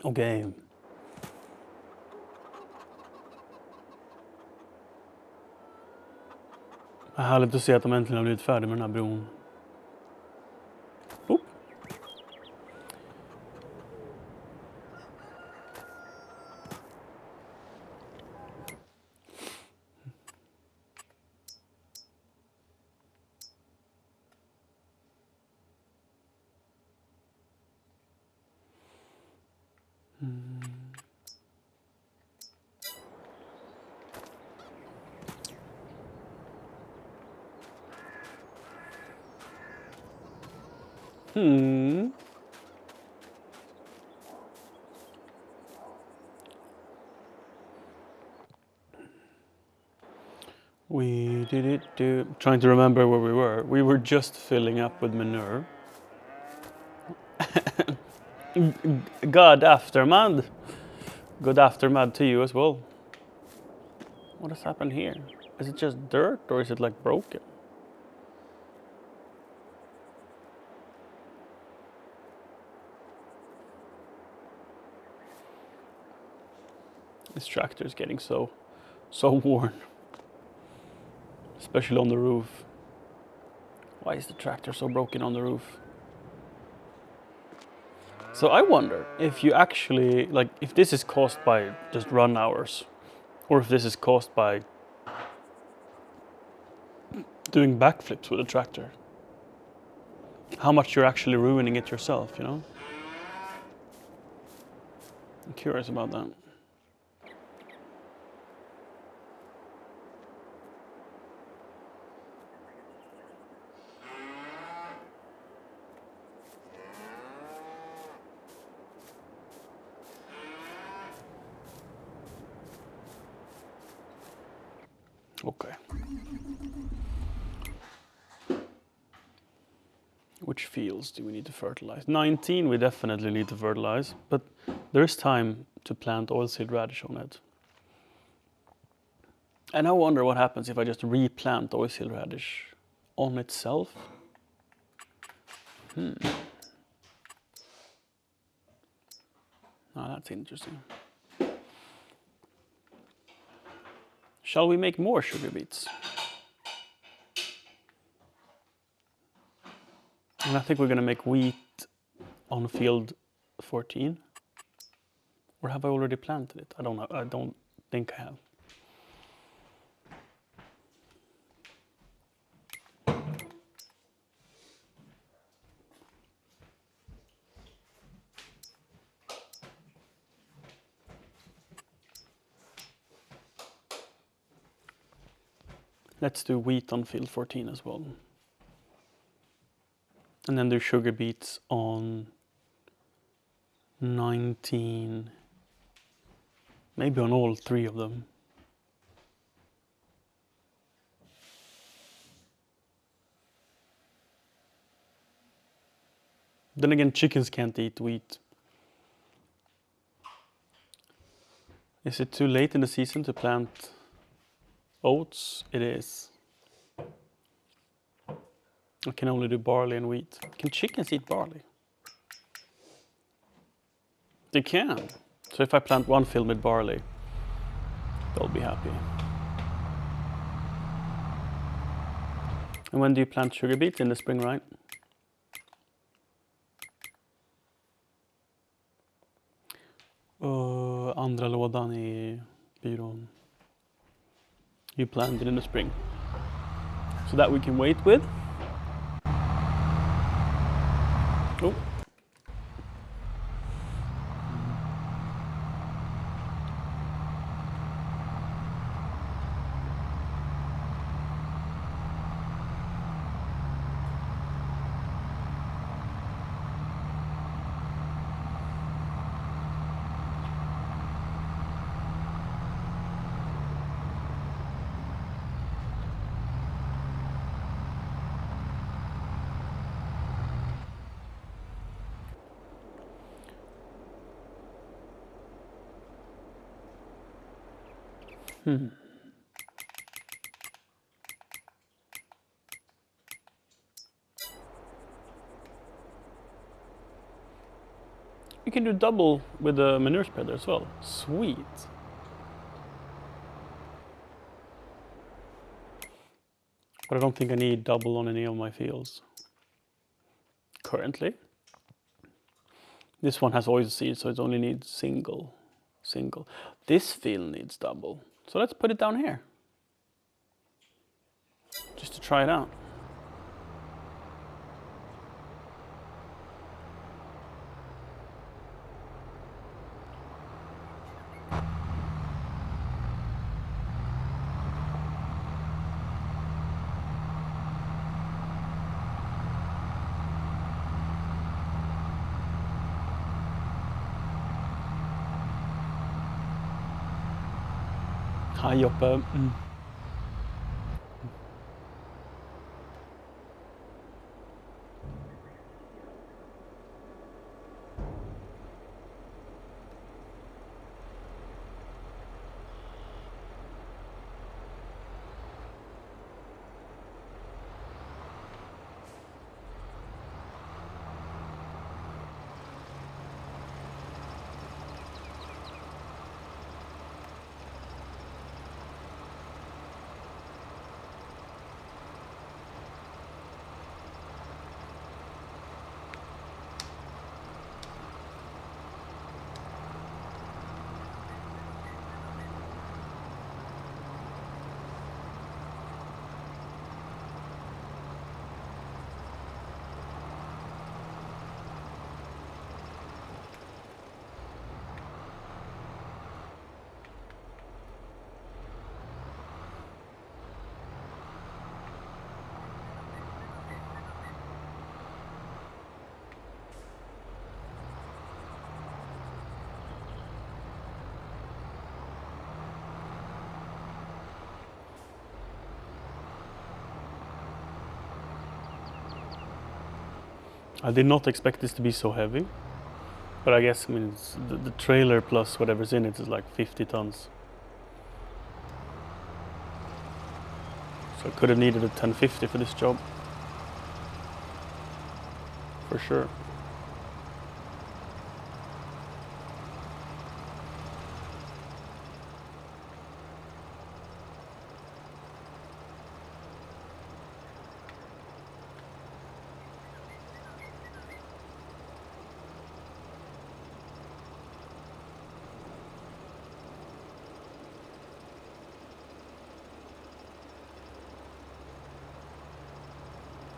Okej. Härligt att se att de äntligen har blivit färdiga med den här bron. Oh. We did it. Trying to remember where we were. We were just filling up with manure. Good aftermath. Good aftermath to you as well. What has happened here? Is it just dirt or is it like broken? This tractor is getting so worn. Especially on the roof. Why is the tractor so broken on the roof? So I wonder if you actually, like, if this is caused by just run hours, or if this is caused by doing backflips with a tractor. How much you're actually ruining it yourself, you know? I'm curious about that. Okay. Which fields do we need to fertilize? 19 we definitely need to fertilize, but there is time to plant oilseed radish on it. And I wonder what happens if I just replant oilseed radish on itself. Oh, that's interesting. Shall we make more sugar beets? And I think we're going to make wheat on field 14. Or have I already planted it? I don't know. I don't think I have. Let's do wheat on field 14 as well. And then do sugar beets on 19. Maybe on all three of them. Then again, chickens can't eat wheat. Is it too late in the season to plant oats? It is. I can only do barley and wheat. Can chickens eat barley? They can. So if I plant one field with barley, they'll be happy. And when do you plant sugar beets? In the spring, right? Andra lådan i byrån. You planted in the spring. So that we can wait with. Oh. You can do double with the manure spreader as well. Sweet. But I don't think I need double on any of my fields currently. This one has oilseed, so it only needs single. This field needs double. So let's put it down here. Just to try it out. Hei oppe. I did not expect this to be so heavy. But I guess, I mean, it's the trailer plus whatever's in it is like 50 tons. So I could have needed a 1050 for this job. For sure.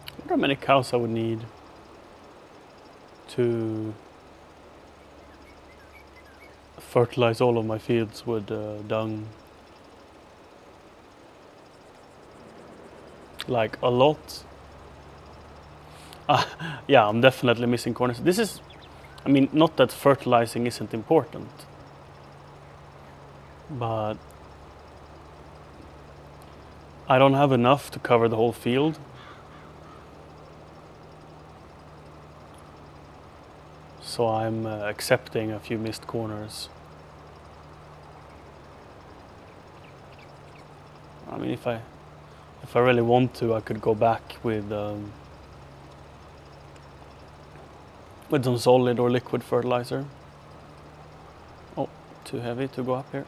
I wonder how many cows I would need to fertilize all of my fields with dung. Like a lot. Yeah, I'm definitely missing corners. This is, I mean, not that fertilizing isn't important, but I don't have enough to cover the whole field. So I'm accepting a few missed corners. I mean, if I really want to, I could go back with some solid or liquid fertilizer. Oh, too heavy to go up here.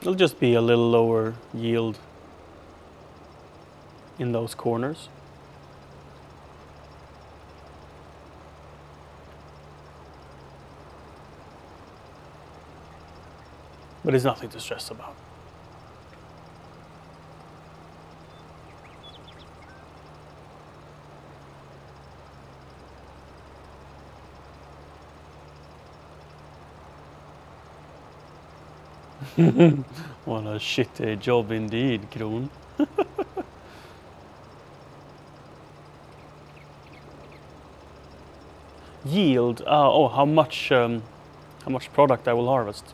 It'll just be a little lower yield in those corners. But it's nothing to stress about. What a shitty job indeed, Kron. Yield. Oh, how much product I will harvest.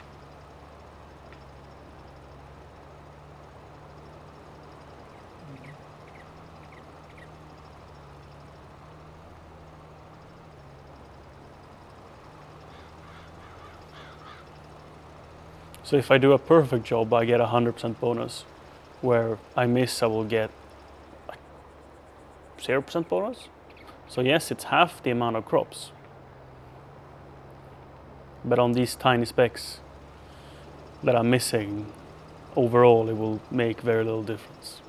So if I do a perfect job, I get 100% bonus. Where I miss, I will get like 0% bonus. So yes, it's half the amount of crops. But on these tiny specks that I'm missing, overall it will make very little difference.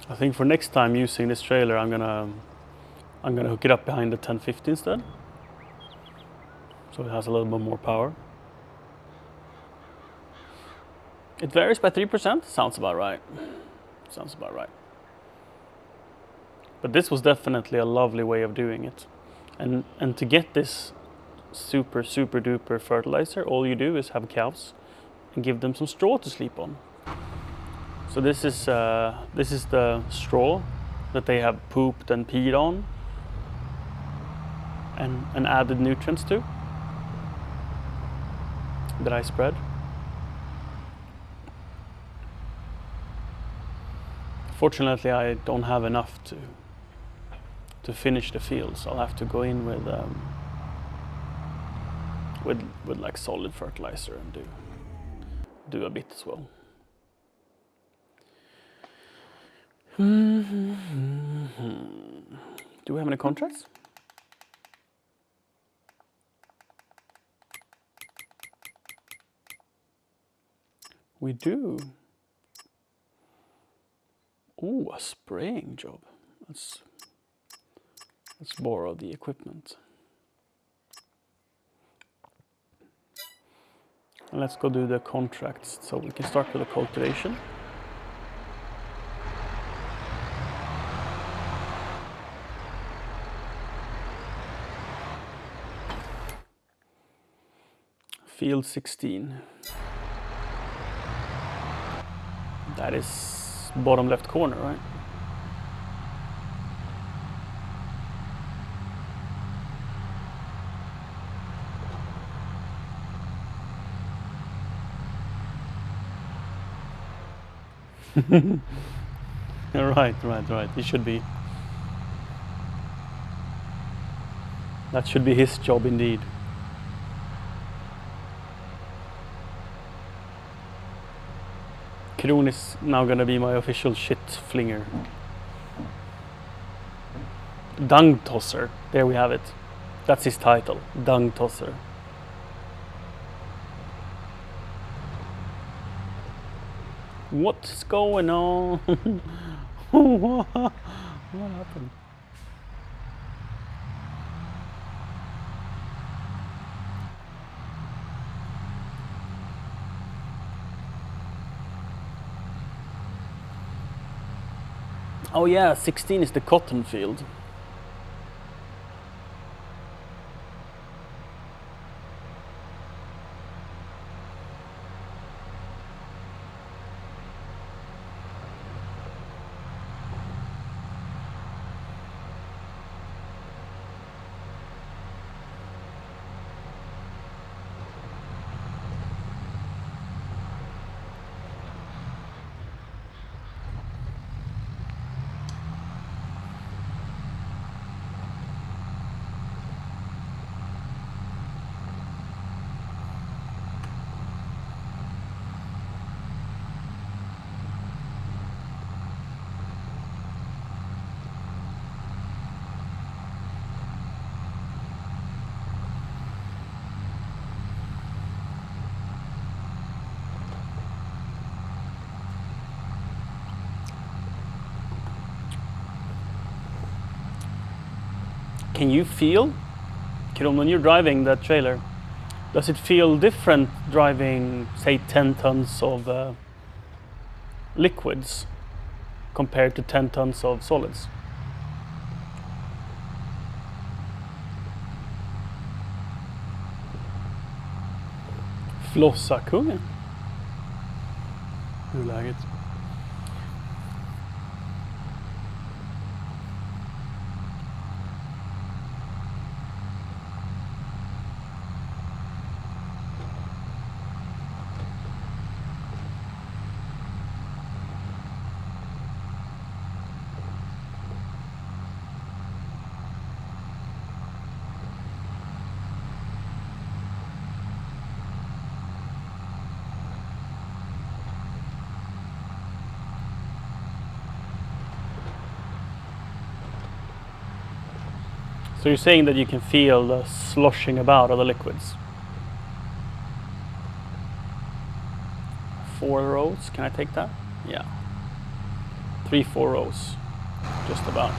I think for next time using this trailer, I'm gonna hook it up behind the 1050 instead, so it has a little bit more power. It varies by 3%. Sounds about right. Sounds about right. But this was definitely a lovely way of doing it, and to get this super duper fertilizer, all you do is have cows and give them some straw to sleep on. So this is the straw that they have pooped and peed on and added nutrients to that I spread. Fortunately, I don't have enough to finish the fields. I'll have to go in with like solid fertilizer and do a bit as well. Do we have any contracts? We do. Oh, a spraying job. Let's borrow the equipment. And let's go do the contracts so we can start with the cultivation. Field 16. That is bottom left corner, right? Right. It should be. That should be his job indeed. Kron is now gonna be my official shit flinger. Dung tosser. There we have it. That's his title. Dung tosser. What's going on? What happened? Oh yeah, 16 is the cotton field. Can you feel, Kiron, when you're driving that trailer, does it feel different driving, say, 10 tons of liquids compared to 10 tons of solids? Flossakungen. Hur är läget? So you're saying that you can feel the sloshing about of the liquids? 4 rows, can I take that? Yeah. 3-4 rows, just about.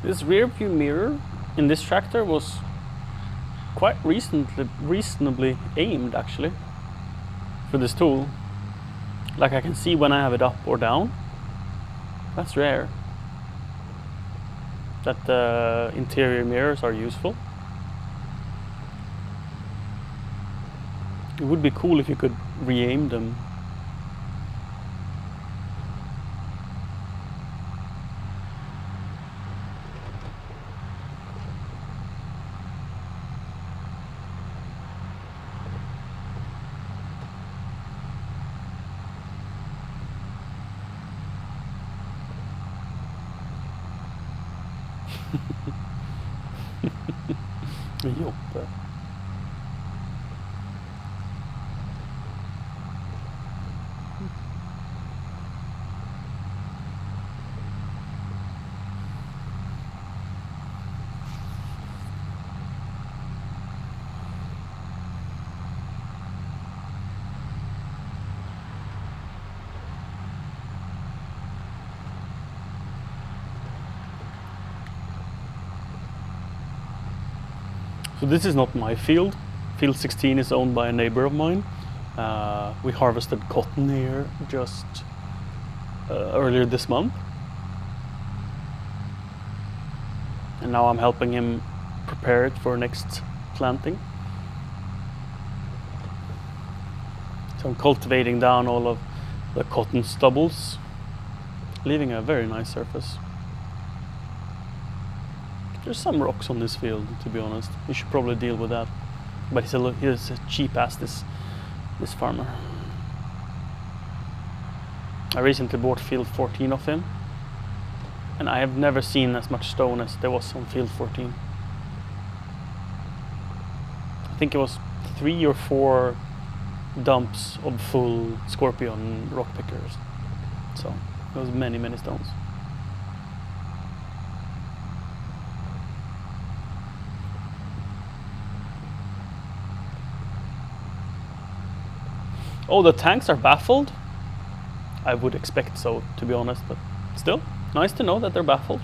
This rear view mirror in this tractor was quite reasonably aimed actually for this tool. Like I can see when I have it up or down. That's rare. That the interior mirrors are useful. It would be cool if you could re-aim them. Joppe. So this is not my field. Field 16 is owned by a neighbor of mine. We harvested cotton here just earlier this month. And now I'm helping him prepare it for next planting. So I'm cultivating down all of the cotton stubbles, leaving a very nice surface. There's some rocks on this field, to be honest. You should probably deal with that. But he's a cheap ass, this farmer. I recently bought field 14 off him, and I have never seen as much stone as there was on field 14. I think it was 3 or 4 dumps of full Scorpion rock pickers. So it was many, many stones. Oh, the tanks are baffled? I would expect so, to be honest, but still, nice to know that they're baffled.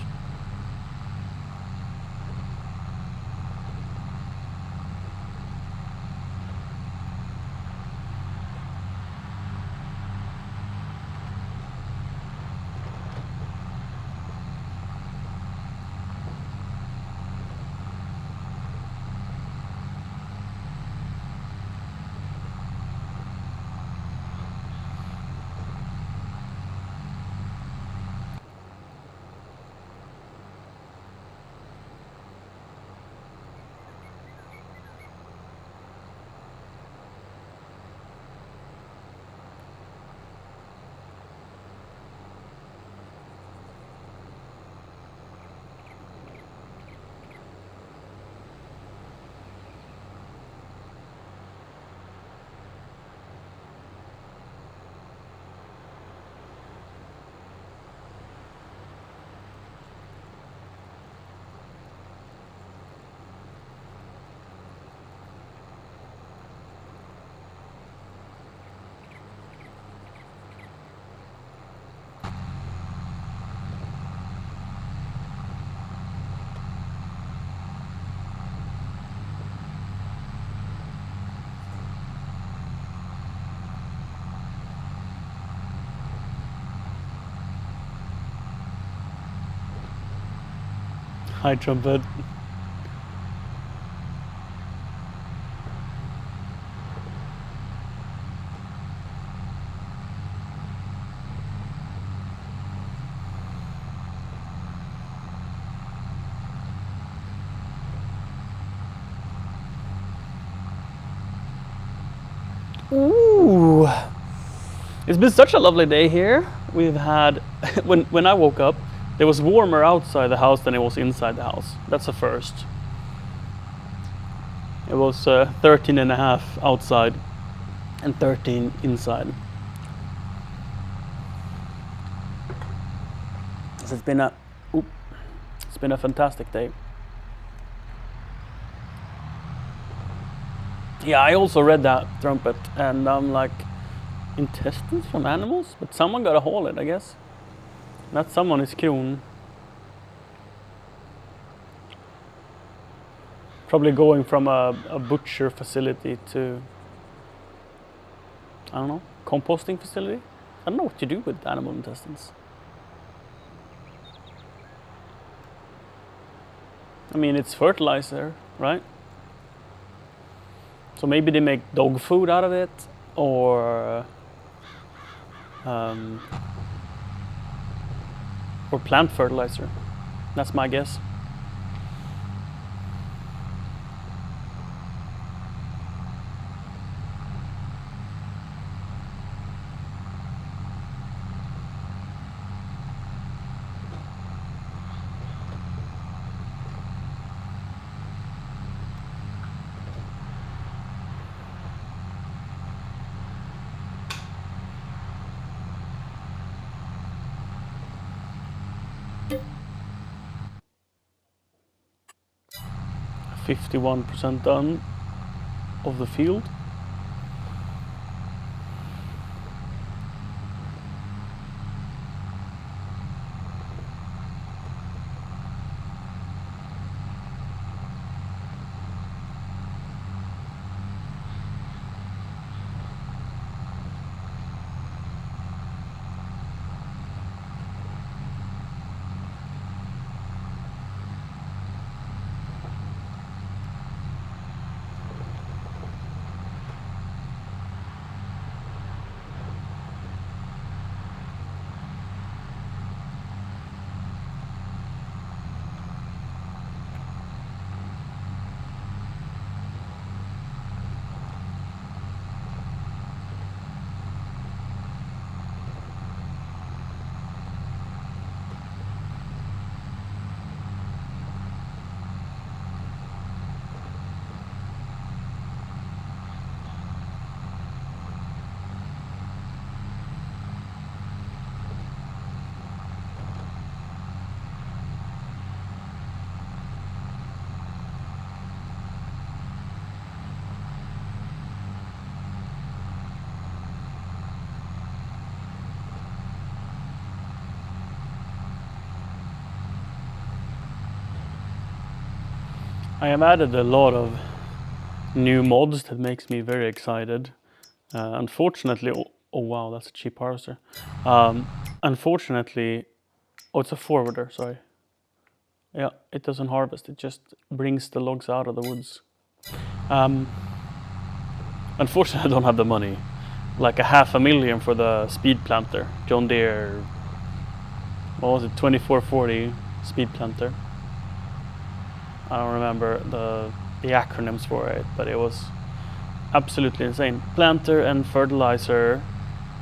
Hi, Trumpet. Ooh, it's been such a lovely day here. We've had, when I woke up, it was warmer outside the house than it was inside the house. That's a first. It was 13 and a half outside and 13 inside. So it's been a fantastic day. Yeah, I also read that, Trumpet, and I'm like, intestines from animals? But someone gotta haul it, I guess. That someone is Kron. Probably going from a butcher facility to, I don't know, composting facility? I don't know what you do with animal intestines. I mean, it's fertilizer, right? So maybe they make dog food out of it, or plant fertilizer. That's my guess. %51 done of the field. I have added a lot of new mods that makes me very excited. Unfortunately, oh wow, that's a cheap harvester. Unfortunately, oh, it's a forwarder, sorry. Yeah, it doesn't harvest, it just brings the logs out of the woods. Unfortunately, I don't have the money. Like a $500,000 for the speed planter. John Deere, what was it, 2440 speed planter. I don't remember the acronyms for it, but it was absolutely insane. Planter and fertilizer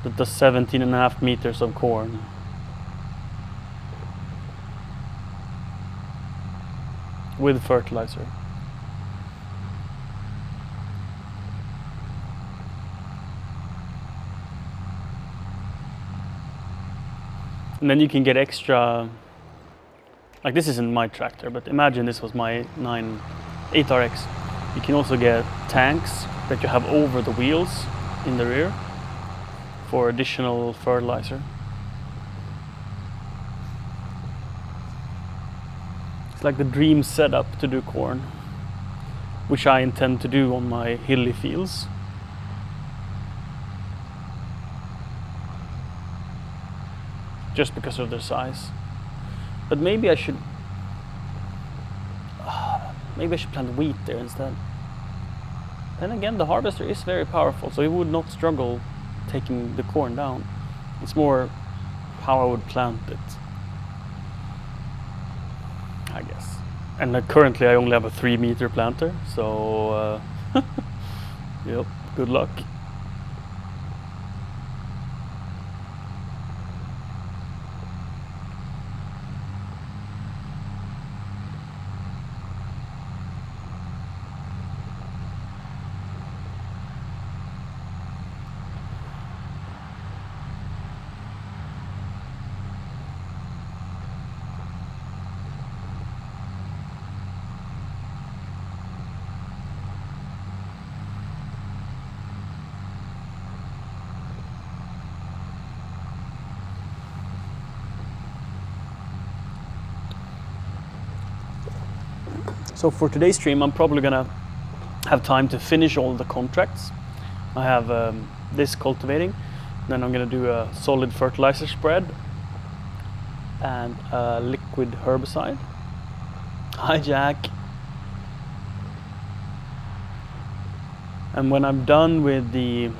that does 17.5 meters of corn. With fertilizer. And then you can get extra, like this isn't my tractor, but imagine this was my 8RX. You can also get tanks that you have over the wheels in the rear for additional fertilizer. It's like the dream setup to do corn, which I intend to do on my hilly fields. Just because of their size. But maybe I should Maybe I should plant wheat there instead. Then again, the harvester is very powerful, so it would not struggle taking the corn down. It's more how I would plant it, I guess. And currently I only have a 3-meter planter, so yep, good luck. So for today's stream, I'm probably gonna have time to finish all the contracts. I have this cultivating, then I'm gonna do a solid fertilizer spread and a liquid herbicide. Hi Jack. And when I'm done with the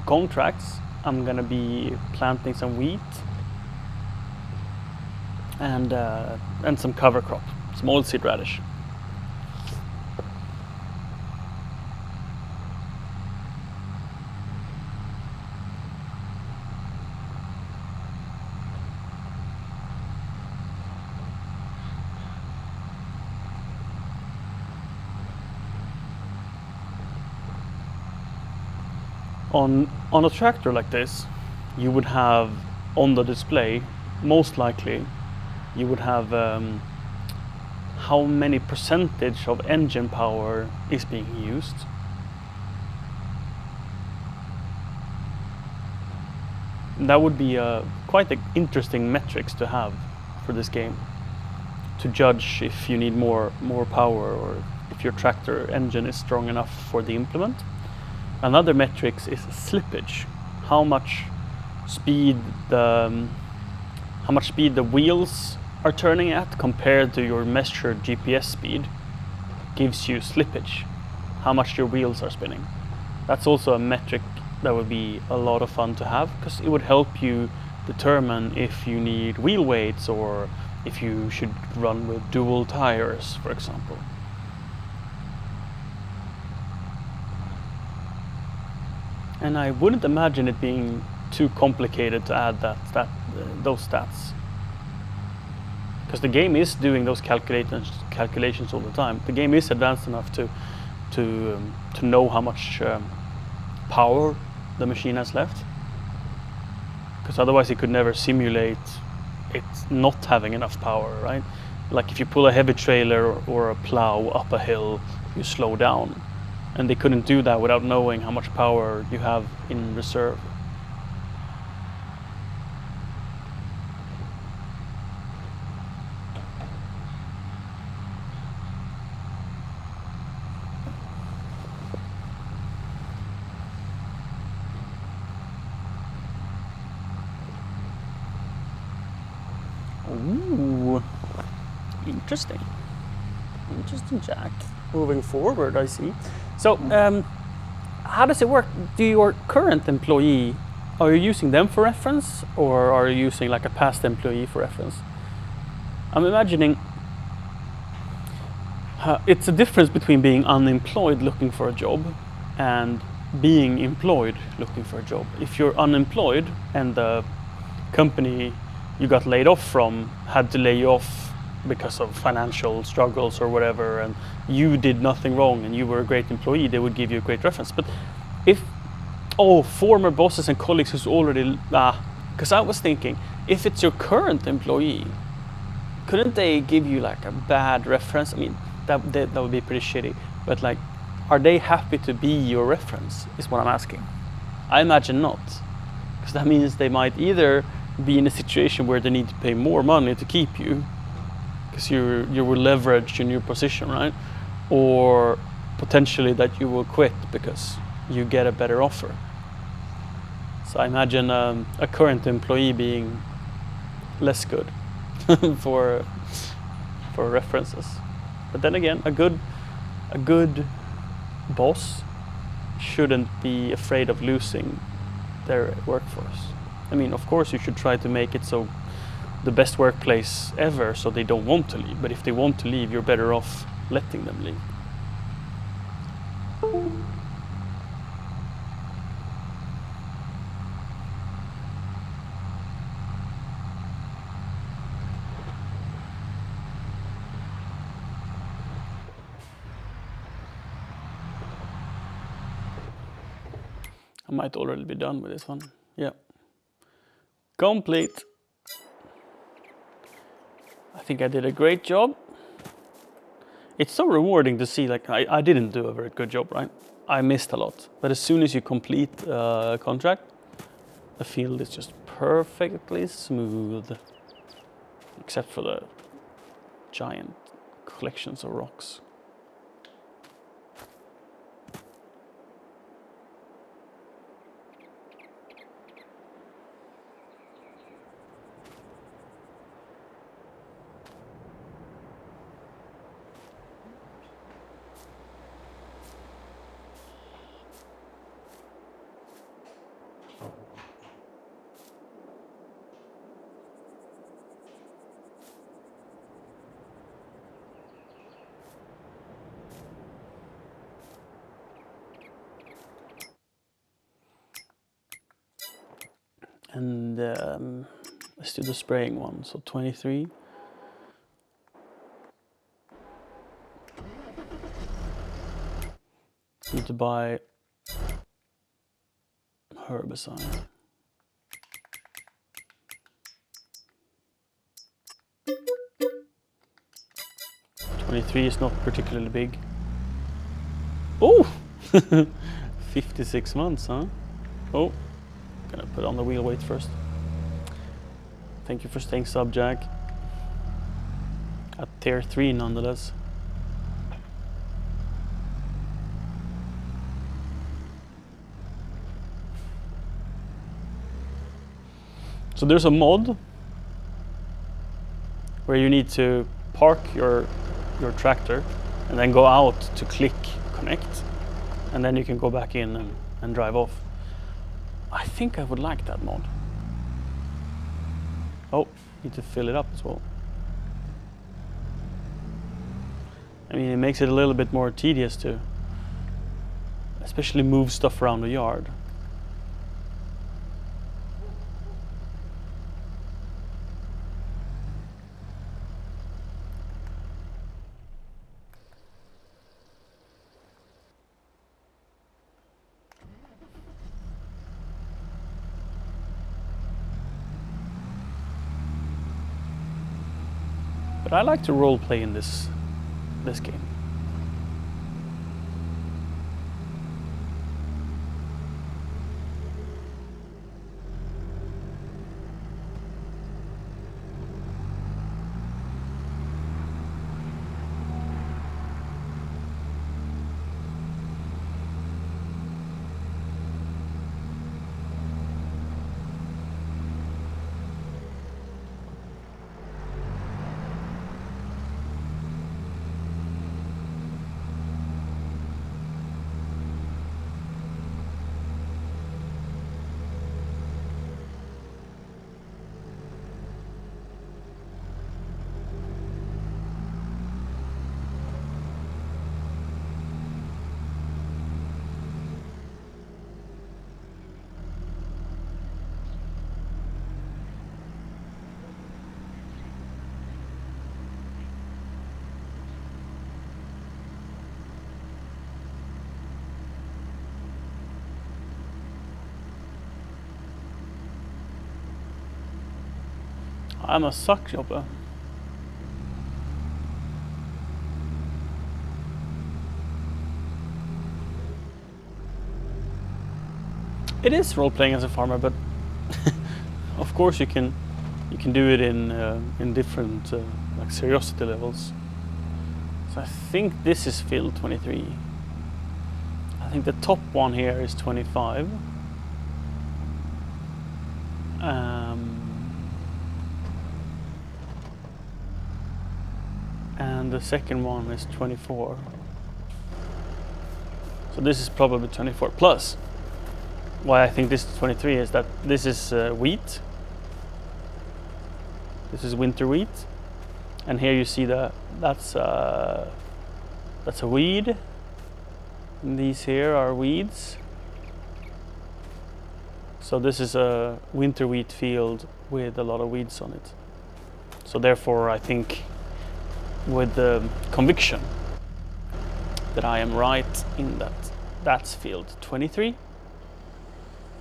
contracts, I'm gonna be planting some wheat and some cover crop, some oilseed radish. On a tractor like this, you would have on the display, most likely, you would have how many percentage of engine power is being used. And that would be quite an interesting metrics to have for this game, to judge if you need more power or if your tractor engine is strong enough for the implement. Another metrics is slippage, how much speed the wheels are turning at compared to your measured GPS speed gives you slippage, how much your wheels are spinning. That's also a metric that would be a lot of fun to have, because it would help you determine if you need wheel weights or if you should run with dual tires, for example. And I wouldn't imagine it being too complicated to add those stats, because the game is doing those calculations all the time. The game is advanced enough to know how much power the machine has left, because otherwise it could never simulate it not having enough power, right? Like if you pull a heavy trailer or a plow up a hill, you slow down, and they couldn't do that without knowing how much power you have in reserve. Ooh, interesting. Interesting, Jack. Moving forward, I see. So, how does it work? Do your current employee, are you using them for reference, or are you using like a past employee for reference? I'm imagining it's a difference between being unemployed looking for a job and being employed looking for a job. If you're unemployed and the company you got laid off from had to lay you off because of financial struggles or whatever, and you did nothing wrong and you were a great employee, they would give you a great reference. But if, former bosses and colleagues who's already, because I was thinking, if it's your current employee, couldn't they give you like a bad reference? I mean, that would be pretty shitty. But like, are they happy to be your reference, is what I'm asking. I imagine not, because that means they might either be in a situation where they need to pay more money to keep you, because you were leveraged in your position, right? Or potentially that you will quit because you get a better offer. So I imagine a current employee being less good for for references. But then again, a good boss shouldn't be afraid of losing their workforce. I mean, of course, you should try to make it so the best workplace ever, so they don't want to leave. But if they want to leave, you're better off letting them leave. I might already be done with this one. Yeah. Complete. I think I did a great job. It's so rewarding to see, like, I didn't do a very good job, right? I missed a lot. But as soon as you complete a contract, the field is just perfectly smooth. Except for the giant collections of rocks. And let's do the spraying one. So 23. Need to buy herbicide. $23 is not particularly big. Oh, 56 months, huh? Oh. Gonna put on the wheel weight first. Thank you for staying sub, Jack. At tier 3 nonetheless. So there's a mod where you need to park your tractor and then go out to click connect, and then you can go back in and drive off. I think I would like that mod. Oh, need to fill it up as well. I mean, it makes it a little bit more tedious to especially move stuff around the yard. But I like to role play in this game. I'm a suck jobber. It is role playing as a farmer, but of course you can do it in different like seriosity levels. So I think this is field 23. I think the top one here is 25. and the second one is 24. So this is probably 24 plus. Why I think this is 23 is that this is wheat. This is winter wheat, and here you see that's a weed. And these here are weeds. So this is a winter wheat field with a lot of weeds on it. So therefore, I think with the conviction that I am right in that that's field 23.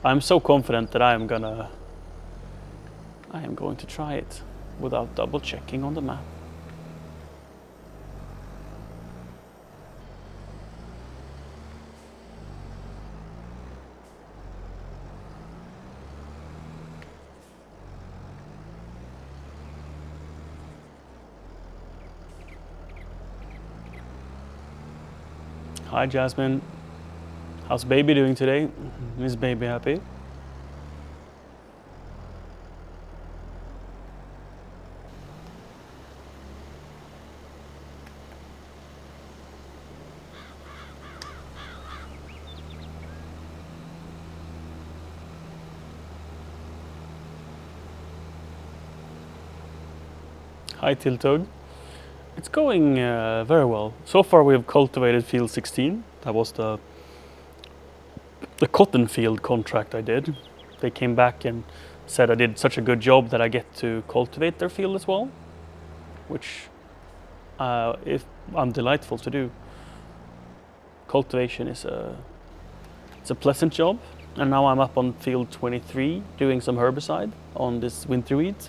I'm so confident that I am going to try it without double checking on the map. Hi Jasmine, how's baby doing today? Is baby happy? Hi Tiltog. It's going very well. So far we have cultivated field 16. That was the cotton field contract I did. They came back and said I did such a good job that I get to cultivate their field as well, which if I'm delightful to do. Cultivation is it's a pleasant job, and now I'm up on field 23 doing some herbicide on this winter wheat.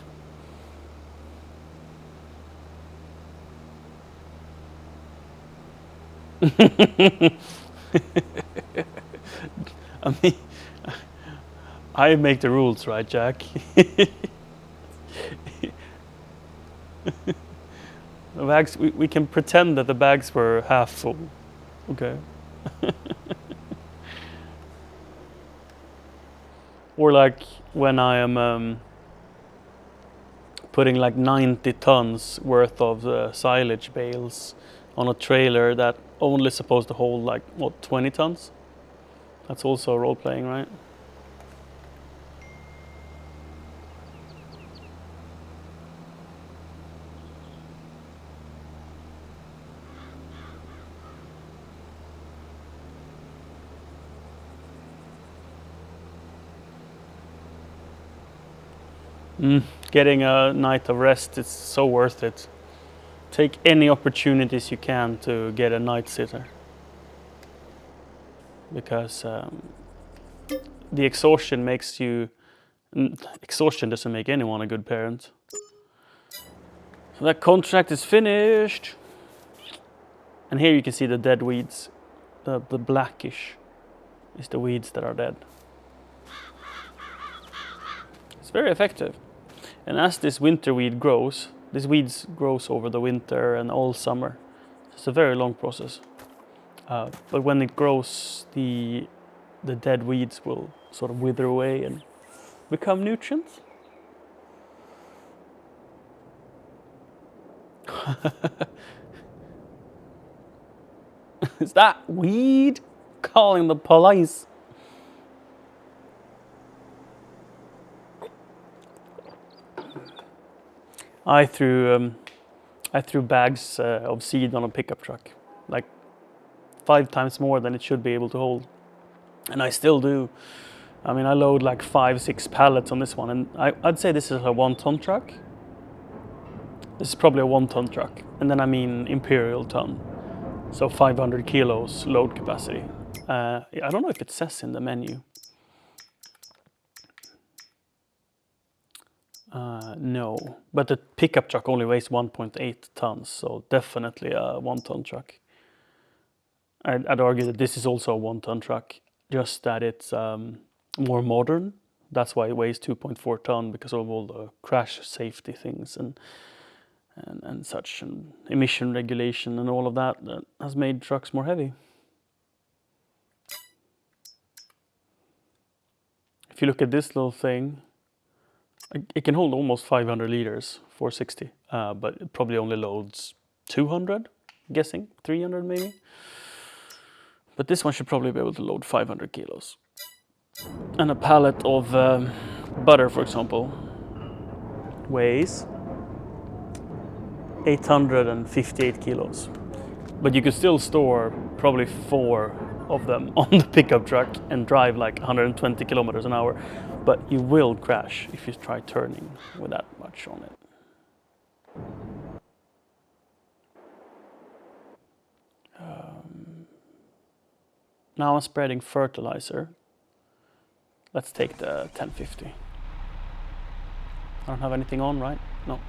I mean, I make the rules, right, Jack? The bags, we can pretend that the bags were half full, okay? Or like when I am putting like 90 tons worth of silage bales on a trailer that only supposed to hold like, what, 20 tons? That's also role playing, right? Getting a night of rest, it's so worth it. Take any opportunities you can to get a night sitter. Because the exhaustion makes you... Exhaustion doesn't make anyone a good parent. So that contract is finished. And here you can see the dead weeds. The blackish is the weeds that are dead. It's very effective. And as this winter weed grows, this weeds grows over the winter and all summer. It's a very long process. But when it grows, the dead weeds will sort of wither away and become nutrients. Is that weed calling the police? I threw bags of seed on a pickup truck, like 5 times more than it should be able to hold, and I still do. I mean, I load like 5-6 pallets on this one, and I'd say this is a 1-ton truck. This is probably a 1-ton truck, and then I mean imperial ton, so 500 kilos load capacity. I don't know if it says in the menu. No, but the pickup truck only weighs 1.8 tons, so definitely a 1-ton truck. I'd argue that this is also a 1-ton truck, just that it's more modern. That's why it weighs 2.4 ton, because of all the crash safety things and such, and emission regulation and all of that has made trucks more heavy. If you look at this little thing, it can hold almost 500 liters, 460, but it probably only loads 200, guessing 300 maybe. But this one should probably be able to load 500 kilos. And a pallet of butter, for example, weighs 858 kilos. But you could still store probably 4 of them on the pickup truck and drive like 120 kilometers an hour. But you will crash if you try turning with that much on it. Now I'm spreading fertilizer. Let's take the 1050. I don't have anything on, right? No.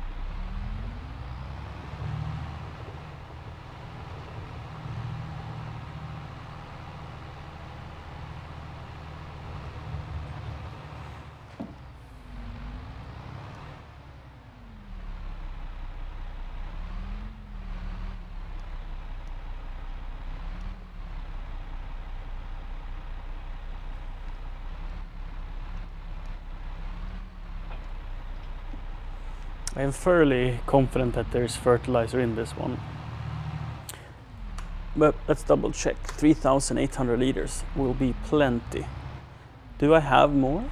I am fairly confident that there is fertilizer in this one. But let's double check. 3,800 liters will be plenty. Do I have more?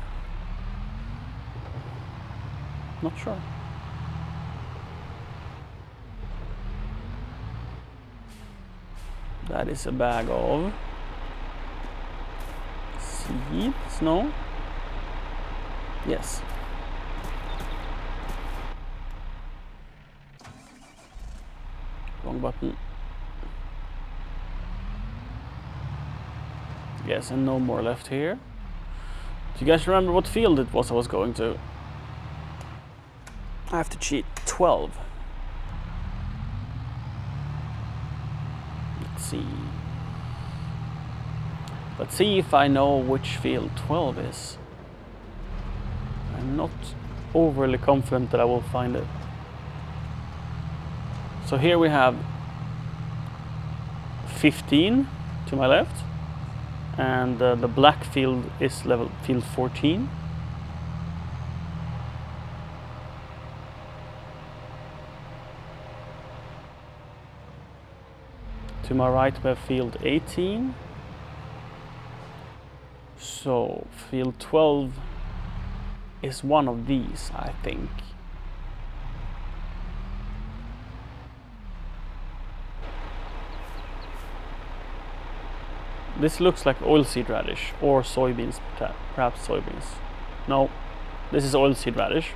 Not sure. That is a bag of seeds, no? Yes. Wrong button. Yes, and no more left here. Do you guys remember what field it was I was going to? I have to cheat. 12. Let's see. Let's see if I know which field 12 is. I'm not overly confident that I will find it. So here we have 15 to my left, and the black field is level field 14. To my right we have field 18. So field 12 is one of these, I think. This looks like oilseed radish or soybeans, perhaps soybeans. No, this is oilseed radish.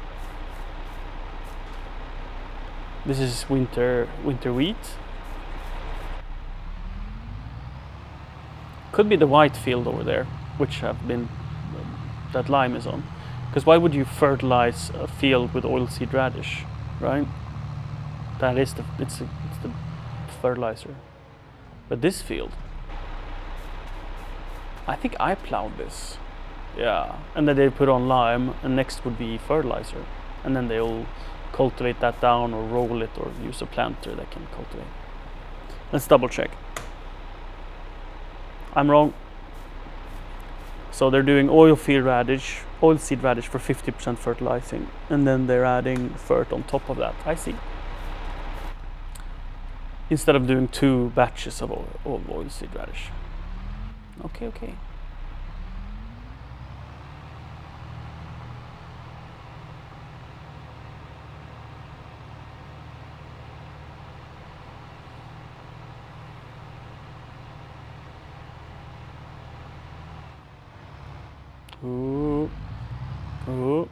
This is winter wheat. Could be the white field over there, which have been that lime is on. Because why would you fertilize a field with oilseed radish, right? That is it's the fertilizer. But this field, I think I plowed this. Yeah, and then they put on lime, and next would be fertilizer, and then they'll cultivate that down or roll it or use a planter that can cultivate. Let's double check. I'm wrong. So they're doing oilseed radish for 50% fertilizing, and then they're adding fert on top of that. I see. Instead of doing 2 batches of oilseed radish. Okay. Ooh. Ooh.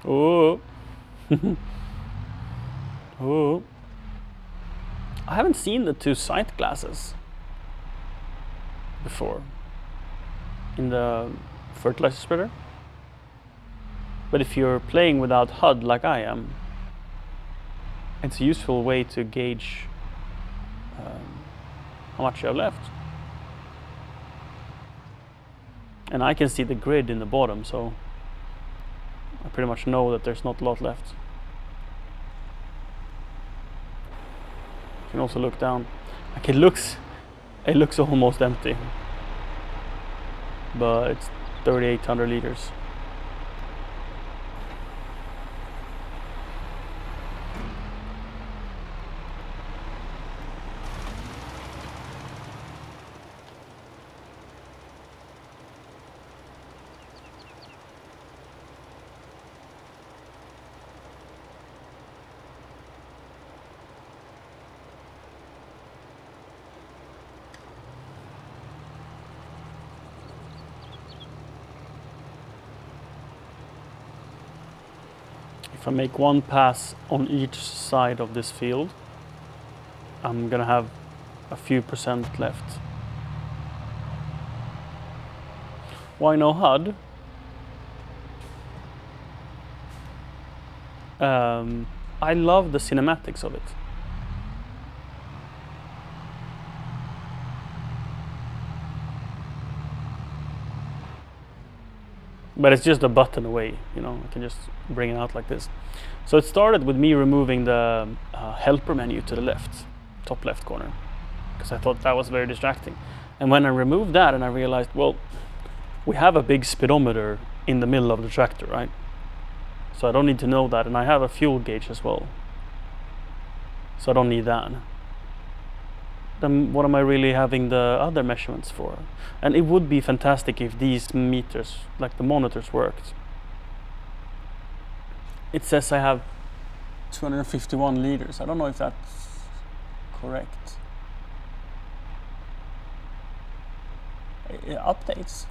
Ooh. Ooh. I haven't seen the 2 sight glasses before in the fertilizer spreader. But if you're playing without HUD like I am, it's a useful way to gauge how much you have left. And I can see the grid in the bottom, so I pretty much know that there's not a lot left. You can also look down. Like it looks almost empty, but it's 3,800 liters. if I make one pass on each side of this field, I'm gonna have a few percent left. Why no HUD? I love the cinematics of it. But it's just a button away, you know, I can just bring it out like this. So it started with me removing the helper menu to the left, top left corner, because I thought that was very distracting. And when I removed that and I realized, well, we have a big speedometer in the middle of the tractor, right? So I don't need to know that, and I have a fuel gauge as well. So I don't need that. Then what am I really having the other measurements for? And it would be fantastic if these meters, like the monitors, worked. It says I have 251 liters. I don't know if that's correct. It updates.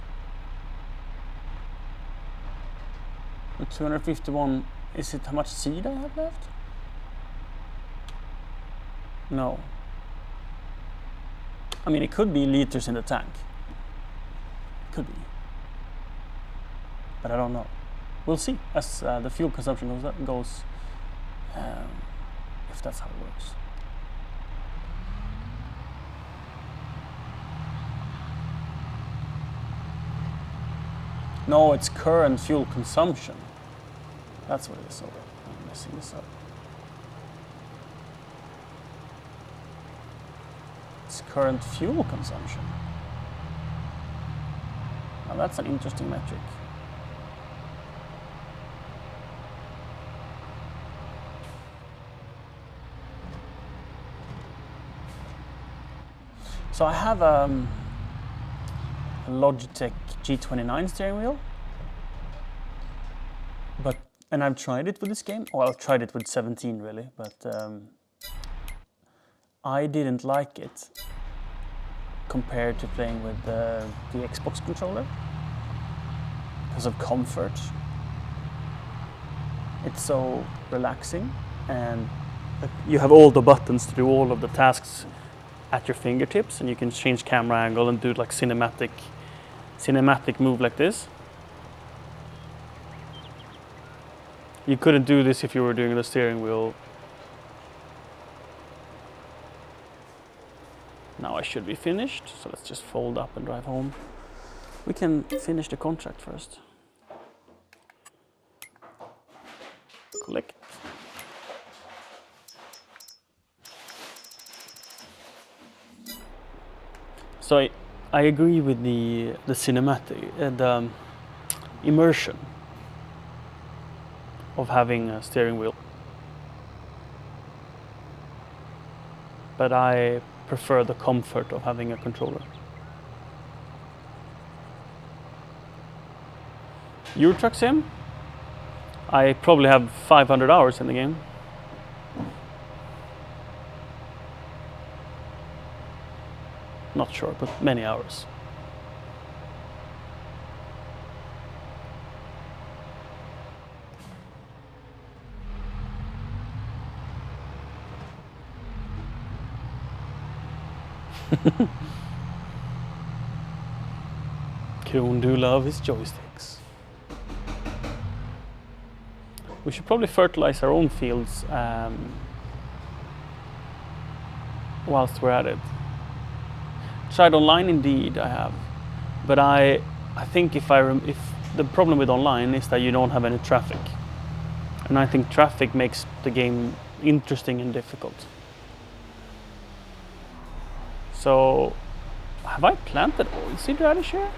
The 251, is it how much seed I have left? No. I mean, it could be liters in the tank. It could be. But I don't know. We'll see as the fuel consumption goes if that's how it works. No, it's current fuel consumption. That's what it is. Okay, I'm messing this up. It's current fuel consumption. Now that's an interesting metric. So I have a Logitech G29 steering wheel, and I've tried it with this game. Well, I've tried it with 17 really, but I didn't like it compared to playing with the Xbox controller because of comfort. It's so relaxing, and you have all the buttons to do all of the tasks at your fingertips, and you can change camera angle and do like cinematic move like this. You couldn't do this if you were doing the steering wheel. Now I should be finished, so let's just fold up and drive home. We can finish the contract first. Collect. So I agree with the cinematic, the immersion of having a steering wheel. But I prefer the comfort of having a controller. Euro Truck Sim? I probably have 500 hours in the game. Not sure, but many hours. Kron do love his joysticks. We should probably fertilize our own fields whilst we're at it. Tried online, indeed I have, but I think if the problem with online is that you don't have any traffic, and I think traffic makes the game interesting and difficult. So, have I planted oilseed radish here?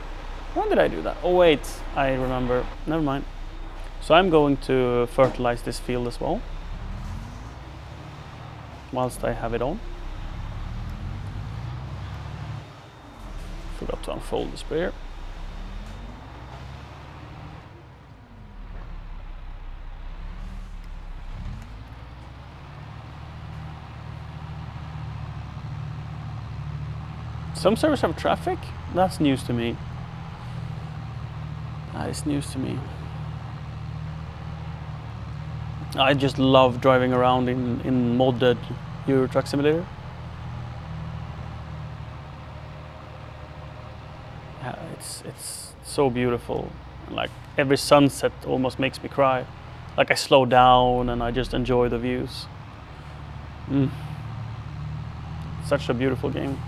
When did I do that? Oh wait, I remember. Never mind. So I'm going to fertilize this field as well, whilst I have it on. Forgot to unfold the sprayer. Some servers have traffic? That's news to me. That is news to me. I just love driving around in modded Euro Truck Simulator. Yeah, it's so beautiful. Like every sunset almost makes me cry. Like I slow down and I just enjoy the views. Mm. Such a beautiful game.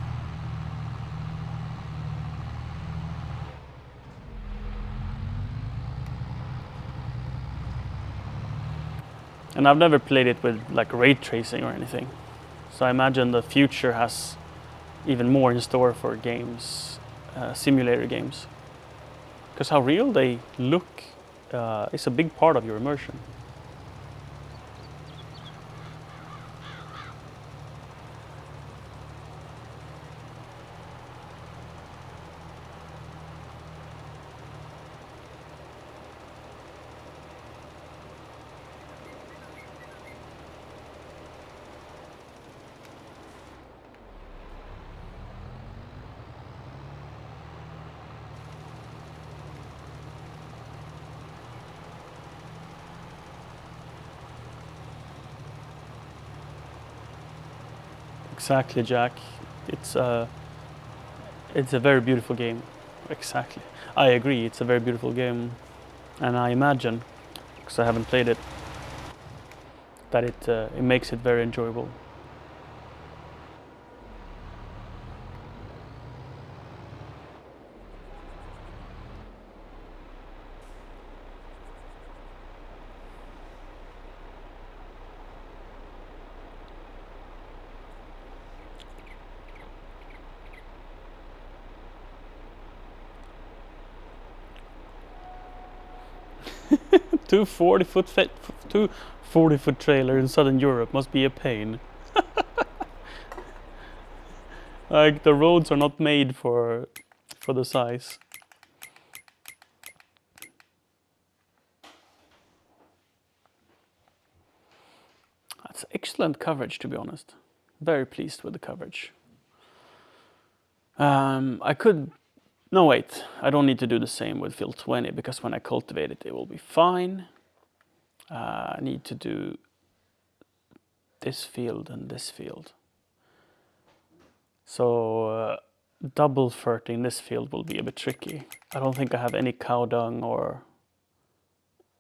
And I've never played it with like ray tracing or anything. So I imagine the future has even more in store for games, simulator games. Because how real they look is a big part of your immersion. Exactly, Jack. It's a it's a very beautiful game. Exactly. I agree. It's a very beautiful game, and I imagine, because I haven't played it, that it makes it very enjoyable. Two 40-foot trailer in southern Europe must be a pain. Like the roads are not made for the size. That's excellent coverage, to be honest. Very pleased with the coverage. I could. No, wait. I don't need to do the same with field 20 because when I cultivate it, it will be fine. I need to do this field and this field. So double ferting this field will be a bit tricky. I don't think I have any cow dung or.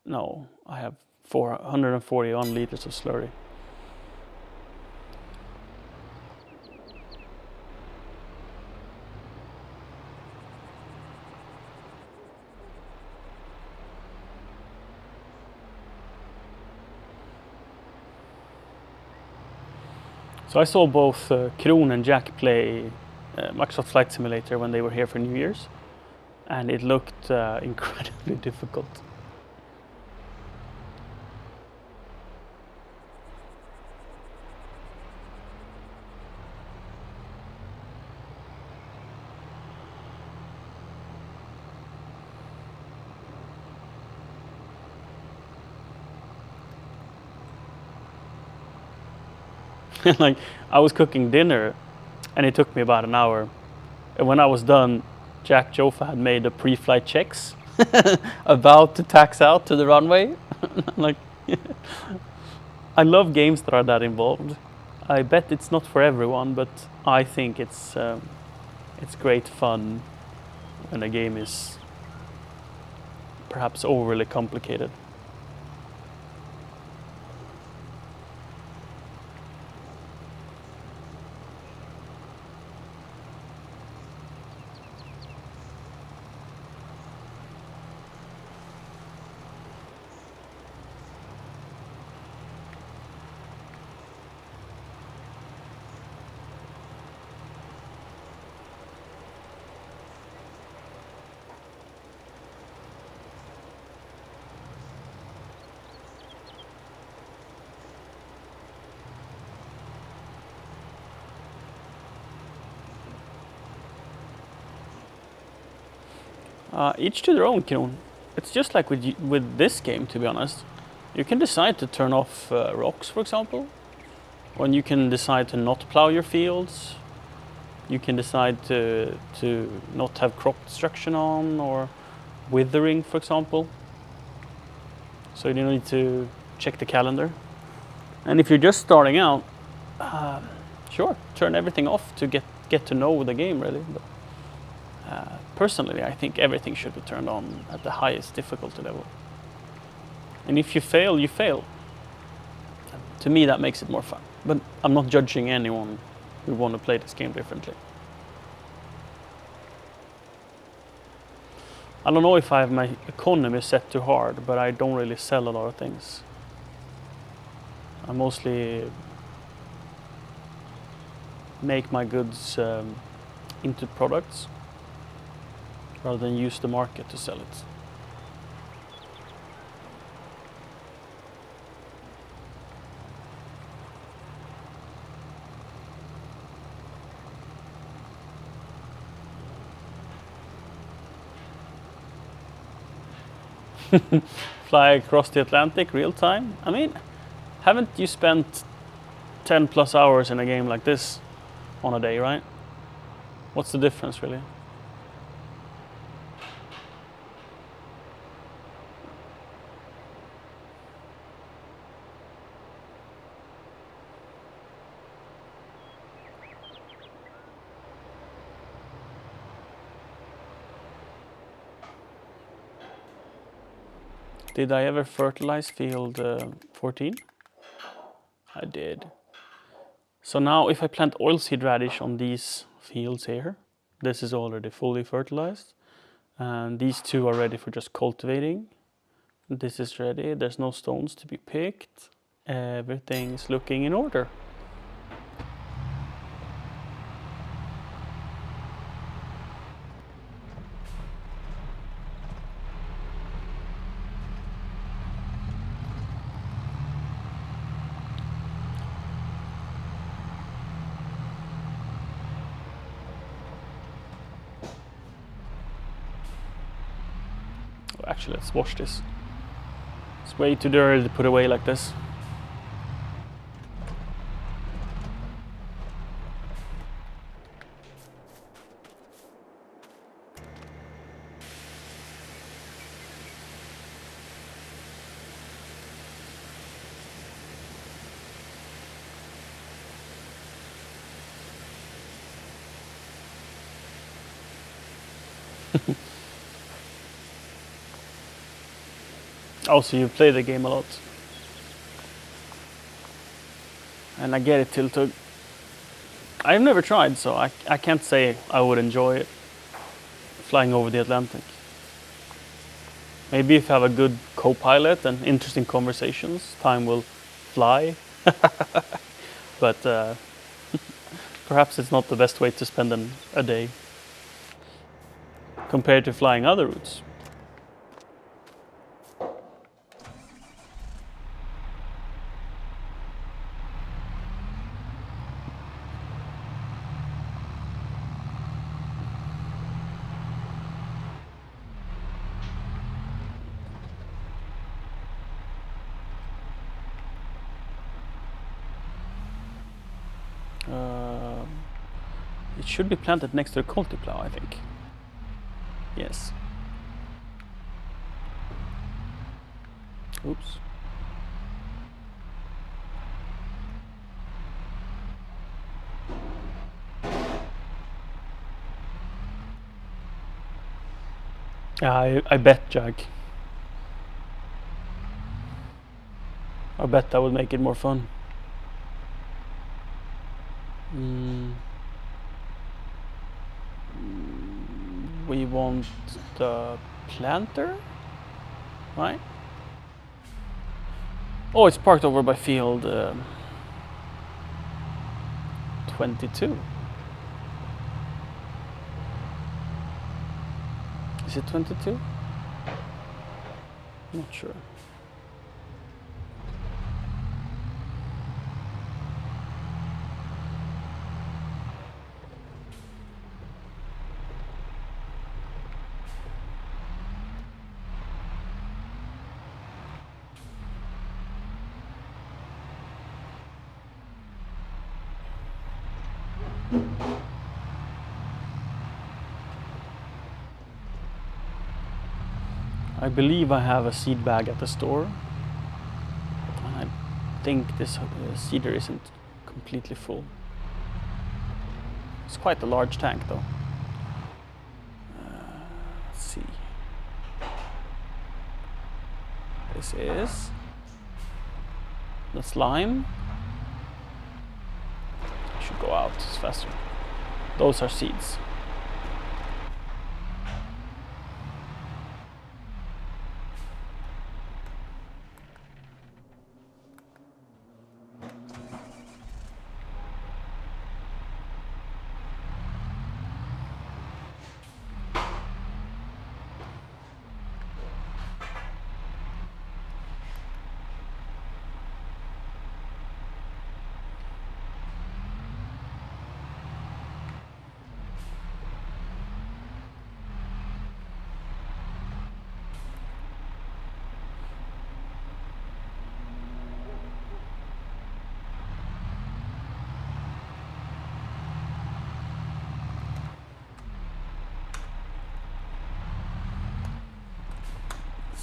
No, I have 441 liters of slurry. So I saw both Kron and Jack play Microsoft Flight Simulator when they were here for New Year's, and it looked incredibly difficult. Like I was cooking dinner, and it took me about an hour. And when I was done, Jack Jofa had made the pre-flight checks, about to tax out to the runway. Like, I love games that are that involved. I bet it's not for everyone, but I think it's great fun when a game is perhaps overly complicated. Each to their own, Kron. It's just like with this game, to be honest. You can decide to turn off rocks, for example. When you can decide to not plow your fields. You can decide to not have crop destruction on or withering, for example. So you don't need to check the calendar. And if you're just starting out, sure, turn everything off to get to know the game really. But personally, I think everything should be turned on at the highest difficulty level. And if you fail, you fail. To me, that makes it more fun. But I'm not judging anyone who want to play this game differently. I don't know if I have my economy set too hard, but I don't really sell a lot of things. I mostly make my goods into products rather than use the market to sell it. Fly across the Atlantic real time. I mean, haven't you spent 10 plus hours in a game like this on a day, right? What's the difference really? Did I ever fertilize field 14? I did. So now if I plant oilseed radish on these fields here, this is already fully fertilized. And these two are ready for just cultivating. This is ready, there's no stones to be picked. Everything's looking in order. Actually, let's wash this. It's way too dirty to put away like this. Oh, so you play the game a lot. And I get it, Tiltug. I've never tried, so I can't say I would enjoy it. Flying over the Atlantic. Maybe if you have a good co-pilot and interesting conversations, time will fly. But perhaps it's not the best way to spend a day compared to flying other routes. It should be planted next to the Cultiplow, I think. Yes. Oops. I bet, Jack. I bet that would make it more fun. We want the planter, right? Oh, it's parked over by field 22. Is it 22? Not sure. I believe I have a seed bag at the store. think this seeder isn't completely full. It's quite a large tank though. Let's see. This is the slime. Should go out faster. Those are seeds.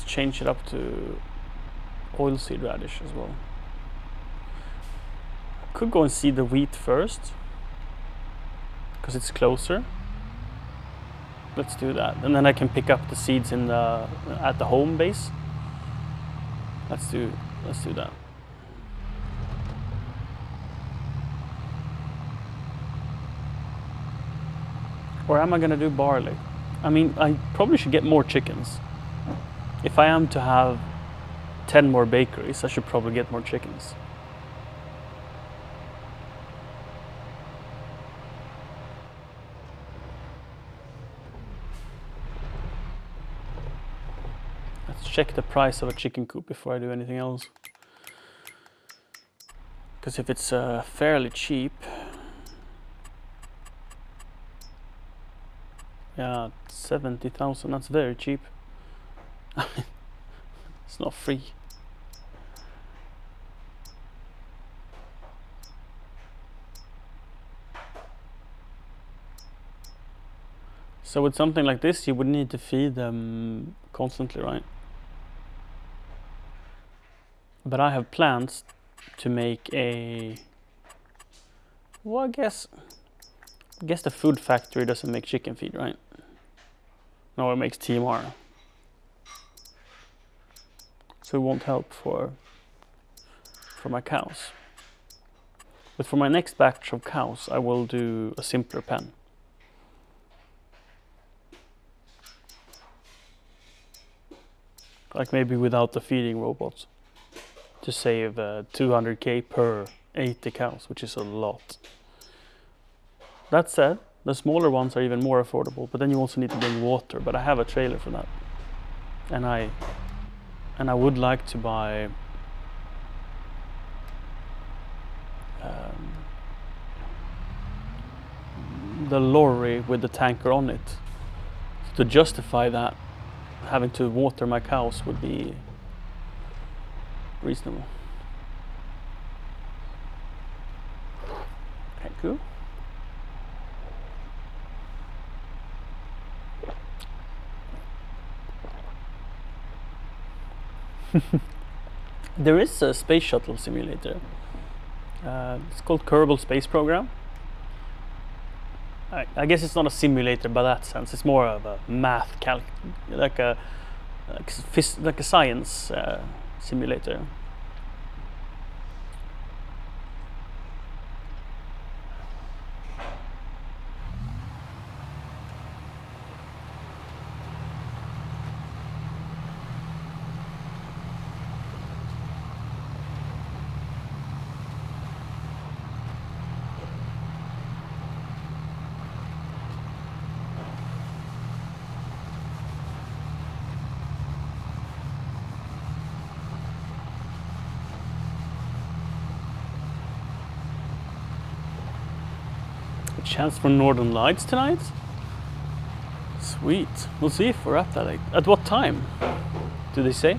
Change it up to oilseed radish as well. Could go and seed the wheat first because it's closer. Let's do that, and then I can pick up the seeds in the at the home base. Let's do that. Or am I gonna do barley? I mean, I probably should get more chickens. If I am to have 10 more bakeries, I should probably get more chickens. Let's check the price of a chicken coop before I do anything else. Because if it's fairly cheap, yeah, 70,000, that's very cheap. It's not free. So with something like this, you would need to feed them constantly, right? But I have plans to make a... Well, I guess the food factory doesn't make chicken feed, right? No, it makes TMR. So it won't help for my cows. But for my next batch of cows, I will do a simpler pen. Like maybe without the feeding robots. To save 200k per 80 cows, which is a lot. That said, the smaller ones are even more affordable, but then you also need to bring water, but I have a trailer for that. And I would like to buy the lorry with the tanker on it. To justify that, having to water my cows would be reasonable. Okay, cool. There is a space shuttle simulator. It's called Kerbal Space Program. I guess it's not a simulator by that sense. It's more of a math like a science simulator. Chance for Northern Lights tonight? Sweet. We'll see if we're up that late. At what time? Do they say?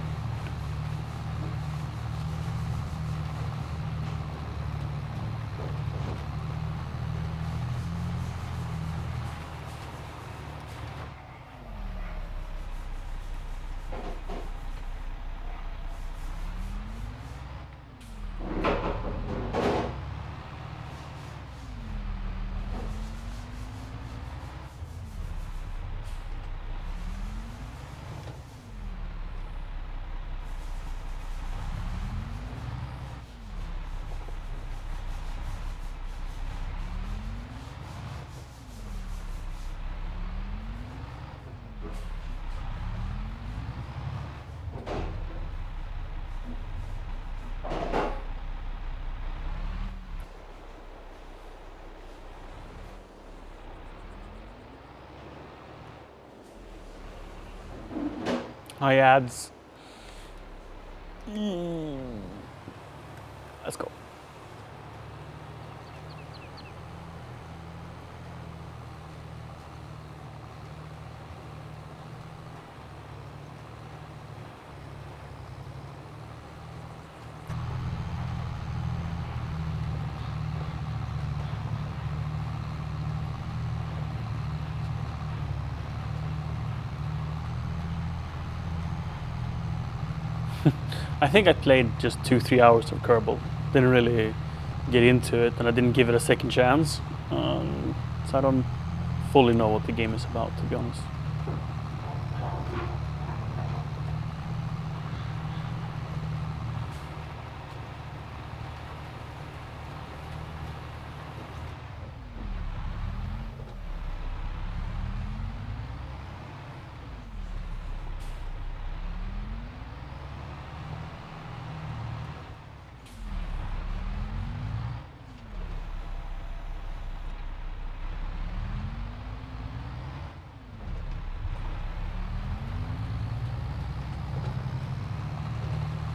Hi ads. Let's go. I think I played just 2-3 hours of Kerbal. Didn't really get into it, and I didn't give it a second chance. So I don't fully know what the game is about, to be honest.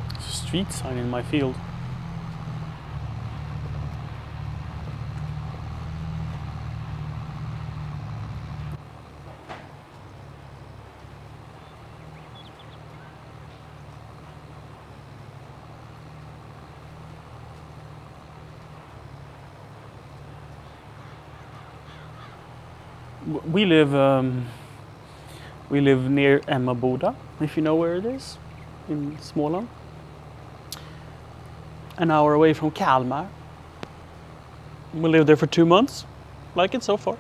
There's a street sign in my field. We live near Emmaboda, if you know where it is, in Småland. An hour away from Kalmar. We lived there for 2 months. Like it so far.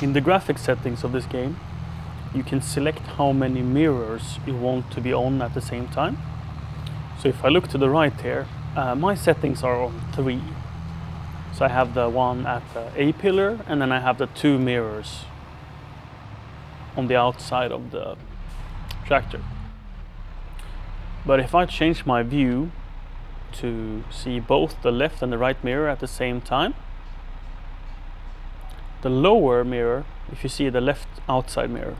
In the graphics settings of this game, you can select how many mirrors you want to be on at the same time. So if I look to the right here, my settings are on 3. So I have the one at the A pillar, and then I have the 2 mirrors on the outside of the tractor. But if I change my view to see both the left and the right mirror at the same time, the lower mirror, if you see the left outside mirror,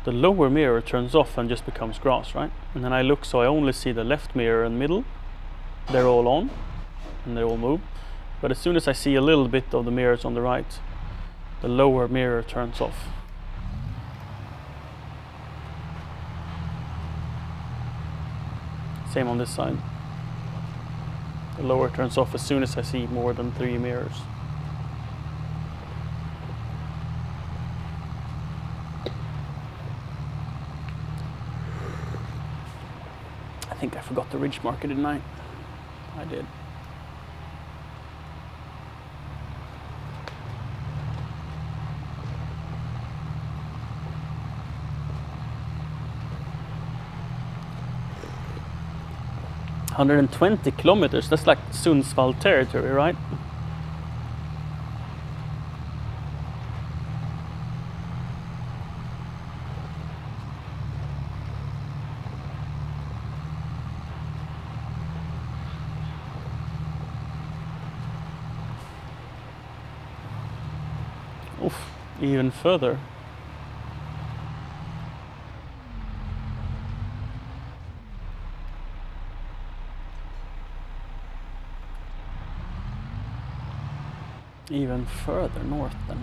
the lower mirror turns off and just becomes grass, right? And then I look, so I only see the left mirror and middle. They're all on and they all move. But as soon as I see a little bit of the mirrors on the right, the lower mirror turns off. Same on this side. The lower turns off as soon as I see more than 3 mirrors. I think I forgot the ridge marker, didn't I? I did. 120 kilometers, that's like Sundsvall territory, right? Oof, even further. Even further north then.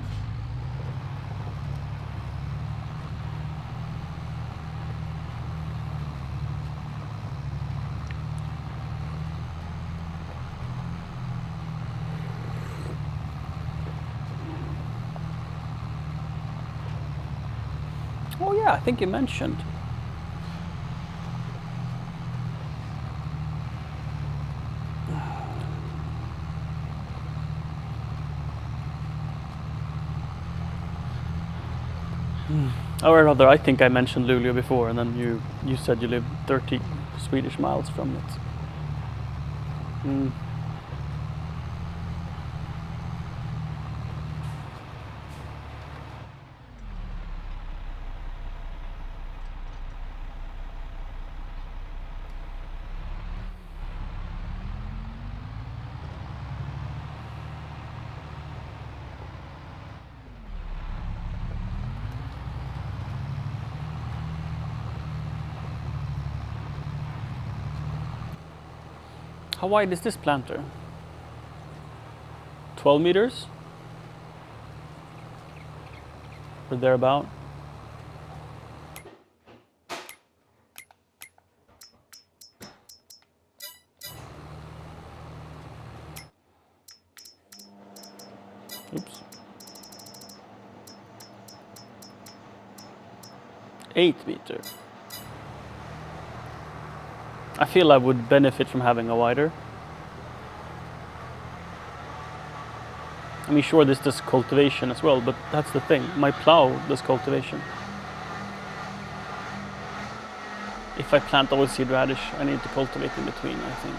Oh yeah, I think you mentioned. Or rather, I think I mentioned Luleå before, and then you said you live 30 Swedish miles from it. How wide is this planter? 12 meters? Or thereabout? Oops. 8 meter. I feel I would benefit from having a wider. I mean, sure, this does cultivation as well, but that's the thing. My plow does cultivation. If I plant oilseed radish, I need to cultivate in between, I think.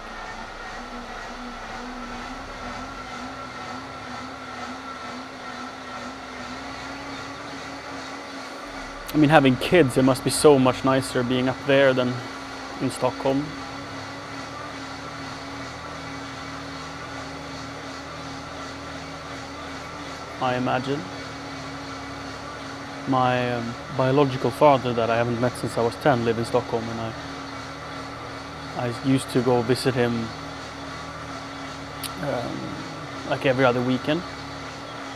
I mean, having kids, it must be so much nicer being up there than in Stockholm. I imagine. My biological father that I haven't met since I was 10 lived in Stockholm, and I used to go visit him like every other weekend.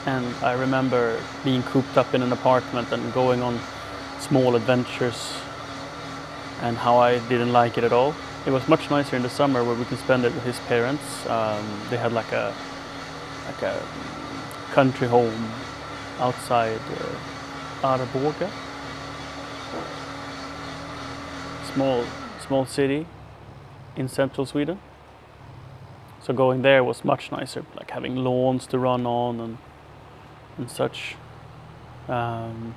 And I remember being cooped up in an apartment and going on small adventures, and how I didn't like it at all. It was much nicer in the summer where we could spend it with his parents. They had like a country home outside Arboga. Small city in central Sweden. So going there was much nicer, like having lawns to run on and such. I'm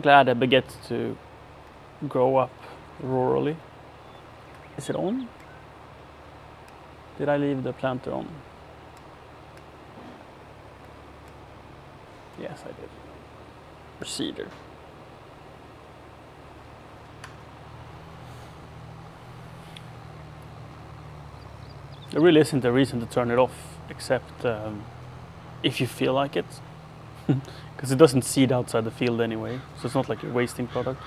glad I get to grow up rurally. Is it on? Did I leave the planter on? Yes, I did. For cedar. There really isn't a reason to turn it off, except if you feel like it. Because it doesn't seed outside the field anyway, so it's not like you're wasting product.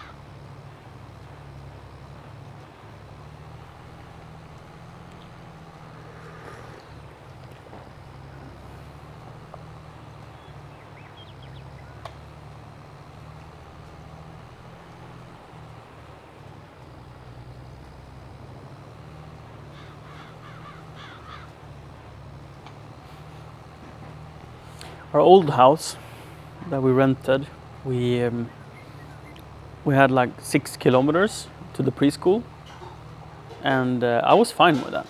Our old house that we rented, we had like 6 kilometers to the preschool, and I was fine with that.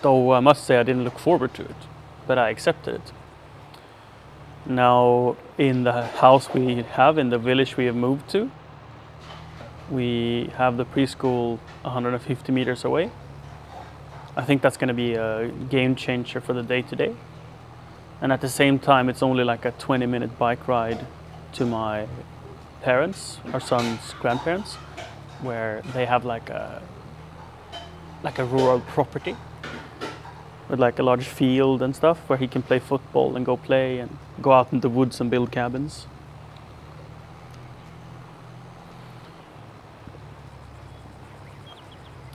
Though I must say I didn't look forward to it, but I accepted it. Now in the house we have in the village we have moved to, We have the preschool 150 meters away. I think that's going to be a game changer for the day-to-day. And at the same time, it's only like a 20-minute bike ride to my parents, our son's grandparents, where they have like a rural property with like a large field and stuff where he can play football and go play and go out in the woods and build cabins.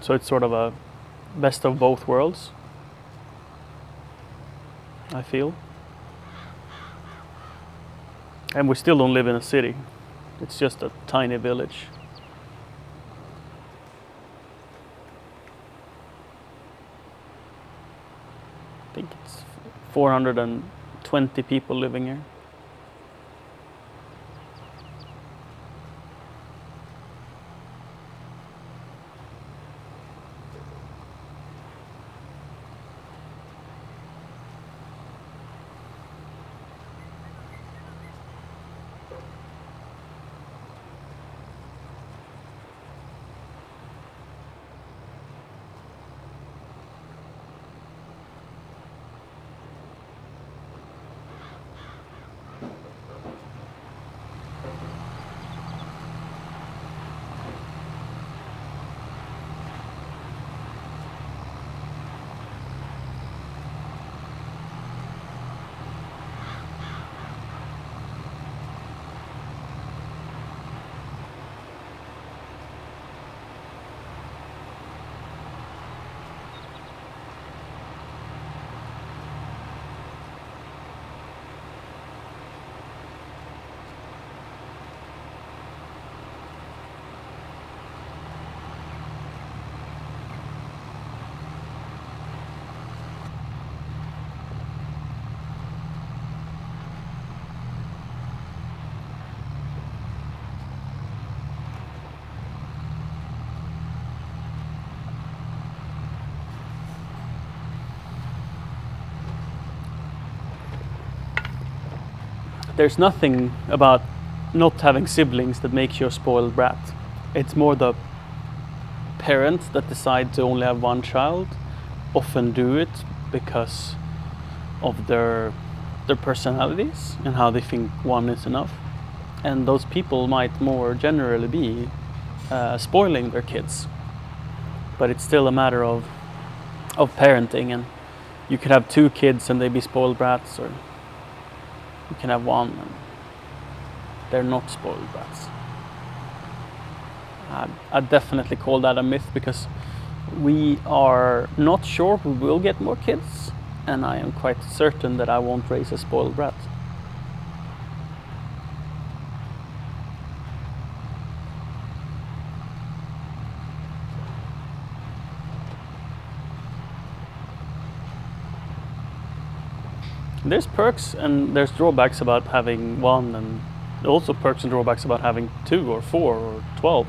So it's sort of a best of both worlds, I feel. And we still don't live in a city. It's just a tiny village. I think it's 420 people living here. There's nothing about not having siblings that makes you a spoiled brat. It's more the parents that decide to only have one child often do it because of their personalities and how they think one is enough. And those people might more generally be spoiling their kids. But it's still a matter of parenting, and you could have 2 kids and they be spoiled brats, or you can have 1 and they're not spoiled brats. I'd definitely call that a myth, because we are not sure we will get more kids, and I am quite certain that I won't raise a spoiled brat. There's perks and there's drawbacks about having 1, and also perks and drawbacks about having 2 or 4 or 12.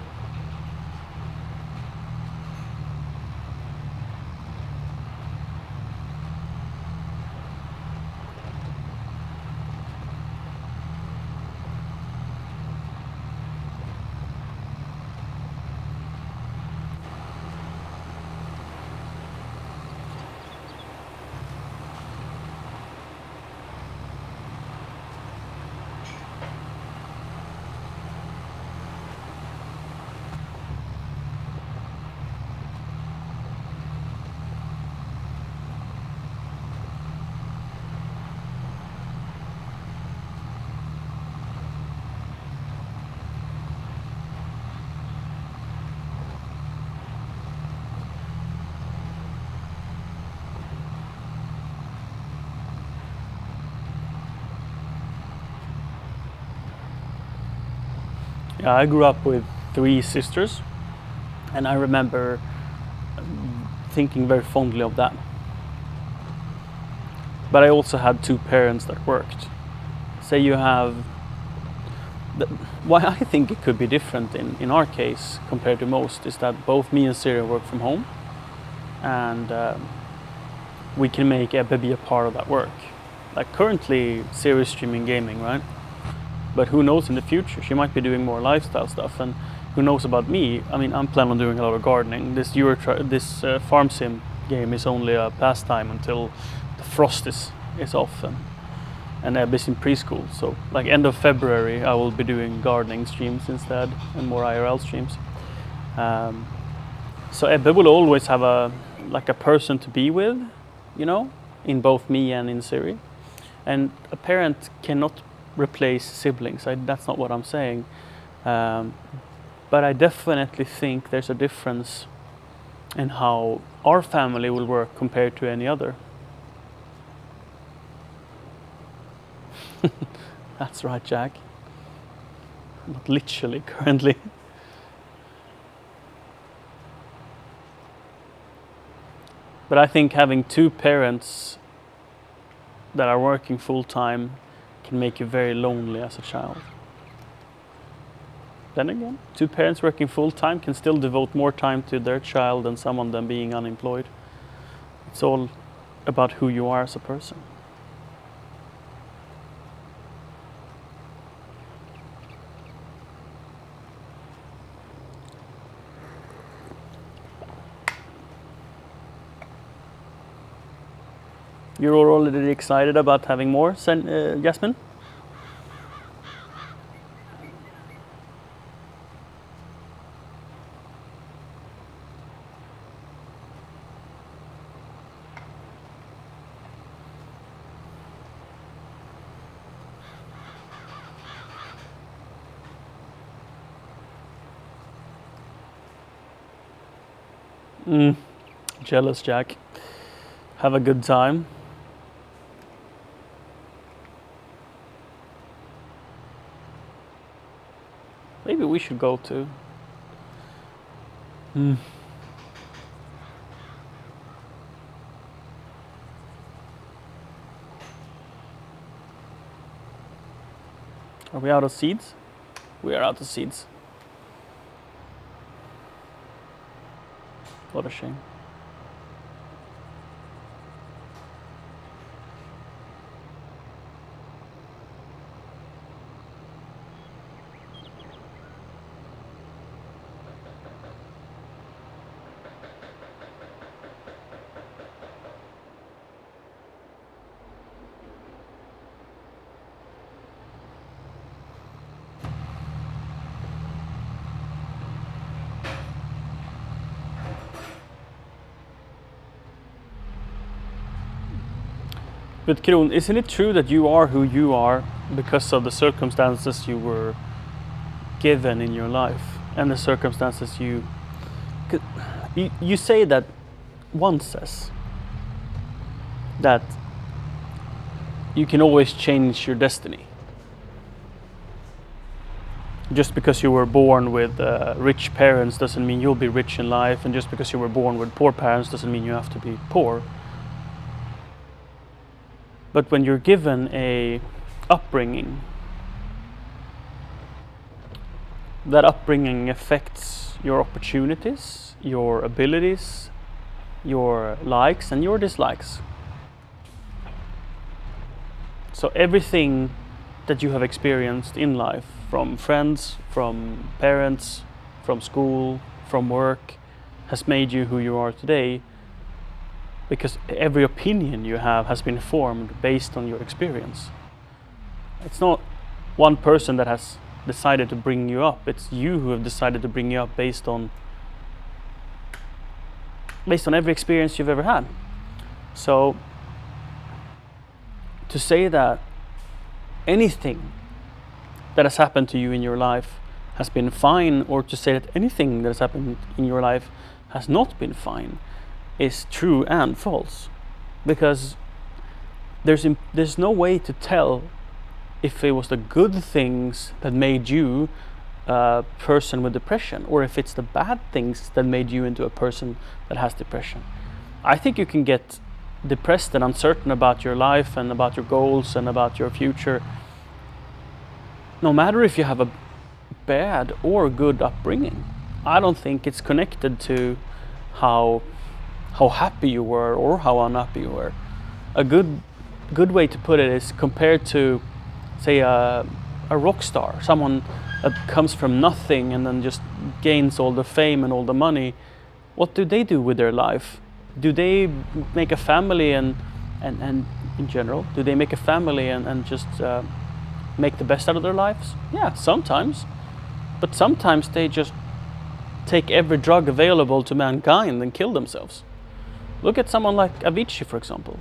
Yeah, I grew up with 3 sisters, and I remember thinking very fondly of that. But I also had 2 parents that worked. Say you have... Why I think it could be different in our case compared to most is that both me and Siri work from home, and we can make Ebbe be a part of that work. Like currently, Siri is streaming gaming, right? But who knows in the future, she might be doing more lifestyle stuff, and who knows about me, I mean, I'm planning on doing a lot of gardening. This farm sim game is only a pastime until the frost is off and Ebbe is in preschool. So like end of February, I will be doing gardening streams instead and more IRL streams. So Ebbe will always have a person to be with, you know, in both me and in Siri. And a parent cannot replace siblings. That's not what I'm saying. But I definitely think there's a difference in how our family will work compared to any other. That's right, Jack. Not literally, currently. But I think having two parents that are working full time can make you very lonely as a child. Then again, two parents working full time can still devote more time to their child than someone than being unemployed. It's all about who you are as a person. You're already excited about having more, Jasmine? Jealous, Jack. Have a good time. Maybe we should go too. Are we out of seeds? We are out of seeds. What a shame. But Kron, isn't it true that you are who you are because of the circumstances you were given in your life and the circumstances you say that one says that you can always change your destiny. Just because you were born with rich parents doesn't mean you'll be rich in life, and just because you were born with poor parents doesn't mean you have to be poor. But when you're given a upbringing, that upbringing affects your opportunities, your abilities, your likes and your dislikes. So everything that you have experienced in life, from friends, from parents, from school, from work, has made you who you are today, because every opinion you have has been formed based on your experience. It's not one person that has decided to bring you up, it's you who have decided to bring you up based on every experience you've ever had. So to say that anything that has happened to you in your life has been fine, or to say that anything that has happened in your life has not been fine, is true and false, because there's no way to tell if it was the good things that made you a person with depression, or if it's the bad things that made you into a person that has depression. I think you can get depressed and uncertain about your life and about your goals and about your future, no matter if you have a bad or good upbringing. I don't think it's connected to how happy you were or how unhappy you were. A good way to put it is compared to, say, a a rock star, someone that comes from nothing and then just gains all the fame and all the money, what do they do with their life? Do they make a family and in general, do they make a family and just make the best out of their lives? Yeah, sometimes. But sometimes they just take every drug available to mankind and kill themselves. Look at someone like Avicii, for example.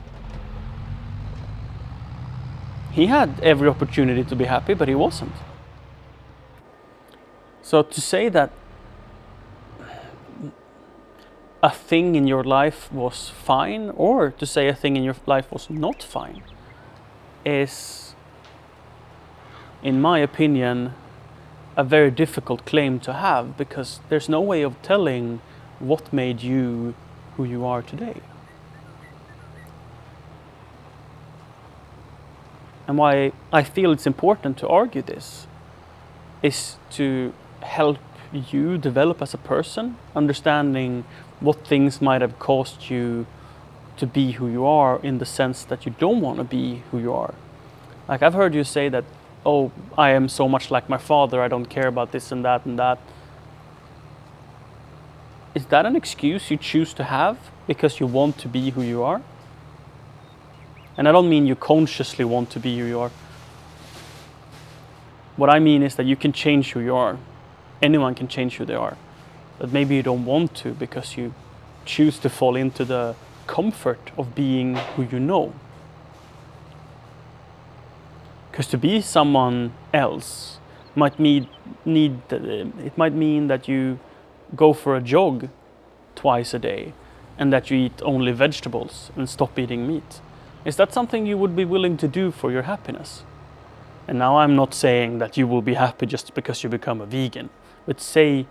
He had every opportunity to be happy, but he wasn't. So to say that a thing in your life was fine, or to say a thing in your life was not fine, is, in my opinion, a very difficult claim to have, because there's no way of telling what made you who you are today. And why I feel it's important to argue this is to help you develop as a person, understanding what things might have caused you to be who you are, in the sense that you don't want to be who you are. Like, I've heard you say that, oh, I am so much like my father, I don't care about this and that and that. Is that an excuse you choose to have because you want to be who you are? And I don't mean you consciously want to be who you are. What I mean is that you can change who you are. Anyone can change who they are. But maybe you don't want to because you choose to fall into the comfort of being who you know. Because to be someone else might mean that you go for a jog twice a day and that you eat only vegetables and stop eating meat. Is that something you would be willing to do for your happiness? And now I'm not saying that you will be happy just because you become a vegan, but say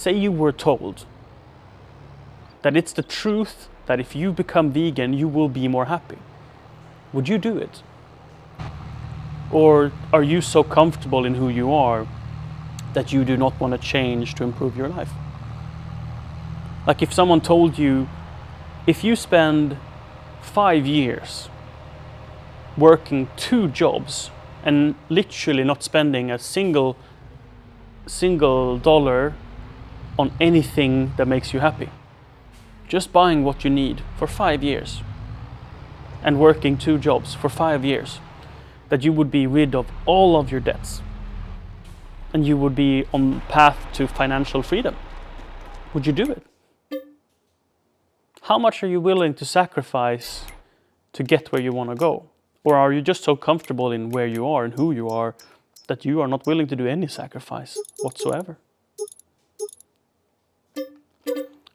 you were told that it's the truth that if you become vegan, you will be more happy. Would you do it? Or are you so comfortable in who you are that you do not want to change to improve your life? Like, if someone told you, if you spend 5 years working 2 jobs and literally not spending a single dollar on anything that makes you happy, just buying what you need for 5 years and working 2 jobs for 5 years, that you would be rid of all of your debts and you would be on path to financial freedom. Would you do it? How much are you willing to sacrifice to get where you want to go? Or are you just so comfortable in where you are and who you are that you are not willing to do any sacrifice whatsoever?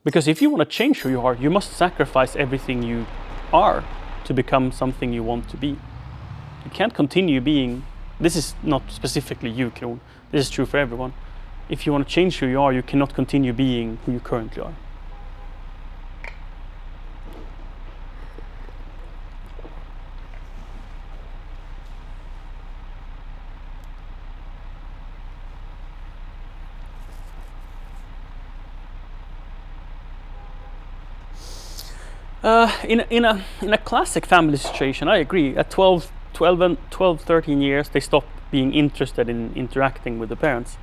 Because if you want to change who you are, you must sacrifice everything you are to become something you want to be. You can't continue being, this is not specifically you, Kron, this is true for everyone. If you want to change who you are, you cannot continue being who you currently are. In a classic family situation, I agree. At 12, 13 years, they stop being interested in interacting with the parents.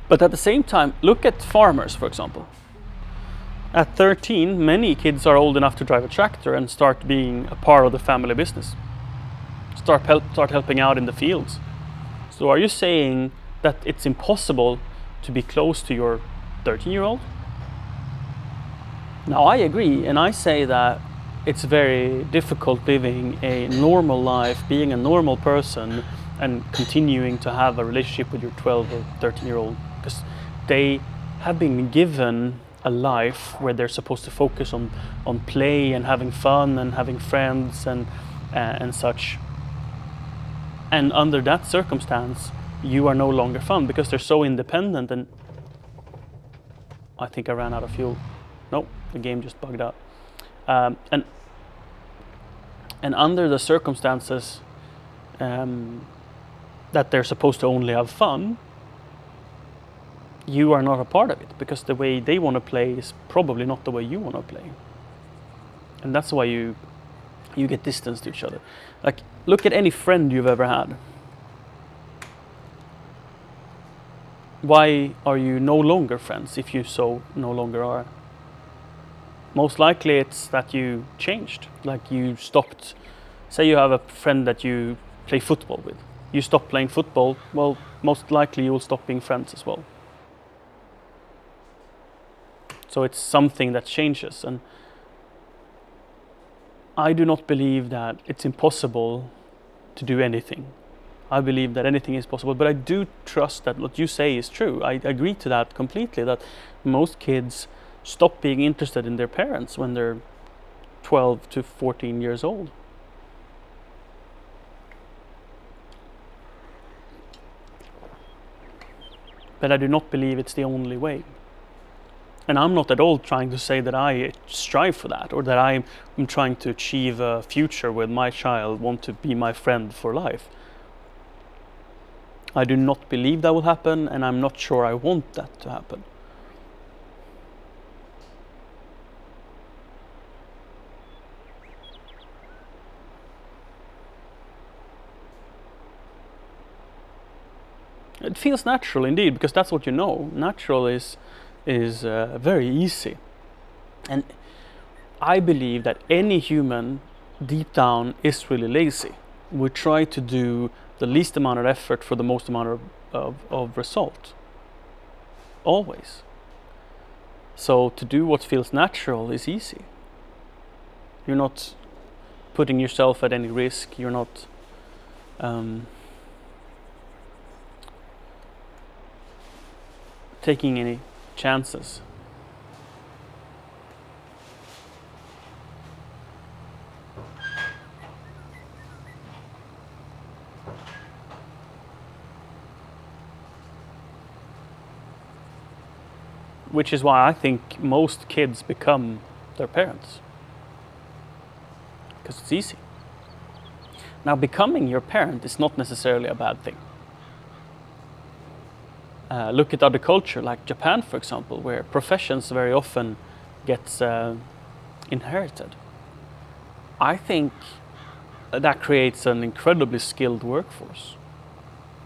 But at the same time, look at farmers, for example. At 13, many kids are old enough to drive a tractor and start being a part of the family business. Start helping out in the fields. So are you saying that it's impossible to be close to your 13-year-old? Now, I agree, and I say that it's very difficult living a normal life, being a normal person, and continuing to have a relationship with your 12 or 13-year-old, because they have been given a life where they're supposed to focus on play and having fun and having friends and such. And under that circumstance, you are no longer fun because they're so independent. And I think I ran out of fuel. No, the game just bugged out. And under the circumstances that they're supposed to only have fun, you are not a part of it, because the way they want to play is probably not the way you want to play. And that's why you get distance to each other. Like, look at any friend you've ever had. why are you no longer friends if you so no longer are? Most likely it's that you changed, like you stopped. Say you have a friend that you play football with. You stop playing football, well, most likely you will stop being friends as well. So it's something that changes, and I do not believe that it's impossible to do anything. I believe that anything is possible, but I do trust that what you say is true. I agree to that completely, that most kids stop being interested in their parents when they're 12 to 14 years old. But I do not believe it's the only way. And I'm not at all trying to say that I strive for that, or that I'm trying to achieve a future where my child want to be my friend for life. I do not believe that will happen, and I'm not sure I want that to happen. It feels natural indeed, because that's what you know. Natural is very easy. And I believe that any human deep down is really lazy. We try to do the least amount of effort for the most amount of result. Always. So to do what feels natural is easy. You're not putting yourself at any risk. You're not taking any chances. Which is why I think most kids become their parents. Because it's easy. Now, becoming your parent is not necessarily a bad thing. Look at other culture, like Japan, for example, where professions very often gets inherited. I think that creates an incredibly skilled workforce.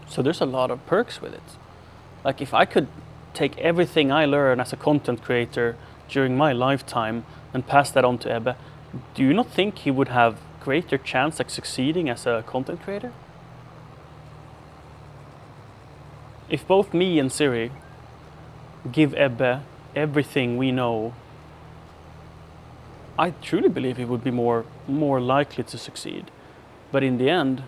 So there's a lot of perks with it. Like if I could take everything I learn as a content creator during my lifetime and pass that on to Ebbe, do you not think he would have greater chance at succeeding as a content creator? If both me and Siri give Ebbe everything we know, I truly believe he would be more likely to succeed. But in the end,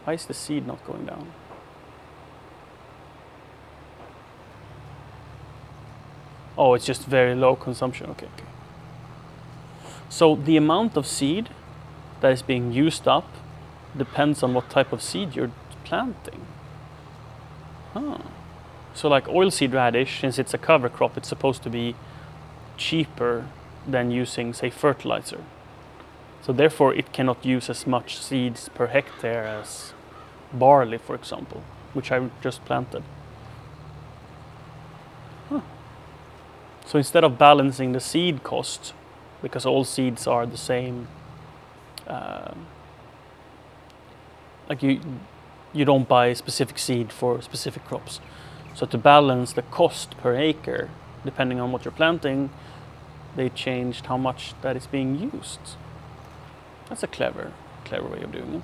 why is the seed not going down? Oh, it's just very low consumption. Okay. So the amount of seed that is being used up depends on what type of seed you're planting. Huh. So like oilseed radish, since it's a cover crop, it's supposed to be cheaper than using, say, fertilizer. So therefore it cannot use as much seeds per hectare as barley, for example, which I just planted. Huh. So instead of balancing the seed cost, because all seeds are the same, like you don't buy a specific seed for specific crops. So to balance the cost per acre, depending on what you're planting, they changed how much that is being used. That's a clever way of doing it.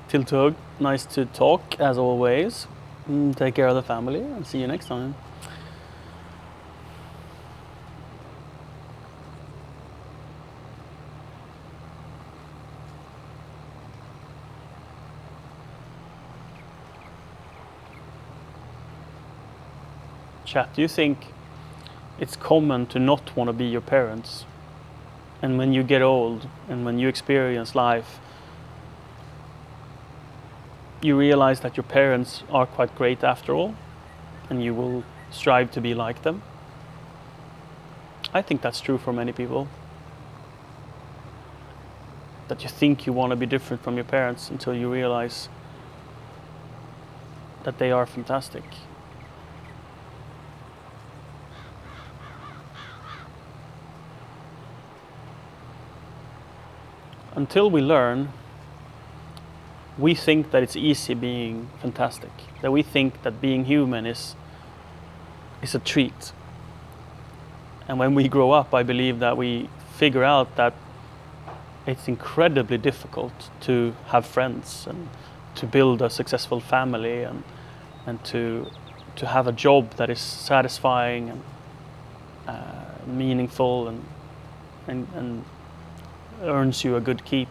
Tiltug, nice to talk as always. Take care of the family and see you next time. Chat, do you think it's common to not want to be your parents? And when you get old and when you experience life, you realize that your parents are quite great after all, and you will strive to be like them. I think that's true for many people. That you think you want to be different from your parents until you realize that they are fantastic. Until we learn, we think that it's easy being fantastic. That we think that being human is a treat. And when we grow up, I believe that we figure out that it's incredibly difficult to have friends and to build a successful family and to have a job that is satisfying and meaningful and earns you a good keep.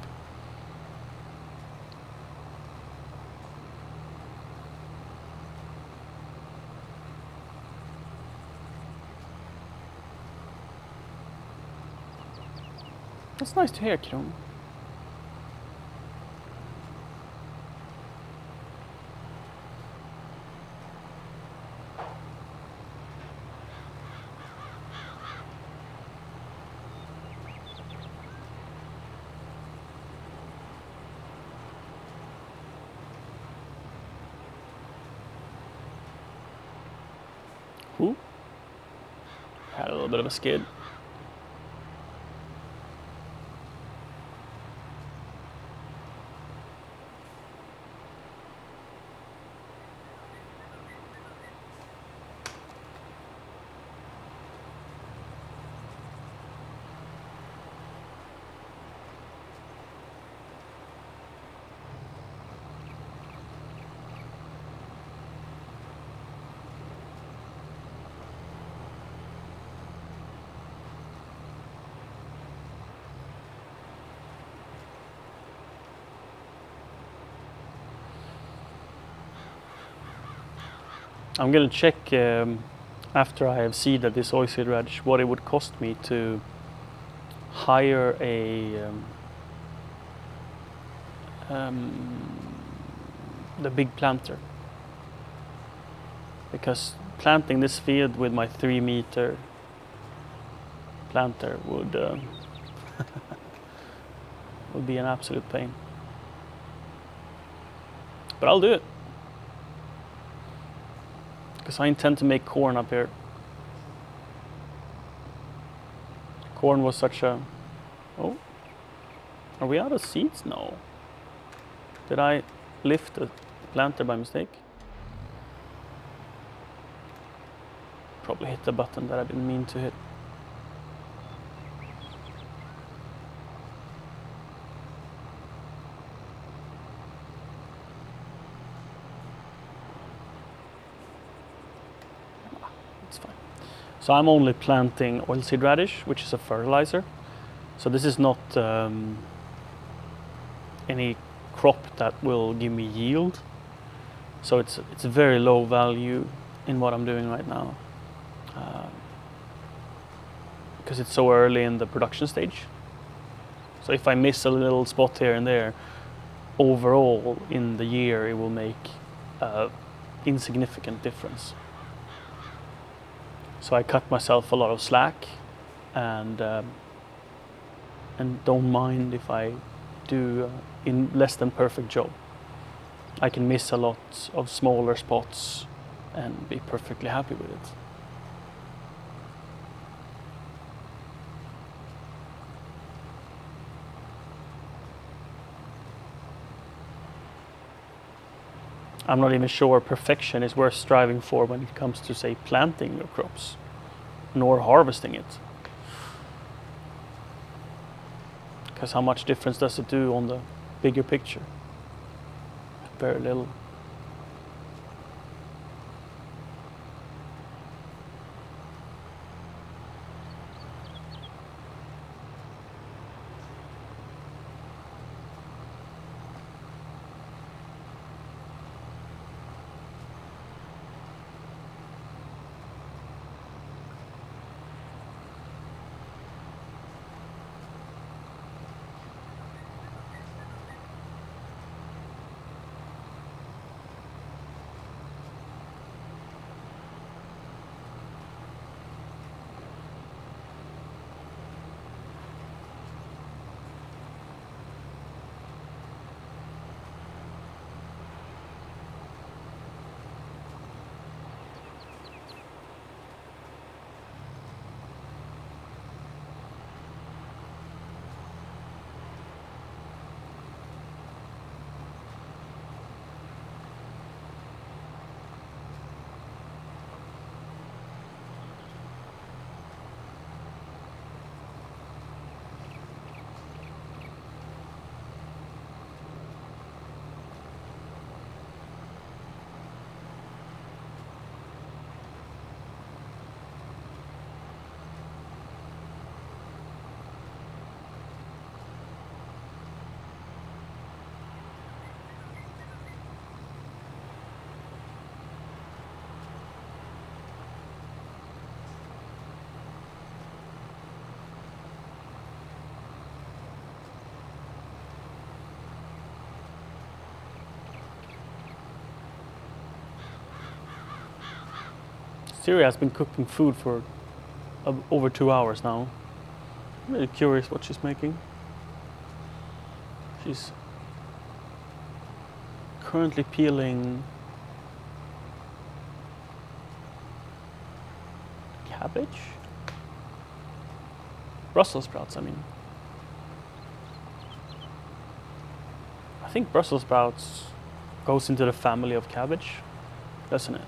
That's nice to hear, Kron. Ooh. Had a little bit of a skid. I'm gonna check after I have seeded this oilseed radish what it would cost me to hire the big planter, because planting this field with my 3-meter planter would would be an absolute pain. But I'll do it, because I intend to make corn up here. Corn was such a... Oh, are we out of seeds? No. Did I lift the planter by mistake? Probably hit the button that I didn't mean to hit. It's fine. So I'm only planting oilseed radish, which is a fertilizer. So this is not any crop that will give me yield. So it's very low value in what I'm doing right now, because it's so early in the production stage. So if I miss a little spot here and there, overall in the year it will make insignificant difference. So I cut myself a lot of slack, and don't mind if I do in less than perfect job. I can miss a lot of smaller spots and be perfectly happy with it. I'm not even sure perfection is worth striving for when it comes to, say, planting your crops, nor harvesting it. Because how much difference does it do on the bigger picture? Very little. Syria has been cooking food for over 2 hours now. I'm really curious what she's making. She's currently peeling cabbage? Brussels sprouts, I mean. I think Brussels sprouts goes into the family of cabbage, doesn't it?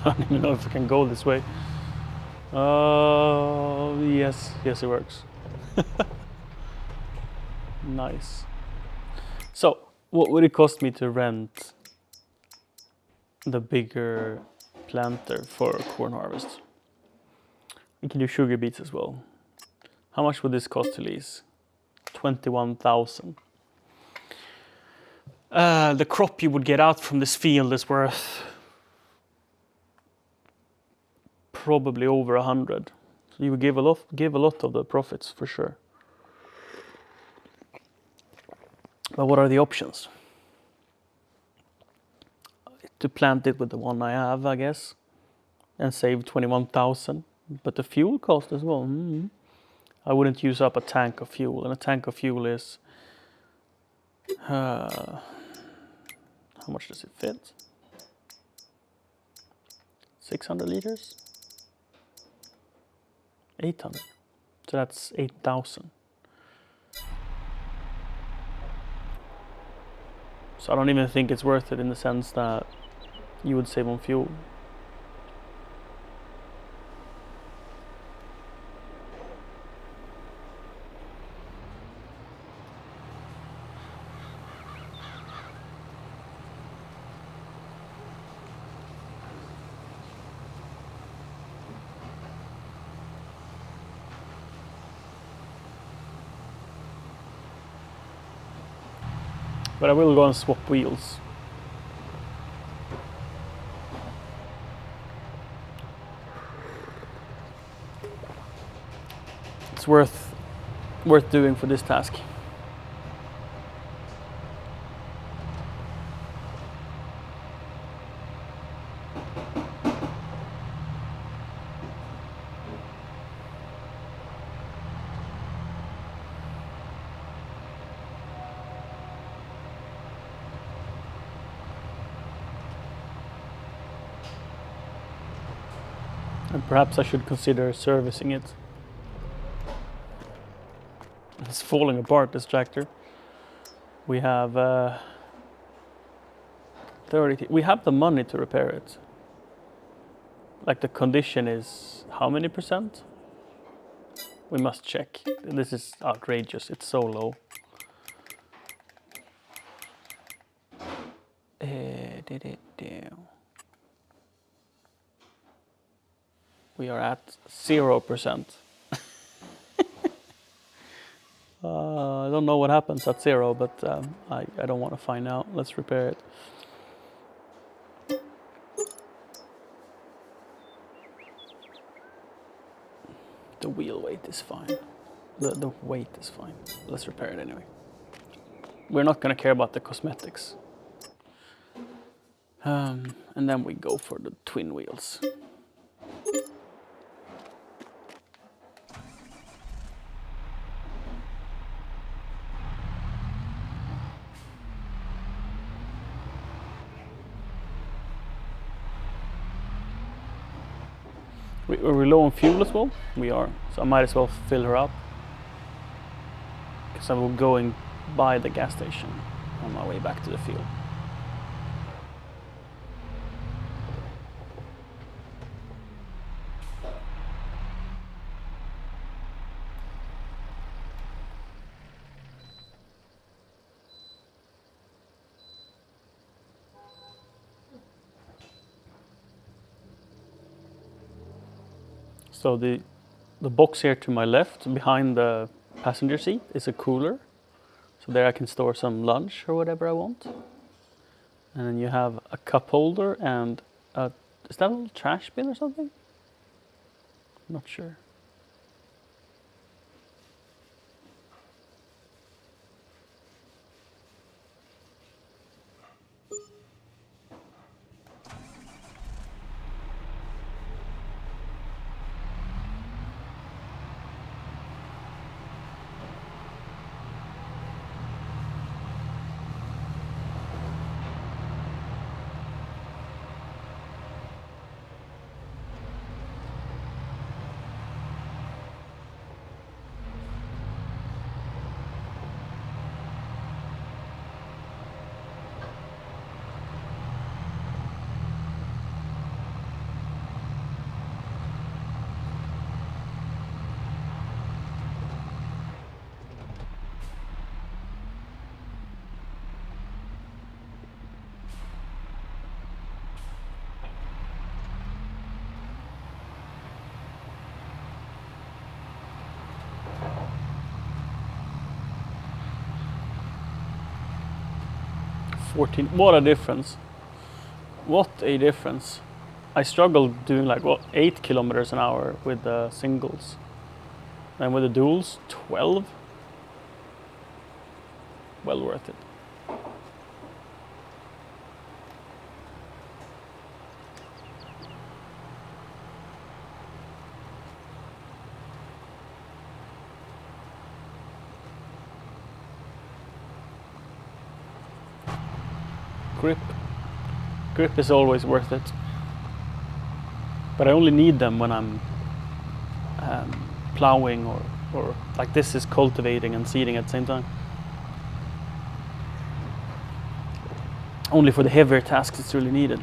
I don't even know if I can go this way. Yes, it works. Nice. So, what would it cost me to rent the bigger planter for corn harvest? We can do sugar beets as well. How much would this cost to lease? 21,000. The crop you would get out from this field is worth probably over 100. So you would give a lot of the profits for sure. But what are the options? To plant it with the one I have, I guess, and save 21,000. But the fuel cost as well. I wouldn't use up a tank of fuel, and a tank of fuel is how much does it fit? 600 liters? 800. So that's 8,000. So I don't even think it's worth it in the sense that you would save on fuel. But I will go and swap wheels. It's worth doing for this task. And perhaps I should consider servicing it. It's falling apart, this tractor. We have 30. We have the money to repair it. Like the condition is how many percent? We must check. This is outrageous. It's so low. We are at 0%. I don't know what happens at 0, but I don't want to find out. Let's repair it. The wheel weight is fine. The weight is fine. Let's repair it anyway. We're not going to care about the cosmetics. And then we go for the twin wheels. We're low on fuel as well. We are, so I might as well fill her up. Because I will going by the gas station on my way back to the field. So the box here to my left, behind the passenger seat, is a cooler. So there I can store some lunch or whatever I want. And then you have a cup holder and is that a little trash bin or something? Not sure. What a difference. What a difference. I struggled doing like 8 kilometers an hour with the singles. And with the duals, 12. Well worth it. grip. Grip is always worth it. But I only need them when I'm plowing or like this is cultivating and seeding at the same time. Only for the heavier tasks it's really needed.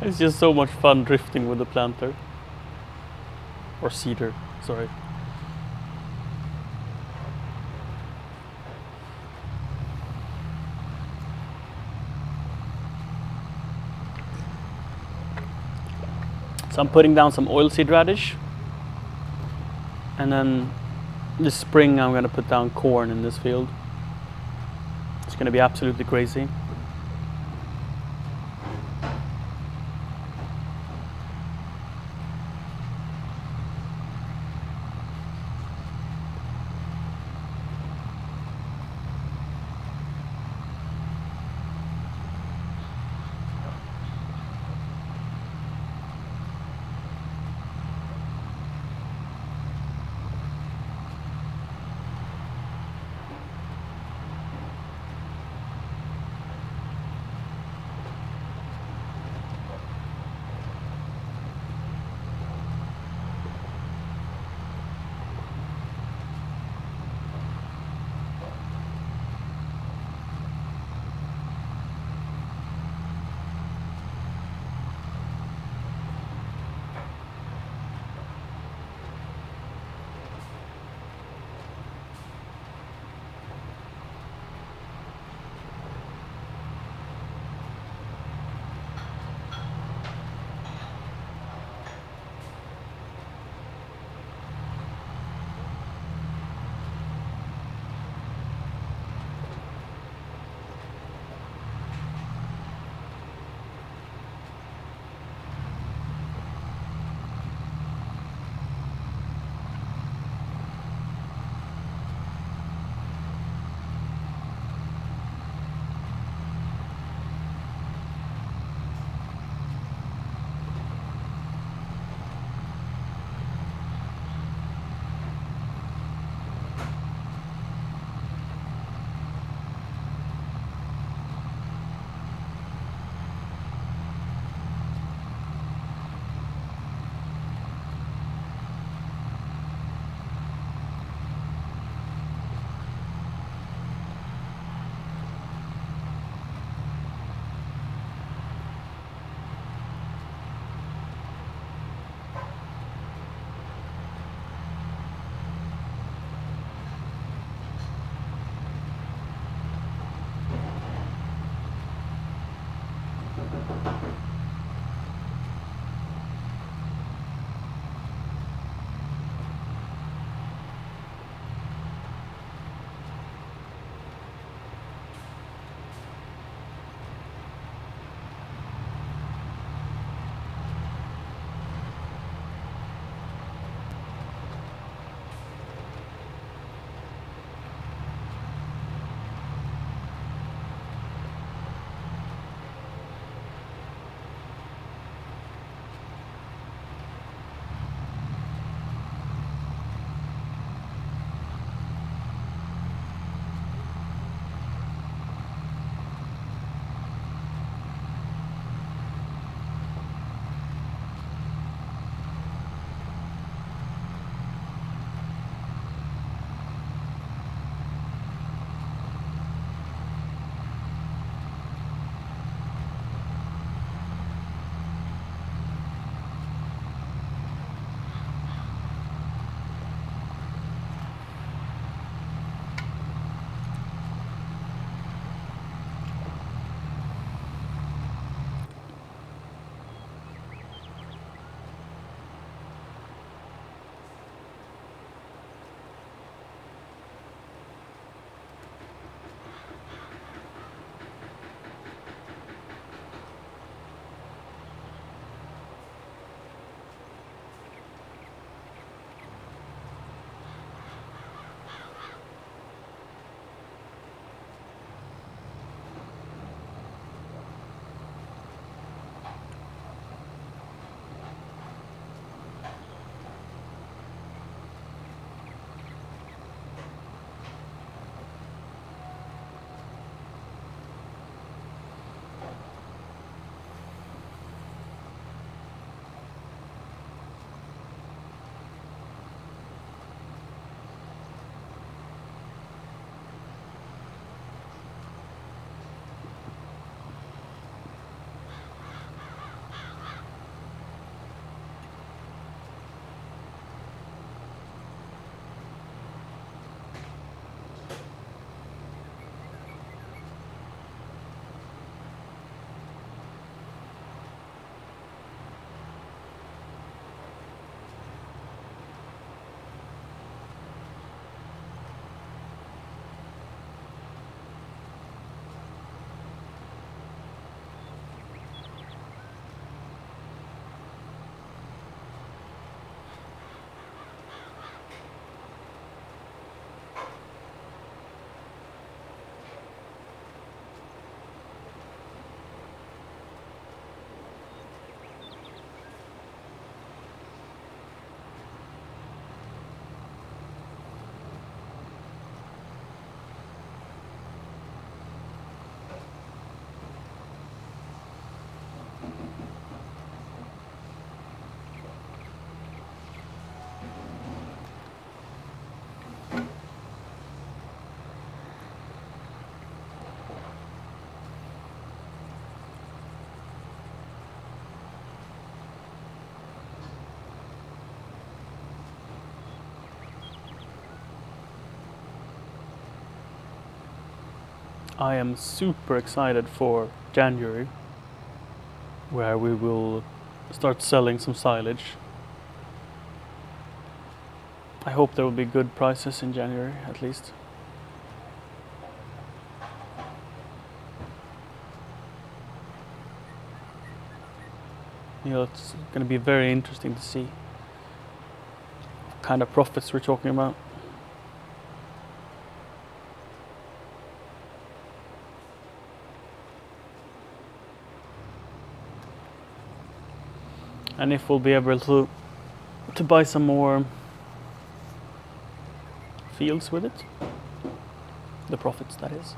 It's just so much fun drifting with the planter. Or seeder, sorry. So I'm putting down some oilseed radish. And then this spring I'm gonna put down corn in this field. It's gonna be absolutely crazy. I am super excited for January, where we will start selling some silage. I hope there will be good prices in January at least. It's going to be very interesting to see what kind of profits we're talking about. And if we'll be able to buy some more fields with it, the profits that is.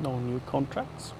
No new contracts.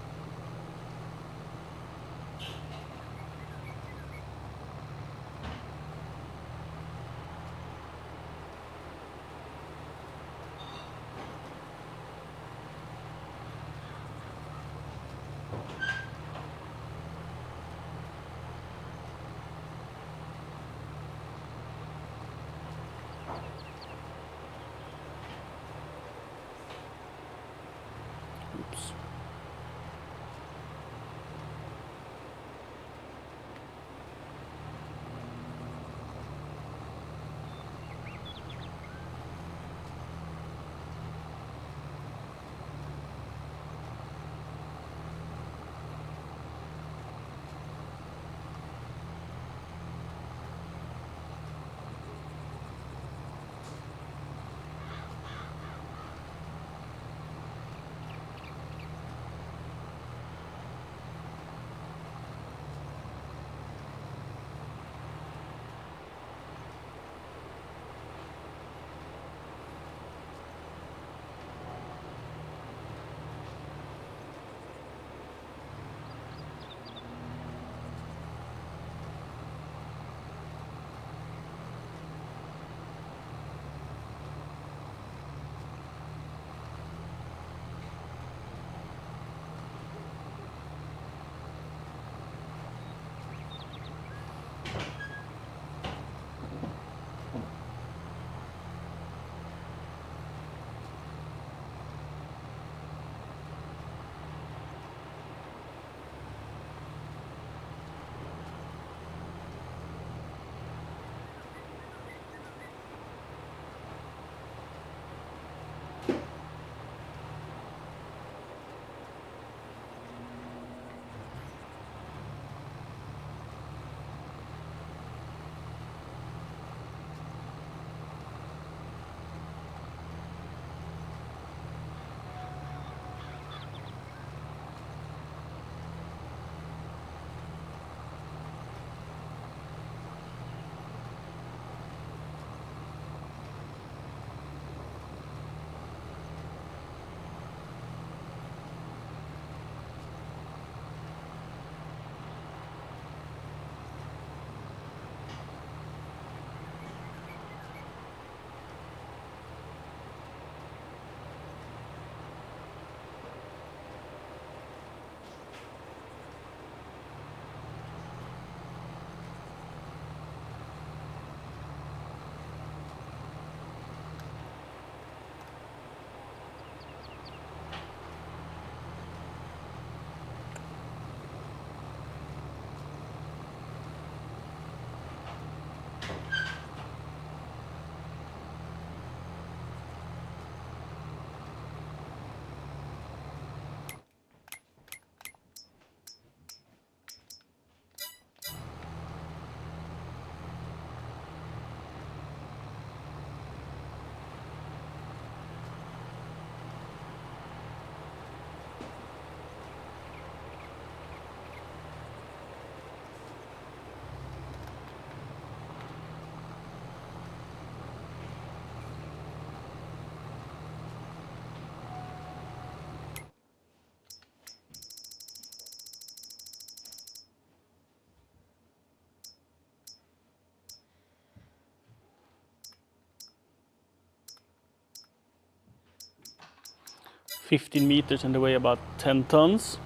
15 meters and they weigh about 10 tons.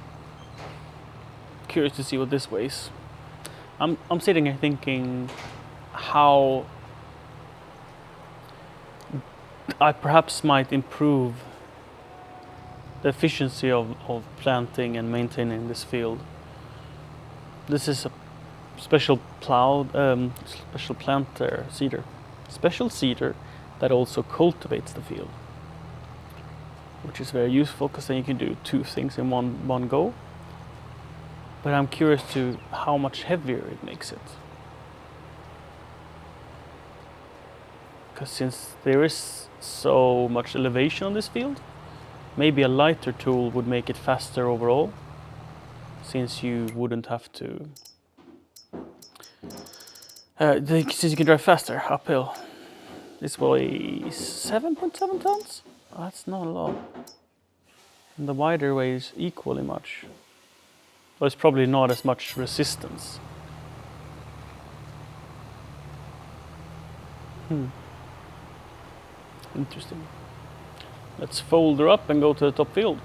Curious to see what this weighs. I'm sitting here thinking how I perhaps might improve the efficiency of planting and maintaining this field. This is a special special planter seeder, special seeder that also cultivates the field, which is very useful because then you can do two things in one go. But I'm curious to how much heavier it makes it. Because since there is so much elevation on this field, maybe a lighter tool would make it faster overall, since you wouldn't have to... since you can drive faster uphill. This weighs 7.7 tons? That's not a lot. And the wider weighs equally much. But it's probably not as much resistance. Interesting. Let's fold her up and go to the top field.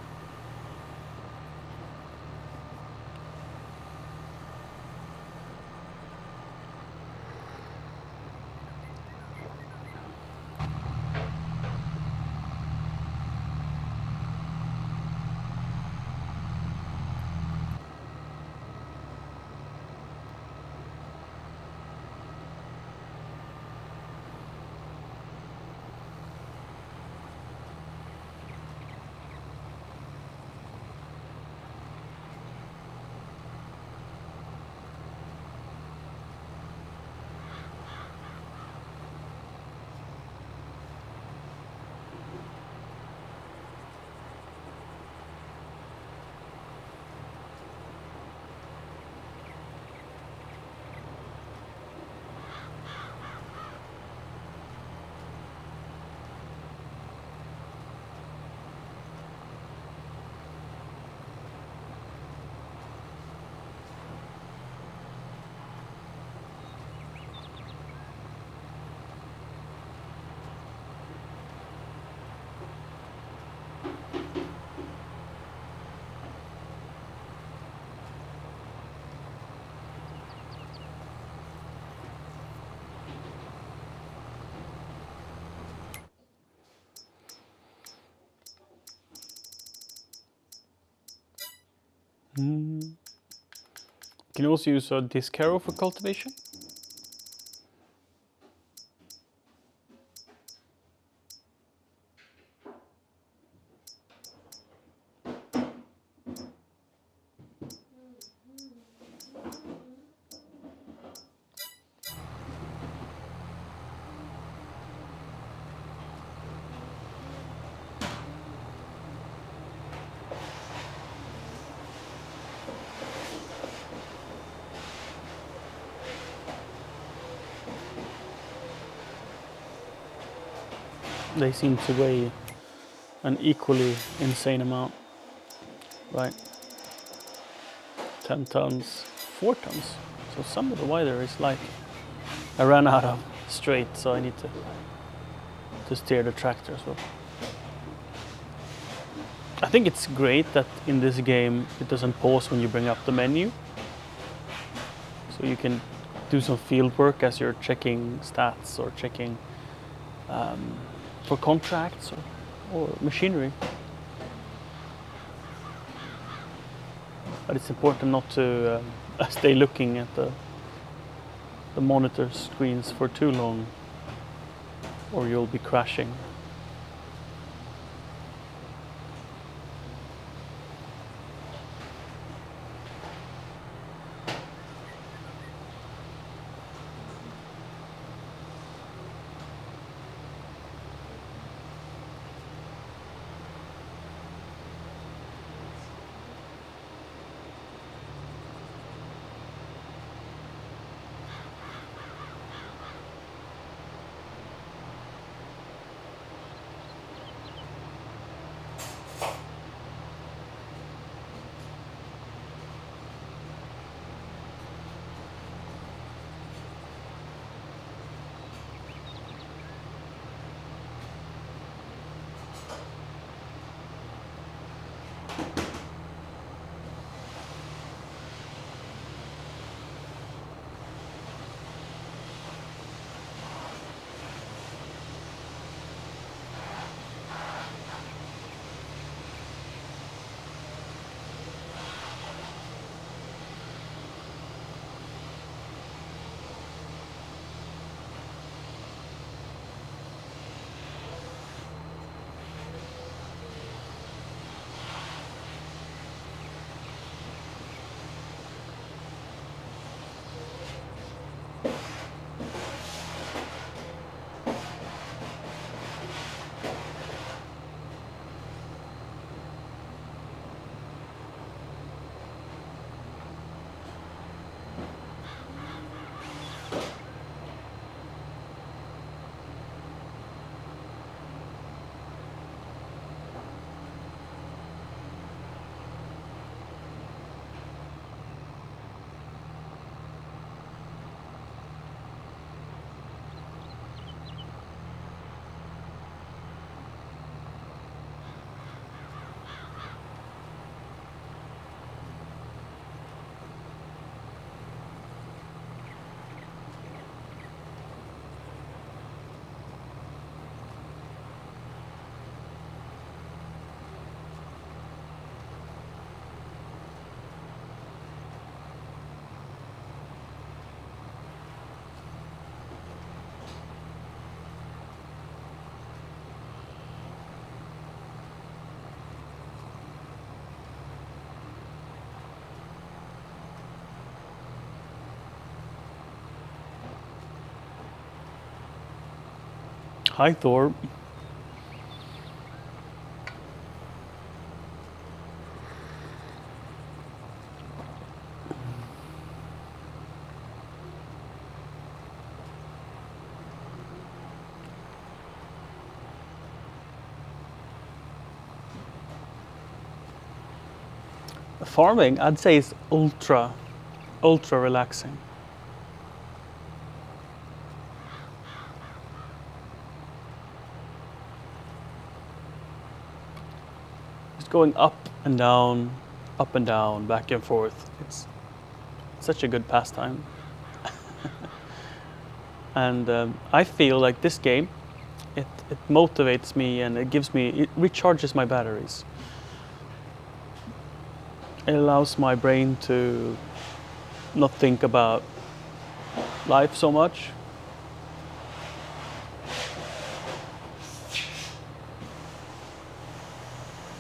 You can also use a disc harrow for cultivation. They seem to weigh an equally insane amount, right? 10 tons, 4 tons. So some of the wider is like, I ran out of straight, so I need to steer the tractor as well. I think it's great that in this game it doesn't pause when you bring up the menu. So you can do some field work as you're checking stats or checking for contracts or machinery. But it's important not to stay looking at the monitor screens for too long, or you'll be crashing. Hi, Thor. Farming, I'd say, is ultra relaxing. Just going up and down, back and forth. It's such a good pastime. And I feel like this game, it motivates me and it recharges my batteries. It allows my brain to not think about life so much.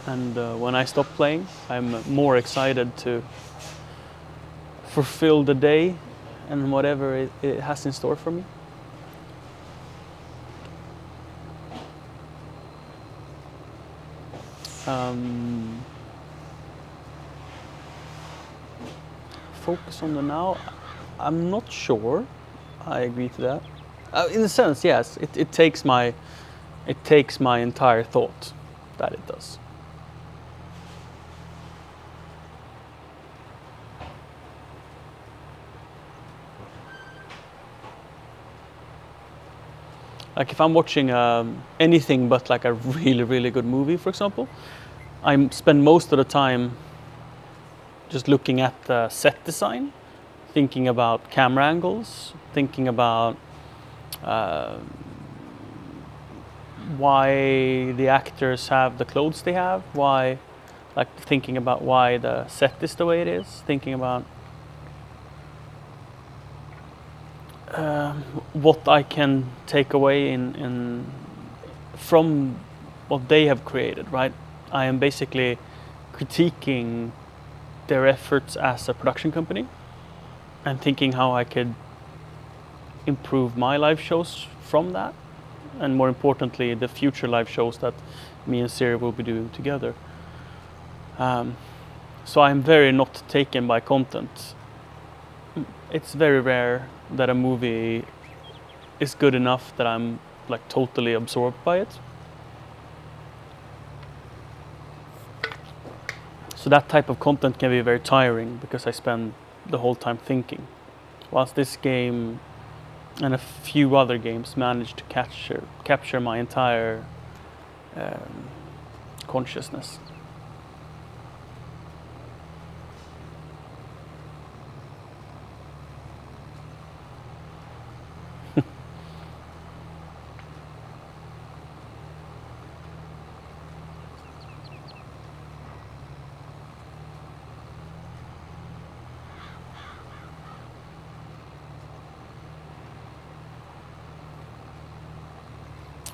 And when I stop playing, I'm more excited to fulfill the day and whatever it has in store for me. Focus on the now. I'm not sure. I agree to that. In a sense, yes. It takes my entire thought. That it does. Like if I'm watching anything but like a really good movie, for example, I spend most of the time just looking at the set design, thinking about camera angles, thinking about why the actors have the clothes they have, thinking about why the set is the way it is, thinking about what I can take away from what they have created, right? I am basically critiquing their efforts as a production company and thinking how I could improve my live shows from that, and more importantly, the future live shows that me and Siri will be doing together. So I'm very not taken by content. It's very rare that a movie is good enough that I'm like totally absorbed by it. So that type of content can be very tiring because I spend the whole time thinking. Whilst this game and a few other games manage to capture my entire consciousness.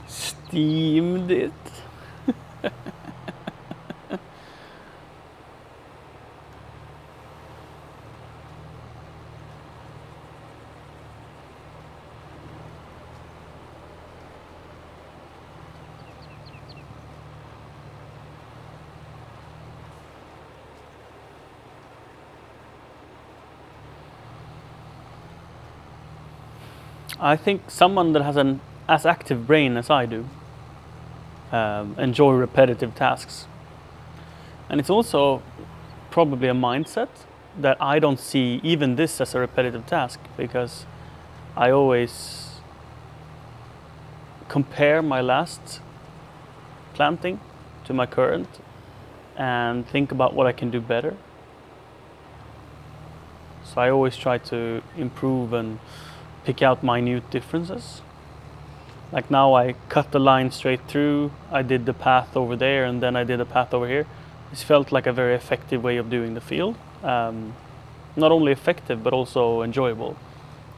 Steamed it. I think someone that has an as active brain as I do enjoy repetitive tasks. And it's also probably a mindset that I don't see even this as a repetitive task, because I always compare my last planting to my current and think about what I can do better. So I always try to improve and pick out minute differences. Like now I cut the line straight through, I did the path over there, and then I did a path over here. This felt like a very effective way of doing the field. Not only effective, but also enjoyable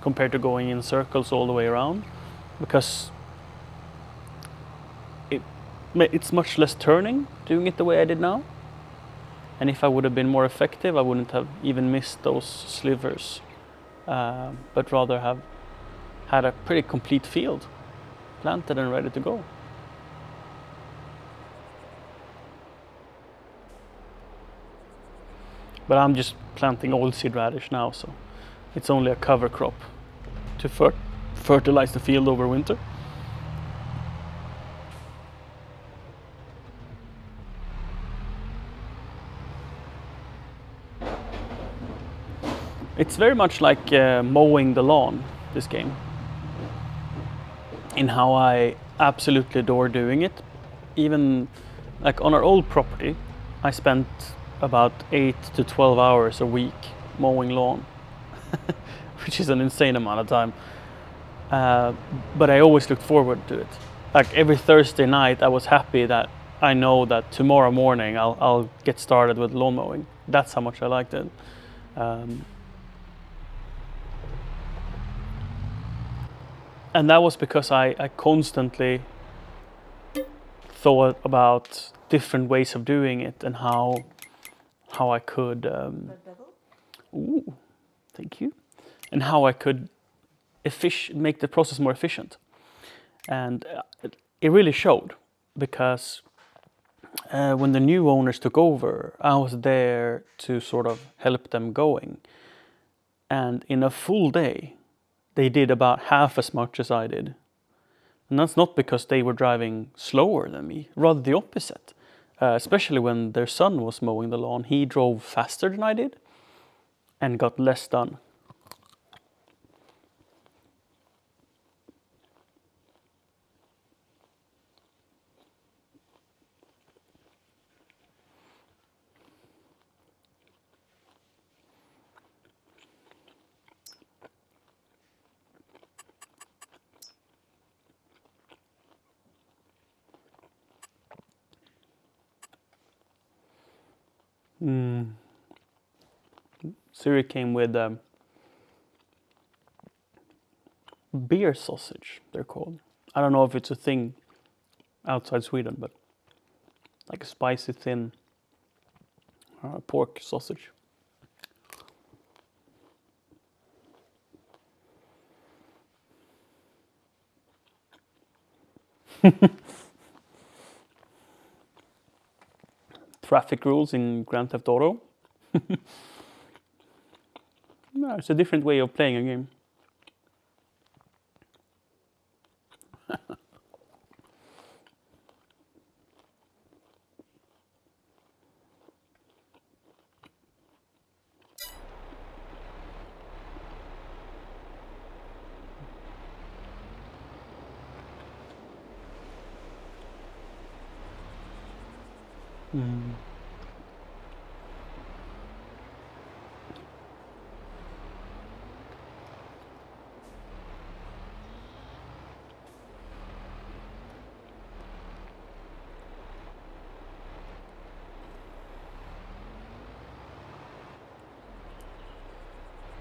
compared to going in circles all the way around, because it's much less turning doing it the way I did now. And if I would have been more effective, I wouldn't have even missed those slivers, but rather have had a pretty complete field planted and ready to go. But I'm just planting oilseed radish now, so it's only a cover crop to fertilize the field over winter. It's very much like mowing the lawn, this game, in how I absolutely adore doing it. Even like on our old property, I spent about 8 to 12 hours a week mowing lawn, which is an insane amount of time. But I always looked forward to it. Like every Thursday night, I was happy that I know that tomorrow morning I'll get started with lawn mowing. That's how much I liked it. And that was because I constantly thought about different ways of doing it and how I could. Ooh, thank you. And how I could make the process more efficient. And it really showed, because when the new owners took over, I was there to sort of help them going. And in a full day, they did about half as much as I did. And that's not because they were driving slower than me, rather the opposite. Especially when their son was mowing the lawn, he drove faster than I did and got less done. Siri came with beer sausage, they're called. I don't know if it's a thing outside Sweden, but like a spicy thin pork sausage. Traffic rules in Grand Theft Auto. No, it's a different way of playing a game.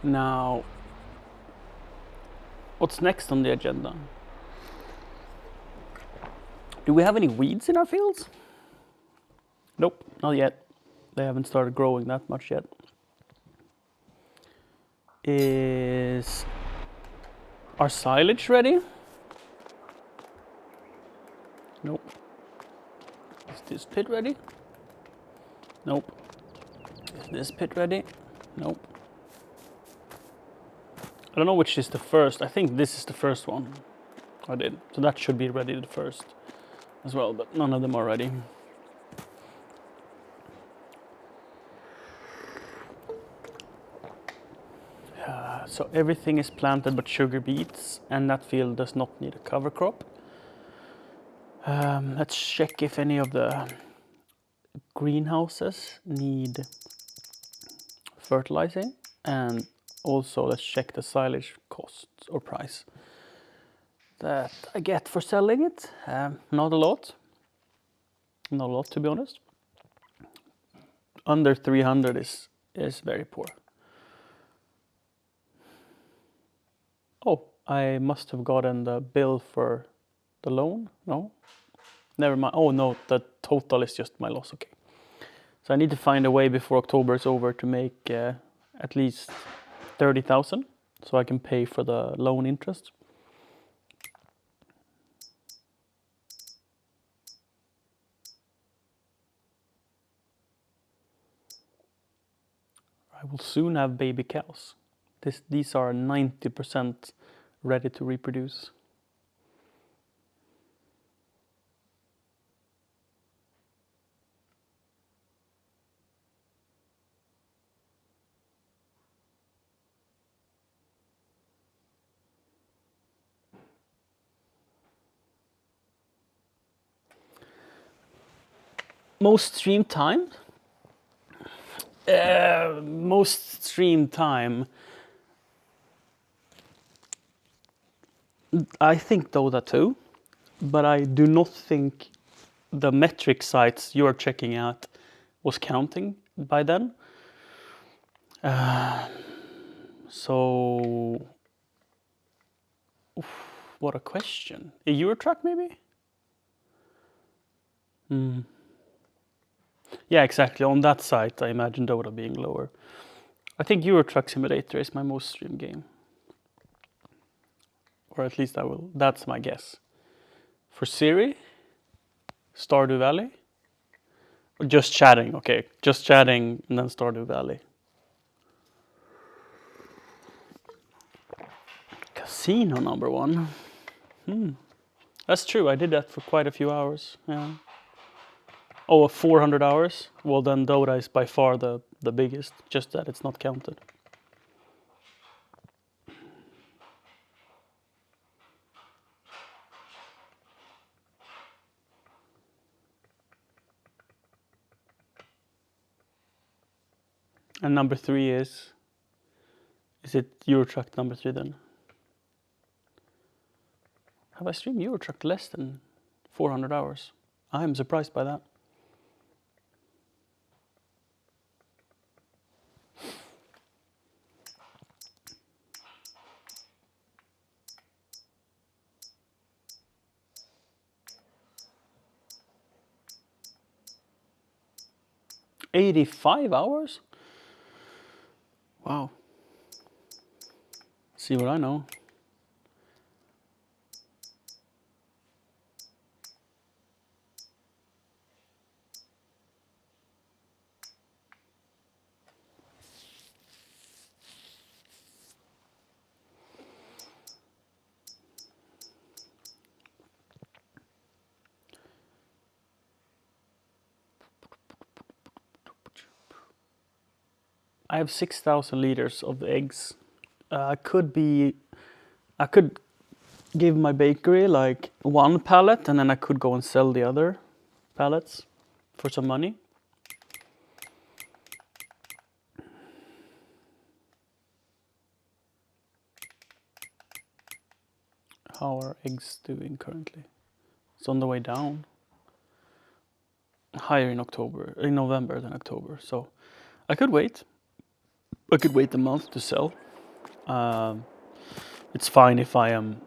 Now, what's next on the agenda? Do we have any weeds in our fields? Nope, not yet. They haven't started growing that much yet. Is our silage ready? Nope. Is this pit ready? Nope. Is this pit ready? Nope. I don't know which is the first. I think this is the first one I did. So that should be ready the first as well, but none of them are ready. So everything is planted but sugar beets, and that field does not need a cover crop. Let's check if any of the greenhouses need fertilizing, and also let's check the silage cost or price that I get for selling it. Not a lot. Not a lot, to be honest. Under 300 is very poor. Oh, I must have gotten the bill for the loan. No? Never mind. Oh no, the total is just my loss. Okay. So I need to find a way before October is over to make at least 30,000 so I can pay for the loan interest. I will soon have baby cows. These are 90% ready to reproduce. Most stream time? Most stream time. I think Dota 2, but I do not think the metric sites you are checking out was counting by then. So, what a question. A Eurotruck maybe? Yeah, exactly. On that site, I imagine Dota being lower. I think Euro Truck Simulator is my most streamed game. Or at least that's my guess. For Siri, Stardew Valley, or just chatting, okay. Just chatting and then Stardew Valley. Casino number 1. That's true, I did that for quite a few hours, yeah. Oh, 400 hours? Well, then Dota is by far the biggest, just that it's not counted. And number 3 is it Euro Truck number 3 then? Have I streamed Euro Truck less than 400 hours? I am surprised by that. $85 hours? Wow. See what I know. I have 6,000 liters of eggs. I could give my bakery like 1 pallet, and then I could go and sell the other pallets for some money. How are eggs doing currently? It's on the way down. Higher in November than October. So I could wait. I could wait a month to sell. It's fine if I am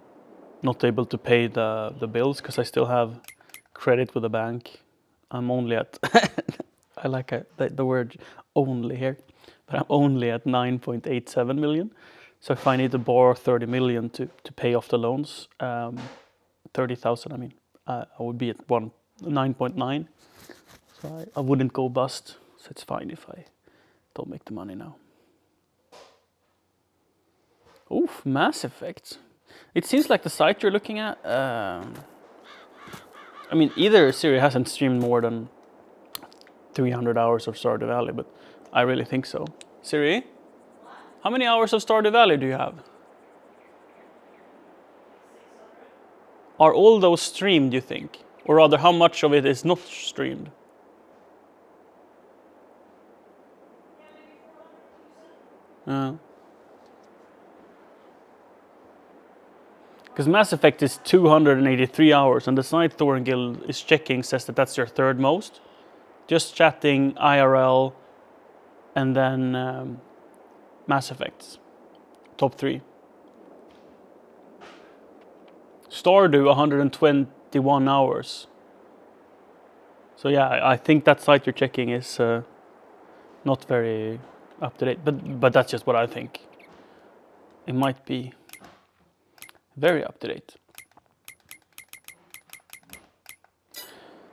not able to pay the bills because I still have credit with the bank. I'm only at I like the word only here, but I'm only at 9.87 million. So if I need to borrow 30 million to pay off the loans, 30,000, I mean, I would be at 9.9. So I wouldn't go bust. So it's fine if I don't make the money now. Oof, Mass Effect. It seems like the site you're looking at. I mean, either Siri hasn't streamed more than 300 hours of Stardew Valley, but I really think so. Siri, how many hours of Stardew Valley do you have? Are all those streamed, you think? Or rather, how much of it is not streamed? Because Mass Effect is 283 hours, and the site Thorngil is checking says that that's your third most. Just chatting, IRL, and then Mass Effects. Top 3. Stardew, 121 hours. So yeah, I think that site you're checking is not very up to date, but that's just what I think. It might be very up to date.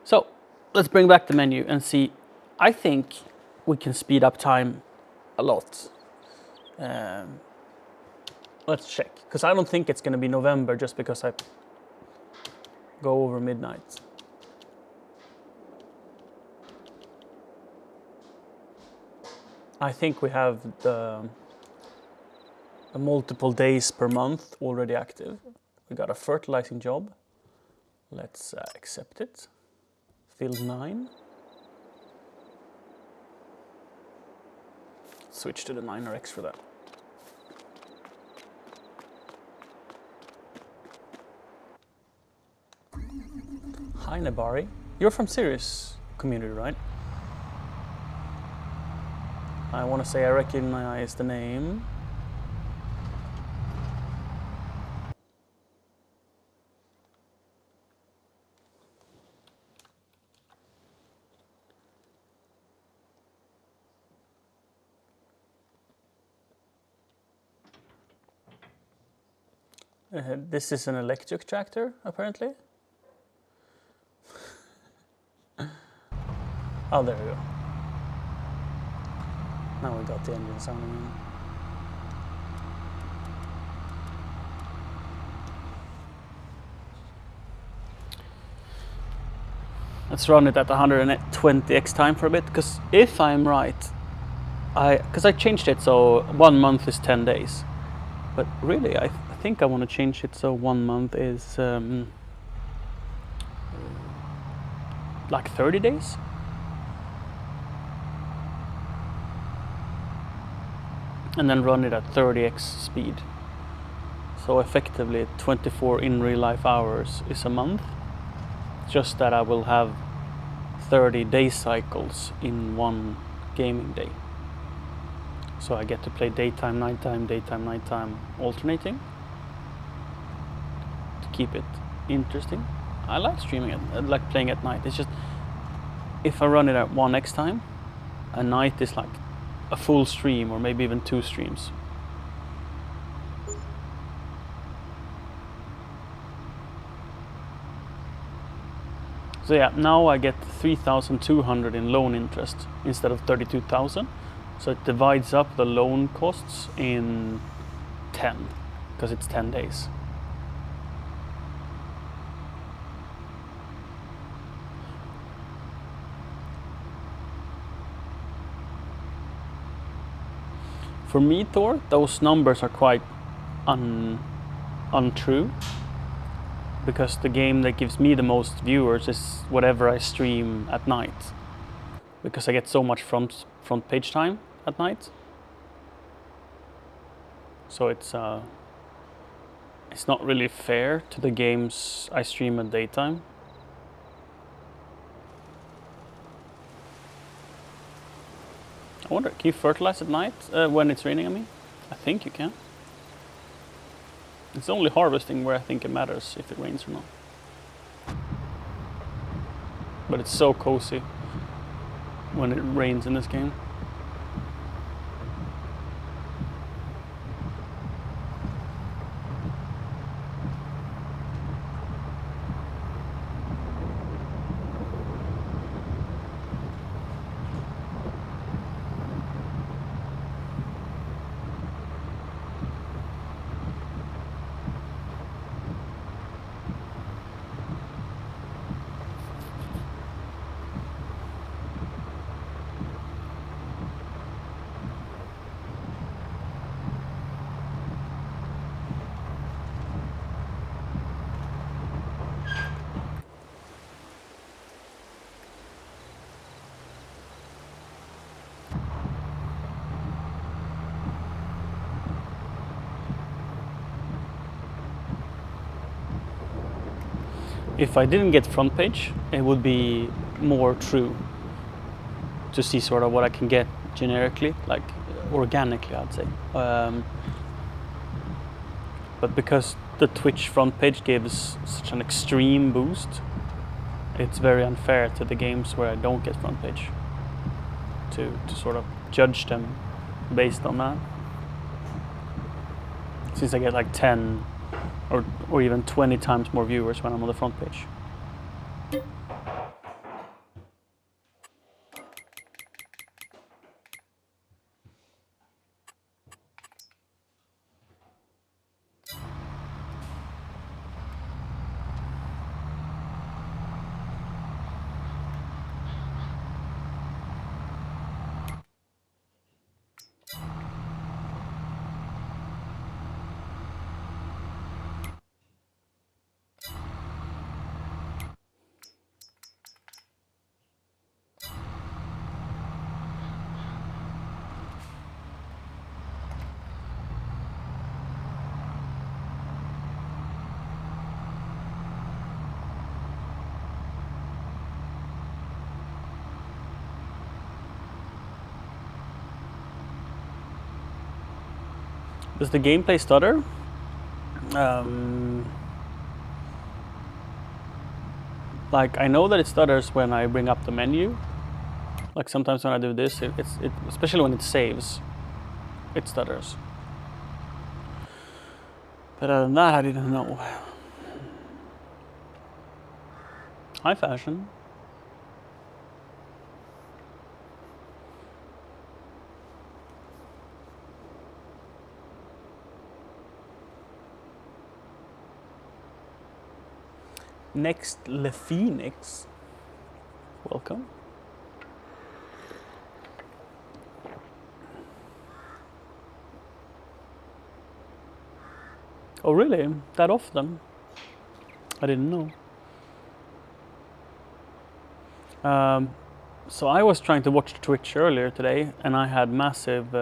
So let's bring back the menu and see. I think we can speed up time a lot. Let's check, because I don't think it's going to be November just because I go over midnight. I think we have the multiple days per month already active. We got a fertilizing job. Let's accept it. Field 9. Switch to the 9RX for that. Hi Nabari. You're from Sirius community, right? I want to say I recognize the name. This is an electric tractor, apparently. Oh, there we go. Now we got the engine sounding in. Let's run it at 120x time for a bit, because if I'm right, because I changed it so 1 month is 10 days. But really, I think I want to change it so 1 month is like 30 days. And then run it at 30x speed. So effectively 24 in real life hours is a month. Just that I will have 30 day cycles in one gaming day. So I get to play daytime, nighttime, alternating. To keep it interesting. I like streaming it, I like playing at night. It's just, if I run it at 1x time, a night is like a full stream or maybe even 2 streams. So yeah, now I get 3,200 in loan interest instead of 32,000. So it divides up the loan costs in 10, because it's 10 days. For me, Thor, those numbers are quite untrue, because the game that gives me the most viewers is whatever I stream at night, because I get so much front page time at night. So it's not really fair to the games I stream at daytime. I wonder, can you fertilize at night when it's raining? I mean, I think you can. It's only harvesting where I think it matters if it rains or not. But it's so cozy when it rains in this game. if I didn't get front page, it would be more true to see sort of what I can get generically, like organically, I'd say. But because the Twitch front page gives such an extreme boost, it's very unfair to the games where I don't get front page to sort of judge them based on that. Since I get like 10 or even 20 times more viewers when I'm on the front page. Does the gameplay stutter? Like I know that it stutters when I bring up the menu. Like sometimes when I do this, especially when it saves, it stutters. But other than that, I didn't know. Hi, Fashion. Next, Le Phoenix. Welcome. Oh, really? That often? I didn't know. So I was trying to watch Twitch earlier today, and I had massive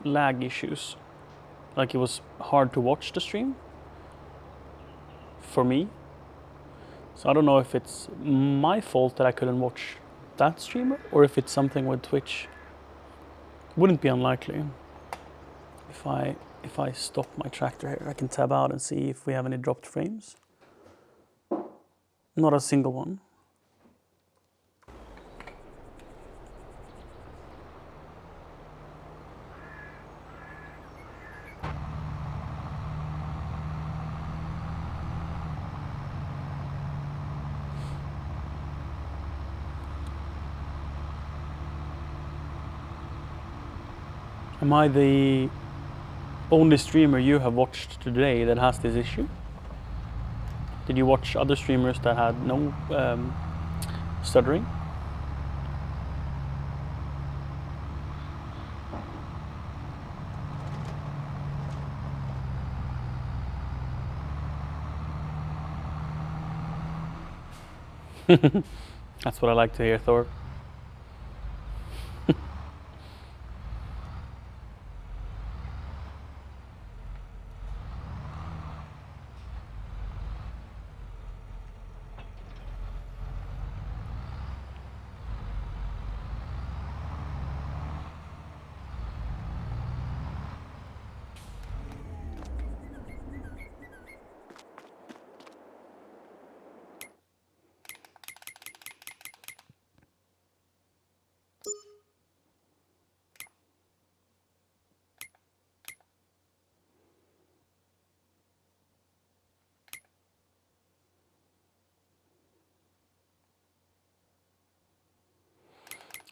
lag issues. Like it was hard to watch the stream for me. So I don't know if it's my fault that I couldn't watch that streamer, or if it's something with Twitch. Wouldn't be unlikely. If I stop my tractor here, I can tab out and see if we have any dropped frames. Not a single one. Am I the only streamer you have watched today that has this issue? Did you watch other streamers that had no stuttering? That's what I like to hear, Thor.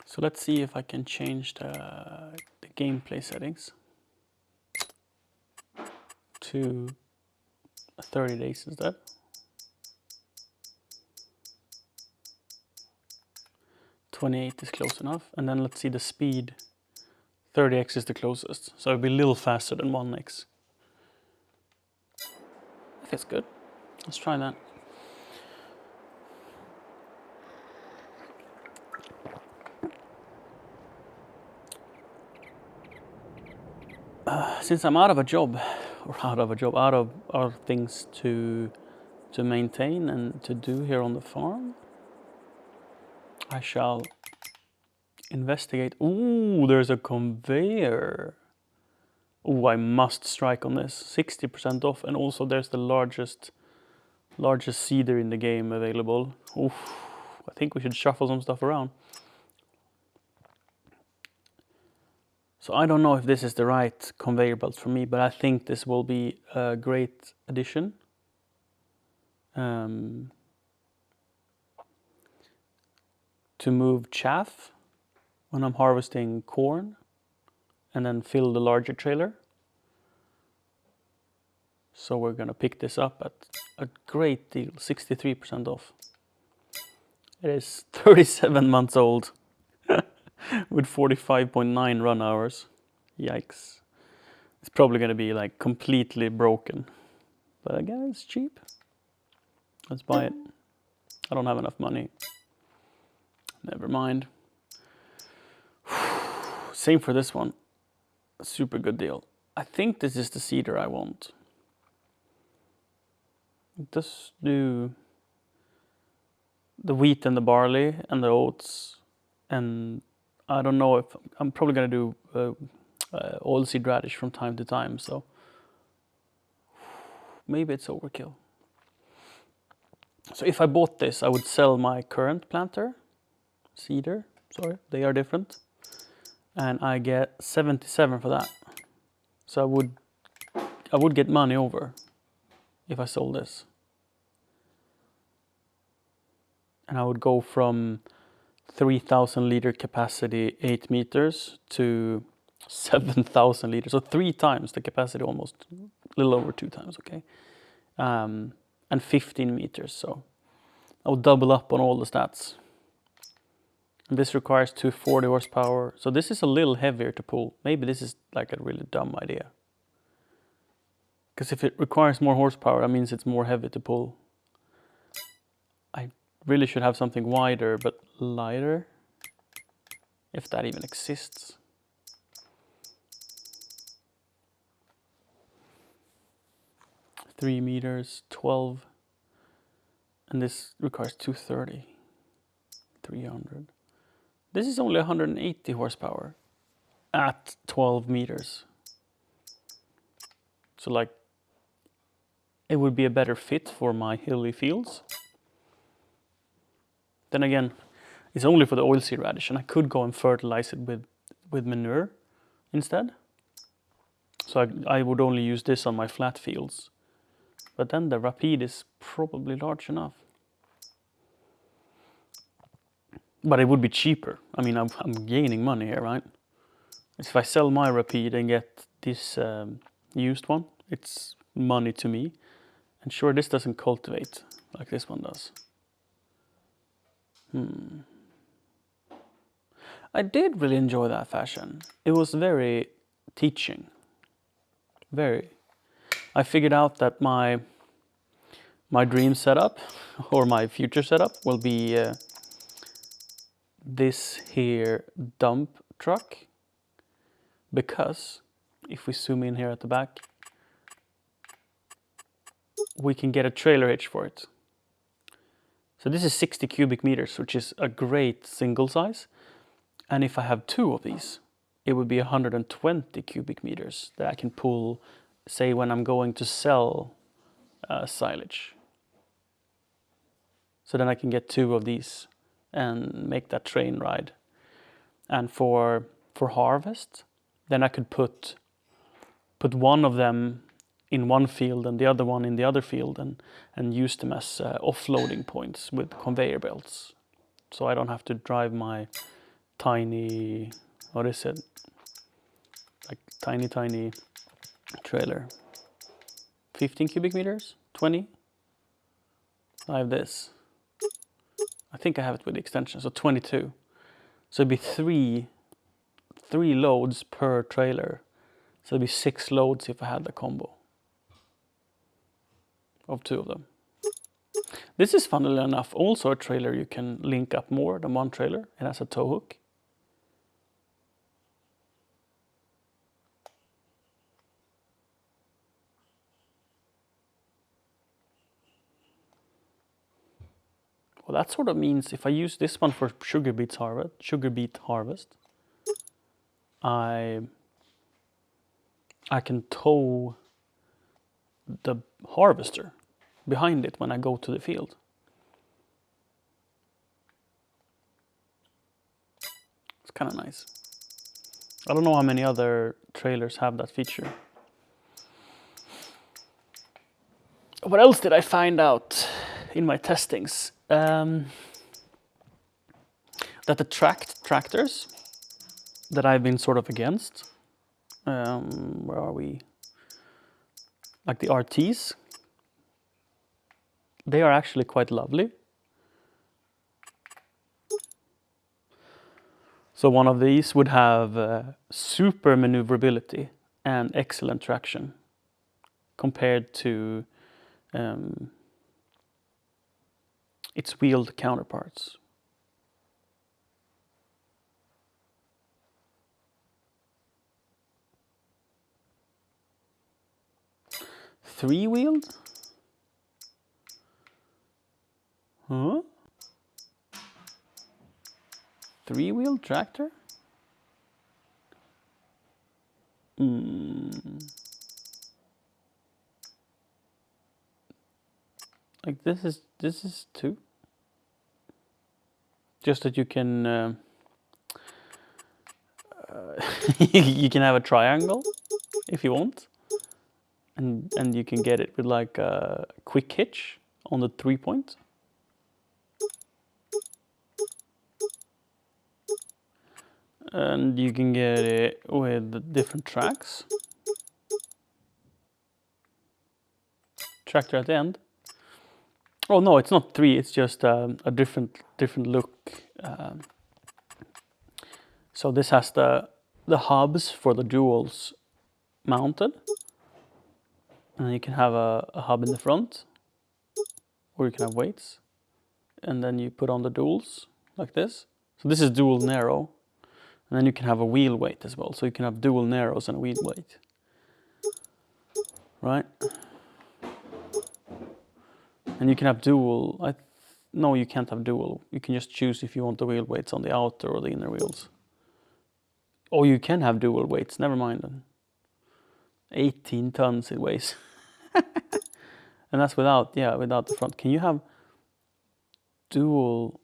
So let's see if I can change the gameplay settings to 30 days instead. .28 is close enough, and then let's see the speed. 30x is the closest, so it'll be a little faster than 1x. That feels good. Let's try that. Since I'm out of things to to maintain and to do here on the farm. I shall investigate. Ooh, there's a conveyor. Ooh, I must strike on this. 60% off, and also there's the largest seeder in the game available. Oof, I think we should shuffle some stuff around. So I don't know if this is the right conveyor belt for me, but I think this will be a great addition. To move chaff when I'm harvesting corn and then fill the larger trailer. So we're gonna pick this up at a great deal, 63% off. It is 37 months old with 45.9 run hours. Yikes. It's probably gonna be like completely broken. But again, it's cheap. Let's buy it. I don't have enough money. Never mind. Same for this one. A super good deal. I think this is the seeder I want. It does do the wheat and the barley and the oats, and I don't know if I'm probably gonna do oilseed radish from time to time, so maybe it's overkill. So if I bought this, I would sell my current planter, seeder, sorry, they are different, and I get 77 for that. So I would get money over if I sold this. And I would go from 3,000 liter capacity, 8 meters, to 7,000 liters. So 3 times the capacity, almost, a little over 2 times, okay? And 15 meters, so I would double up on all the stats. And this requires 240 horsepower, so this is a little heavier to pull. Maybe this is like a really dumb idea. Because if it requires more horsepower, that means it's more heavy to pull. I really should have something wider but lighter, if that even exists. Three meters, 12, and this requires 230, 300. This is only 180 horsepower at 12 meters. So like, it would be a better fit for my hilly fields. Then again, it's only for the oilseed radish, and I could go and fertilize it with manure instead. So I would only use this on my flat fields. But then the Rapide is probably large enough. But it would be cheaper. I mean, I'm gaining money here, right? If I sell my Rapide and get this used one, it's money to me. And sure, this doesn't cultivate like this one does. I did really enjoy that fashion. It was very teaching. Very. I figured out that my dream setup, or my future setup, will be this here dump truck. Because if we zoom in here at the back, we can get a trailer hitch for it. So this is 60 cubic meters, which is a great single size. And if I have 2 of these, it would be 120 cubic meters that I can pull, say, when I'm going to sell silage. So then I can get 2 of these and make that train ride. And for harvest, then I could put one of them in one field and the other one in the other field, and use them as offloading points with conveyor belts. So I don't have to drive my tiny, what is it? Like tiny trailer. 15 cubic meters? 20? I have this. I think I have it with the extension, so 22. So it'd be three loads per trailer. So it'd be 6 loads if I had the combo of 2 of them. This is, funnily enough, also a trailer you can link up more than one trailer. It has a tow hook. Well, that sort of means if I use this one for sugar beet harvest, I can tow the harvester behind it when I go to the field. It's kind of nice. I don't know how many other trailers have that feature. What else did I find out in my testings? That the tractors that I've been sort of against, where are we? Like the RTs, they are actually quite lovely. So one of these would have super maneuverability and excellent traction compared to its wheeled counterparts. Three-wheeled? Huh? Three-wheeled tractor? Like this is two. Just that you can you can have a triangle if you want, and you can get it with like a quick hitch on the 3-point. And you can get it with different tracks. Tractor at the end. Oh no, it's not 3. It's just a different look. So this has the hubs for the duals mounted, and you can have a hub in the front, or you can have weights, and then you put on the duals like this. So this is dual narrow, and then you can have a wheel weight as well. So you can have dual narrows and a wheel weight, right? And you can have dual. No, you can't have dual. You can just choose if you want the wheel weights on the outer or the inner wheels. Oh, you can have dual weights. Never mind then. 18 tons it weighs. And that's without the front. Can you have dual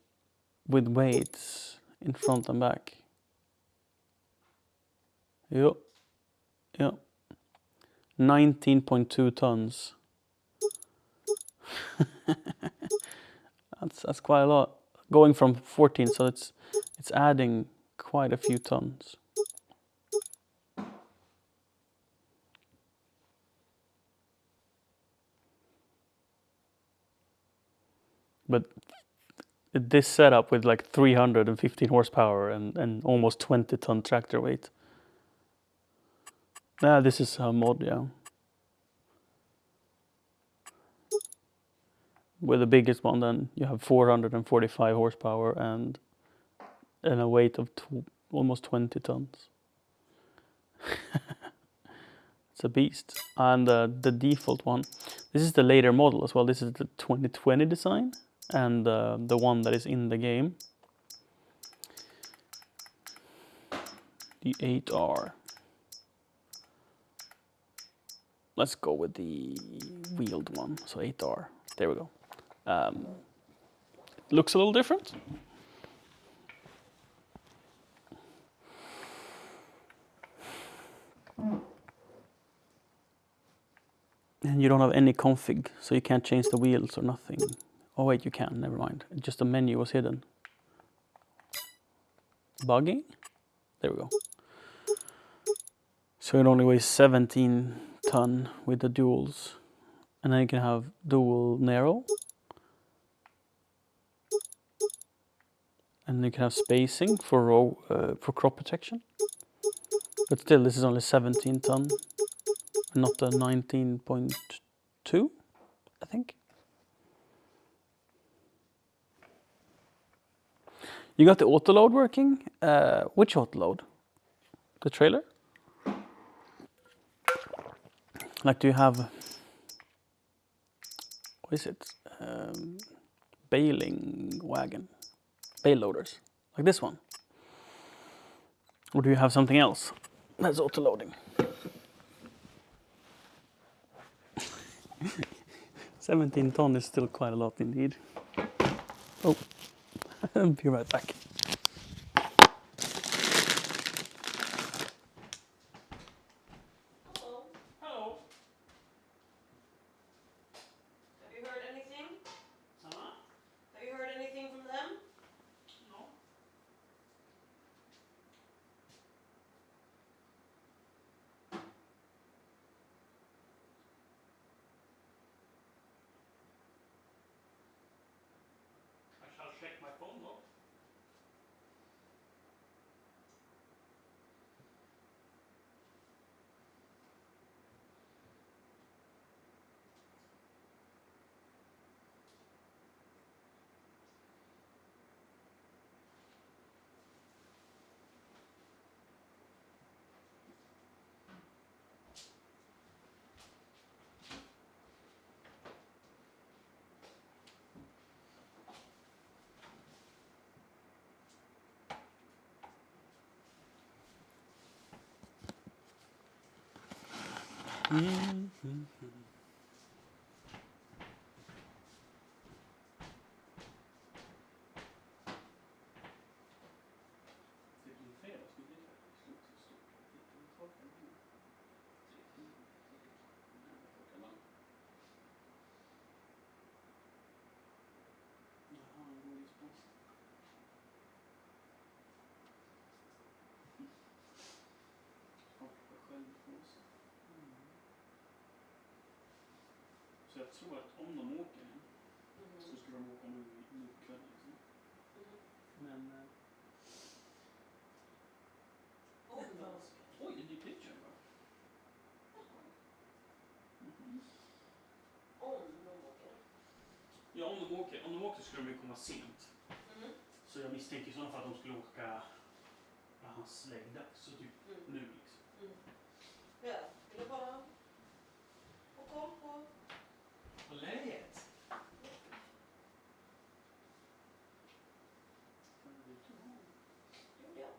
with weights in front and back? Yep. 19.2 tons. That's quite a lot. Going from 14, so it's adding quite a few tons. But this setup with like 315 horsepower and almost 20-ton tractor weight. This is a mod, yeah. With the biggest one, then you have 445 horsepower and a weight of almost 20 tons. It's a beast. And the default one, this is the later model as well. This is the 2020 design and the one that is in the game. The 8R. Let's go with the wheeled one, so 8R. There we go. It looks a little different. And you don't have any config, so you can't change the wheels or nothing. Oh wait, you can, never mind. Just the menu was hidden. Buggy? There we go. So it only weighs 17 ton with the duals. And then you can have dual narrow. And you can have spacing for crop protection. But still, this is only 17 ton, not a 19.2, I think. You got the autoload working. Which autoload? The trailer? Like, do you have, what is it? baling wagon, bale loaders, like this one? Or do you have something else that's auto-loading? 17 ton is still quite a lot indeed. Oh, I'll be right back. Hello. Hello. Have you heard anything? Huh? Have you heard anything from them? No. I shall check my phone though. Så jag tror att om de åker hem så skulle de åka nu ikväll liksom. Men... Oj, det är picture va? Ja, om de åker skulle de ju komma sent. Så jag misstänker i sådana fall att de skulle åka när hans läggdags, så typ nu liksom. Ja, det är bara och koll på. Vad läget? Gjorde jag.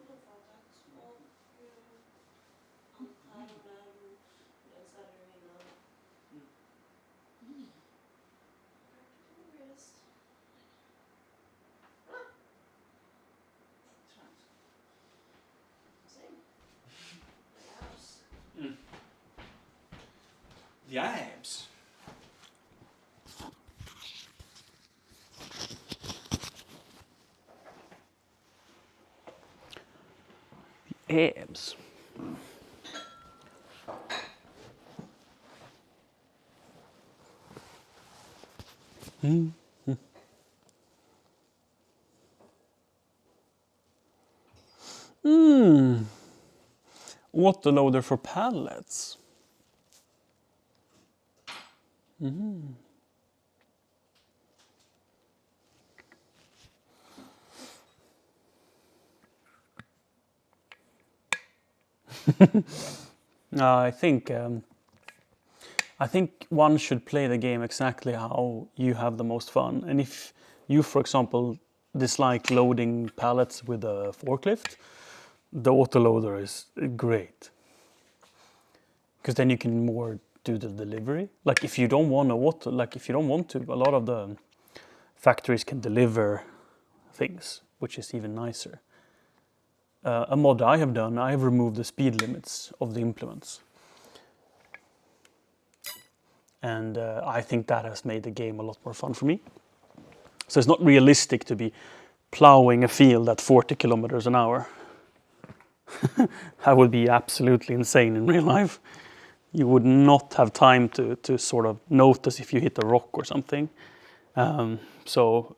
Underfattat och antarmen, rensade innan. Visst. Same. Yes. The abs. The abs. Autoloader for pallets. I think one should play the game exactly how you have the most fun. And if you, for example, dislike loading pallets with a forklift, the autoloader is great. Because then you can more do the delivery. Like if you don't want to, a lot of the factories can deliver things, which is even nicer. A mod I have done, I have removed the speed limits of the implements. And I think that has made the game a lot more fun for me. So it's not realistic to be plowing a field at 40 kilometers an hour. That would be absolutely insane in real life. You would not have time to sort of notice if you hit a rock or something. So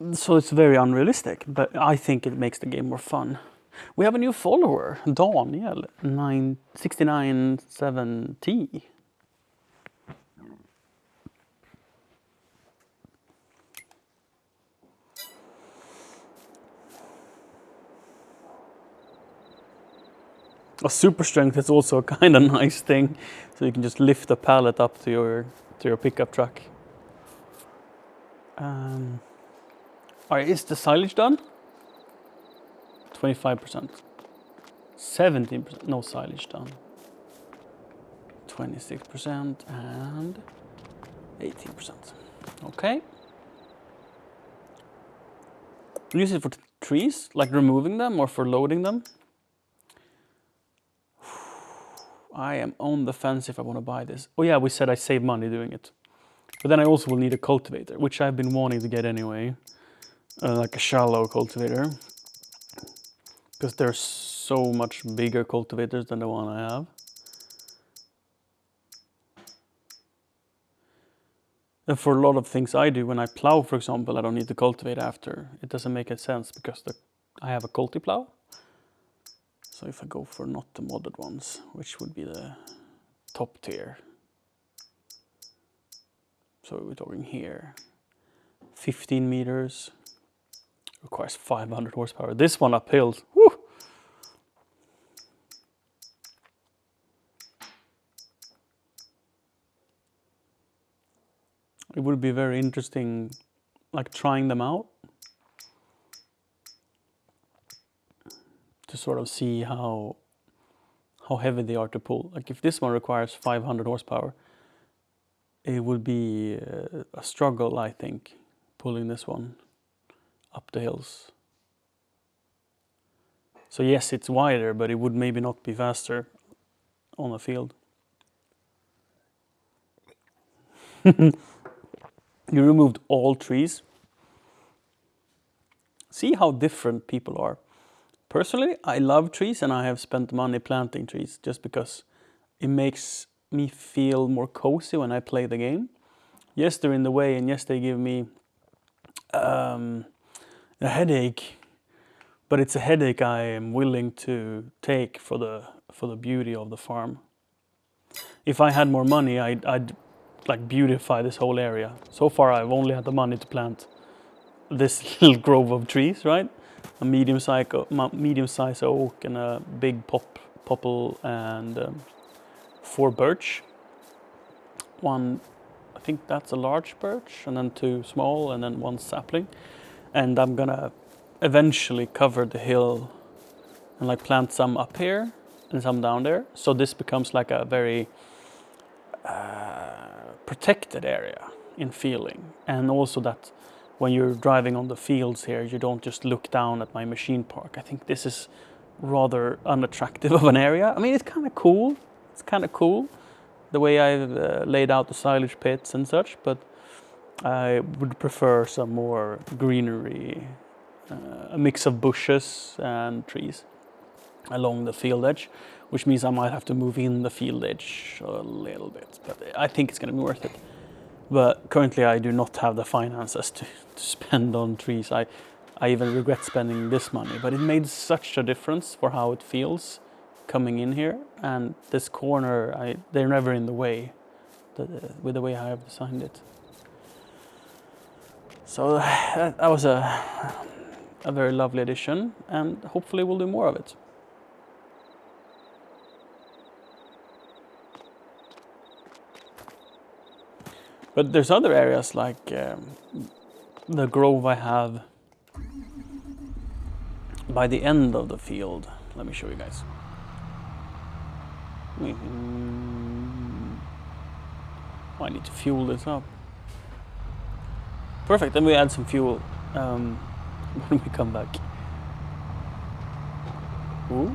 it's very unrealistic, but I think it makes the game more fun. We have a new follower, Daniel, 697T. A super strength is also a kind of nice thing, so you can just lift a pallet up to to your pickup truck. Alright, is the silage done? 25%. 17%, no silage done. 26% and 18%. Okay. Use it for trees, like removing them or for loading them. I am on the fence if I want to buy this. Oh yeah, we said I save money doing it. But then I also will need a cultivator, which I've been wanting to get anyway. Like a shallow cultivator. Because they're so much bigger cultivators than the one I have. And for a lot of things I do, when I plow, for example, I don't need to cultivate after. It doesn't make any sense because I have a culti-plow. So if I go for not the modded ones, which would be the top tier. So we're talking here, 15 meters, requires 500 horsepower. This one uphill, whew! It would be very interesting, like trying them out. To sort of see how heavy they are to pull. Like if this one requires 500 horsepower, it would be a struggle, I think, pulling this one up the hills. So yes, it's wider, but it would maybe not be faster on a field. You removed all trees. See how different people are. Personally, I love trees and I have spent money planting trees just because it makes me feel more cozy when I play the game. Yes, they're in the way and yes, they give me a headache, but it's a headache I am willing to take for the beauty of the farm. If I had more money, I'd like beautify this whole area. So far, I've only had the money to plant this little grove of trees, right? A medium-sized oak and a big popple and 4 birch. One, I think that's a large birch, and then 2 small, and then 1 sapling. And I'm gonna eventually cover the hill and like plant some up here and some down there. So this becomes like a very protected area in feeling, and also that when you're driving on the fields here, you don't just look down at my machine park. I think this is rather unattractive of an area. I mean, it's kind of cool. It's kind of cool the way I've laid out the silage pits and such, but I would prefer some more greenery, a mix of bushes and trees along the field edge, which means I might have to move in the field edge a little bit, but I think it's going to be worth it. But currently I do not have the finances to spend on trees. I even regret spending this money, but it made such a difference for how it feels coming in here. And this corner, they're never in the way with the way I have designed it. So that was a very lovely addition, and hopefully we'll do more of it. But there's other areas like the grove I have by the end of the field. Let me show you guys. I need to fuel this up. Perfect, then we add some fuel when we come back. Ooh.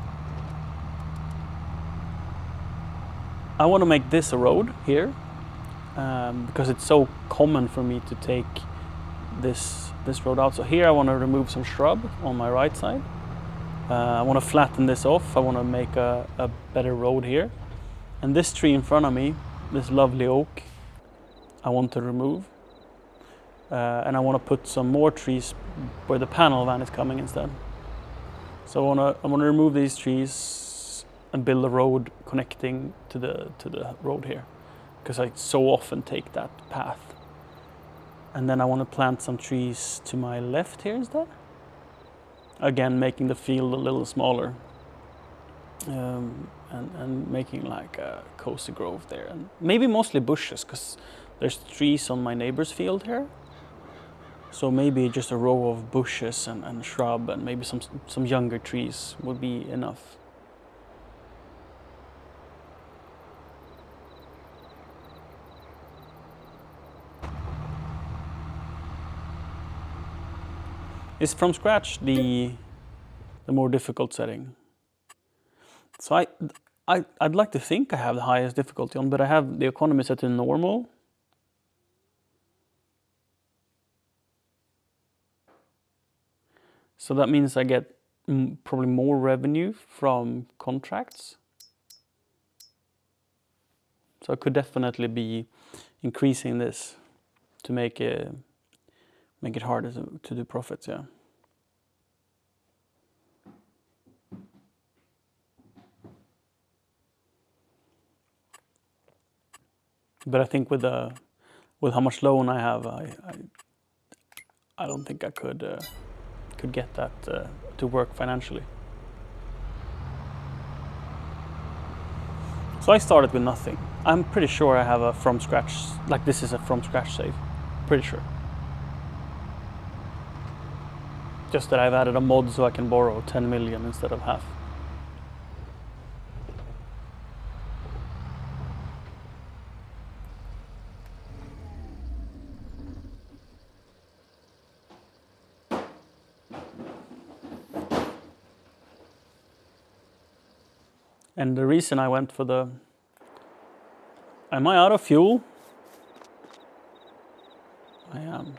I want to make this a road here. Because it's so common for me to take this road out. So here I want to remove some shrub on my right side. I want to flatten this off. I want to make a better road here. And this tree in front of me, this lovely oak, I want to remove. And I want to put some more trees where the panel van is coming instead. So I want to remove these trees and build a road connecting to the road here, because I so often take that path. And then I want to plant some trees to my left here instead. Again, making the field a little smaller. And making like a cozy grove there. And maybe mostly bushes, because there's trees on my neighbor's field here. So maybe just a row of bushes and shrub and maybe some younger trees would be enough. Is from scratch the more difficult setting? So I'd like to think I have the highest difficulty on, but I have the economy set to normal. So that means I get probably more revenue from contracts. So I could definitely be increasing this to make it harder to do profits, yeah. But I think with how much loan I have, I don't think I could get that to work financially. So I started with nothing. I'm pretty sure I have a from scratch, like this is a from scratch save. Pretty sure. Just that I've added a mod so I can borrow 10 million instead of half. And the reason I went for the... Am I out of fuel? I am.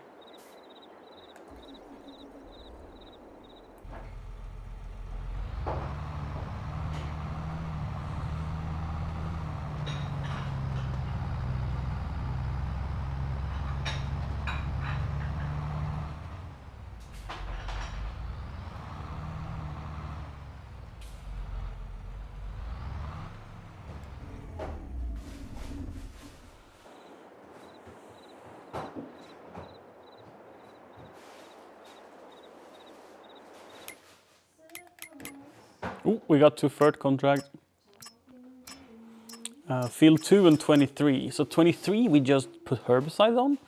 Ooh, we got 2 third contract. Field 2 and 23. So 23 we just put herbicides on.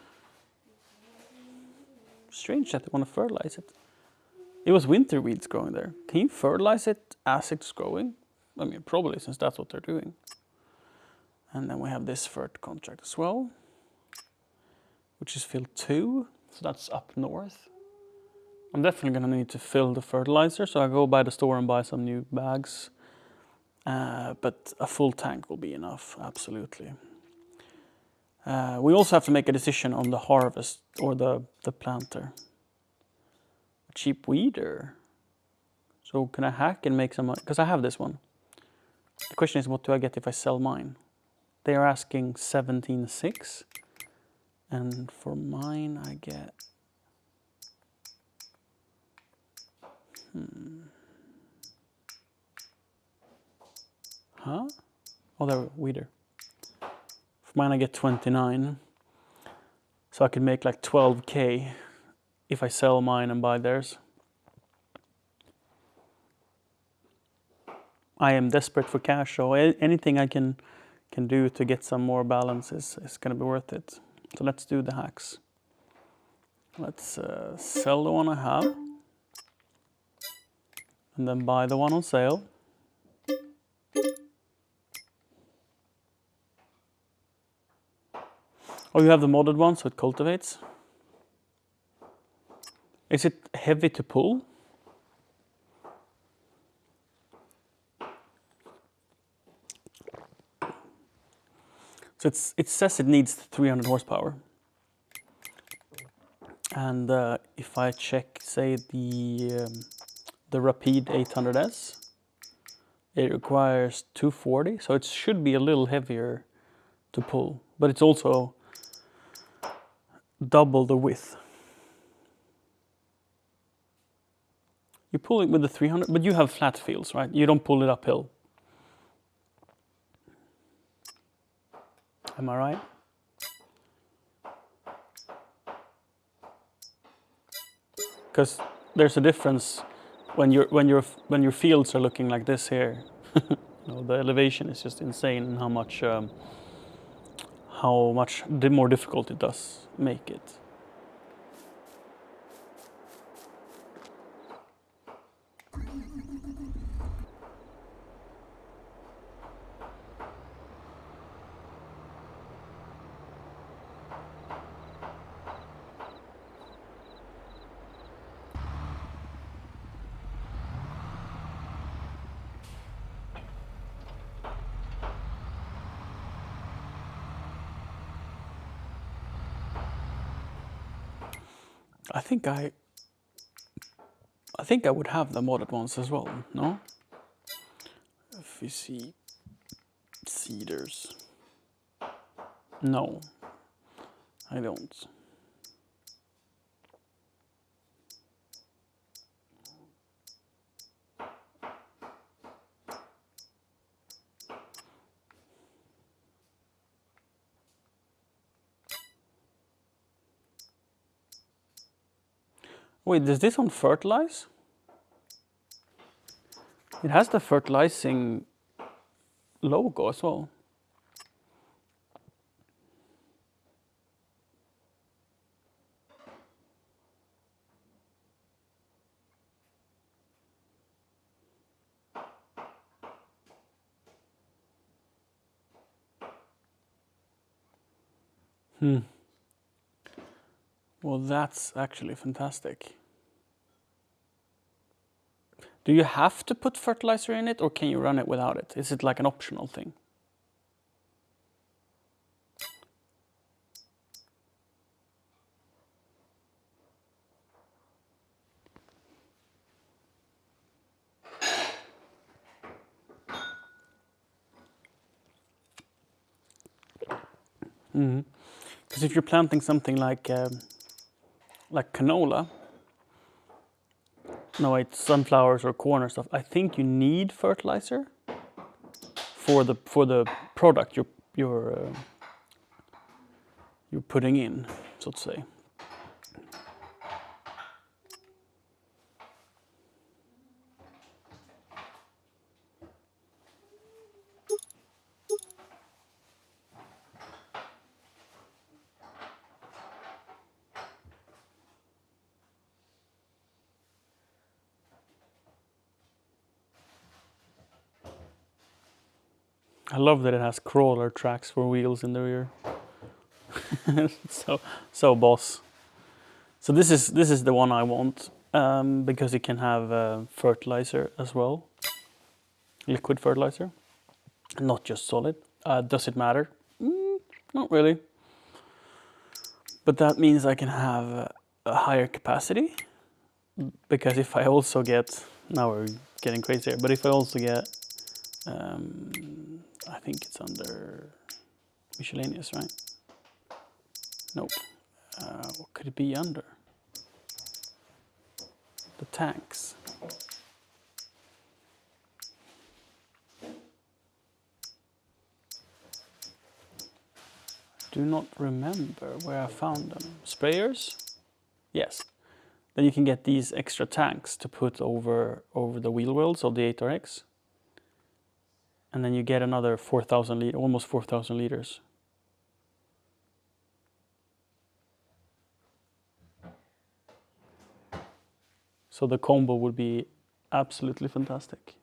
Strange that they want to fertilize it. It was winter weeds growing there. Can you fertilize it as it's growing? I mean, probably, since that's what they're doing. And then we have this third contract as well, which is field 2. So that's up north. I'm definitely going to need to fill the fertilizer, so I go by the store and buy some new bags. But a full tank will be enough, absolutely. We also have to make a decision on the harvest or the planter. A cheap weeder. So can I hack and make some money? Because I have this one. The question is, what do I get if I sell mine? They are asking 17.6. And for mine, I get... Huh? Oh, there, weeder. For mine, I get 29. So I could make like 12k if I sell mine and buy theirs. I am desperate for cash, so anything I can do to get some more balance is going to be worth it. So let's do the hacks. Let's sell the one I have. And then buy the one on sale. Oh, you have the modded one, so it cultivates. Is it heavy to pull? So it says it needs 300 horsepower. And if I check, say, the Rapide 800S, it requires 240, so it should be a little heavier to pull, but it's also double the width. You pull it with the 300, but you have flat fields, right? You don't pull it uphill. Am I right? Because there's a difference when your fields are looking like this here. You know, the elevation is just insane, and how much more difficult it does make it. I think I would have the modded ones as well, no? If we see cedars. No, I don't. Wait, does this one fertilize? It has the fertilizing logo as well. Well, that's actually fantastic. Do you have to put fertilizer in it, or can you run it without it? Is it like an optional thing? Because if you're planting something like canola, no, it's sunflowers or corn or stuff, I think you need fertilizer for the product you're putting in, so to say. I love that it has crawler tracks for wheels in the rear. so boss. So this is the one I want, because it can have fertilizer as well, liquid fertilizer, not just solid. Does it matter? Not really. But that means I can have a higher capacity, because if I also get, now we're getting crazy here, but if I also get, I think it's under miscellaneous, right? Nope. What could it be under? The tanks. Do not remember where I found them. Sprayers? Yes. Then you can get these extra tanks to put over the wheel wells of the 8RX. And then you get another 4,000 liters, almost 4,000 liters. So the combo would be absolutely fantastic.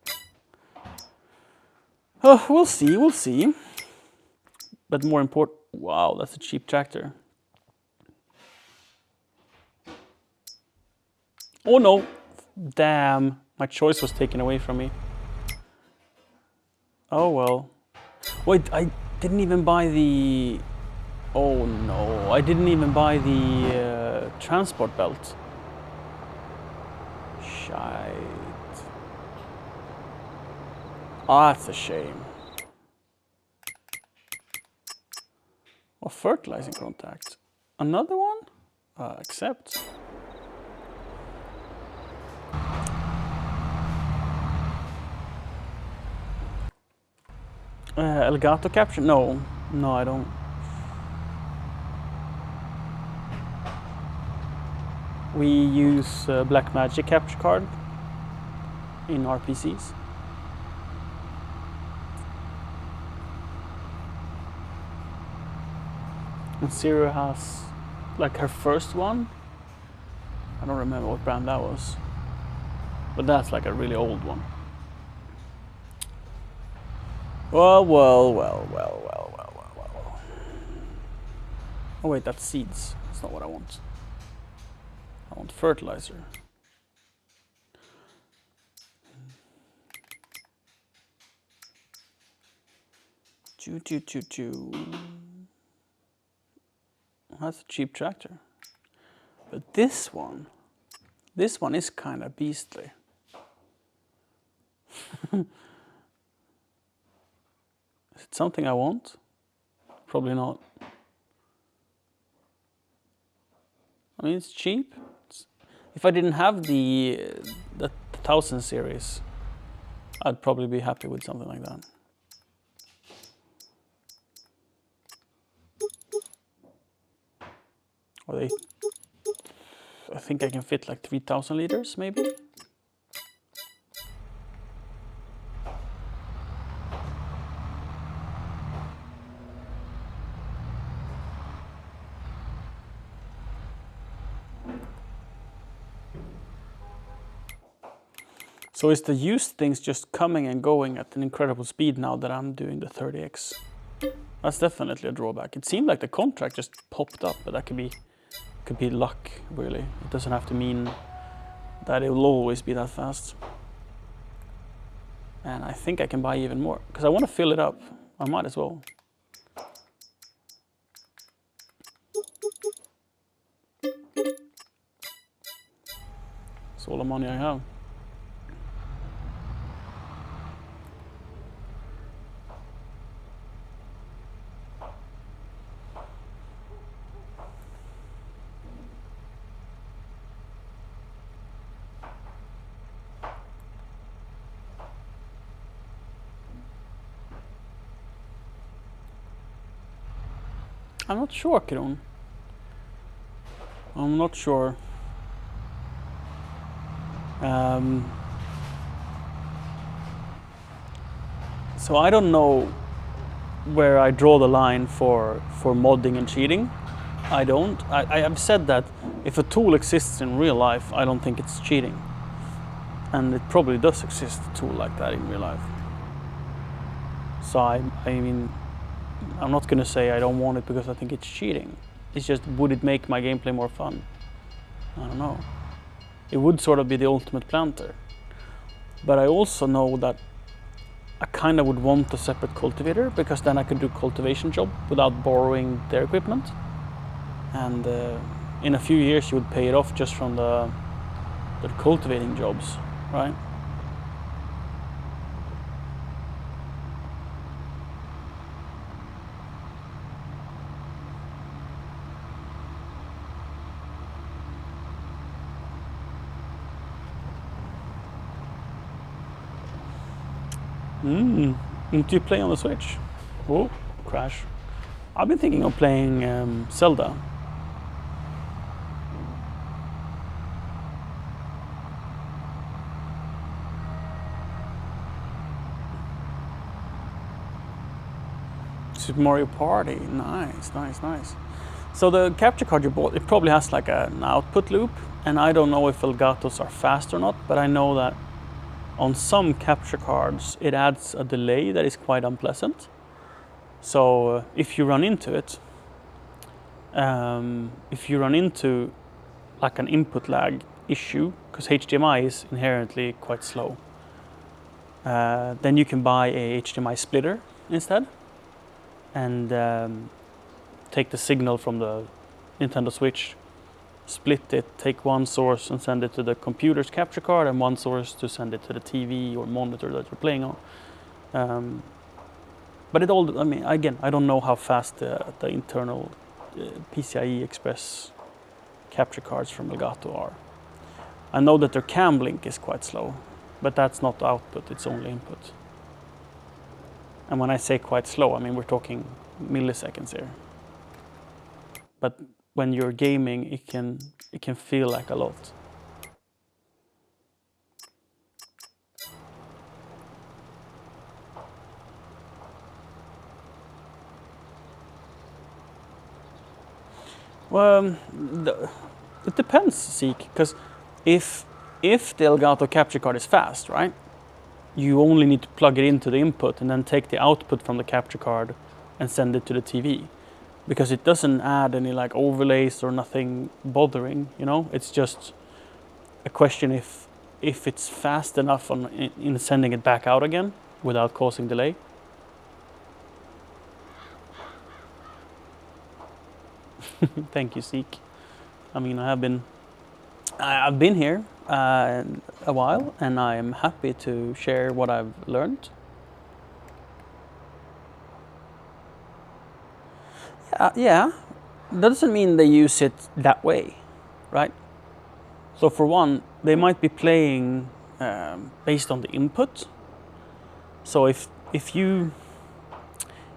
Oh, we'll see. But more important, wow, that's a cheap tractor. Oh no, damn, my choice was taken away from me. Oh well. Wait, I didn't even buy the... Oh no, I didn't even buy the transport belt. Shite. Ah, that's a shame. Oh, fertilizing contact. Another one? Accept. Elgato capture? No, I don't. We use Blackmagic capture card in RPCs. And Zero has like her first one. I don't remember what brand that was, but that's like a really old one. Well. Oh wait, that's seeds. That's not what I want. I want fertilizer. Choo. That's a cheap tractor. But this one is kind of beastly. Is it something I want? Probably not. I mean, it's cheap. If I didn't have the 1000 series, I'd probably be happy with something like that. Or I think I can fit like 3000 liters, maybe. So is the used things just coming and going at an incredible speed now that I'm doing the 30X? That's definitely a drawback. It seemed like the contract just popped up, but that could be luck, really. It doesn't have to mean that it will always be that fast. And I think I can buy even more, because I want to fill it up. I might as well. It's all the money I have. I'm not sure, Kron. I'm not sure. So I don't know where I draw the line for modding and cheating. I don't. I have said that if a tool exists in real life, I don't think it's cheating. And it probably does exist, a tool like that in real life. So I mean, I'm not gonna say I don't want it because I think it's cheating. It's just, would it make my gameplay more fun? I don't know. It would sort of be the ultimate planter. But I also know that I kind of would want a separate cultivator, because then I could do cultivation job without borrowing their equipment. And in a few years you would pay it off just from the cultivating jobs, right? Do you play on the Switch? Oh, crash. I've been thinking of playing Zelda. Super Mario Party, nice. So the capture card you bought, it probably has like an output loop, and I don't know if Elgatos are fast or not, but I know that on some capture cards it adds a delay that is quite unpleasant. So if you run into it, if you run into like an input lag issue, because HDMI is inherently quite slow, then you can buy a HDMI splitter instead, and take the signal from the Nintendo Switch, split it, take one source and send it to the computer's capture card, and one source to send it to the TV or monitor that you're playing on. But it all, I mean, again, I don't know how fast the internal PCIe Express capture cards from Elgato are. I know that their cam link is quite slow, but that's not output, it's only input. And when I say quite slow, I mean we're talking milliseconds here. But when you're gaming, it can feel like a lot. Well, it depends, Seek, because if the Elgato capture card is fast, right? You only need to plug it into the input and then take the output from the capture card and send it to the TV, because it doesn't add any like overlays or nothing bothering. You know, it's just a question if it's fast enough in sending it back out again without causing delay. Thank you, Seek. I mean, I've been here a while, and I am happy to share what I've learned. Yeah, that doesn't mean they use it that way, right? So for one, they might be playing based on the input. So if you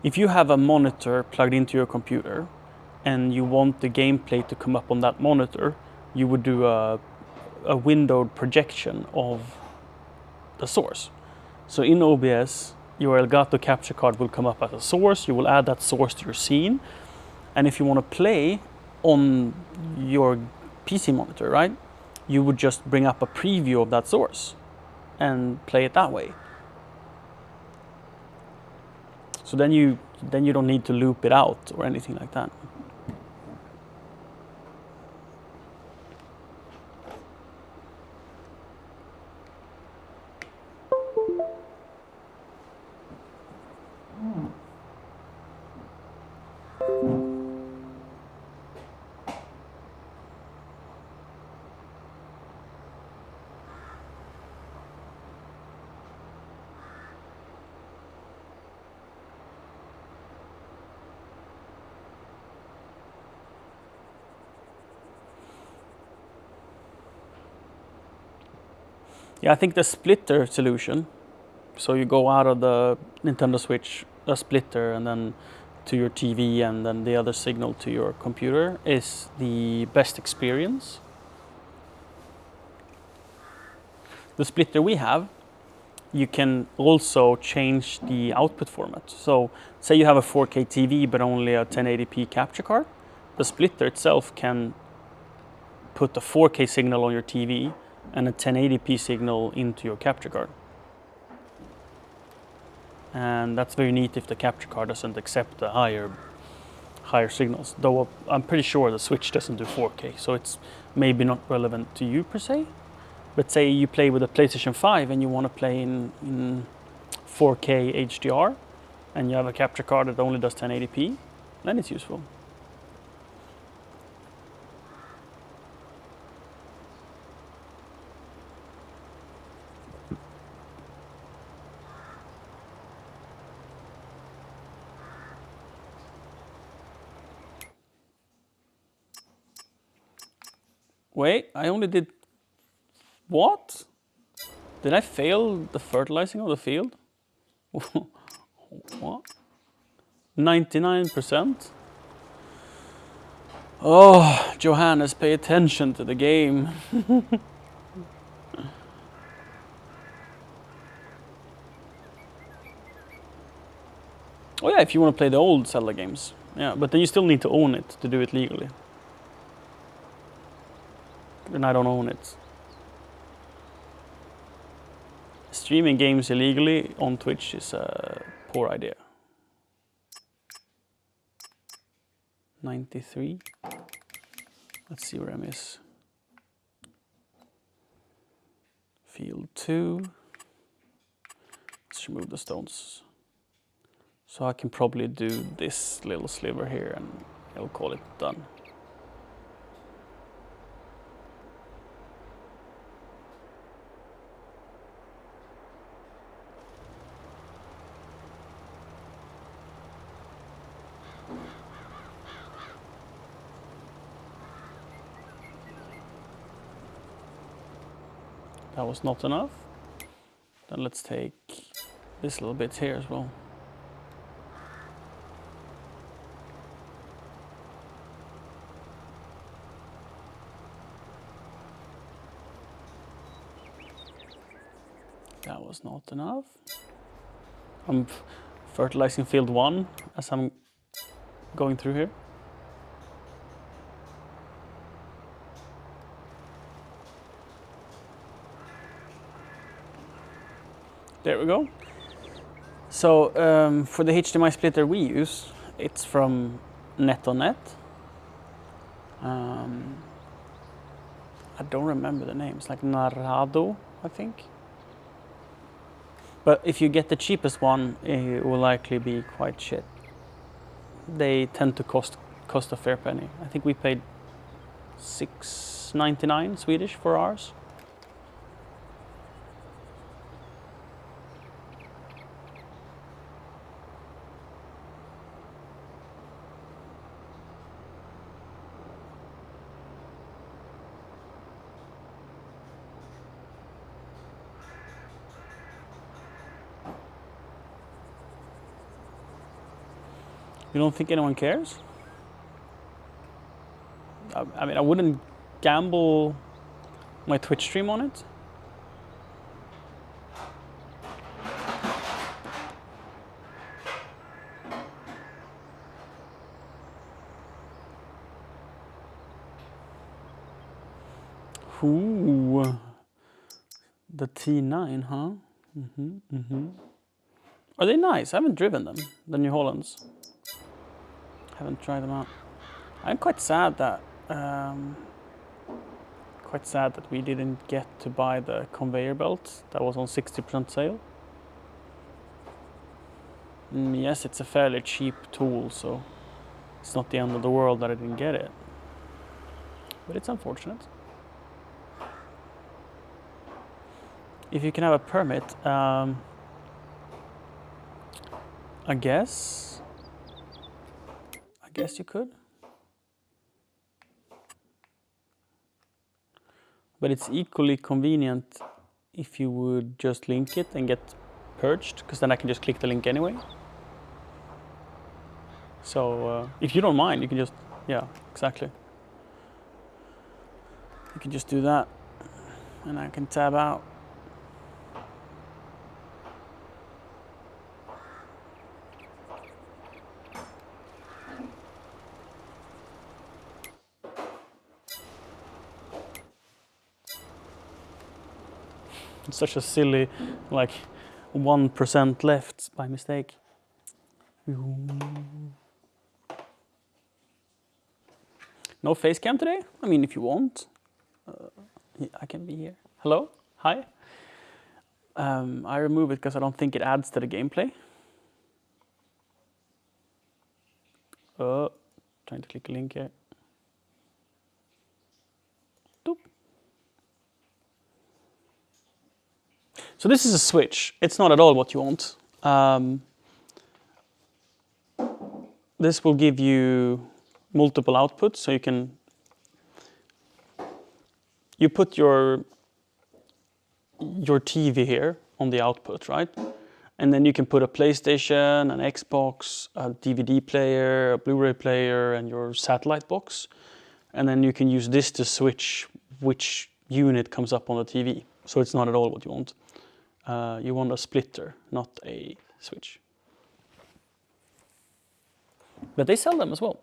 have a monitor plugged into your computer and you want the gameplay to come up on that monitor, you would do a windowed projection of the source. So in OBS, your Elgato capture card will come up as a source. You will add that source to your scene. And if you want to play on your PC monitor, right, you would just bring up a preview of that source and play it that way. So then you don't need to loop it out or anything like that. Yeah, I think the splitter solution, so you go out of the Nintendo Switch, a splitter, and then to your TV, and then the other signal to your computer, is the best experience. The splitter we have, you can also change the output format. So say you have a 4K TV but only a 1080p capture card, the splitter itself can put a 4K signal on your TV and a 1080p signal into your capture card. And that's very neat if the capture card doesn't accept the higher signals. Though I'm pretty sure the Switch doesn't do 4K, so it's maybe not relevant to you per se. But say you play with a PlayStation 5 and you want to play in 4K HDR, and you have a capture card that only does 1080p, then it's useful. Wait, I only did what? Did I fail the fertilizing of the field? What? 99%? Oh, Johannes, pay attention to the game. Oh yeah, if you want to play the old Zelda games. Yeah, but then you still need to own it to do it legally. And I don't own it. Streaming games illegally on Twitch is a poor idea. 93. Let's see where I miss. Field 2. Let's remove the stones. So I can probably do this little sliver here and I'll call it done. That was not enough. Then let's take this little bit here as well. That was not enough. I'm fertilizing field 1 as I'm going through here. There we go. So for the HDMI splitter we use, it's from NetOnNet. I don't remember the name. It's like Narado, I think. But if you get the cheapest one, it will likely be quite shit. They tend to cost a fair penny. I think we paid 6.99 Swedish for ours. You don't think anyone cares? I mean, I wouldn't gamble my Twitch stream on it. Ooh, the T9, huh? Are they nice? I haven't driven them, the New Hollands. Haven't tried them out. I'm quite sad that we didn't get to buy the conveyor belt that was on 60% sale. Yes, it's a fairly cheap tool, so it's not the end of the world that I didn't get it. But it's unfortunate. If you can have a permit, I guess you could. But it's equally convenient if you would just link it and get purged, because then I can just click the link anyway. So if you don't mind, you can just, yeah, exactly. You can just do that, and I can tab out. It's such a silly, like 1% left by mistake. No face cam today? I mean, if you want, I can be here. Hello? Hi? I remove it because I don't think it adds to the gameplay. Trying to click a link here. Doop. So this is a switch. It's not at all what you want. This will give you multiple outputs, so you put your TV here on the output, right? And then you can put a PlayStation, an Xbox, a DVD player, a Blu-ray player, and your satellite box. And then you can use this to switch which unit comes up on the TV. So it's not at all what you want. You want a splitter, not a switch. But they sell them as well.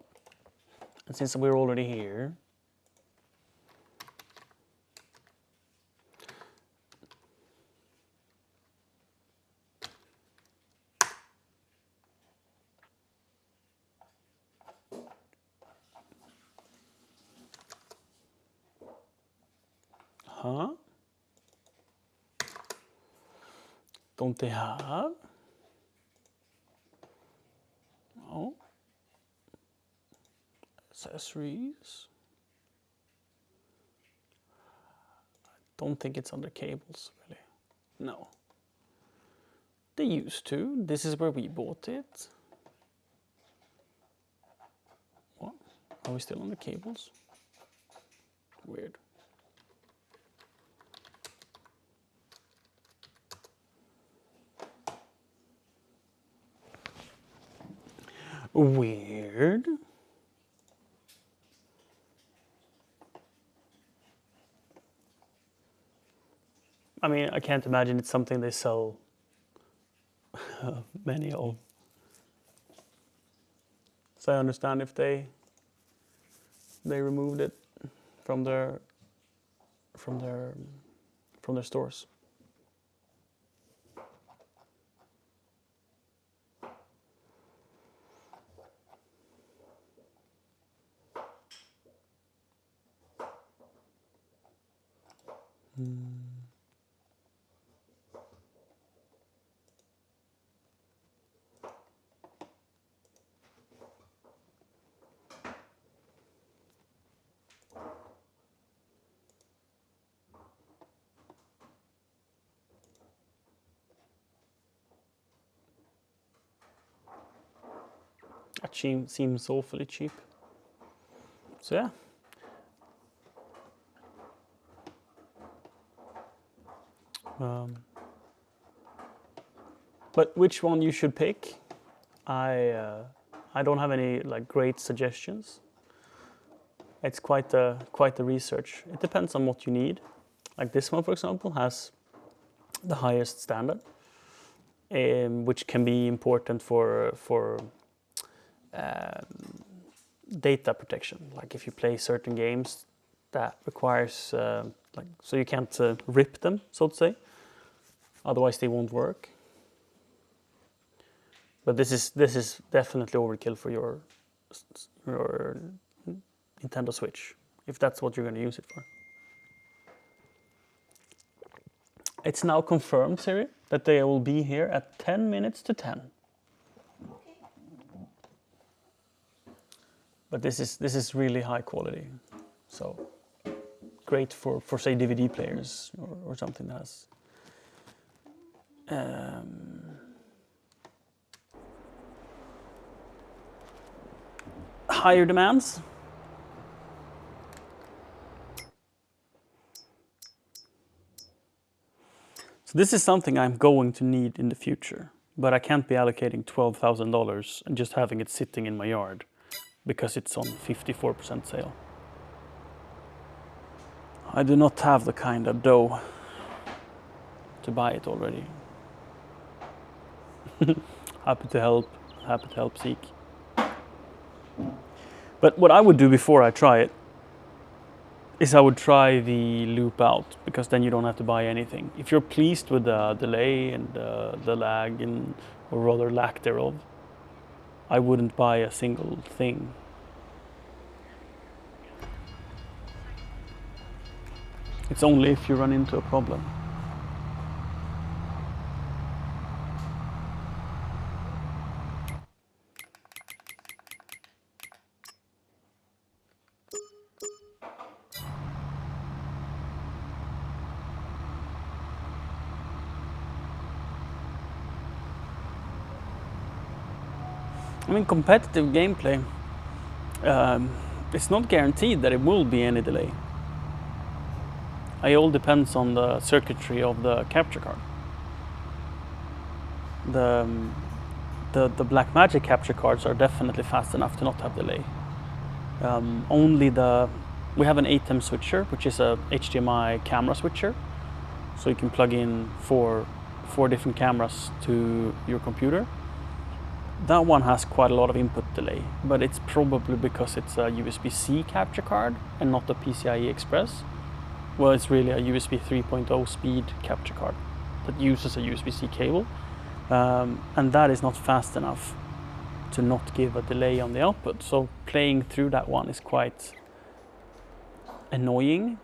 And since we're already here, don't they have? Oh. Accessories. I don't think it's under cables, really. No. They used to. This is where we bought it. What? Are we still on the cables? Weird. Weird. I mean, I can't imagine it's something they sell many of. So I understand if they removed it from their stores. That seems awfully cheap. So yeah. But which one you should pick, I don't have any like great suggestions. It's quite the research. It depends on what you need. Like this one, for example, has the highest standard, which can be important for data protection. Like if you play certain games that requires so you can't rip them, so to say. Otherwise, they won't work. But this is definitely overkill for your Nintendo Switch, if that's what you're going to use it for. It's now confirmed, Siri, that they will be here at 10 minutes to 10. Okay. But this is really high quality, so great for say DVD players or something that has higher demands. So this is something I'm going to need in the future, but I can't be allocating $12,000 and just having it sitting in my yard because it's on 54% sale. I do not have the kind of dough to buy it already. Happy to help Seek. But what I would do before I try it is I would try the loop out, because then you don't have to buy anything. If you're pleased with the delay and the lag, or rather lack thereof, I wouldn't buy a single thing. It's only if you run into a problem. I mean, competitive gameplay, it's not guaranteed that it will be any delay. It all depends on the circuitry of the capture card. The Blackmagic capture cards are definitely fast enough to not have delay. We have an ATEM switcher, which is a HDMI camera switcher, so you can plug in four different cameras to your computer. That one has quite a lot of input delay, but it's probably because it's a USB-C capture card and not a PCIe Express. Well, it's really a USB 3.0 speed capture card that uses a USB-C cable, and that is not fast enough to not give a delay on the output. So playing through that one is quite annoying.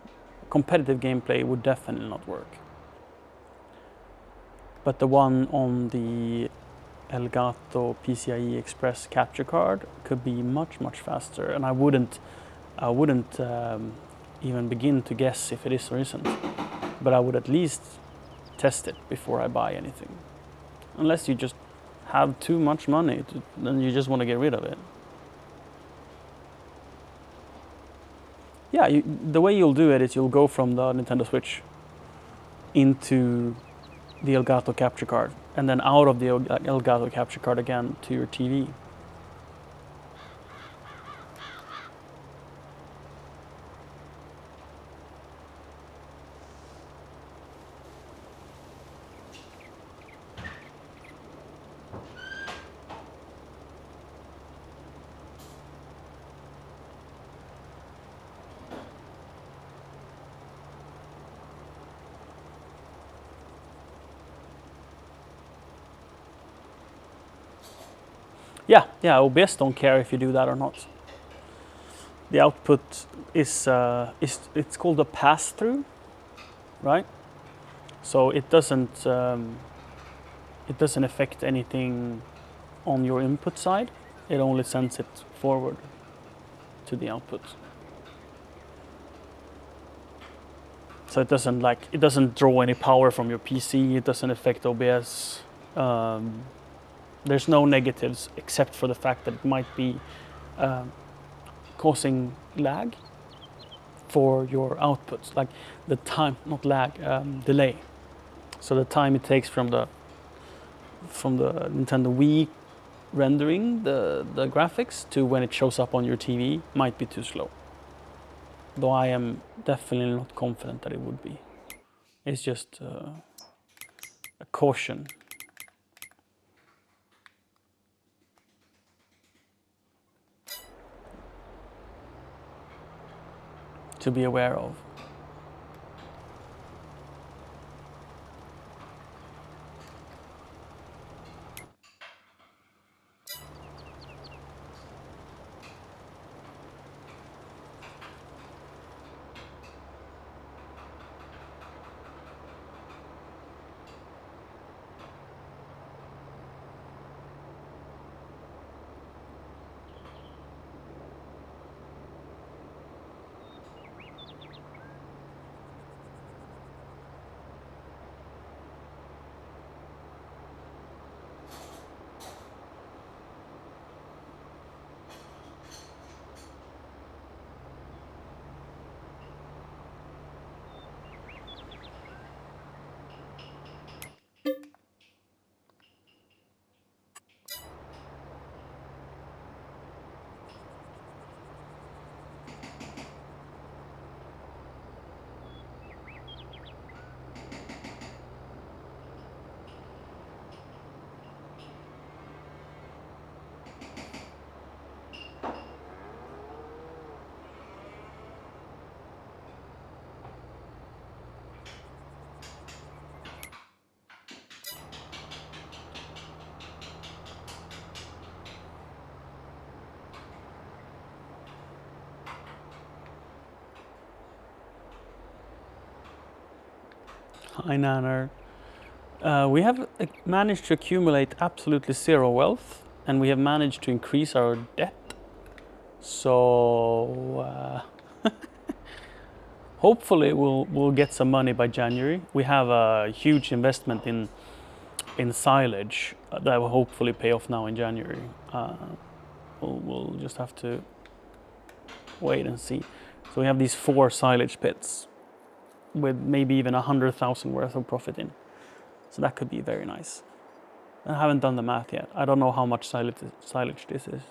Competitive gameplay would definitely not work. But the one on the Elgato PCIe Express capture card could be much faster, and I wouldn't even begin to guess if it is or isn't, but I would at least test it before I buy anything, unless you just have too much money then you just want to get rid of it. Yeah, the way you'll do it is you'll go from the Nintendo Switch into the Elgato capture card, and then out of the Elgato capture card again to your TV. Yeah, OBS don't care if you do that or not. The output is it's called a pass-through, right? So it doesn't affect anything on your input side. It only sends it forward to the output. So it doesn't draw any power from your PC. It doesn't affect OBS. There's no negatives except for the fact that it might be causing lag for your outputs, like the time, not lag, delay. So the time it takes from the Nintendo Wii rendering the graphics to when it shows up on your TV might be too slow. Though I am definitely not confident that it would be. It's just a caution. To be aware of. Hi, Nanner. We have managed to accumulate absolutely zero wealth, and we have managed to increase our debt. So hopefully we'll get some money by January. We have a huge investment in silage that will hopefully pay off now in January. We'll just have to wait and see. So we have these 4 silage pits with maybe even 100,000 worth of profit in. So that could be very nice. I haven't done the math yet. I don't know how much silage this is.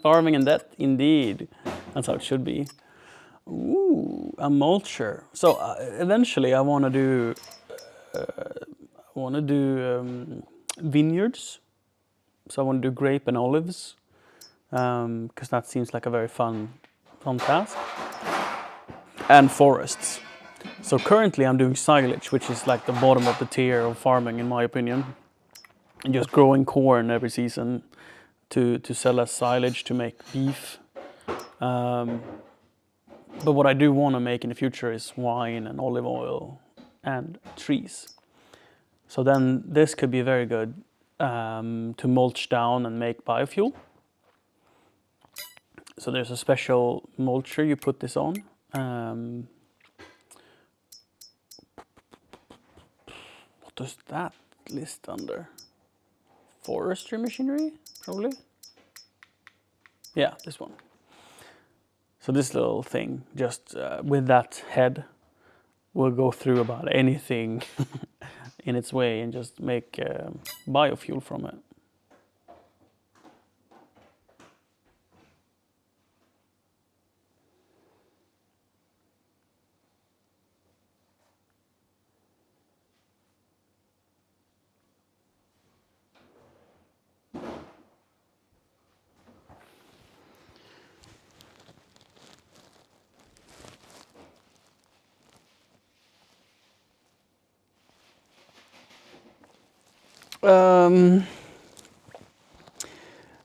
Farming and debt, indeed. That's how it should be. Ooh, a mulcher. So eventually I want to do vineyards. So I want to do grape and olives because that seems like a very fun task. And forests. So currently I'm doing silage, which is like the bottom of the tier of farming in my opinion. And just growing corn every season to sell as silage to make beef. But what I do want to make in the future is wine and olive oil and trees. So then this could be very good to mulch down and make biofuel. So there's a special mulcher you put this on. What does that list under? Forestry machinery, probably? Yeah, this one. So this little thing, just with that head, will go through about anything in its way and just make biofuel from it.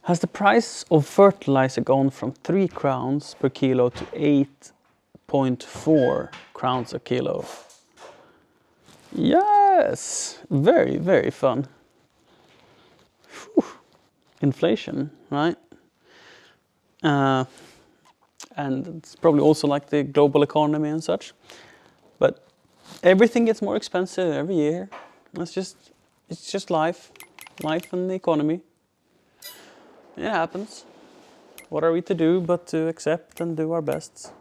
Has the price of fertilizer gone from 3 crowns per kilo to 8.4 crowns a kilo? Yes, very, very fun. Whew. Inflation, right? And it's probably also like the global economy and such. But everything gets more expensive every year. It's just life and the economy. It happens. What are we to do but to accept and do our best?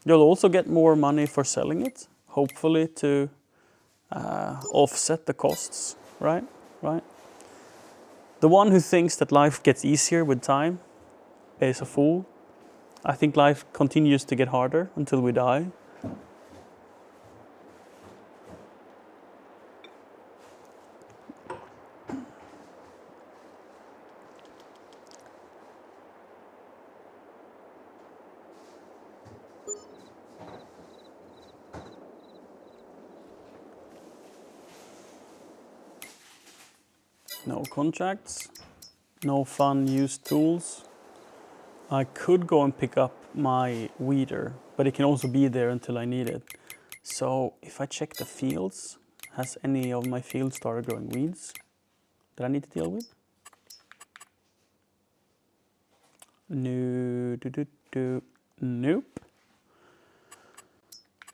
You'll also get more money for selling it, hopefully to offset the costs, right? Right. The one who thinks that life gets easier with time is a fool. I think life continues to get harder until we die. No contracts, no fun used tools. I could go and pick up my weeder, but it can also be there until I need it. So if I check the fields, has any of my fields started growing weeds that I need to deal with? No, nope.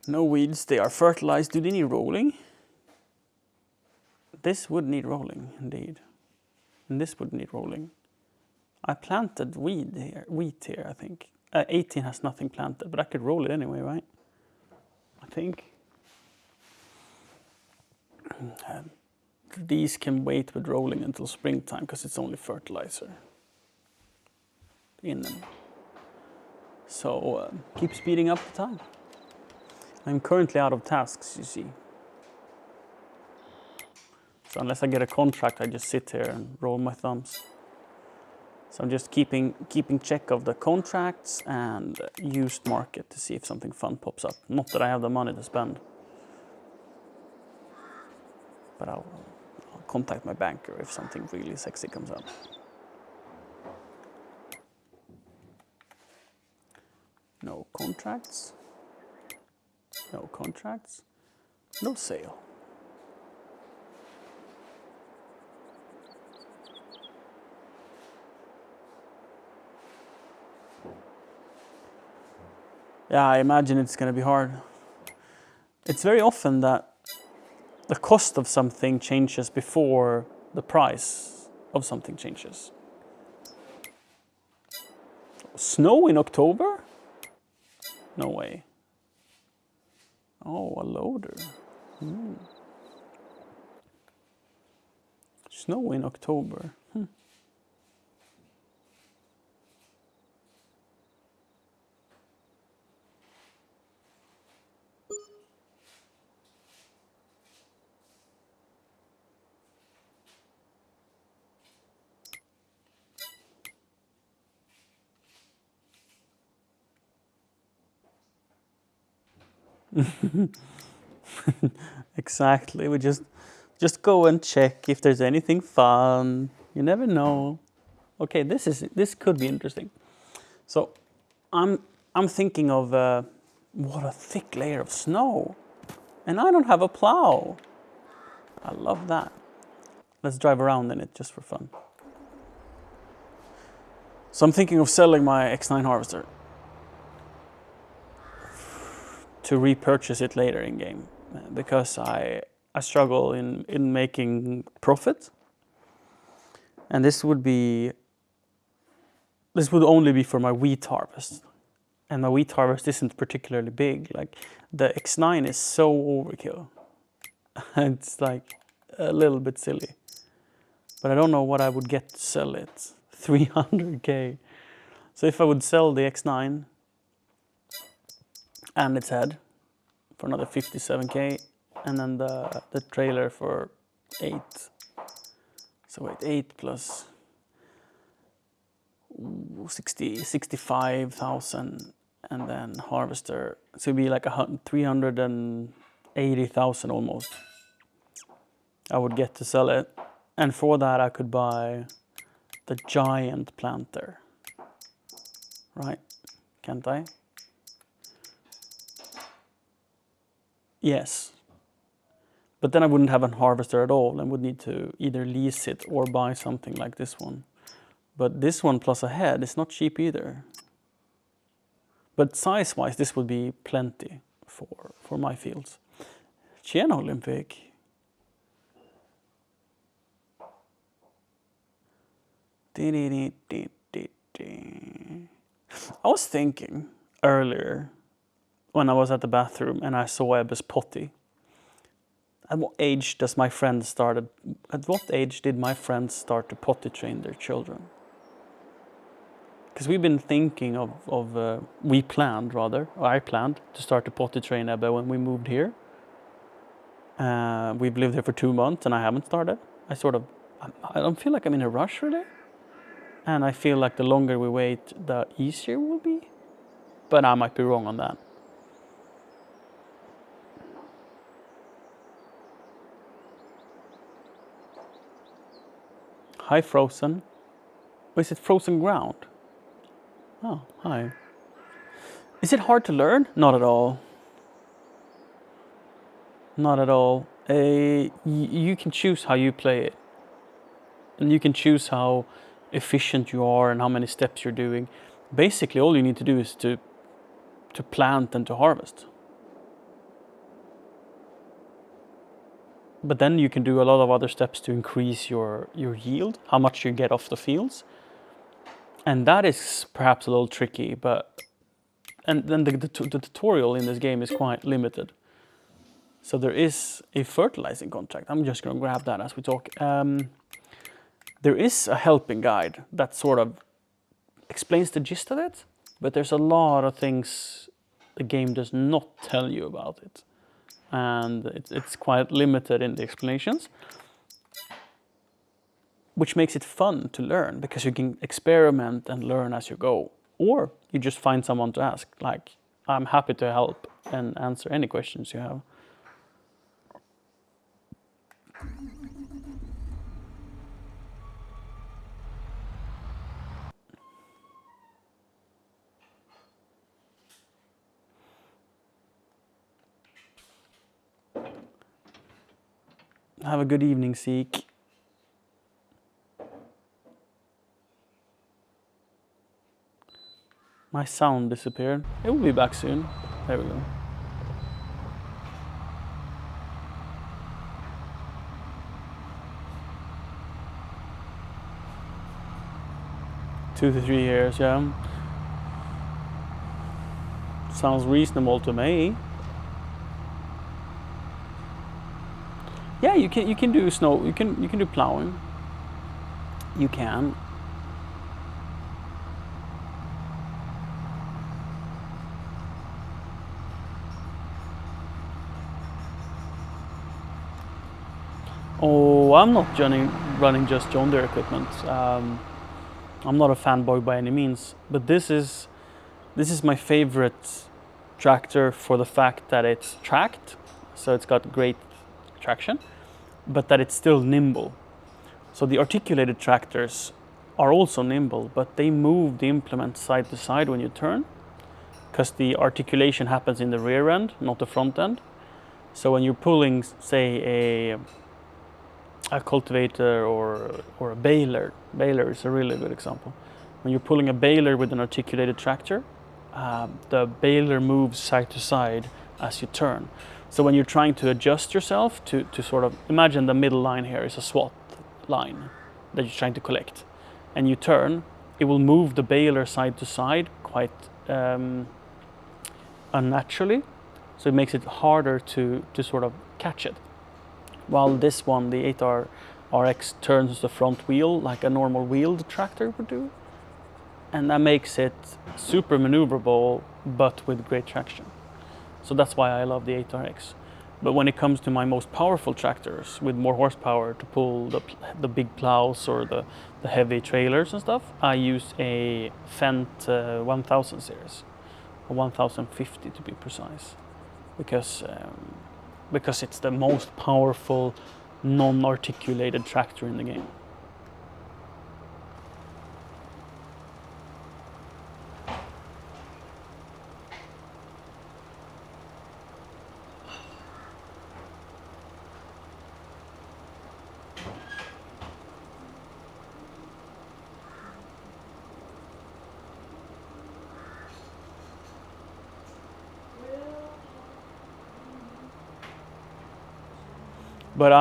No weeds, they are fertilized. Do they need rolling? This would need rolling, indeed. And this would need rolling. I planted wheat here, I think. 18 has nothing planted, but I could roll it anyway, right? I think. These can wait with rolling until springtime because it's only fertilizer in them. So keep speeding up the time. I'm currently out of tasks, you see. So unless I get a contract, I just sit here and roll my thumbs. So I'm just keeping check of the contracts and used market to see if something fun pops up. Not that I have the money to spend. But I'll contact my banker if something really sexy comes up. No contracts. No contracts. No sale. Yeah, I imagine it's going to be hard. It's very often that the cost of something changes before the price of something changes. Snow in October? No way. Oh, a loader. Snow in October. Exactly. We just go and check if there's anything fun. You never know. Okay, this could be interesting. So, I'm thinking of what a thick layer of snow, and I don't have a plow. I love that. Let's drive around in it just for fun. So I'm thinking of selling my X9 harvester to repurchase it later in game because I struggle in making profit, and this would only be for my wheat harvest, and my wheat harvest isn't particularly big. Like the X9 is so overkill. It's like a little bit silly, but I don't know what I would get to sell it. 300k. So if I would sell the X9 and its head for another 57k, and then the trailer for 8. So wait, 8 plus 65,000, and then harvester. So it'd be like 380,000 almost. I would get to sell it. And for that I could buy the giant planter. Right? Can't I? Yes. But then I wouldn't have a harvester at all and would need to either lease it or buy something like this one. But this one plus a head is not cheap either. But size-wise, this would be plenty for my fields. Tjena Olympic. I was thinking earlier when I was at the bathroom and I saw Ebbe's potty. At what age did my friend start to potty train their children? Because we've been thinking I planned to start to potty train Ebbe when we moved here. We've lived here for 2 months and I haven't started. I don't feel like I'm in a rush really. And I feel like the longer we wait, the easier it will be. But I might be wrong on that. Hi, Frozen. Or is it Frozen Ground? Oh, hi. Is it hard to learn? Not at all. Not at all. You can choose how you play it. And you can choose how efficient you are and how many steps you're doing. Basically, all you need to do is to plant and to harvest. But then you can do a lot of other steps to increase your yield, how much you get off the fields. And that is perhaps a little tricky, and then the tutorial in this game is quite limited. So there is a fertilizing contract. I'm just going to grab that as we talk. There is a helping guide that sort of explains the gist of it, but there's a lot of things the game does not tell you about it. And it's quite limited in the explanations, which makes it fun to learn because you can experiment and learn as you go. Or you just find someone to ask, like, I'm happy to help and answer any questions you have. Have a good evening, Seek. My sound disappeared. It will be back soon. There we go. Two to 3 years, yeah. Sounds reasonable to me. Yeah, you can do snow. You can do plowing. You can. Oh, I'm not running just John Deere equipment. I'm not a fanboy by any means, but this is my favorite tractor for the fact that it's tracked, so it's got great traction, but that it's still nimble. So the articulated tractors are also nimble, but they move the implement side to side when you turn, because the articulation happens in the rear end, not the front end. So when you're pulling, say, a cultivator or a baler is a really good example. When you're pulling a baler with an articulated tractor, the baler moves side to side as you turn. So when you're trying to adjust yourself to sort of, imagine the middle line here is a SWAT line that you're trying to collect, and you turn, it will move the baler side to side quite unnaturally, so it makes it harder to sort of catch it. While this one, the 8R RX, turns the front wheel like a normal wheeled tractor would do, and that makes it super maneuverable but with great traction. So that's why I love the 8RX. But when it comes to my most powerful tractors with more horsepower to pull the big plows or the heavy trailers and stuff, I use a Fendt 1000 series, or 1050 to be precise, because it's the most powerful non-articulated tractor in the game. But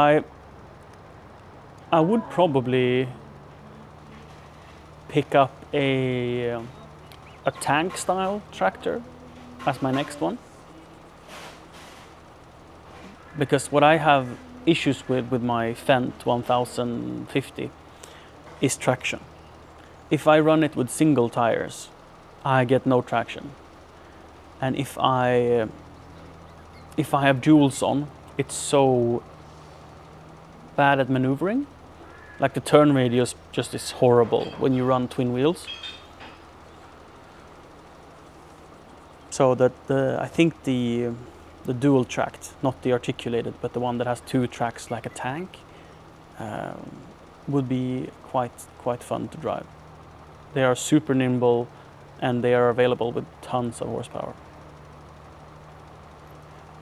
I would probably pick up a tank style tractor as my next one, because what I have issues with my Fendt 1050 is traction. If I run it with single tires, I get no traction, and if I have duals on, it's so bad at maneuvering. Like the turn radius just is horrible when you run twin wheels. So that I think the dual tracked, not the articulated, but the one that has two tracks like a tank, would be quite fun to drive. They are super nimble, and they are available with tons of horsepower.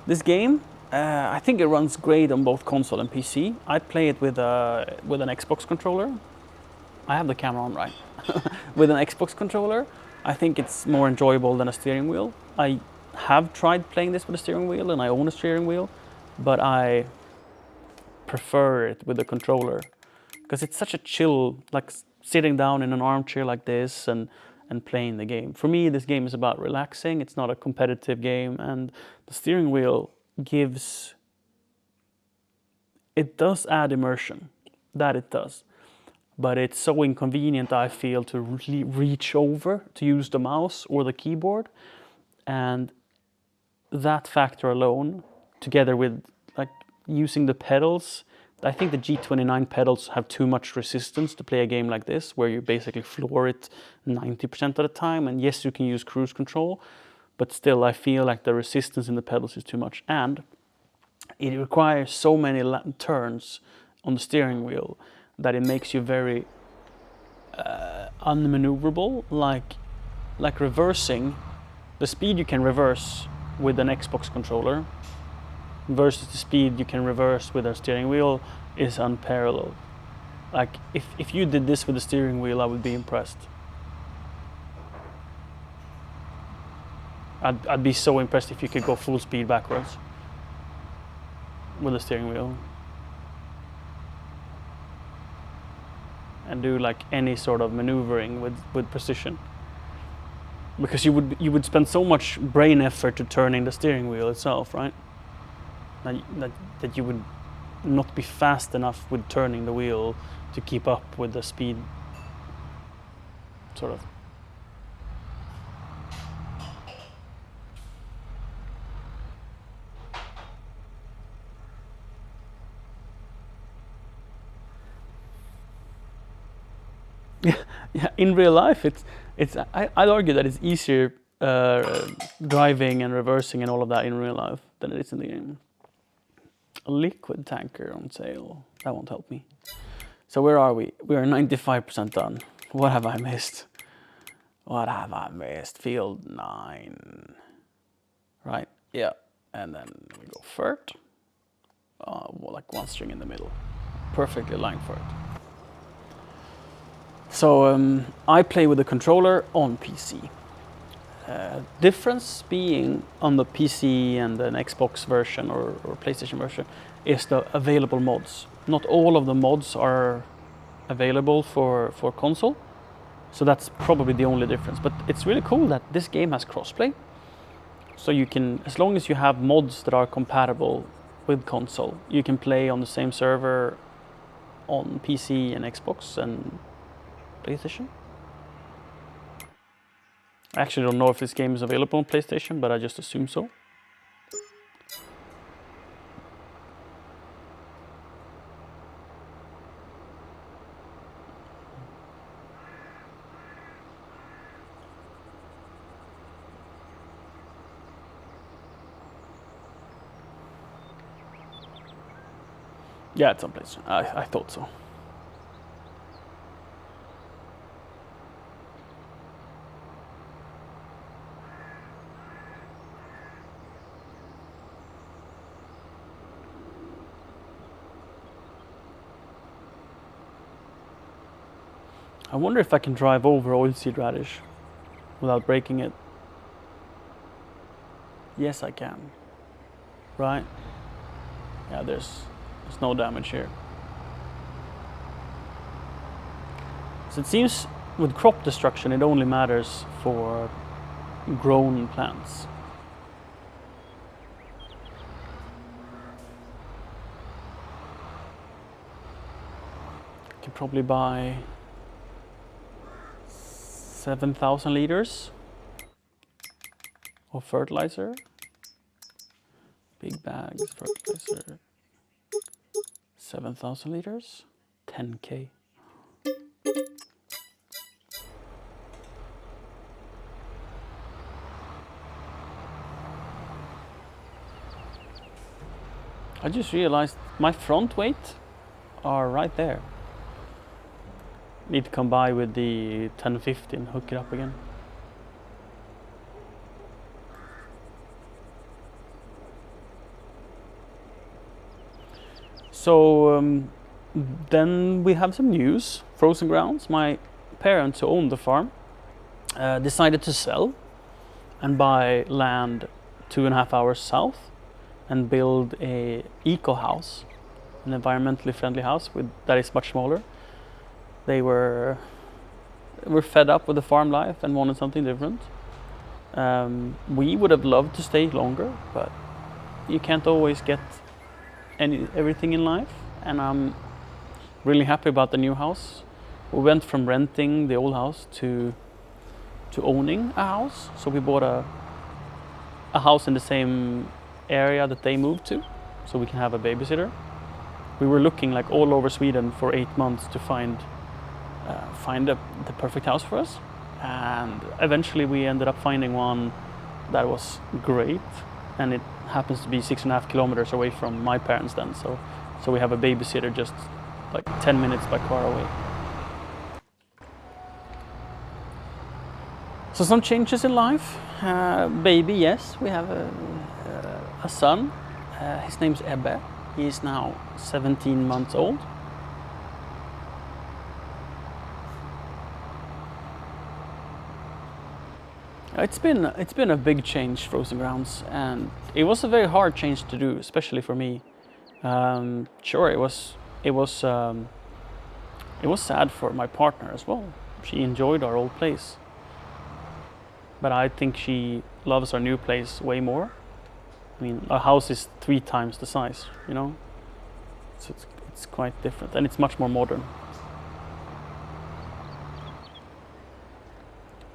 This game, I think it runs great on both console and PC. I play it with an Xbox controller. I have the camera on, right? With an Xbox controller, I think it's more enjoyable than a steering wheel. I have tried playing this with a steering wheel, and I own a steering wheel, but I prefer it with the controller because it's such a chill, like sitting down in an armchair like this and playing the game. For me, this game is about relaxing. It's not a competitive game, and the steering wheel it does add immersion, that it does. But it's so inconvenient, I feel, to really reach over to use the mouse or the keyboard. And that factor alone, together with like using the pedals, I think the G29 pedals have too much resistance to play a game like this, where you basically floor it 90% of the time. And yes, you can use cruise control, but still I feel like the resistance in the pedals is too much. And it requires so many turns on the steering wheel that it makes you very unmaneuverable. Like reversing, the speed you can reverse with an Xbox controller versus the speed you can reverse with a steering wheel is unparalleled. Like if you did this with a steering wheel, I would be impressed. I'd be so impressed if you could go full speed backwards with a steering wheel and do like any sort of maneuvering with precision, because you would spend so much brain effort to turning the steering wheel itself, right? That you would not be fast enough with turning the wheel to keep up with the speed, sort of. Yeah, in real life, I'd argue that it's easier driving and reversing and all of that in real life than it is in the game. A liquid tanker on sale. That won't help me. So where are we? We are 95% done. What have I missed? What have I missed? Field 9. Right? Yeah. And then we go Furt. Like one string in the middle. Perfectly lined Furt. So I play with the controller on PC. Difference being on the PC and an Xbox version or PlayStation version is the available mods. Not all of the mods are available for console, so that's probably the only difference. But it's really cool that this game has crossplay, so you can, as long as you have mods that are compatible with console, you can play on the same server on PC and Xbox and PlayStation. I actually don't know if this game is available on PlayStation, but I just assume so. Yeah, it's someplace. I thought so. I wonder if I can drive over oilseed radish without breaking it. Yes, I can. Right? Yeah, there's no damage here. So it seems with crop destruction, it only matters for grown plants. You can probably buy 7,000 liters of fertilizer. Big bags fertilizer. 7,000 liters. 10K. I just realized my front weight are right there. Need to come by with the 1050 and hook it up again. So then we have some news. Frozen Grounds, my parents who owned the farm, decided to sell and buy land 2.5 hours south and build a eco house, an environmentally friendly house that is much smaller. They were fed up with the farm life and wanted something different. We would have loved to stay longer, but you can't always get everything in life, and I'm really happy about the new house. We went from renting the old house to owning a house, so we bought a house in the same area that they moved to, so we can have a babysitter. We were looking like all over Sweden for 8 months to find the perfect house for us, and eventually we ended up finding one that was great, and it happens to be 6.5 kilometers away from my parents then, so we have a babysitter just like 10 minutes by car away. So some changes in life. Baby, yes, we have a son. His name's Ebbe. He is now 17 months old. It's been a big change, Frozen Grounds, and it was a very hard change to do, especially for me. Sure, it was sad for my partner as well. She enjoyed our old place, but I think she loves our new place way more. I mean, our house is 3 times the size, you know, so it's quite different, and it's much more modern.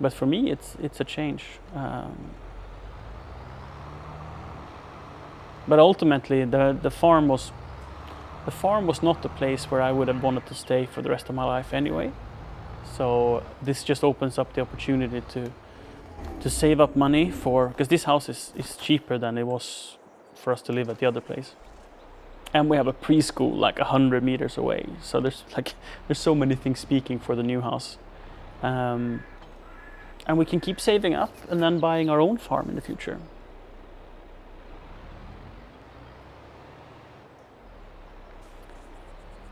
But for me, it's a change. But ultimately, the farm was not the place where I would have wanted to stay for the rest of my life anyway. So this just opens up the opportunity to save up money because this house is cheaper than it was for us to live at the other place. And we have a preschool like 100 meters away. So there's so many things speaking for the new house. And we can keep saving up and then buying our own farm in the future.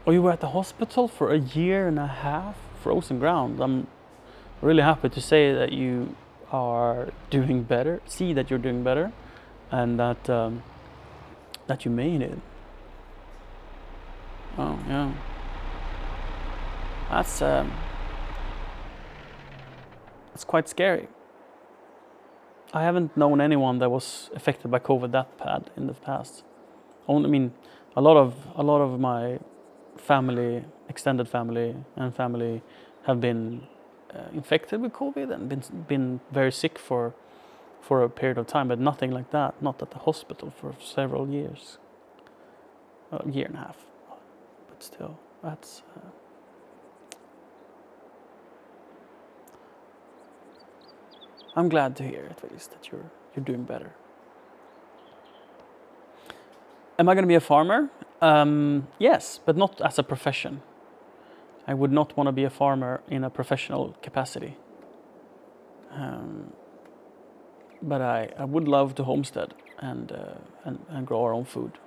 Oh, you were at the hospital for 1.5 years, frozen ground. I'm really happy to say that you are doing better, see that you're doing better, and that you made it. Oh, yeah. It's quite scary. I haven't known anyone that was affected by COVID that bad in the past. I mean, a lot of my family, extended family, and family have been infected with COVID and been very sick for a period of time, but nothing like that. Not at the hospital for several years, 1.5 years, but still, that's. I'm glad to hear at least that you're doing better. Am I going to be a farmer? Yes, but not as a profession. I would not want to be a farmer in a professional capacity. But I would love to homestead and grow our own food.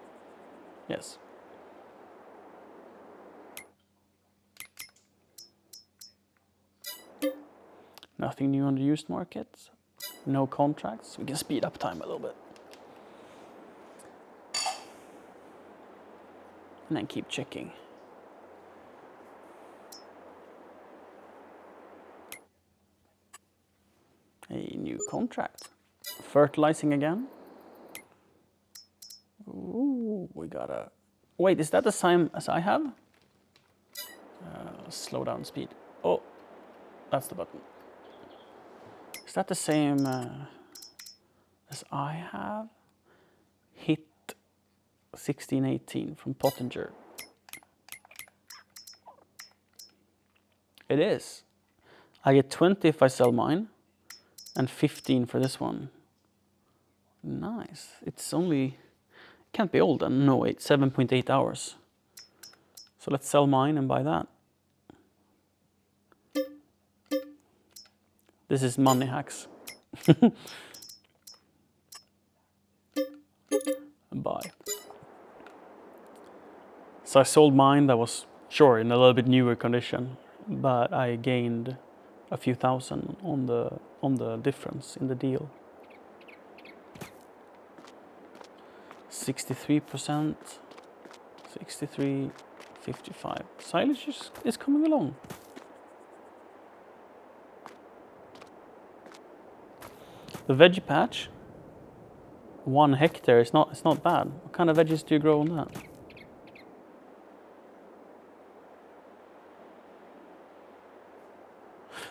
Yes. Nothing new on the used market. No contracts. We can speed up time a little bit. And then keep checking. A new contract. Fertilizing again. Ooh, we got a... Wait, is that the same as I have? Slow down speed. Oh, that's the button. Is that the same as I have? Hit 1618 from Pottinger. It is. I get 20 if I sell mine, and 15 for this one. Nice. It's only... Can't be old then. No, wait, 7.8 hours. So let's sell mine and buy that. This is money hacks. Buy. So I sold mine that was, sure, in a little bit newer condition, but I gained a few thousand on the difference in the deal. 63%, 63, 55. Silage is coming along. The veggie patch, 1 hectare, it's not bad. What kind of veggies do you grow on that?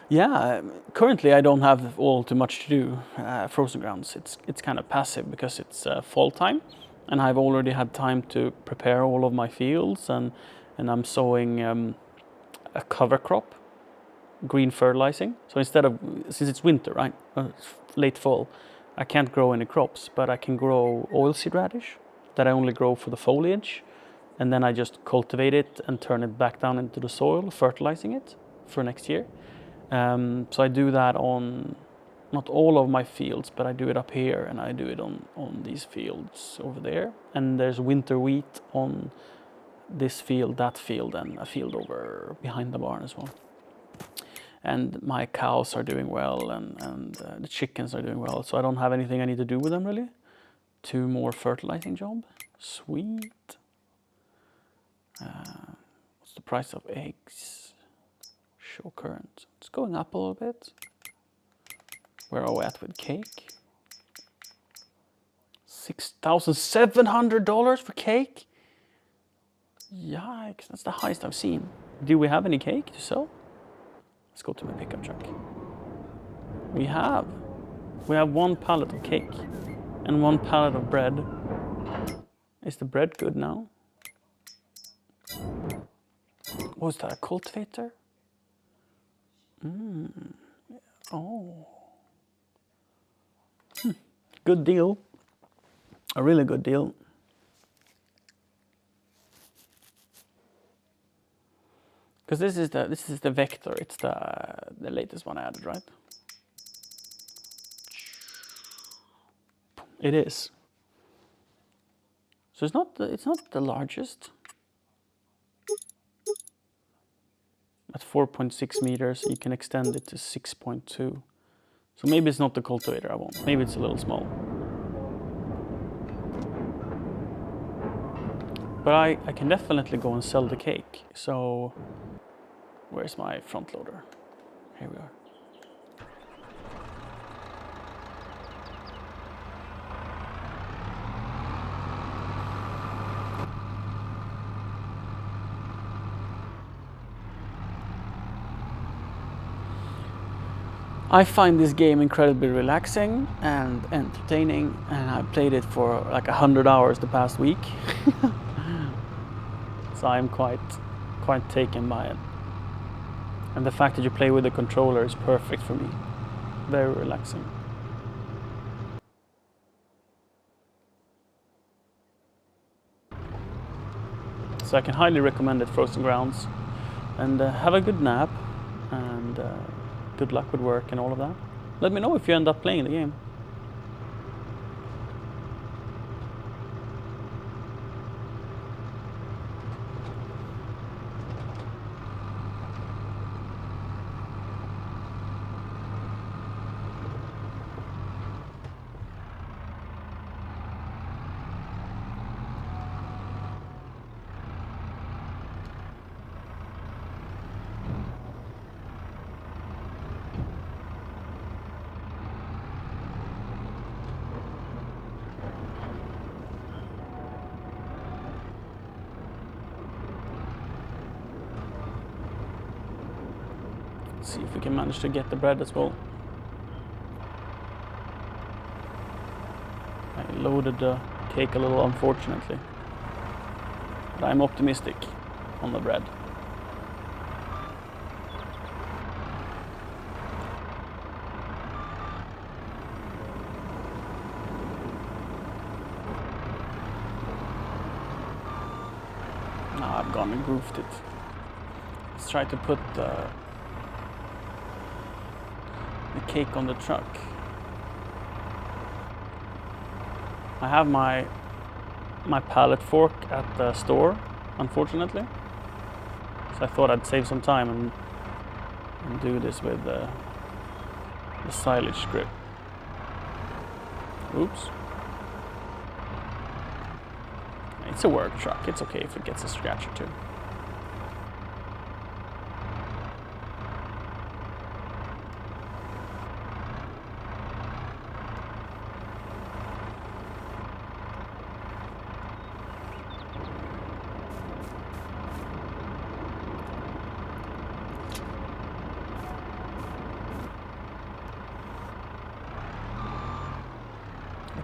Yeah, currently I don't have all too much to do. Frozen grounds, it's kind of passive because it's fall time, and I've already had time to prepare all of my fields, and I'm sowing a cover crop, green fertilizing. So instead of, since it's winter, right, late fall, I can't grow any crops, but I can grow oilseed radish that I only grow for the foliage, and then I just cultivate it and turn it back down into the soil, fertilizing it for next year. So I do that on not all of my fields, but I do it up here, and I do it on these fields over there. And there's winter wheat on this field, that field, and a field over behind the barn as well. And my cows are doing well, and the chickens are doing well, so I don't have anything I need to do with them really. 2 more fertilizing job. Sweet. What's the price of eggs? Show current. It's going up a little bit. Where are we at with cake? $6,700 for cake? Yikes, that's the highest I've seen. Do we have any cake to sell? Let's go to my pickup truck. We have 1 pallet of cake and 1 pallet of bread. Is the bread good now? Was that a cultivator? Oh. Good deal. A really good deal. Because this is the Vector. It's the latest one I added, right? It is. So it's not the largest. At 4.6 meters, you can extend it to 6.2. So maybe it's not the cultivator I want. Maybe it's a little small. But I can definitely go and sell the cake. So where's my front loader? Here we are. I find this game incredibly relaxing and entertaining, and I played it for like 100 hours the past week. So I'm quite taken by it. And the fact that you play with the controller is perfect for me. Very relaxing. So I can highly recommend it, Frozen Grounds. And have a good nap, and good luck with work and all of that. Let me know if you end up playing the game. See if we can manage to get the bread as well. I loaded the cake a little, unfortunately, but I'm optimistic on the bread. Now I've gone and grooved it. Let's try to put the cake on the truck. I have my pallet fork at the store, unfortunately, so I thought I'd save some time and do this with the silage grip. Oops. It's a work truck, it's okay if it gets a scratch or two.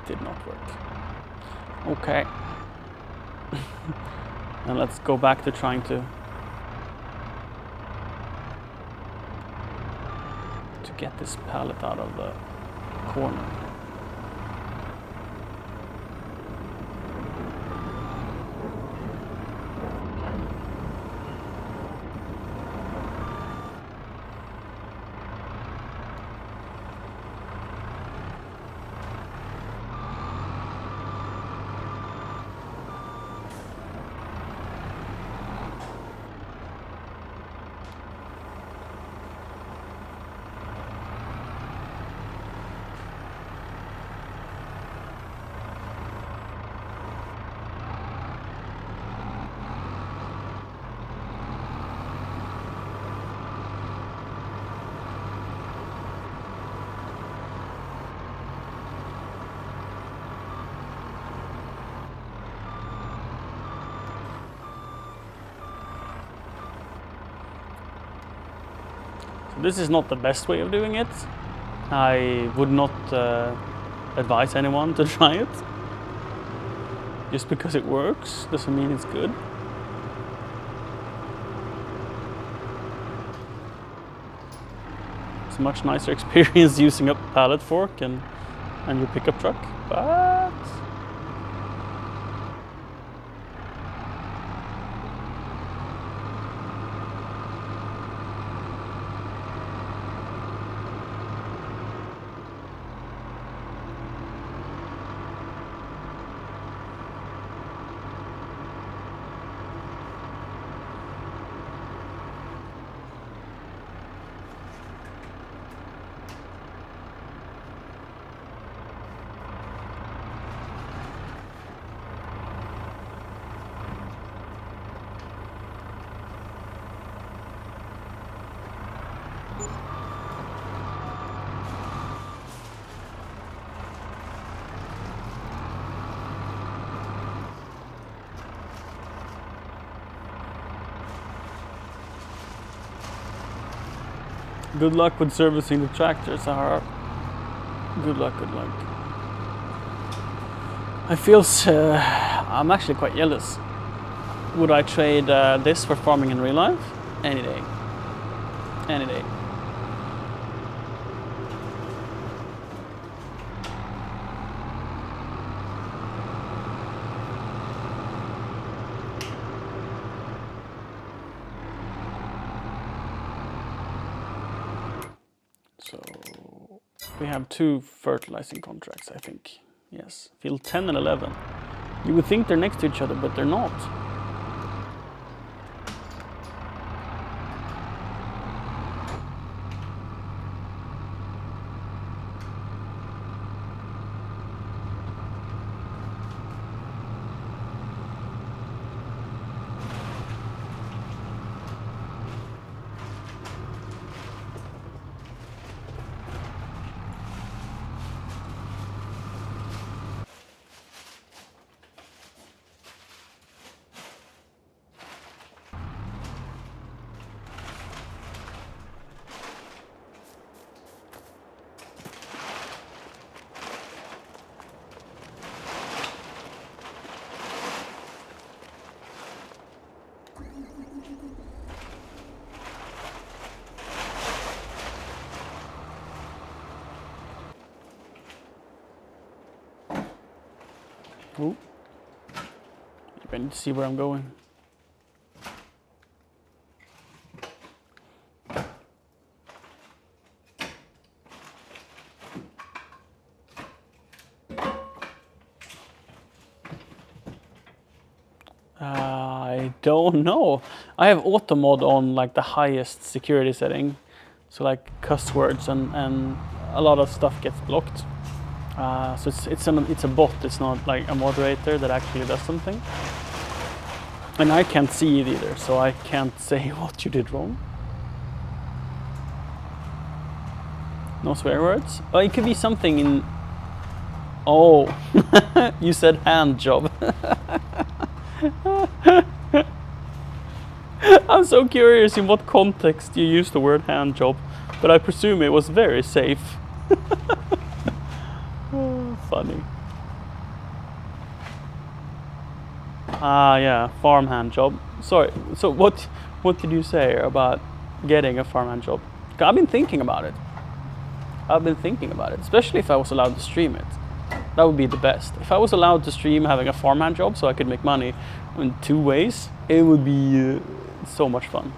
Did not work. Okay. And let's go back to trying to get this pallet out of the corner. This is not the best way of doing it. I would not advise anyone to try it. Just because it works doesn't mean it's good. It's a much nicer experience using a pallet fork and your pickup truck, but good luck with servicing the tractor, Sahara. Good luck, good luck. I feel I'm actually quite jealous. Would I trade this for farming in real life? Any day. Any day. We have 2 fertilizing contracts, I think. Yes, field 10 and 11. You would think they're next to each other, but they're not. Ooh. I need to see where I'm going. I don't know. I have auto mod on like the highest security setting, so like cuss words and a lot of stuff gets blocked. So it's a bot. It's not like a moderator that actually does something. And I can't see it either, so I can't say what you did wrong. No swear words. Oh, it could be something in. Oh, you said hand job. I'm so curious in what context you use the word hand job, but I presume it was very safe. Funny. Ah, yeah, farmhand job. Sorry. So what did you say about getting a farmhand job? I've been thinking about it. Especially if I was allowed to stream it. That would be the best. If I was allowed to stream having a farmhand job so I could make money in 2 ways, it would be so much fun.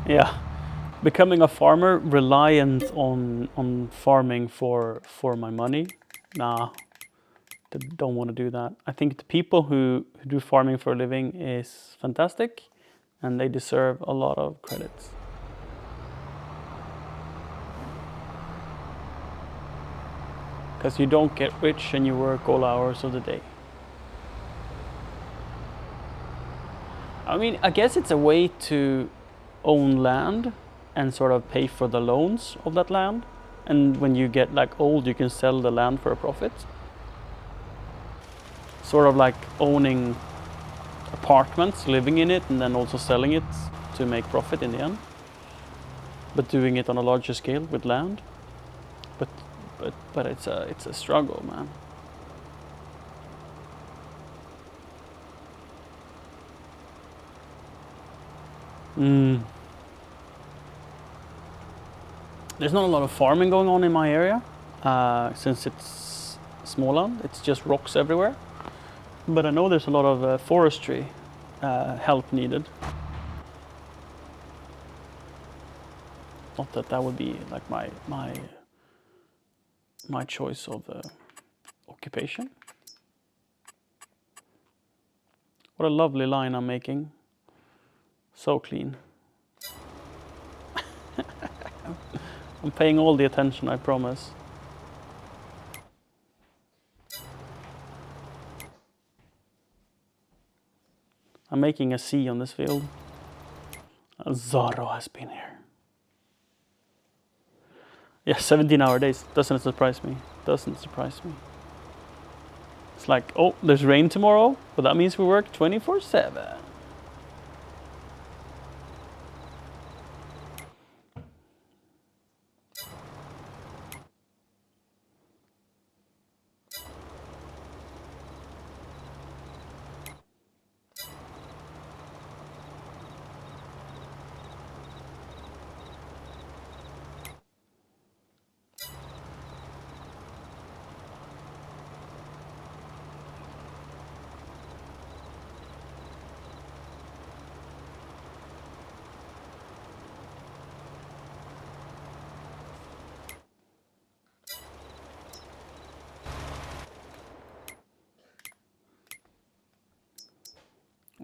Yeah, becoming a farmer reliant on farming for my money. Nah, don't want to do that. I think the people who do farming for a living is fantastic, and they deserve a lot of credits. Because you don't get rich and you work all hours of the day. I mean, I guess it's a way to own land and sort of pay for the loans of that land. And when you get like old, you can sell the land for a profit. Sort of like owning apartments, living in it, and then also selling it to make profit in the end. But doing it on a larger scale with land. But it's a struggle, man. There's not a lot of farming going on in my area, since it's Småland. It's just rocks everywhere. But I know there's a lot of forestry help needed. Not that that would be like my choice of occupation. What a lovely line I'm making. So clean. I'm paying all the attention, I promise. I'm making a C on this field. Zorro has been here. Yeah, 17-hour days. Doesn't surprise me. It's like, oh, there's rain tomorrow, but that means we work 24/7.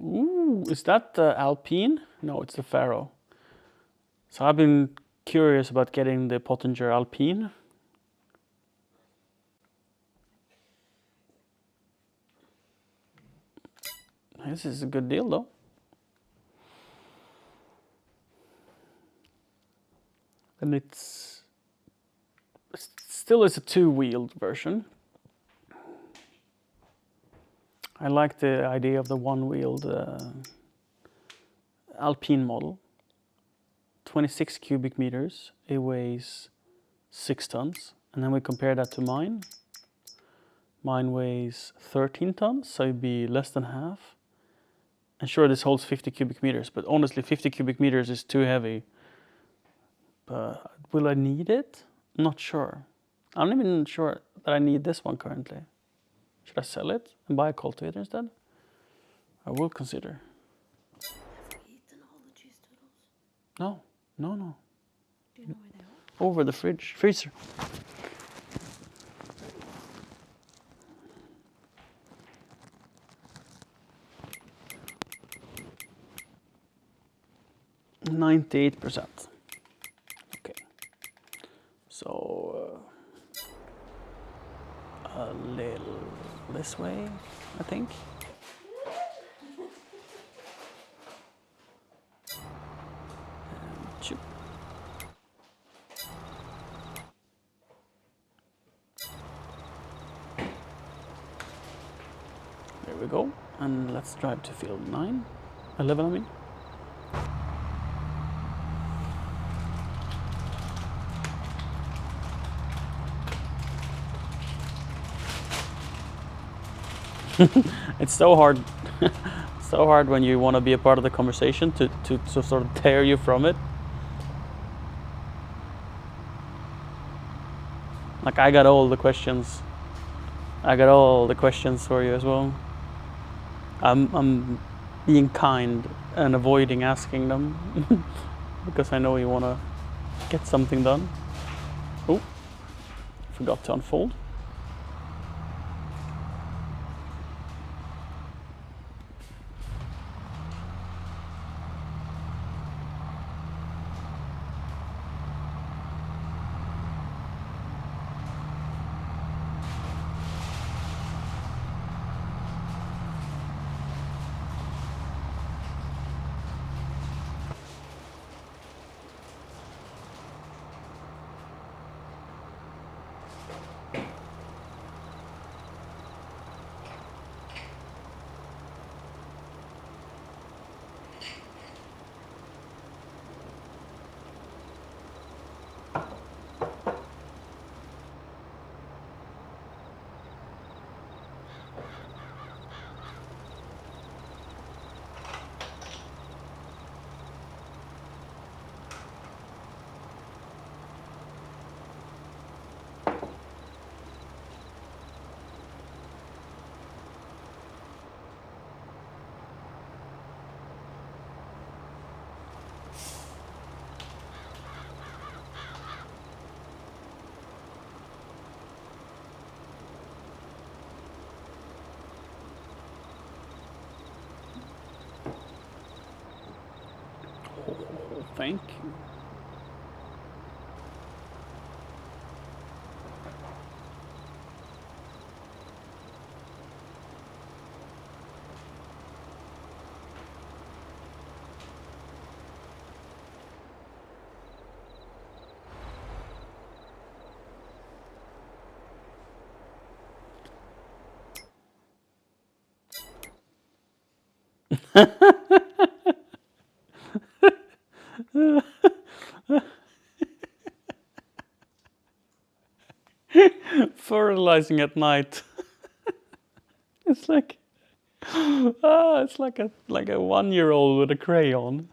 Ooh, is that the Alpine? No, it's the Faro. So I've been curious about getting the Pottinger Alpine. This is a good deal though. And it's still is a two-wheeled version. I like the idea of the one-wheeled Alpine model. 26 cubic meters, it weighs 6 tons. And then we compare that to mine. Mine weighs 13 tons, so it'd be less than half. And sure, this holds 50 cubic meters, but honestly, 50 cubic meters is too heavy. But will I need it? Not sure. I'm not even sure that I need this one currently. Should I sell it and buy a cultivator instead? I will consider. Have we eaten all the cheese doodles? No. Do you know where they are? Over the freezer. %. Okay. So a little this way, I think. And shoot. There we go. And let's drive to field 11 I mean. It's so hard. So hard when you want to be a part of the conversation to sort of tear you from it. Like I got all the questions. I got all the questions for you as well. I'm being kind and avoiding asking them because I know you want to get something done. Oh, forgot to unfold. Thank you. Fertilizing at night. It's like it's like a 1-year-old with a crayon.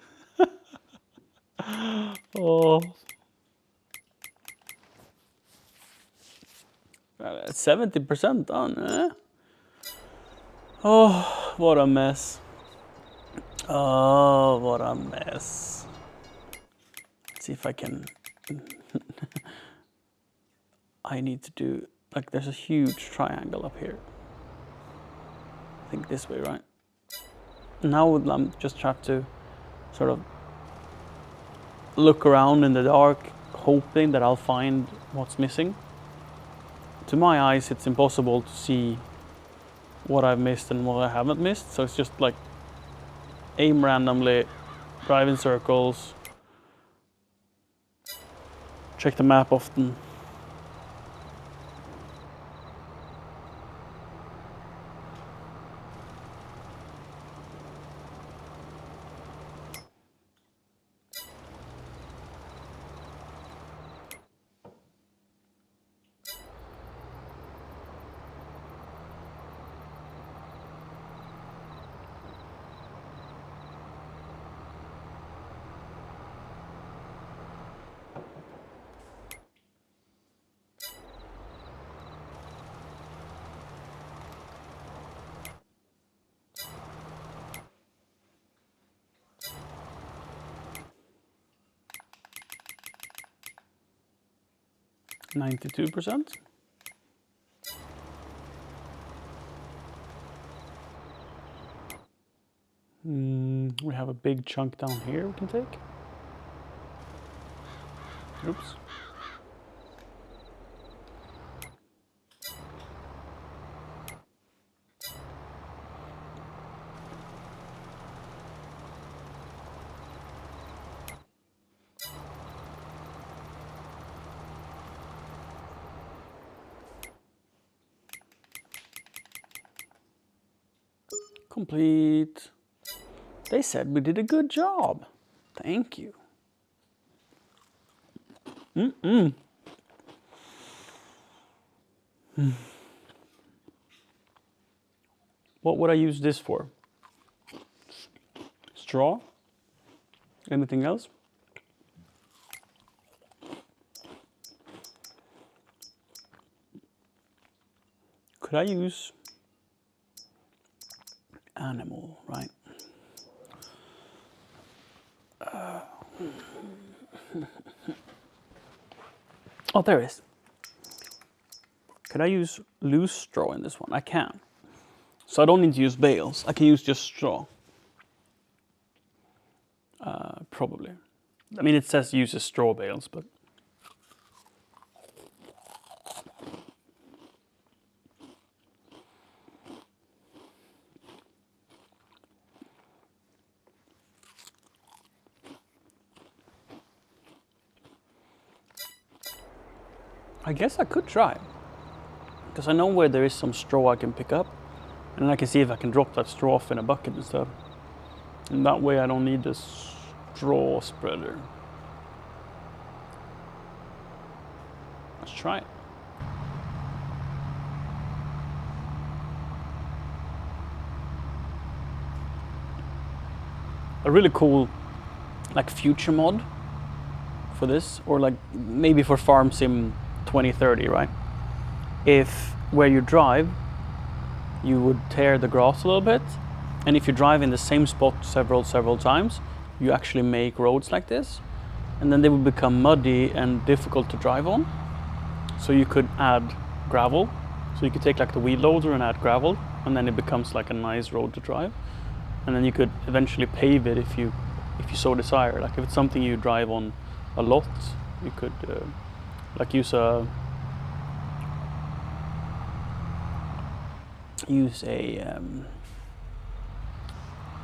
Oh, 70% done. Eh? Oh, what a mess. Oh, what a mess. Let's see if I can. I need to do, like, there's a huge triangle up here. I think this way, right? Now I'm just have to sort of look around in the dark, hoping that I'll find what's missing. To my eyes, it's impossible to see what I've missed and what I haven't missed. So it's just like aim randomly, drive in circles, check the map often. %92%. We have a big chunk down here we can take. Oops. Complete. They said we did a good job. Thank you. What would I use this for? Straw? Anything else? Could I use animal, right? Oh, there is. Could I use loose straw in this one? I can. So I don't need to use bales. I can use just straw. Probably. I mean, it says uses straw bales, but I guess I could try. Because I know where there is some straw I can pick up. And then I can see if I can drop that straw off in a bucket instead. And that way I don't need this straw spreader. Let's try it. A really cool like future mod for this, or like maybe for Farm Sim 2030, right? If where you drive, you would tear the grass a little bit, and if you drive in the same spot several times, you actually make roads like this, and then they would become muddy and difficult to drive on. So you could add gravel. So you could take like the wheel loader and add gravel, and then it becomes like a nice road to drive. And then you could eventually pave it if you so desire. Like if it's something you drive on a lot, you could like use a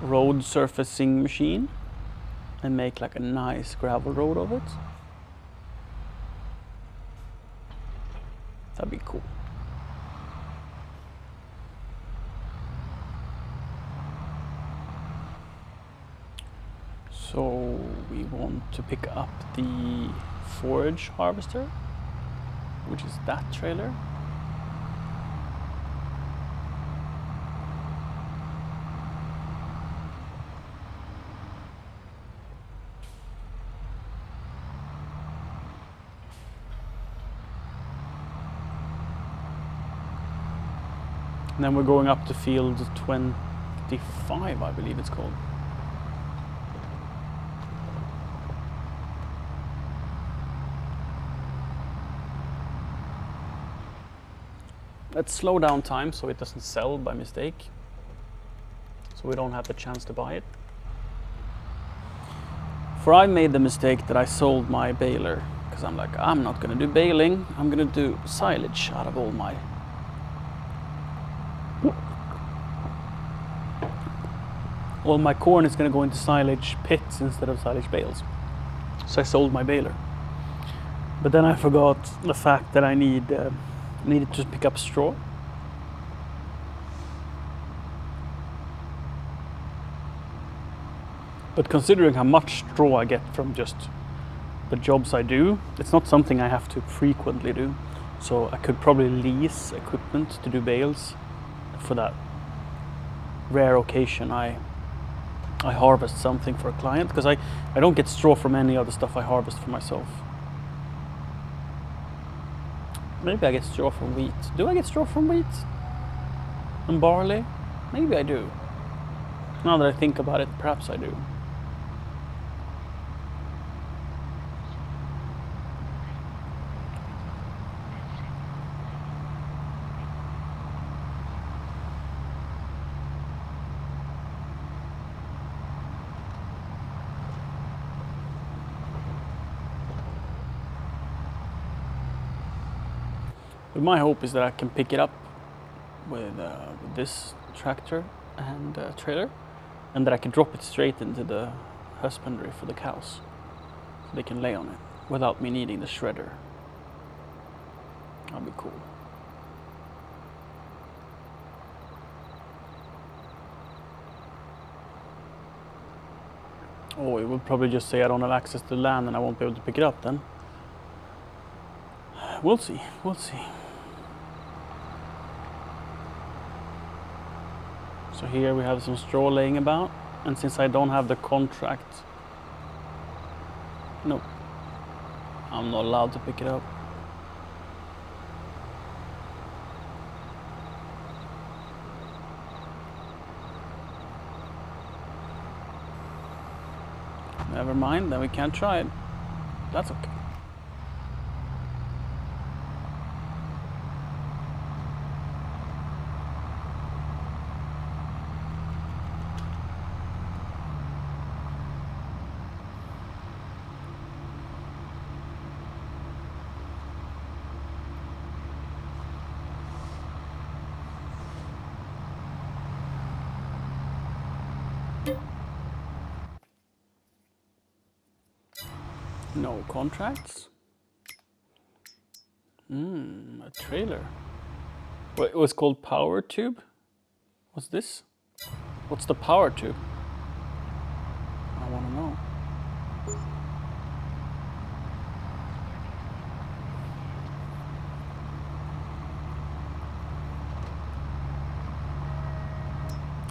road surfacing machine and make like a nice gravel road of it. That'd be cool. So we want to pick up the forage harvester, which is that trailer. And then we're going up to field 25, I believe it's called. Let's slow down time so it doesn't sell by mistake, so we don't have the chance to buy it. For I made the mistake that I sold my baler, because I'm like, I'm not gonna do baling, I'm gonna do silage out of all my corn is going to go into silage pits instead of silage bales. So I sold my baler. But then I forgot the fact that I needed to pick up straw. But considering how much straw I get from just the jobs I do, it's not something I have to frequently do. So I could probably lease equipment to do bales for that rare occasion I harvest something for a client, because I don't get straw from any other stuff I harvest for myself. Maybe I get straw from wheat. Do I get straw from wheat? And barley? Maybe I do. Now that I think about it, perhaps I do. But my hope is that I can pick it up with this tractor and trailer, and that I can drop it straight into the husbandry for the cows, so they can lay on it without me needing the shredder. That'll be cool. Oh, it will probably just say I don't have access to the land and I won't be able to pick it up then. We'll see, we'll see. So here we have some straw laying about, and since I don't have the contract, no, I'm not allowed to pick it up. Never mind, then we can't try it. That's okay. No contracts? A trailer. What, it was called Power Tube? What's this? What's the Power Tube? I want to know.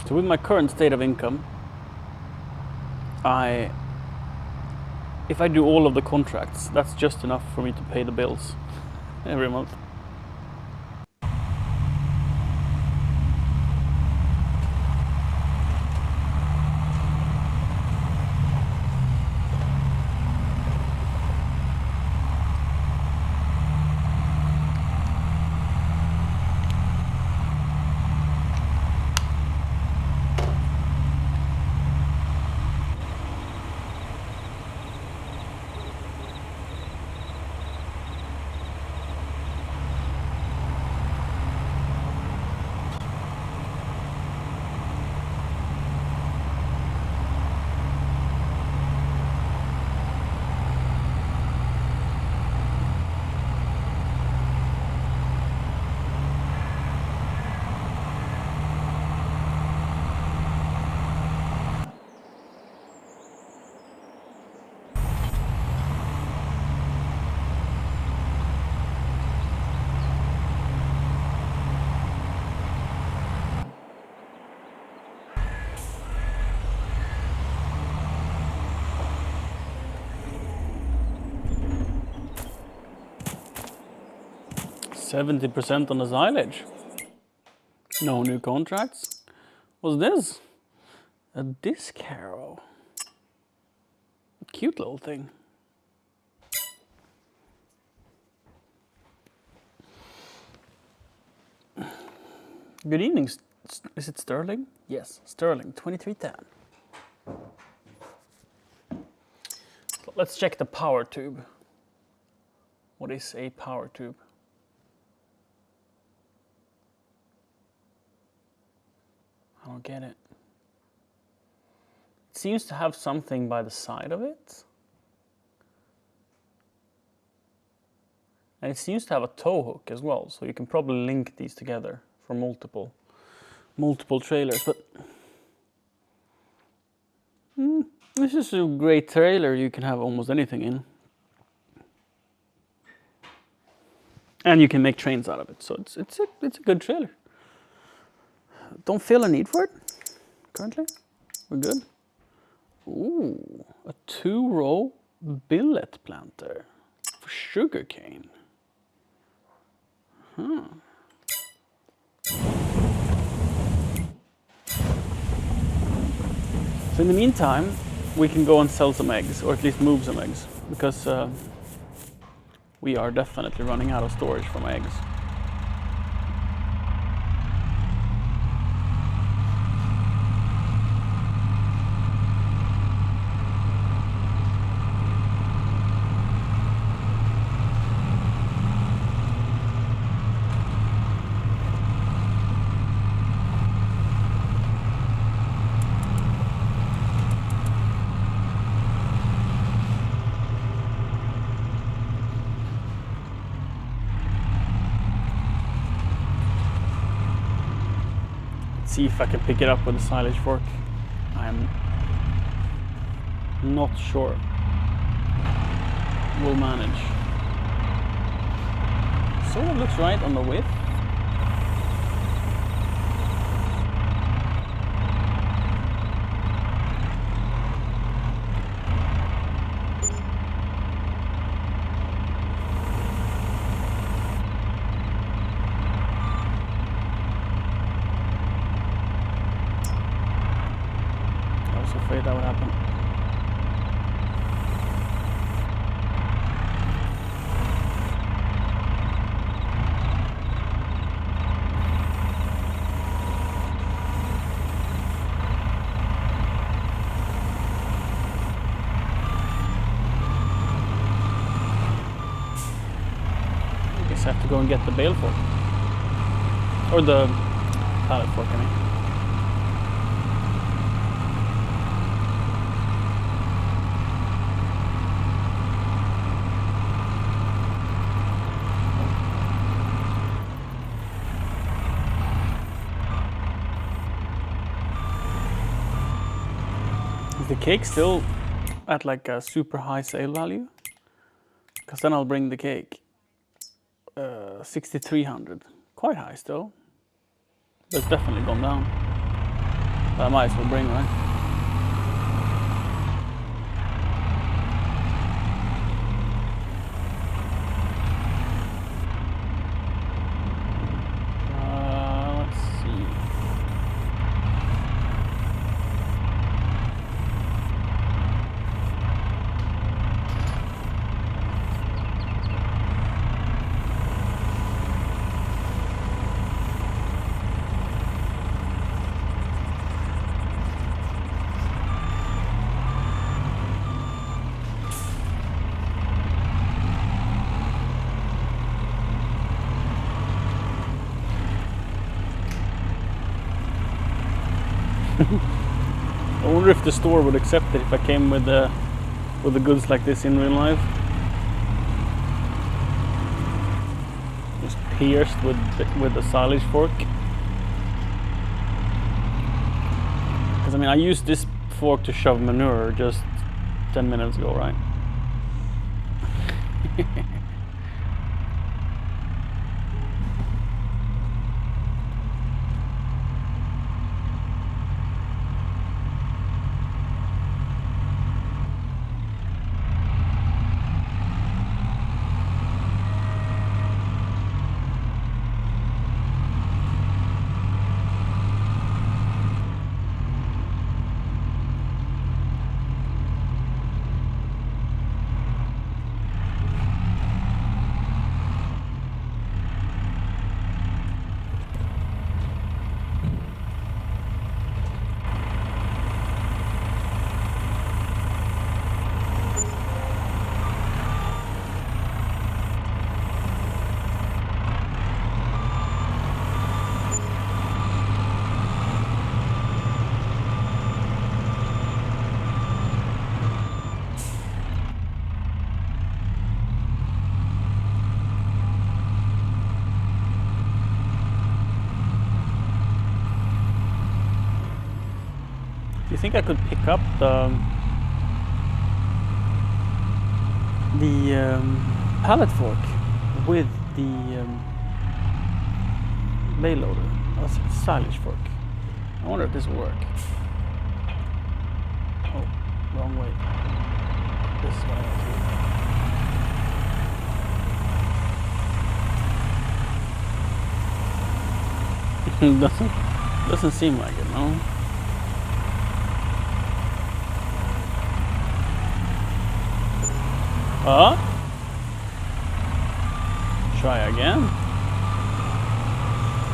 So with my current state of income, if I do all of the contracts, that's just enough for me to pay the bills every month. 70% on the silage. No new contracts. What's this? A disc harrow. Cute little thing. Good evening. Is it Sterling? Yes, Sterling, 2310. So let's check the power tube. What is a power tube? I don't get it. It seems to have something by the side of it. And it seems to have a tow hook as well, so you can probably link these together for multiple trailers. But this is a great trailer you can have almost anything in. And you can make trains out of it, so it's a good trailer. Don't feel a need for it currently. We're good. Ooh, a 2-row billet planter for sugarcane. Huh. So in the meantime, we can go and sell some eggs, or at least move some eggs, because we are definitely running out of storage for my eggs. See if I can pick it up with a silage fork. I'm not sure. We'll manage. Sort of looks right on the width. Afraid that would happen. I guess I have to go and get the bale fork. Or the pallet fork, I mean. Is the cake still at like a super high sale value? Because then I'll bring the cake. 6,300. Quite high still. But it's definitely gone down. But I might as well bring, right? I wonder if the store would accept it if I came with the goods like this in real life. Just pierced with a silage fork. Because I mean, I used this fork to shove manure just 10 minutes ago, right? you think I could pick up the pallet fork with the bay loader? That's a silage fork. I wonder if this will work. Oh, wrong way. This is what I have to do. Doesn't seem like it, no? Try again.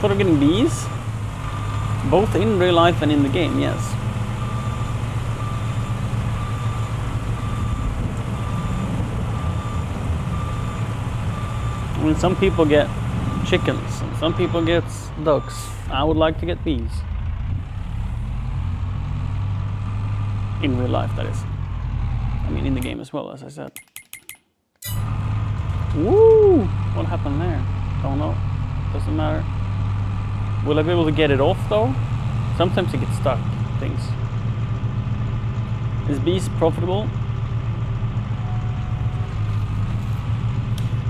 Thought of getting bees? Both in real life and in the game, yes. I mean, some people get chickens, and some people get ducks. I would like to get bees. In real life, that is. I mean, in the game as well, as I said. Woo! What happened there? Don't know. Doesn't matter. Will I be able to get it off though? Sometimes it gets stuck, things. Is bees profitable?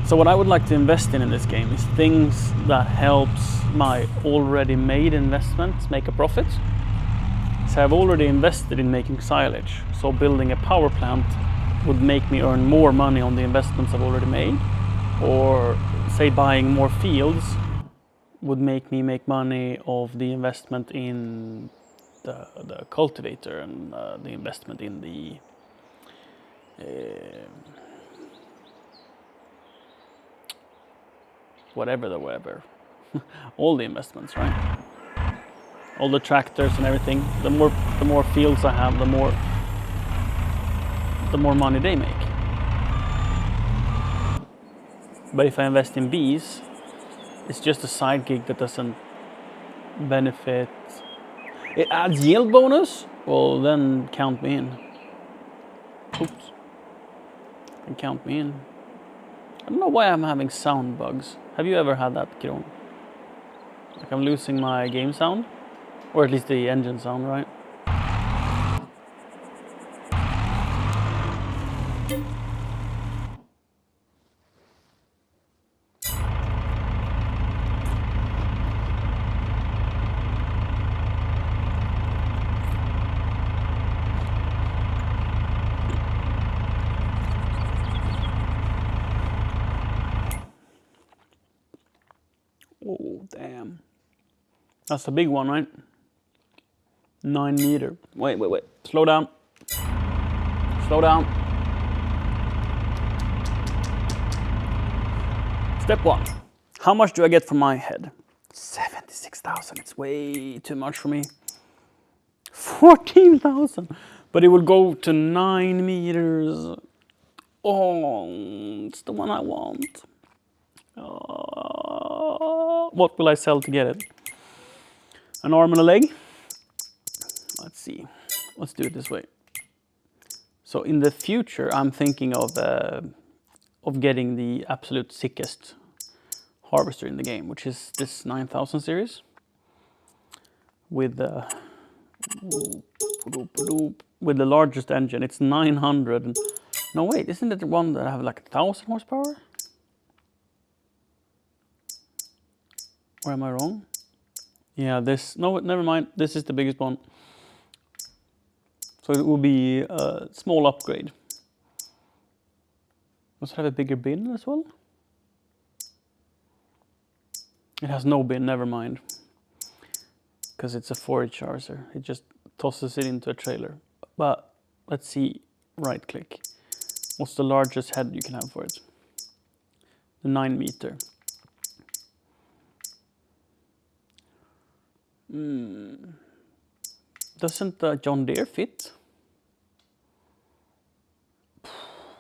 So what I would like to invest in this game is things that helps my already made investments make a profit. So I've already invested in making silage. So building a power plant would make me earn more money on the investments I've already made. Or say buying more fields would make me make money of the investment in the cultivator and the investment in the whatever. All the investments, right? All the tractors and everything. The more fields I have, the more money they make. But if I invest in bees, it's just a side gig that doesn't benefit. It adds yield bonus? Well, then count me in. Oops. And count me in. I don't know why I'm having sound bugs. Have you ever had that, Kieron? Like I'm losing my game sound? Or at least the engine sound, right? Oh, damn. That's the big one, right? 9 meter. Wait. Slow down. Slow down. Step 1. How much do I get for my head? 76,000. It's way too much for me. 14,000. But it will go to 9 meters. Oh, it's the one I want. What will I sell to get it? An arm and a leg? Let's see. Let's do it this way. So in the future, I'm thinking of getting the absolute sickest harvester in the game, which is this 9000 series with the largest engine. It's 900. No wait, isn't it the one that have like 1000 horsepower? Or am I wrong? Yeah, this. No, never mind. This is the biggest one. So it will be a small upgrade. Does it have a bigger bin as well? It has no bin, never mind. Because it's a forage harvester. It just tosses it into a trailer. But let's see, right click. What's the largest head you can have for it? The 9 meter. Doesn't the John Deere fit?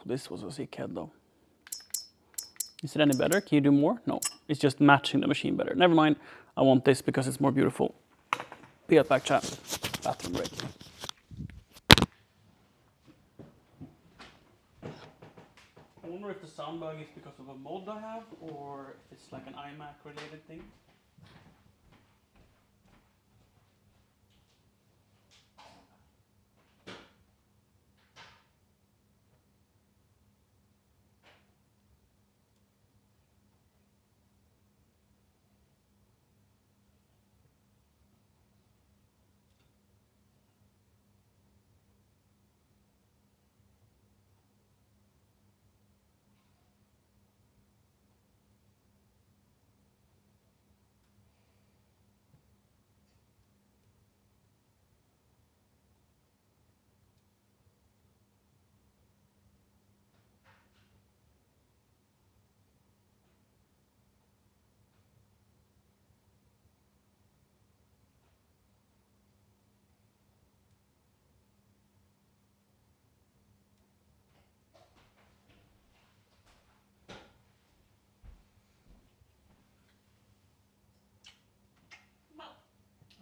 This was a sick head though. Is it any better? Can you do more? No, it's just matching the machine better. Never mind, I want this because it's more beautiful. Be right back, chat. Bathroom break. I wonder if the sound bug is because of a mod I have or if it's like an iMac related thing.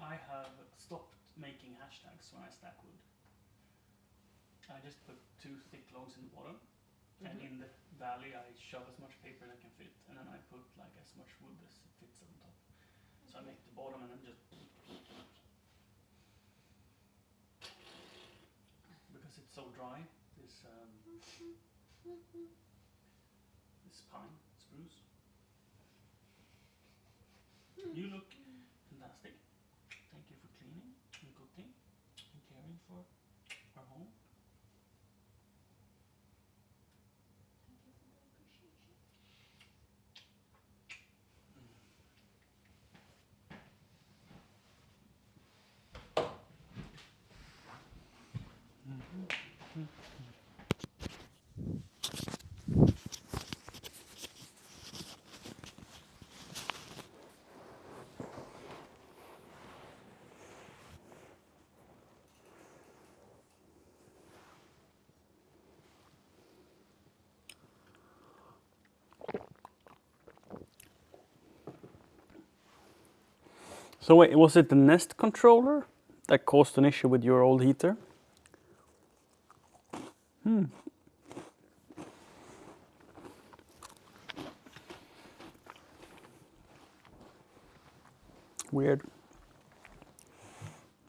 I have stopped making hashtags when I stack wood. I just put 2 thick logs in the bottom, and in the valley I shove as much paper as I can fit, and then I put like as much wood as it fits on top. So I make the bottom and then just, because it's so dry, this pine spruce. You look fantastic. Thank you for cleaning and cooking and caring for our home. Thank you for the appreciation. So wait, was it the Nest controller that caused an issue with your old heater? Weird.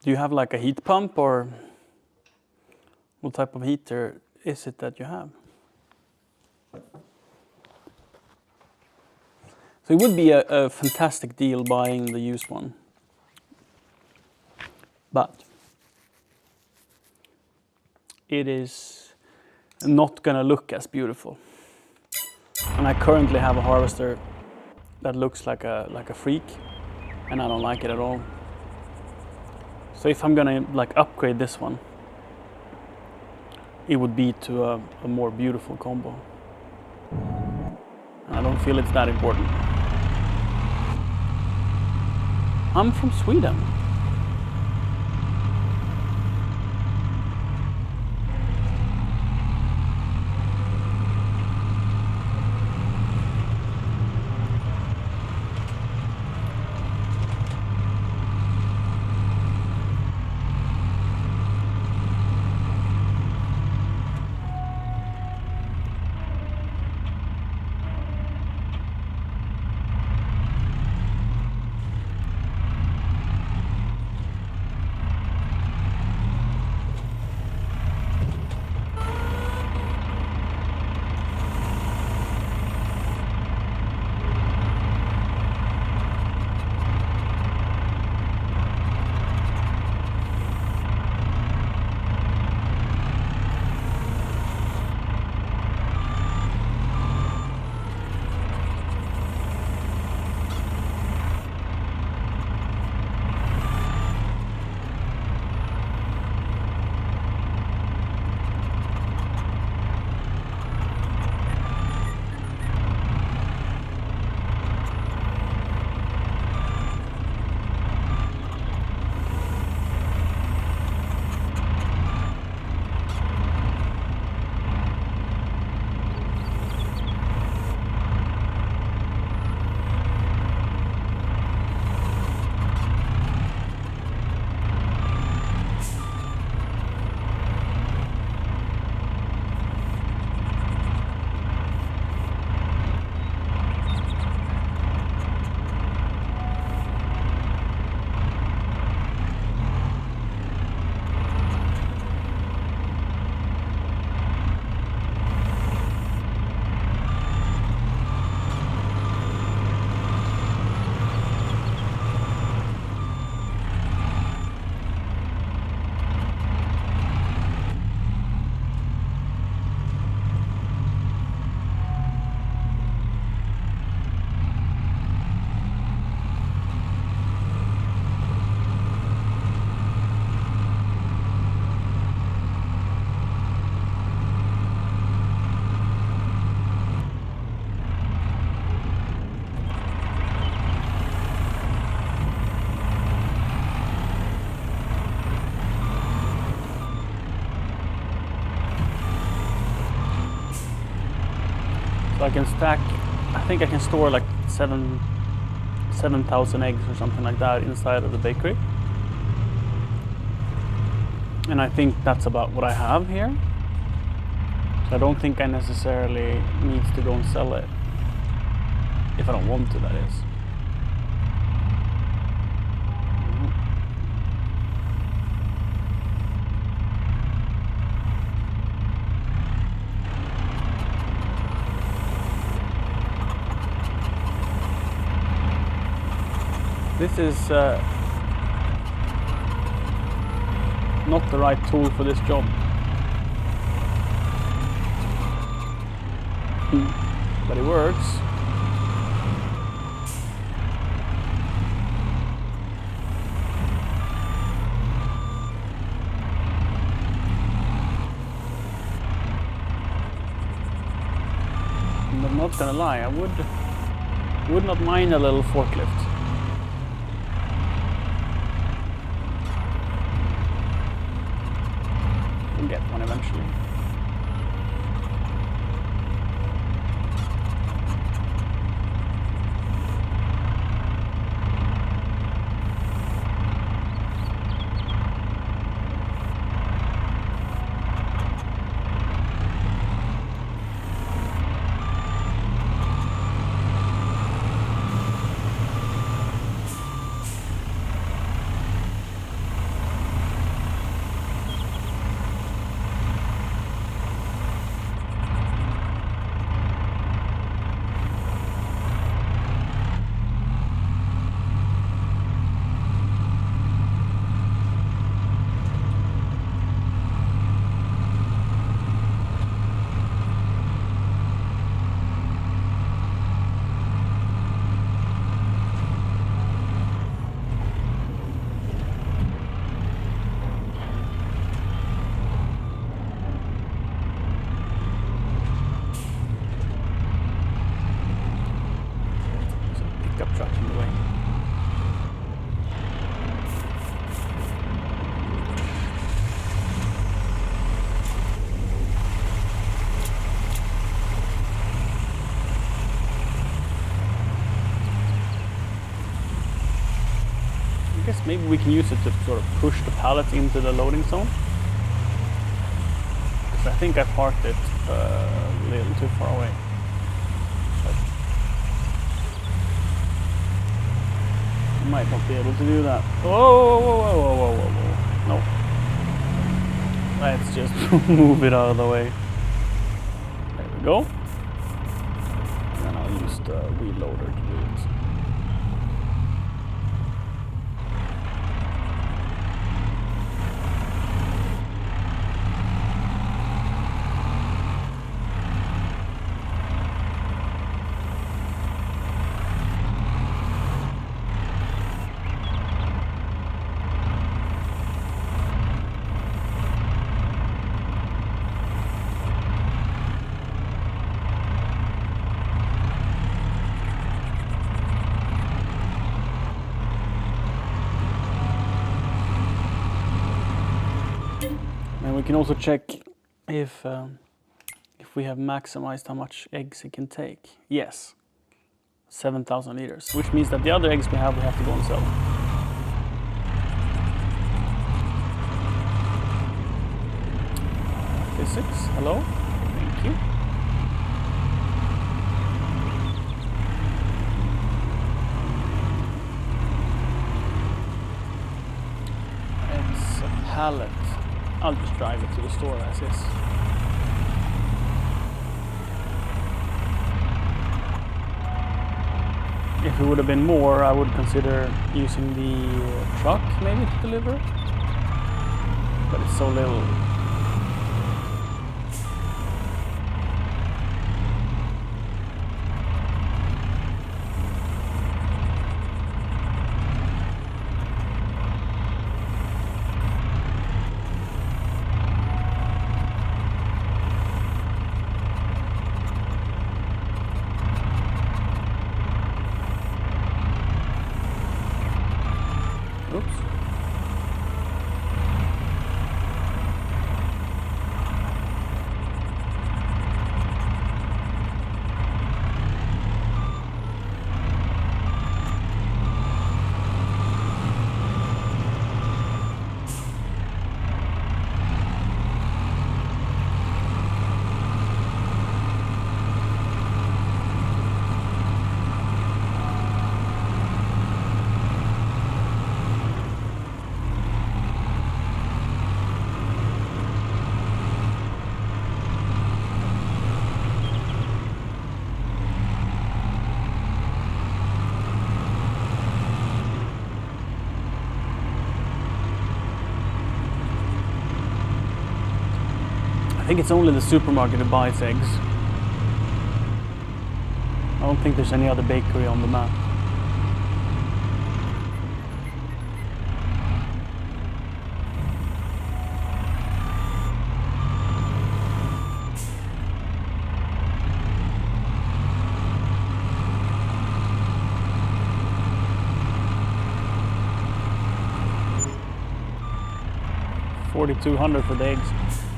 Do you have like a heat pump, or what type of heater is it that you have? So it would be a fantastic deal buying the used one. But it is not gonna look as beautiful. And I currently have a harvester that looks like a freak, and I don't like it at all. So if I'm gonna like upgrade this one, it would be to a more beautiful combo. And I don't feel it's that important. I'm from Sweden. So I can stack, I think I can store like 7,000 eggs or something like that inside of the bakery. And I think that's about what I have here. So I don't think I necessarily need to go and sell it. If I don't want to, that is. This is not the right tool for this job. But it works. And I'm not gonna lie, I would not mind a little forklift. We'll get one eventually. Pickup truck in the way. I guess maybe we can use it to sort of push the pallet into the loading zone. Because I think I parked it a little too far away. Might not be able to do that. Whoa, whoa, whoa, whoa, whoa, whoa, whoa. No. Let's just move it out of the way. There we go. And then I'll use the wheel loader to do it. And we can also check if we have maximized how much eggs it can take. Yes, 7,000 liters, which means that the other eggs we have to go and sell. Physics, hello, thank you. It's a pallet. I'll just drive it to the store as is. If it would have been more, I would consider using the truck maybe to deliver. But it's so little. Oops. think it's only the supermarket that buys eggs. I don't think there's any other bakery on the map. $4,200 for the eggs.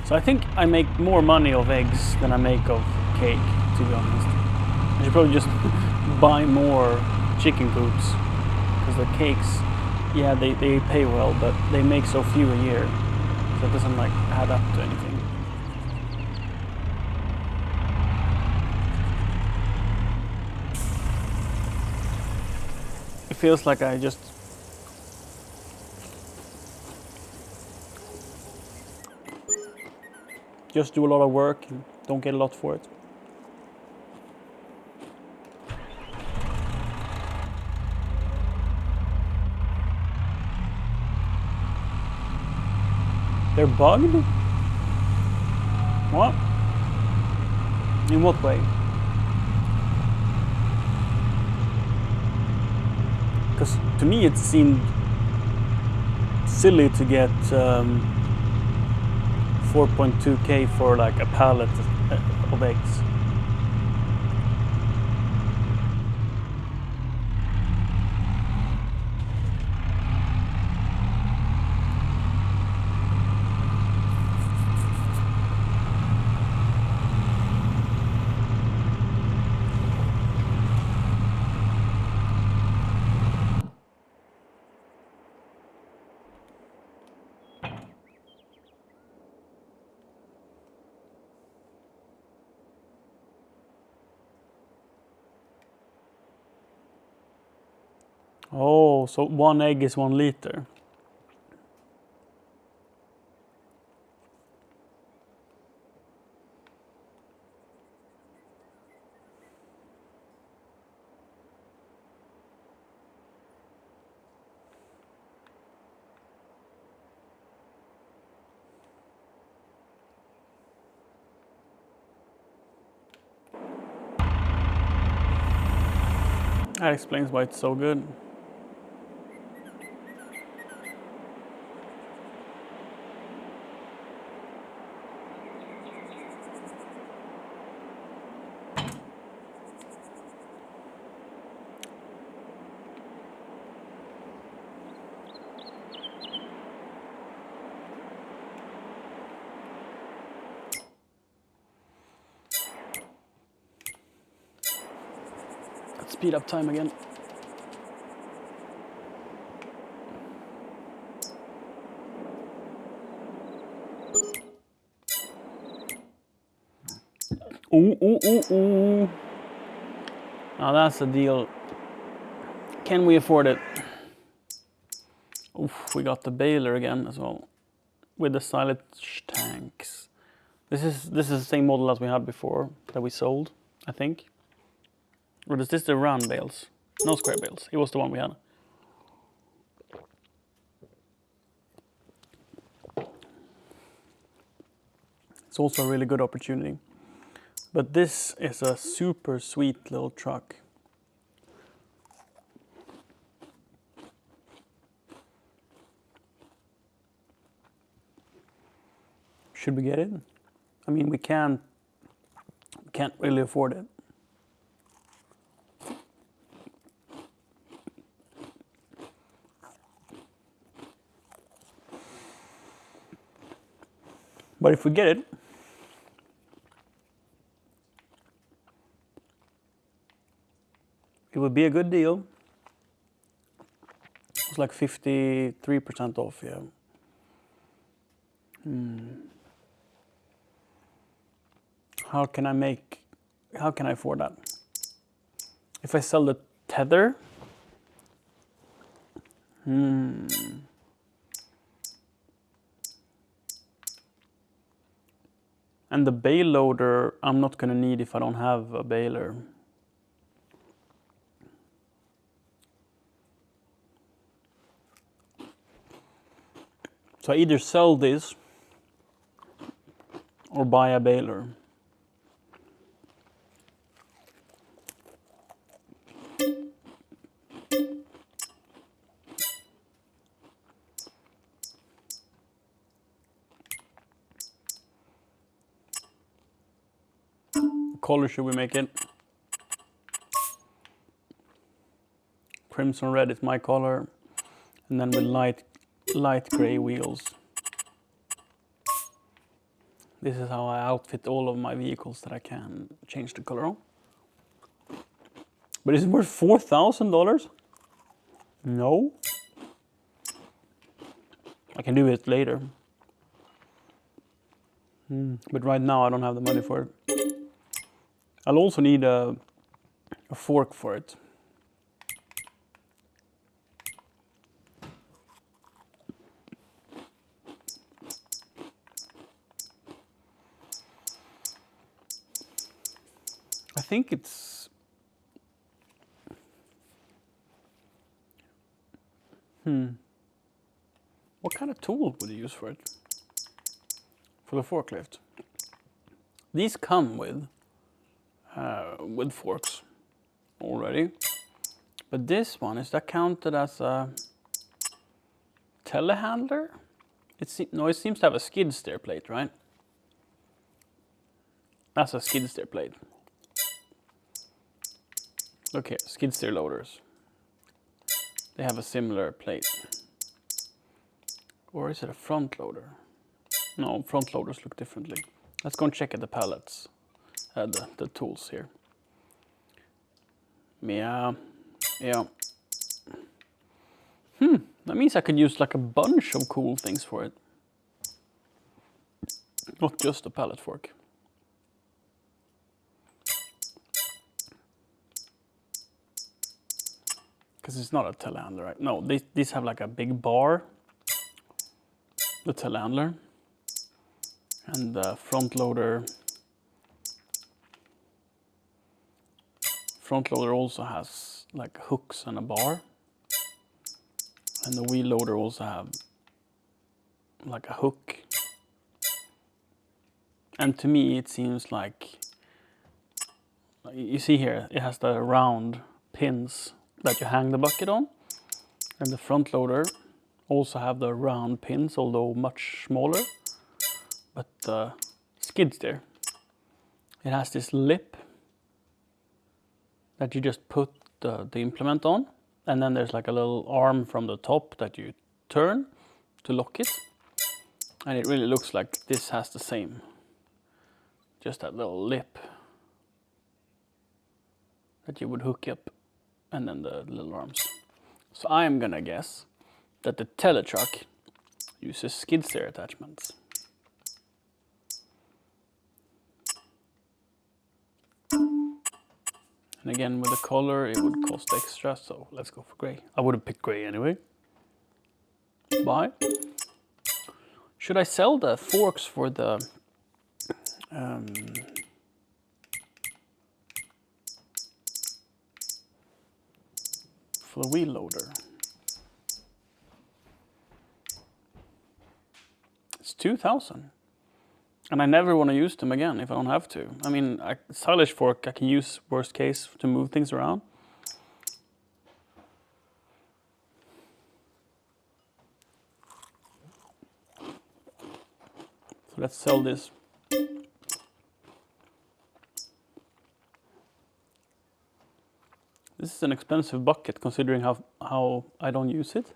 So I think I make more money of eggs than I make of cake, to be honest. I should probably just buy more chicken coops, because the cakes, yeah, they pay well, but they make so few a year, so it doesn't like add up to anything. It feels like I just do a lot of work and don't get a lot for it. They're bugged? What? In what way? Because to me it seemed silly to get 4.2k for like a pallet of eggs. Oh, so 1 egg is 1 liter. That explains why it's so good. Let's speed up time again. Ooh, ooh, ooh, ooh. Now that's a deal. Can we afford it? Oof, we got the baler again as well, with the silage tanks. This is the same model as we had before that we sold, I think. Or is this the round bales? No, square bales. It was the one we had. It's also a really good opportunity. But this is a super sweet little truck. Should we get it? I mean, we can't really afford it. But if we get it, it would be a good deal. It's like 53% off, yeah. How can I afford that? If I sell the tether? And the bale loader, I'm not gonna need if I don't have a baler. So I either sell this or buy a baler. What color should we make it? Crimson red is my color, and then with light gray wheels. This is how I outfit all of my vehicles that I can change the color on. But is it worth $4,000? No. I can do it later. But right now I don't have the money for it. I'll also need a fork for it. I think it's what kind of tool would you use for it? For the forklift? These come with forks already. But this one, is that counted as a telehandler? No, it seems to have a skid steer plate, right? That's a skid steer plate. Look here, skid steer loaders. They have a similar plate. Or is it a front loader? No, front loaders look differently. Let's go and check at the pallets, the tools here. Yeah. That means I could use like a bunch of cool things for it. Not just a pallet fork. Because it's not a telehandler, right? No, these have like a big bar, the telehandler, and the front loader. Front loader also has like hooks and a bar, and the wheel loader also have like a hook. And to me, it seems like you see here, it has the round pins that you hang the bucket on, and the front loader also have the round pins, although much smaller. But the skid steer, it has this lip that you just put the implement on, and then there's like a little arm from the top that you turn to lock it, and it really looks like this has the same, just that little lip that you would hook up, and then the little arms. So I am gonna guess that the Teletruck uses skid steer attachments. And again, with the color, it would cost extra, so let's go for gray. I would have picked gray anyway. Buy. Should I sell the forks for the wheel loader? It's 2,000. And I never want to use them again if I don't have to. I mean, stylish fork I can use worst case to move things around. So let's sell this. This is an expensive bucket considering how I don't use it.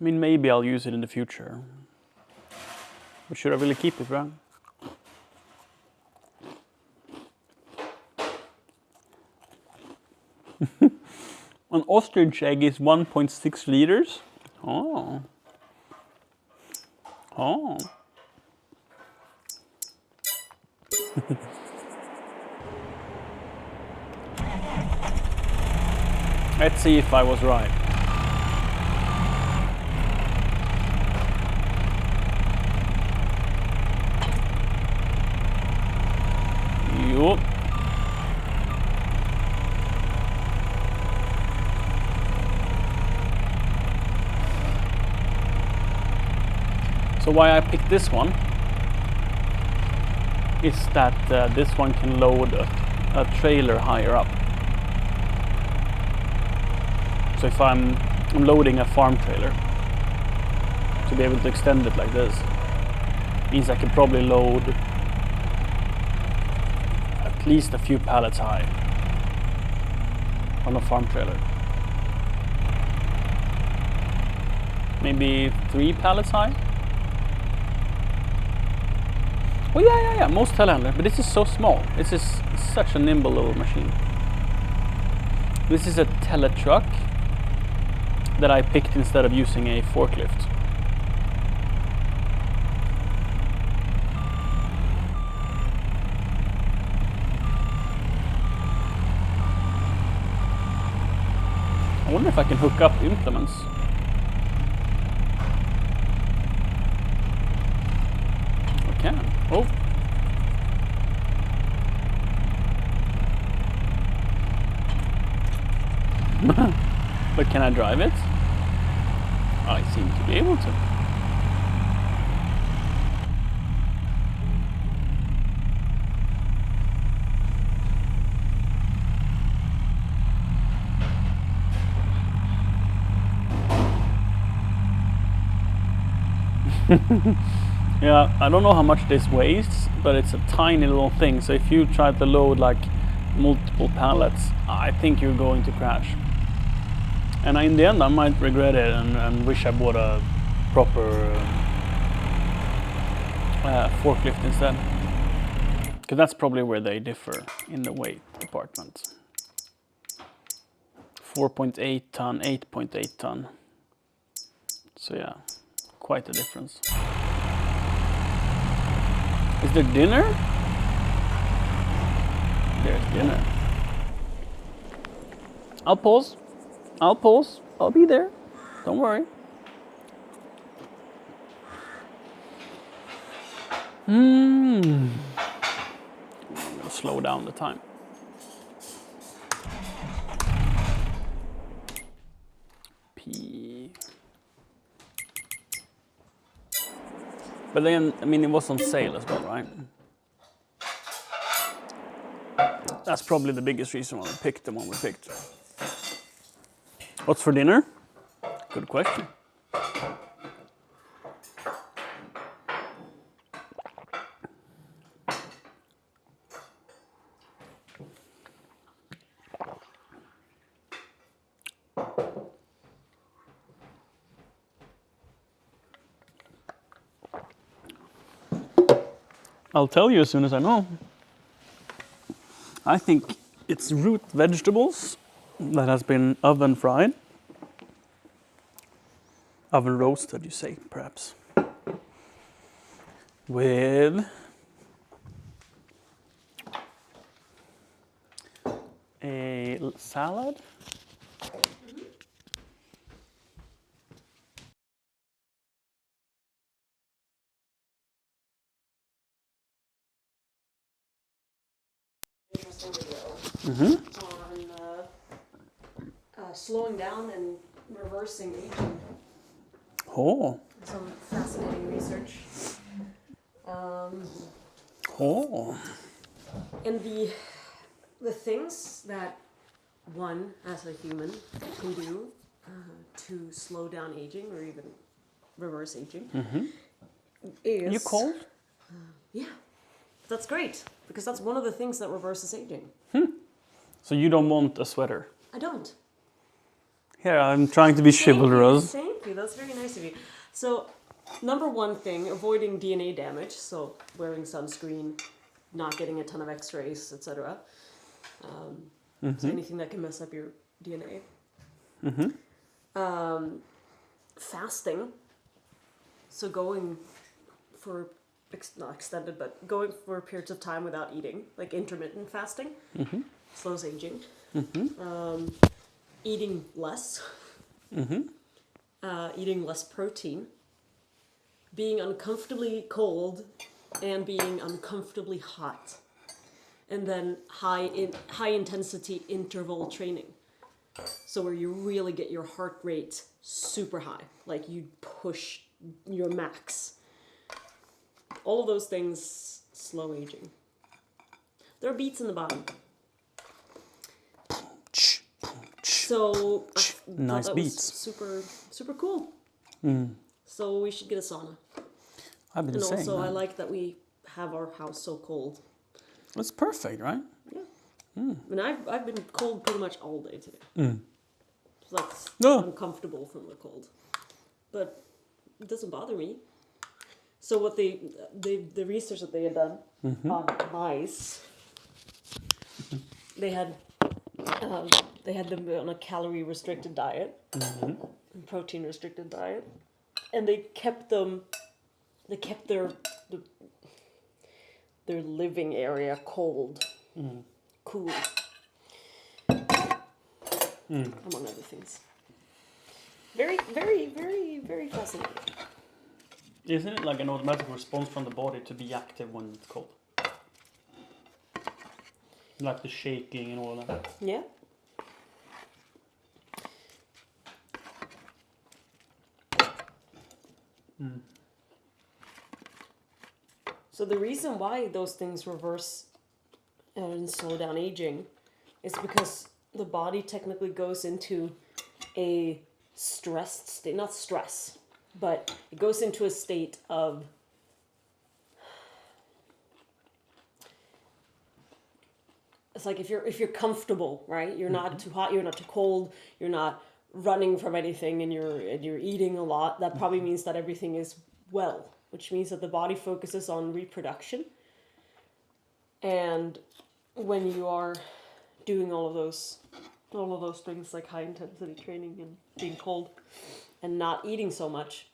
I mean, maybe I'll use it in the future. But should I really keep it, right? An ostrich egg is 1.6 liters. Oh. Oh. Let's see if I was right. So why I picked this one is that this one can load a trailer higher up. So if I'm loading a farm trailer, to be able to extend it like this, means I can probably load at least a few pallets high on a farm trailer. Maybe 3 pallets high. Oh yeah, most telehandler, but this is so small. This is such a nimble little machine. This is a tele-truck that I picked instead of using a forklift. I wonder if I can hook up implements. I can. Oh. But can I drive it? I seem to be able to. Yeah, I don't know how much this weighs, but it's a tiny little thing. So if you try to load like multiple pallets, I think you're going to crash. And in the end, I might regret it and wish I bought a proper forklift instead. Because that's probably where they differ in the weight department. 4.8 ton, 8.8 ton. So yeah, quite a difference. Is there dinner? There's dinner. I'll pause. I'll be there. Don't worry. I'm gonna slow down the time. P. But then, I mean, it was on sale as well, right? That's probably the biggest reason why we picked the one we picked. What's for dinner? Good question. I'll tell you as soon as I know. I think it's root vegetables that has been oven fried. Oven roasted, you say, perhaps. With a salad. Interesting video on slowing down and reversing aging. Oh. Some fascinating research. Oh. And the things that one as a human can do to slow down aging or even reverse aging is... You cold? Yeah, that's great because that's one of the things that reverses aging. So you don't want a sweater? I don't. Here, I'm trying to be chivalrous. Thank you, that's very nice of you. So, number one thing, avoiding DNA damage, so wearing sunscreen, not getting a ton of x-rays, etc. So anything that can mess up your DNA. Fasting, so going for, not extended, but going for periods of time without eating, like intermittent fasting, slows aging. Eating less, eating less protein, being uncomfortably cold and being uncomfortably hot, and then high intensity interval training. So where you really get your heart rate super high, like you push your max all of those things slow aging. There are beats in the bottom. So I thought Nice that beats. was super cool. So we should get a sauna. I've been And saying also, I that. like that we have our house so cold. It's perfect, right? Yeah. I mean, I've been cold pretty much all day today. It's like No. uncomfortable from the cold, but it doesn't bother me. So what the research that they had done on mice, they had them on a calorie restricted diet, protein restricted diet, and they kept their living area cold, cool, among other things. Very, very, very, very fascinating. Isn't it like an automatic response from the body to be active when it's cold? Like the shaking and all that. Yeah. So the reason why those things reverse and slow down aging is because the body technically goes into a stressed state, not stress, but it goes into a state of it's like if you're comfortable, right? You're not too hot, you're not too cold, you're not running from anything, and you're eating a lot. That probably means that everything is well, which means that the body focuses on reproduction. And when you are doing all of those things like high intensity training and being cold and not eating so much,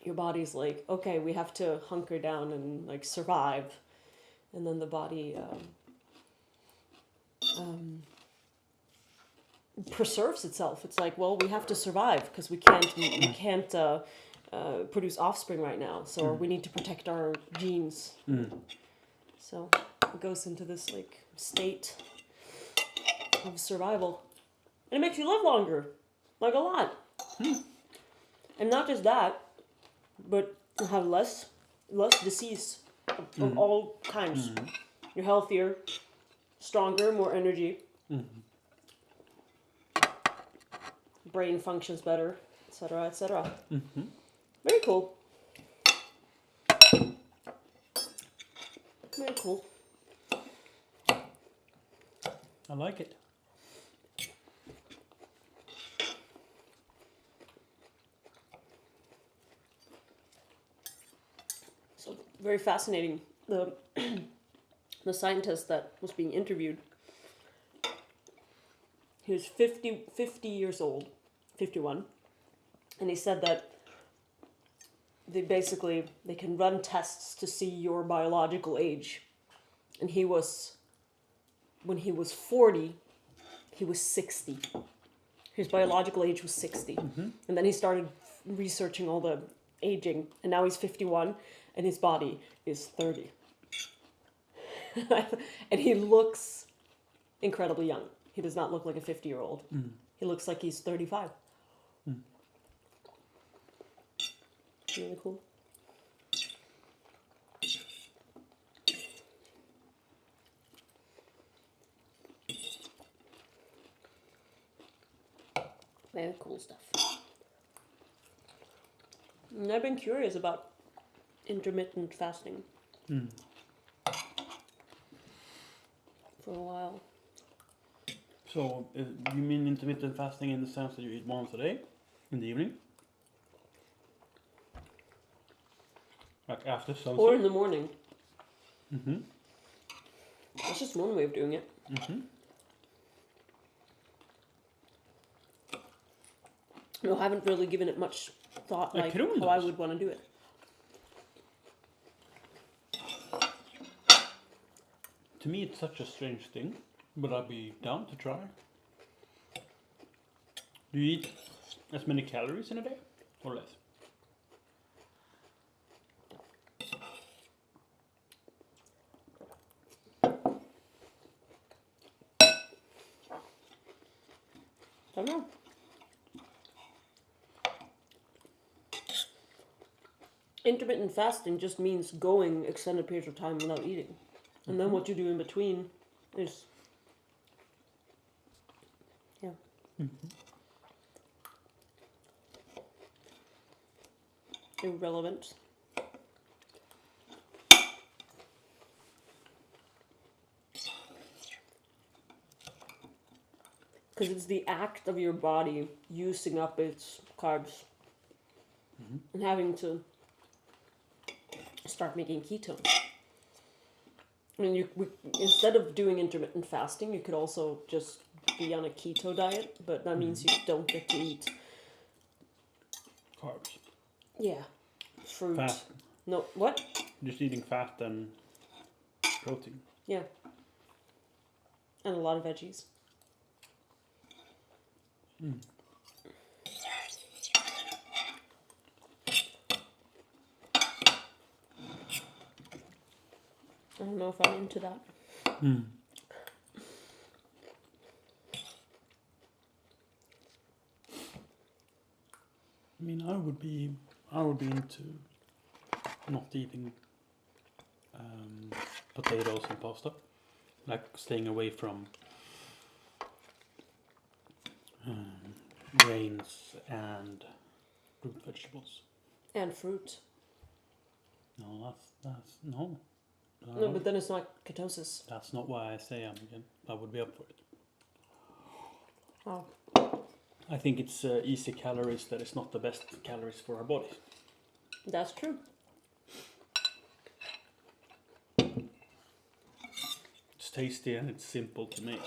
your body's like, okay, we have to hunker down and like survive. And then the body preserves itself. It's like, well, we have to survive because we can't produce offspring right now, so we need to protect our genes. So it goes into this like state of survival, and it makes you live longer, like a lot. And not just that, but you have less disease of all kinds. You're healthier, stronger, more energy. Brain functions better, etc., etc. Very cool. Very cool. I like it. So very fascinating. The scientist that was being interviewed, he was 50 years old, 51, and he said that they can run tests to see your biological age, and when he was 40, he was 60. His biological age was 60, and then he started researching all the aging, and now he's 51, and his body is 30. And he looks incredibly young. He does not look like a 50-year-old. He looks like he's 35. Really cool. Very cool stuff. And I've been curious about intermittent fasting for a while. So, you mean intermittent fasting in the sense that you eat once a day in the evening? Like after sunset? Or in the morning. That's just one way of doing it. No, I haven't really given it much thought, like how I would want to do it. To me, it's such a strange thing, but I'd be down to try. Do you eat as many calories in a day, or less? I don't know. Intermittent fasting just means going extended periods of time without eating. And then what you do in between is, yeah. Irrelevant. Because it's the act of your body using up its carbs and having to start making ketones. I mean, instead of doing intermittent fasting, you could also just be on a keto diet, but that means you don't get to eat. Carbs. Yeah. Fruit. Fat. No, what? Just eating fat and protein. Yeah. And a lot of veggies. I don't know if I'm into that. I mean, I would be into not eating potatoes and pasta, like staying away from grains and root vegetables. And fruit. No, that's no. No, but then it's not ketosis. That's not why I say I would be up for it. Oh. I think it's easy calories that is not the best calories for our bodies. That's true. It's tasty and it's simple to make.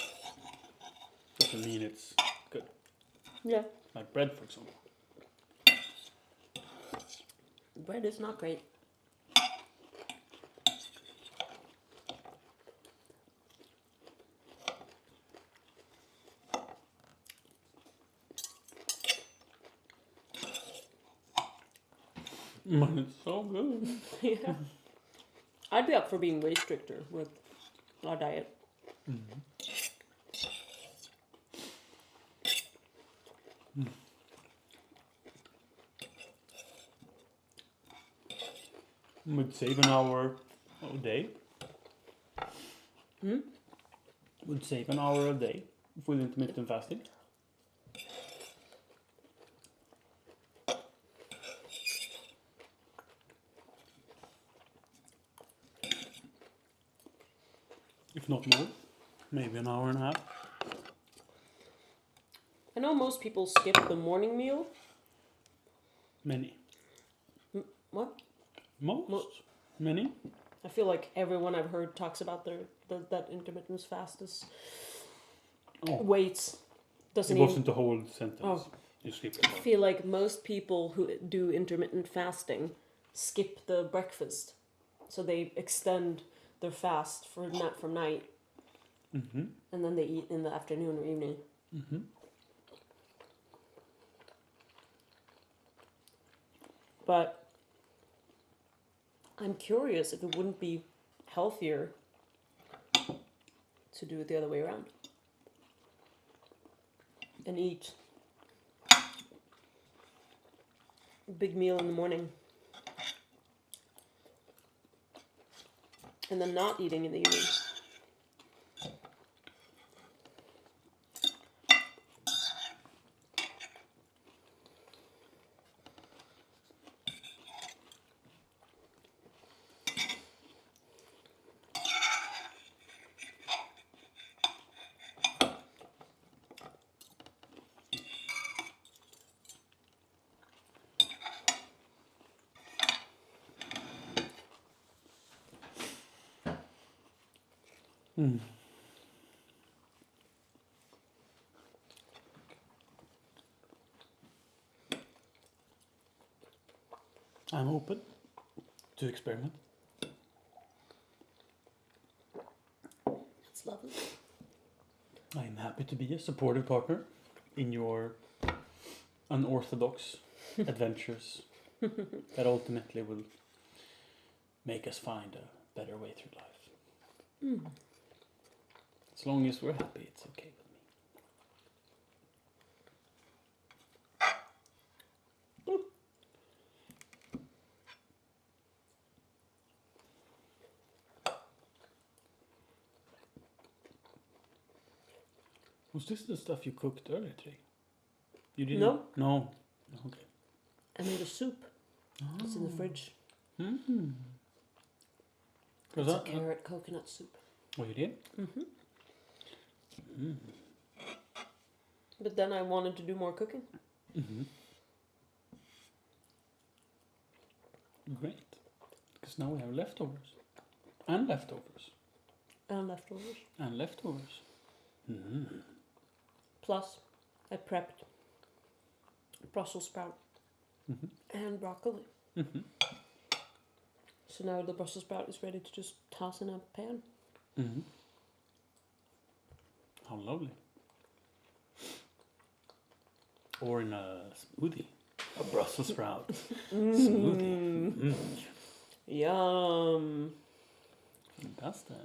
Doesn't mean it's good. Yeah. Like bread, for example. Bread is not great. But it's so good. Yeah. I'd be up for being way stricter with our diet. Would save an hour a day. Would save an hour a day with intermittent fasting. If not more, maybe an hour and a half. I know most people skip the morning meal. Many. What? Most. Many. I feel like everyone I've heard talks about that intermittent fast is weights. Doesn't It wasn't the whole sentence. Oh. You skip it. I feel like most people who do intermittent fasting skip the breakfast, so they extend their fast from night, and then they eat in the afternoon or evening. But I'm curious if it wouldn't be healthier to do it the other way around and eat a big meal in the morning and then not eating in the evening. I'm open to experiment. It's lovely. I'm happy to be a supportive partner in your unorthodox adventures that ultimately will make us find a better way through life. As long as we're happy, it's okay with me. Was this the stuff you cooked earlier today? You didn't? No. No. Okay. I made a soup. It's in the fridge. Mm-hmm. It's a carrot coconut soup. Oh, you did? But then I wanted to do more cooking. Great. Because now we have leftovers. And leftovers. And leftovers. And leftovers. Plus, I prepped Brussels sprout and broccoli. So now the Brussels sprout is ready to just toss in a pan. How lovely. Or in a smoothie. A Brussels sprout smoothie. Yum. Fantastic.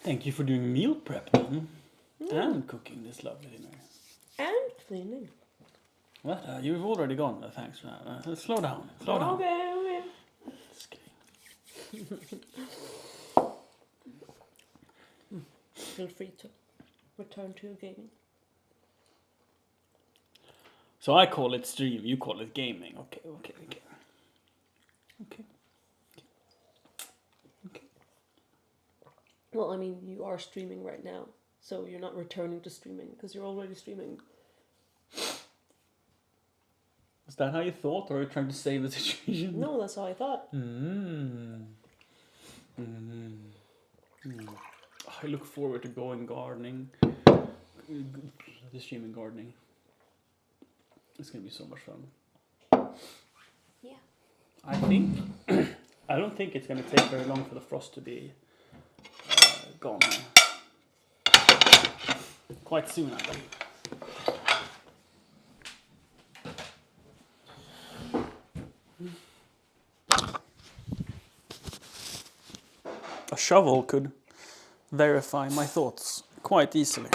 Thank you for doing meal prep then. And cooking this lovely dinner. And cleaning. What? You've already gone. Thanks for that. Slow down. Slow down. Okay. Just kidding. Feel free to return to your gaming. So I call it stream, you call it gaming. Okay. Well, I mean, you are streaming right now, so you're not returning to streaming because you're already streaming. Is that how you thought, or are you trying to save the situation? No, that's how I thought. I look forward to going gardening. The streaming gardening. It's gonna be so much fun. Yeah. I think. I don't think it's gonna take very long for the frost to be gone. Quite soon, I believe. A shovel could verify my thoughts quite easily.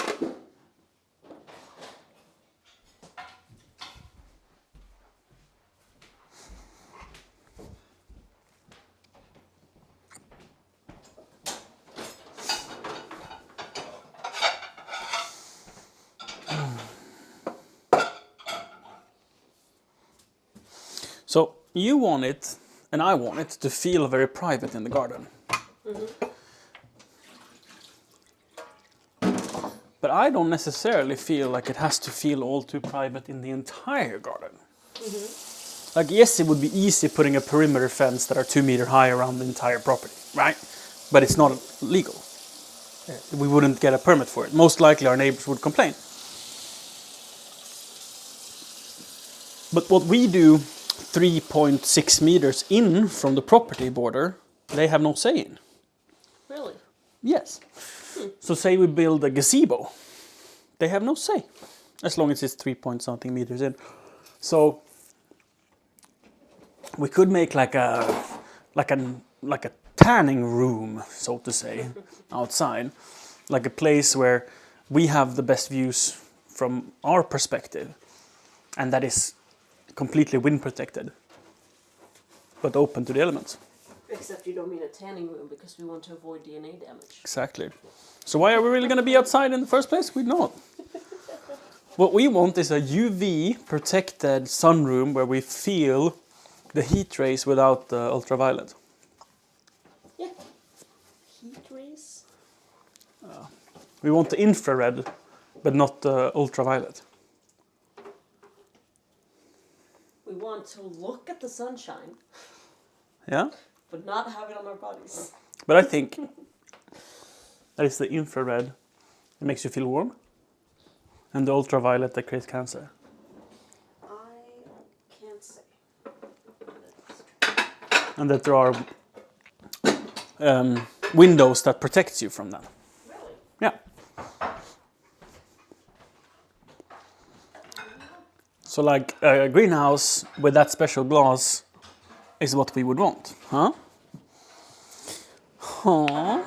So you want it, and I want it to feel very private in the garden. But I don't necessarily feel like it has to feel all too private in the entire garden. Like, yes, it would be easy putting a perimeter fence that are 2 meters high around the entire property, right? But it's not legal. We wouldn't get a permit for it. Most likely our neighbors would complain. But what we do 3.6 meters in from the property border, they have no say in. Really? Yes. So say we build a gazebo, they have no say, as long as it's 3 point something meters in. So we could make like a tanning room, so to say, outside, like a place where we have the best views from our perspective, and that is completely wind protected, but open to the elements. Except you don't mean a tanning room because we want to avoid DNA damage. Exactly. So why are we really going to be outside in the first place? We don't. What we want is a UV protected sunroom where we feel the heat rays without the ultraviolet. Yeah. Heat rays? We want the infrared, but not the ultraviolet. We want to look at the sunshine, Yeah? but not have it on our bodies. But I think that is the infrared that makes you feel warm, and the ultraviolet that creates cancer. I can't say. And that there are windows that protects you from that. Really? Yeah. So like a greenhouse with that special glass is what we would want, huh? Huh?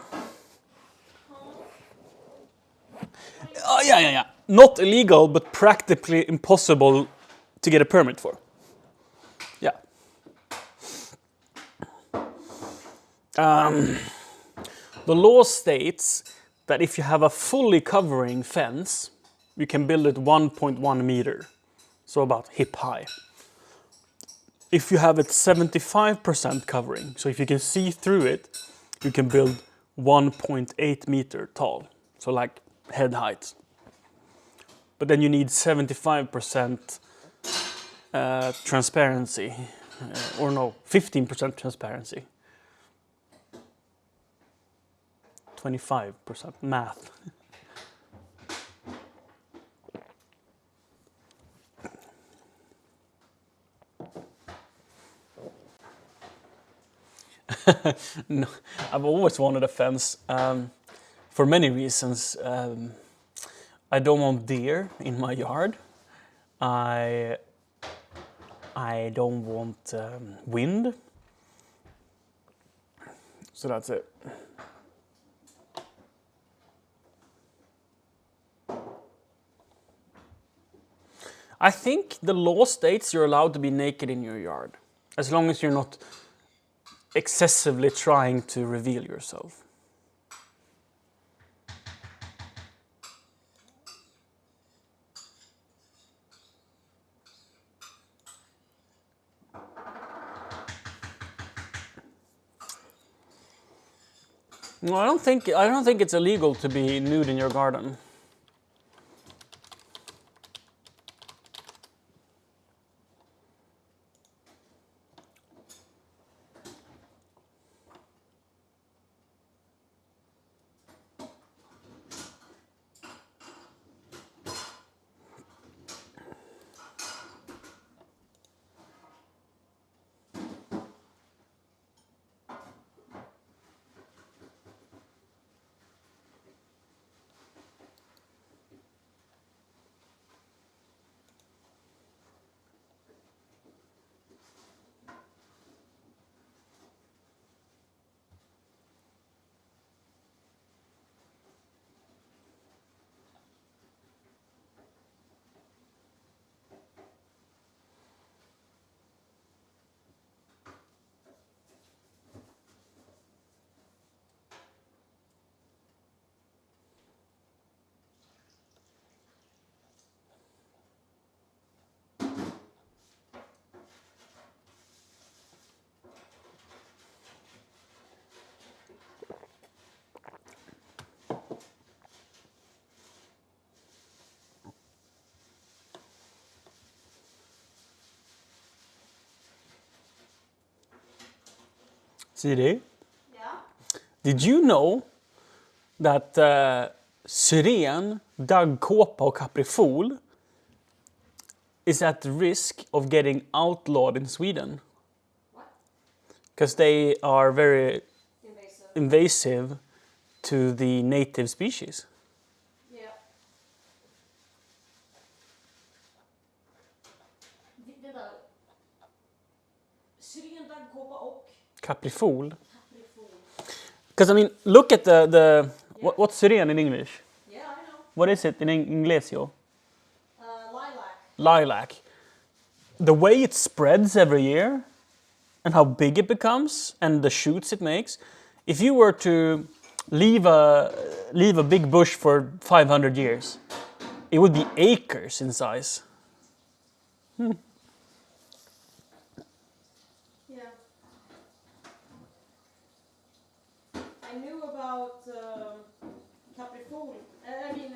Oh, yeah. Not illegal, but practically impossible to get a permit for. Yeah. The law states that if you have a fully covering fence, you can build it 1.1 meter, so about hip high. If you have it 75% covering, so if you can see through it, you can build 1.8 meter tall, so like head height. But then you need 75% transparency, or no, 15% transparency. 25% math. No, I've always wanted a fence for many reasons. I don't want deer in my yard. I don't want wind. So that's it. I think the law states you're allowed to be naked in your yard, as long as you're not excessively trying to reveal yourself. No, I don't think it's illegal to be nude in your garden. Siri? Yeah. Did you know that syren, daggkåpa och kaprifol is at risk of getting outlawed in Sweden? What? Because they are very Invasive. invasive to the native species. Yeah. Vänta. Syren, daggkåpa och Kaprifol. kaprifol. Because I mean, look at the what's syren in English? Yeah, I know. What is it in Inglesio? Lilac. Lilac. The way it spreads every year and how big it becomes and the shoots it makes. If you were to leave a big bush for 500 years, it would be acres in size. Yeah. I knew about kaprifol. I mean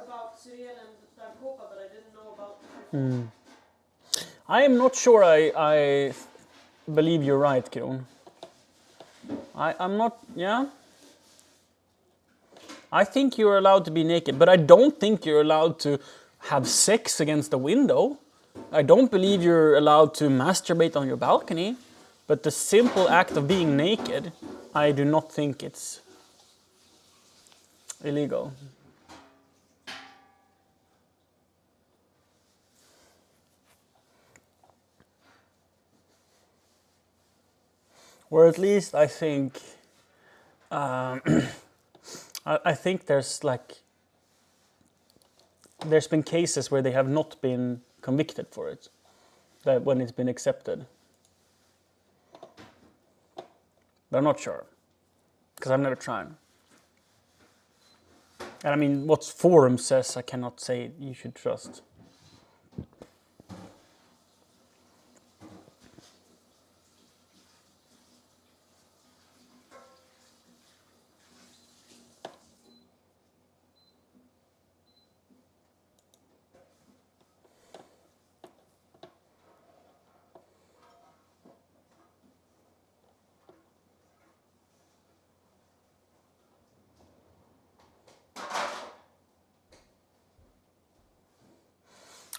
about syren and daggkåpa, but I didn't know about kaprifol. I am not sure I believe you're right, Kron. I'm not, yeah? I think you're allowed to be naked, but I don't think you're allowed to have sex against a window. I don't believe you're allowed to masturbate on your balcony, but the simple act of being naked, I do not think it's illegal. Or at least I think, I think there's been cases where they have not been convicted for it, that when it's been accepted. But I'm not sure, because I've never tried. And I mean, what forum says, I cannot say you should trust.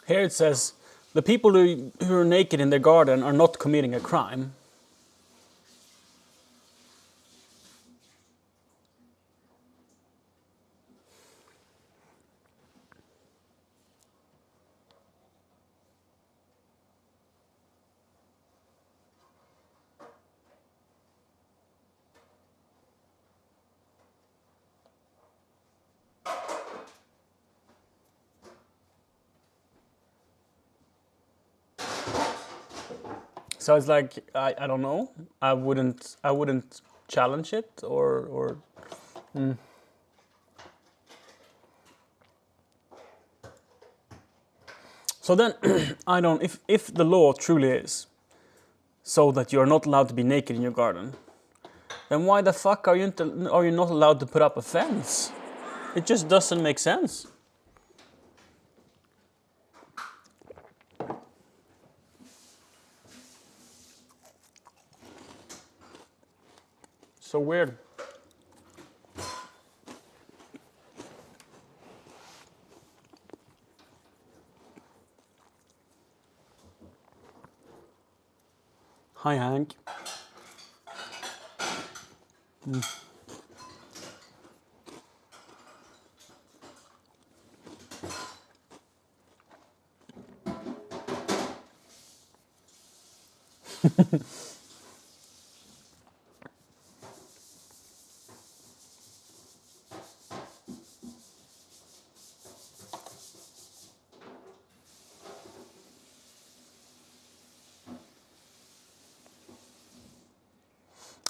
Here it says, the people who are naked in their garden are not committing a crime. So it's like, I don't know. I wouldn't challenge it or So then I don't, if the law truly is so that you're not allowed to be naked in your garden, then why the fuck are you not allowed to put up a fence? It just doesn't make sense. So weird. Hi, Hank.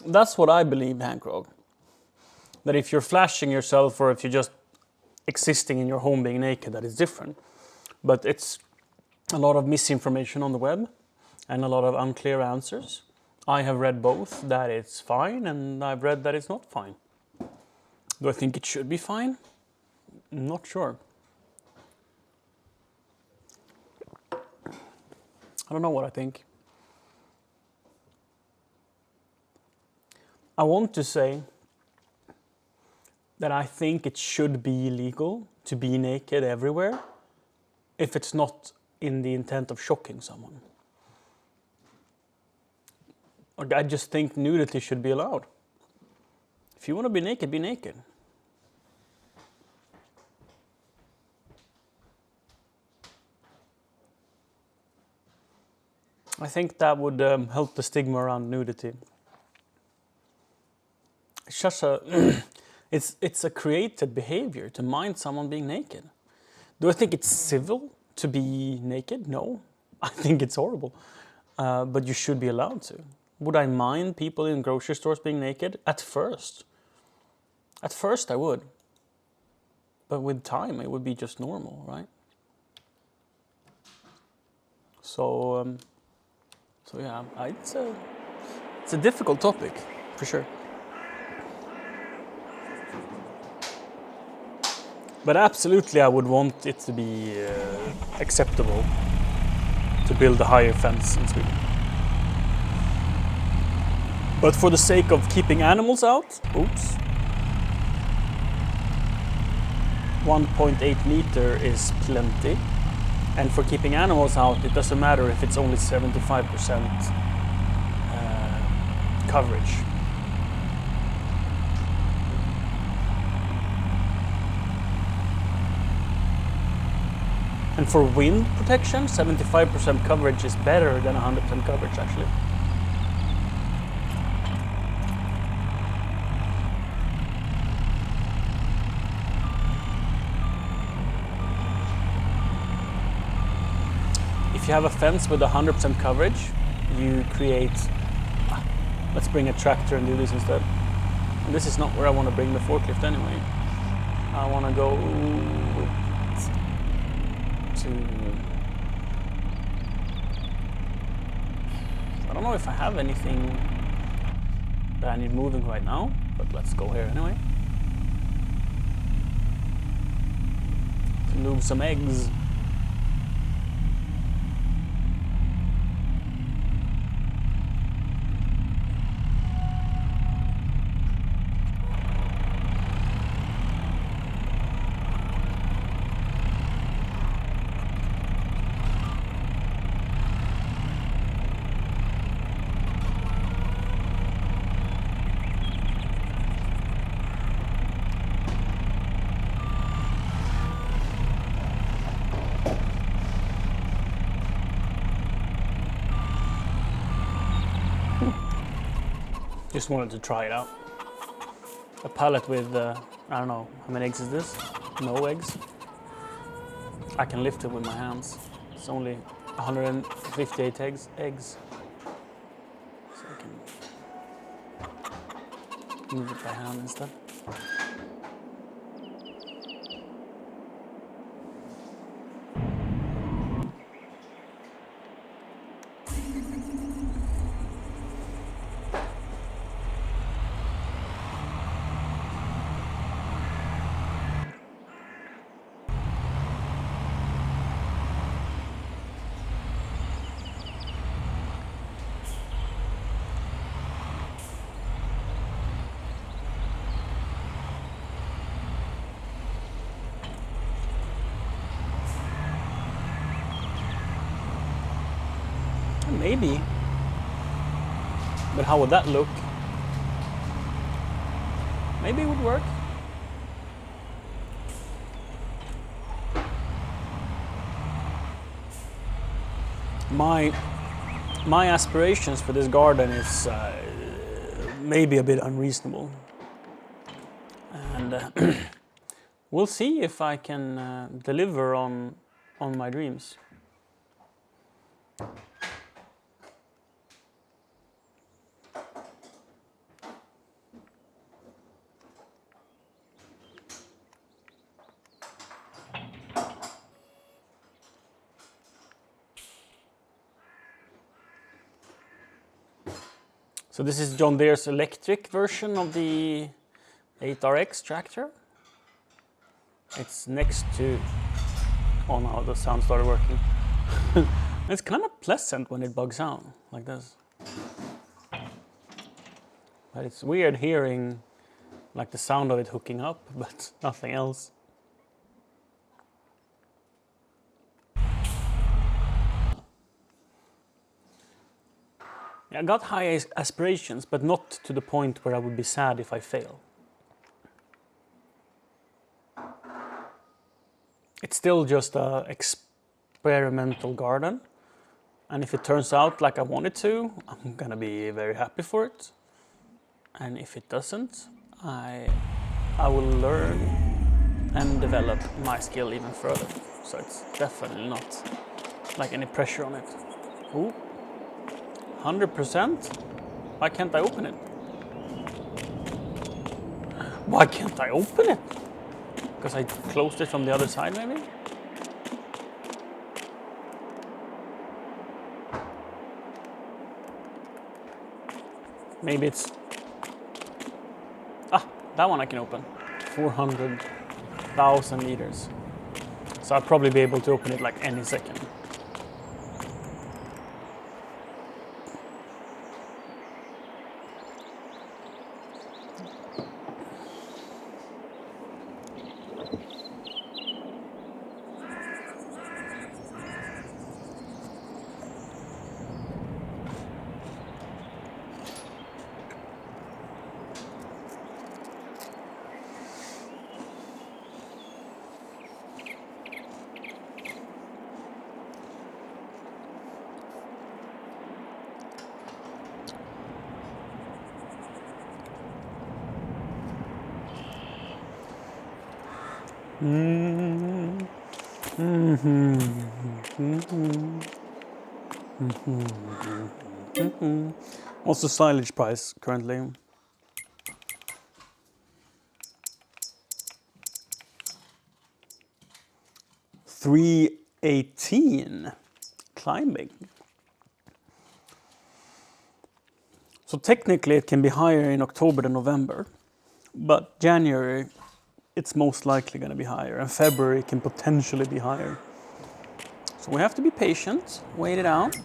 That's what I believe, Hankrog. That if you're flashing yourself or if you're just existing in your home being naked, that is different. But it's a lot of misinformation on the web and a lot of unclear answers. I have read both, that it's fine, and I've read that it's not fine. Do I think it should be fine? I'm not sure. I don't know what I think. I want to say that I think it should be illegal to be naked everywhere if it's not in the intent of shocking someone. I just think nudity should be allowed. If you want to be naked, be naked. I think that would help the stigma around nudity. It's just it's a created behavior to mind someone being naked. Do I think it's civil to be naked? No, I think it's horrible. But you should be allowed to. Would I mind people in grocery stores being naked? At first. At first I would. But with time it would be just normal, right? So yeah, it's a difficult topic, for sure. But absolutely I would want it to be acceptable to build a higher fence in Sweden. But for the sake of keeping animals out, 1.8 meter is plenty. And for keeping animals out, it doesn't matter if it's only 75% coverage. And for wind protection, 75% coverage is better than 100% coverage, actually. If you have a fence with 100% coverage, you create... Let's bring a tractor and do this instead. And this is not where I want to bring the forklift anyway. I want to go to... I don't know if I have anything that I need moving right now, but let's go here anyway. To move some eggs. Just wanted to try it out. A pallet with, I don't know, how many eggs is this? No eggs. I can lift it with my hands. It's only 158 eggs. So I can move it by hand instead. Maybe. But how would that look? Maybe it would work. My aspirations for this garden is maybe a bit unreasonable. And we'll see if I can deliver on my dreams. So this is John Deere's electric version of the 8RX tractor. It's next to... Oh no, the sound started working. It's kind of pleasant when it bugs out like this. But it's weird hearing like the sound of it hooking up, but nothing else. I got high aspirations, but not to the point where I would be sad if I fail. It's still just an experimental garden, and if it turns out like I want it to, I'm gonna be very happy for it. And if it doesn't, I will learn and develop my skill even further. So it's definitely not like any pressure on it. Ooh. 100%? Why can't I open it? Why can't I open it? Because I closed it from the other side, maybe? Maybe it's... Ah, that one I can open. 400,000 liters. So I'll probably be able to open it like any second. What's the silage price currently? 318 climbing. So technically it can be higher in October than November, but January it's most likely going to be higher, and February can potentially be higher. So we have to be patient, wait it out.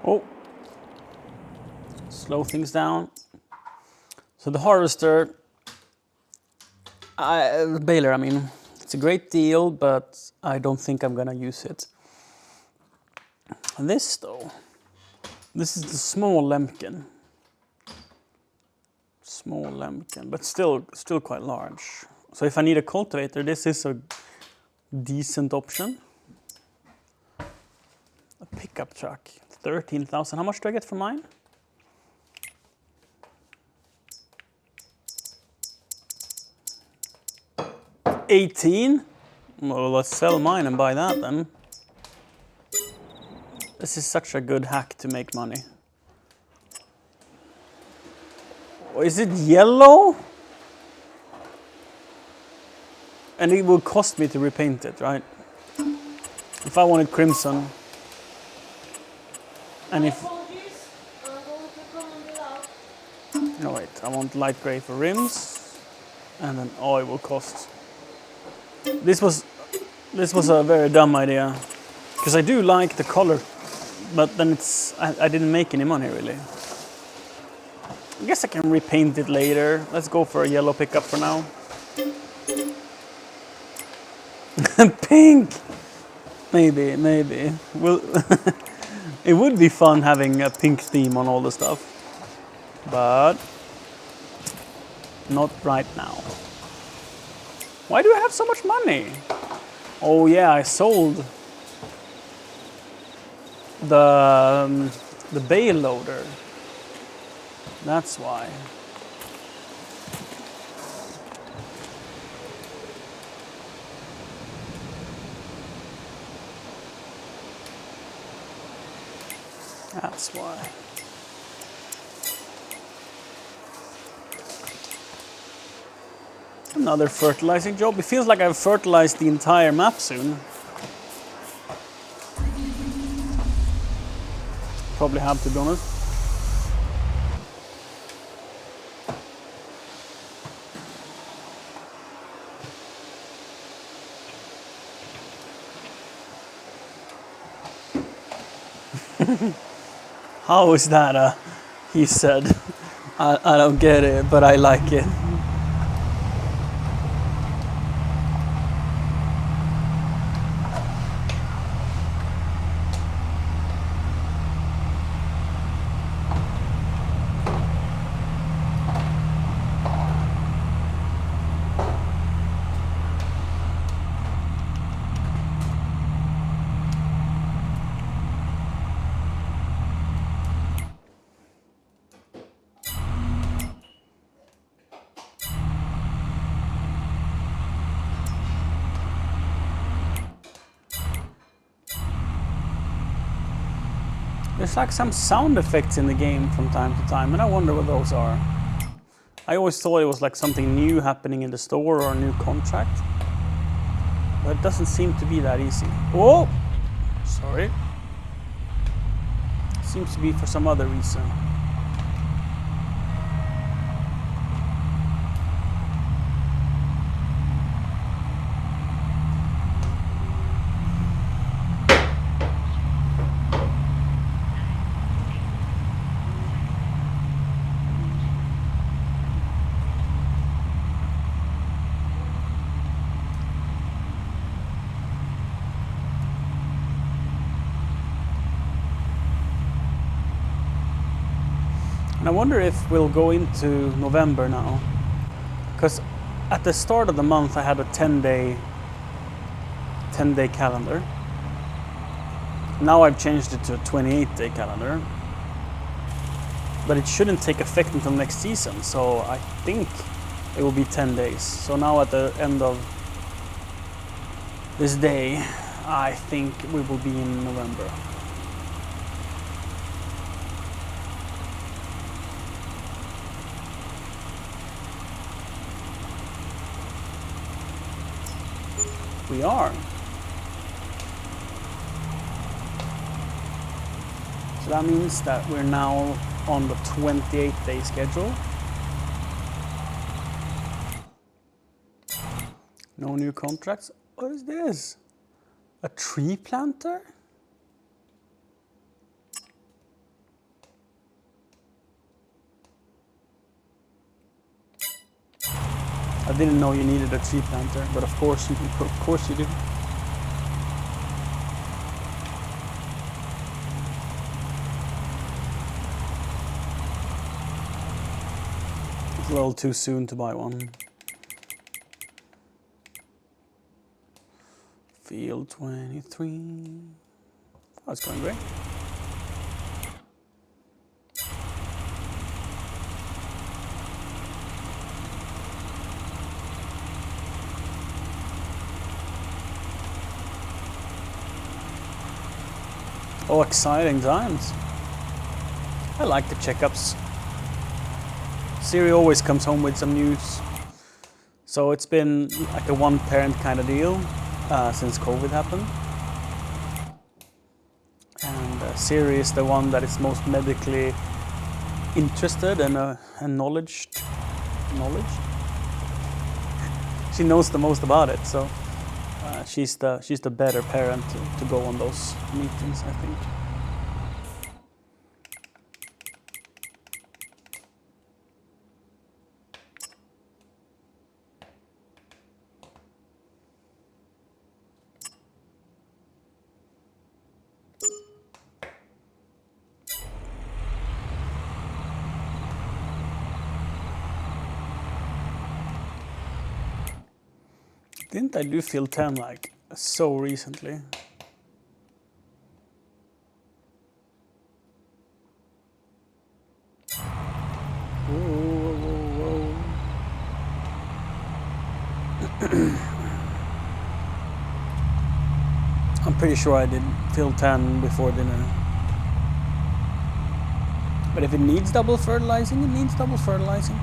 Oh, slow things down. So the harvester, baler, I mean, it's a great deal, but I don't think I'm gonna use it. This though, this is the small Lemken. Small Lemken, but still quite large. So if I need a cultivator, this is a decent option. A pickup truck, 13,000. How much do I get for mine? $18? Well, let's sell mine and buy that then. This is such a good hack to make money. Oh, is it yellow? And it will cost me to repaint it, right? If I wanted crimson. And if... Apologies, I'm going to come and get out. No, wait, I want light gray for rims. And then, oh, it will cost. This was a very dumb idea. Because I do like the color, but then I didn't make any money really. I guess I can repaint it later. Let's go for a yellow pickup for now. Pink! Maybe. Well, it would be fun having a pink theme on all the stuff. But not right now. Why do I have so much money? Oh yeah, I sold the bale loader. That's why. That's why. Another fertilizing job. It feels like I've fertilized the entire map soon. Probably have, to be honest. How is that he said? I don't get it, but I like it. There's like some sound effects in the game from time to time, and I wonder what those are. I always thought it was like something new happening in the store or a new contract. But it doesn't seem to be that easy. Oh! Sorry. Seems to be for some other reason. And I wonder if we'll go into November now. Because at the start of the month I had a 10-day calendar. Now I've changed it to a 28-day calendar. But it shouldn't take effect until next season, so I think it will be 10 days. So now at the end of this day, I think we will be in November. We are. So that means that we're now on the 28-day schedule. No new contracts. What is this? A tree planter? I didn't know you needed a tree planter, but of course you do. It's a little too soon to buy one. Field 23. Oh, it's going great. Oh, exciting times. I like the checkups. Siri always comes home with some news. So it's been like a one-parent kind of deal since COVID happened. And Siri is the one that is most medically interested and knowledged. She knows the most about it, so she's the better parent to go on those meetings, I think. Didn't I do Field 10 like so recently? Whoa. I'm pretty sure I did Field 10 before dinner. But if it needs double fertilizing, it needs double fertilizing.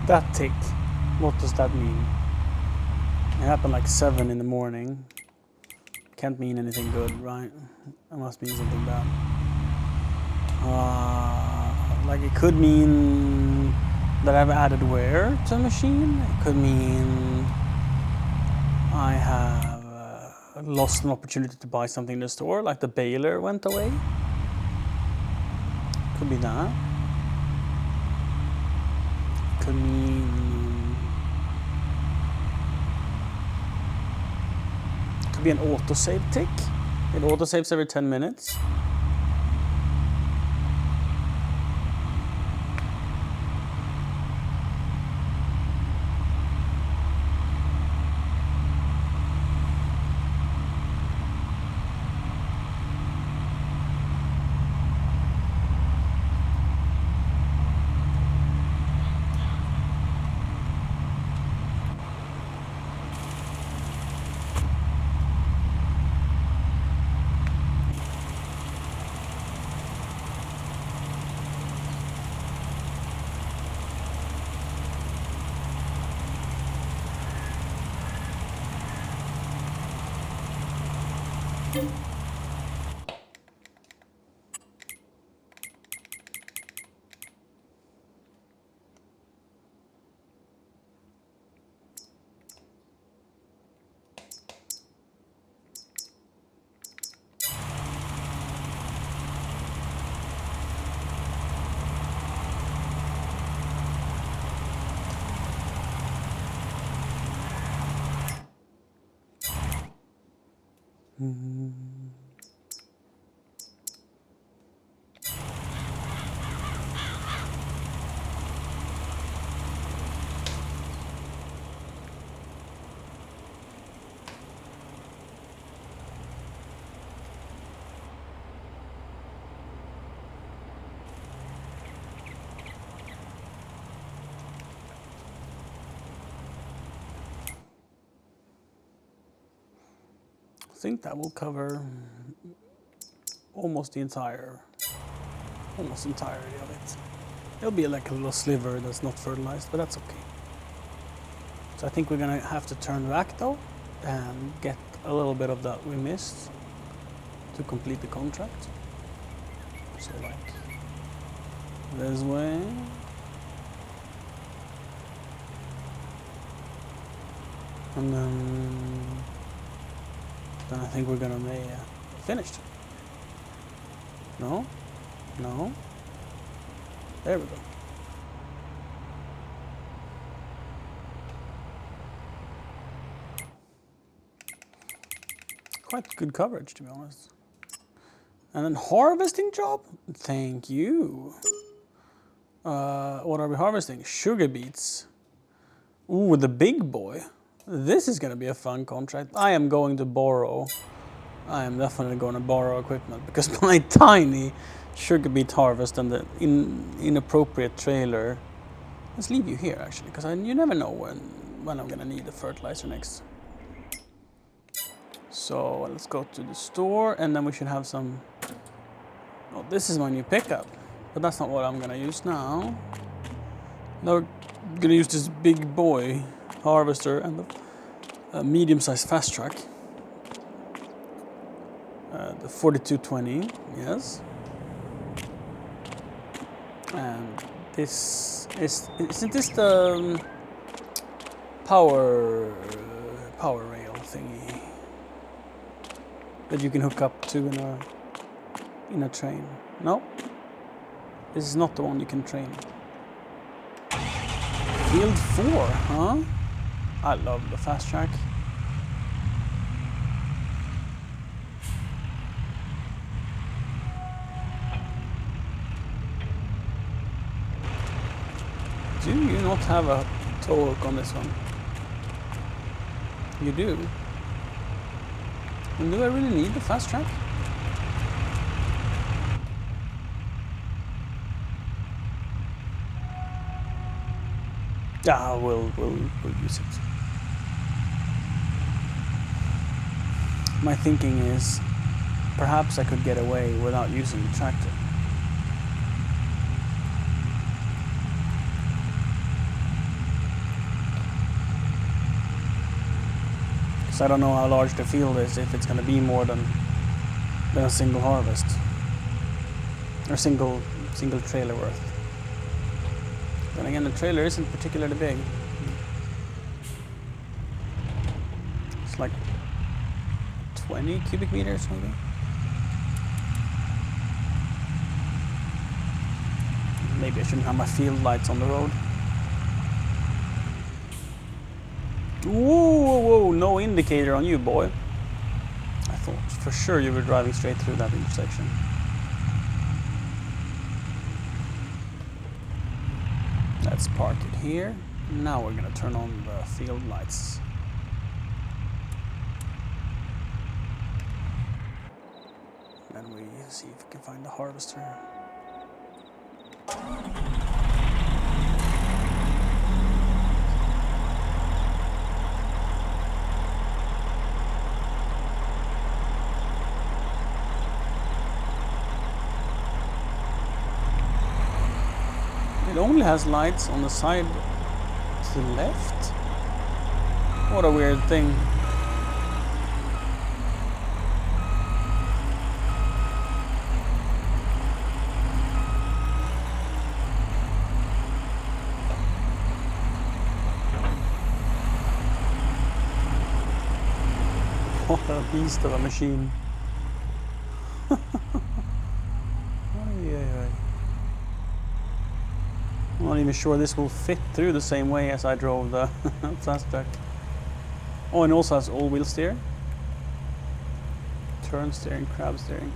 That tick, what does that mean? It happened like 7 in the morning. Can't mean anything good, right? It must mean something bad. Like it could mean that I've added wear to a machine. It could mean I have lost an opportunity to buy something in the store, like the baler went away. Could be that. Could mean... Could be an autosave tick. It autosaves every 10 minutes. I think that will cover almost the entirety of it. There'll be like a little sliver that's not fertilized, but that's okay. So I think we're gonna have to turn back though and get a little bit of that we missed to complete the contract. So like this way. And then I think we're gonna be finished. No? No? There we go. Quite good coverage, to be honest. And then harvesting job? Thank you. What are we harvesting? Sugar beets. Ooh, the big boy. This is gonna be a fun contract. I am definitely going to borrow equipment because my tiny sugar beet harvest and the inappropriate trailer. Let's leave you here actually, because you never know when I'm gonna need the fertilizer next. So let's go to the store, and then we should have some. Oh, this is my new pickup, but that's not what I'm gonna use now. Now we're gonna use this big boy harvester and the medium-sized fast track. The 4220, yes. And this isn't this the power rail thingy that you can hook up to in a train? No, this is not the one you can train. Field 4, huh? I love the fast track. Do you not have a tow hook on this one? You do? And do I really need the fast track? Yeah, we'll use it. My thinking is perhaps I could get away without using the tractor. I don't know how large the field is, if it's going to be more than a single harvest or single trailer worth. Then again, the trailer isn't particularly big. It's like 20 cubic meters maybe. Maybe I shouldn't have my field lights on the road. Whoa, no indicator on you, boy. I thought for sure you were driving straight through that intersection. Let's park it here. Now we're gonna turn on the field lights. Then we see if we can find the harvester. It only has lights on the side to the left. What a weird thing. What a beast of a machine. Ay, ay, ay. I'm not even sure this will fit through the same way as I drove the fast track. Oh, and also has all-wheel steer. Turn steering, crab steering.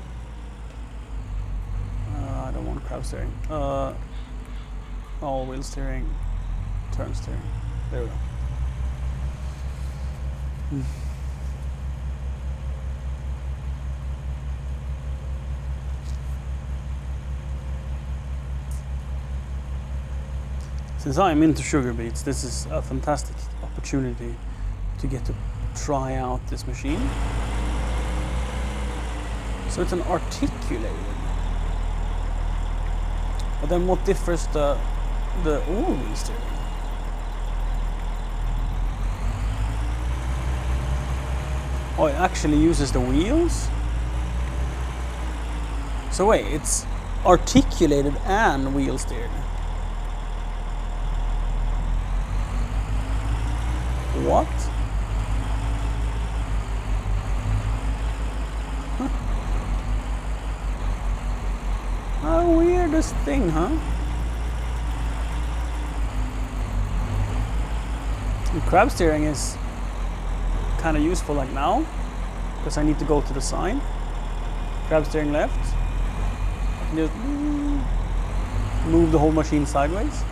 I don't want crab steering. All-wheel steering, turn steering. There we go. Since I'm into sugar beets, this is a fantastic opportunity to get to try out this machine. So it's an articulated. But then what differs the all-wheel steering? Oh, it actually uses the wheels? So wait, it's articulated and wheel steered. What? How weirdest thing, huh? And crab steering is kind of useful like now, because I need to go to the sign. Crab steering left. I can just move the whole machine sideways.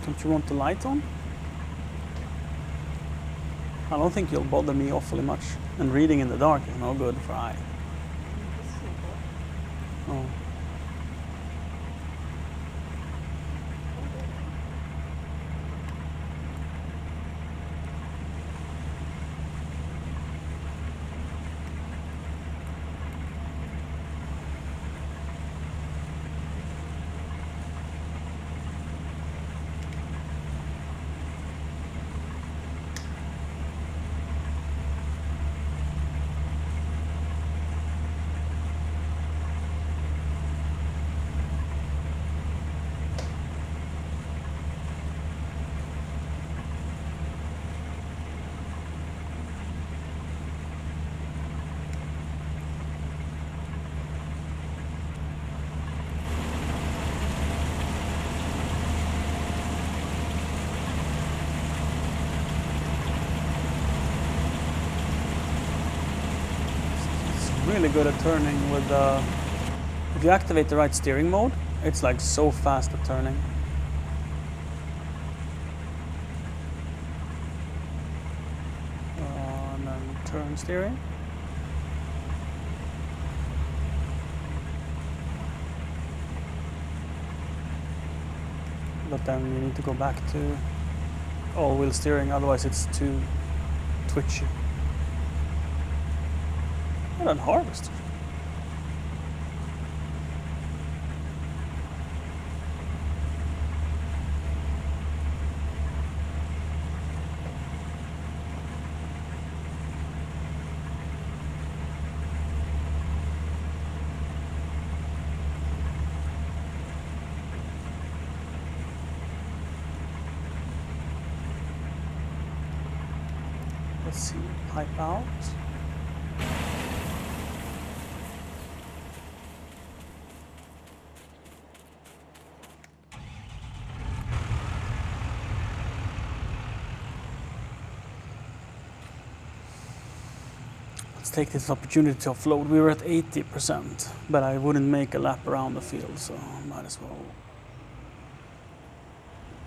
Don't you want the light on? I don't think you'll bother me awfully much. And reading in the dark is no good for eye. Oh. Really good at turning with if you activate the right steering mode, it's like so fast at turning. And then turn steering. But then you need to go back to all-wheel steering, otherwise it's too twitchy. What a harvester. Let's see, pipe out. Let's take this opportunity to offload. We were at 80%, but I wouldn't make a lap around the field, so might as well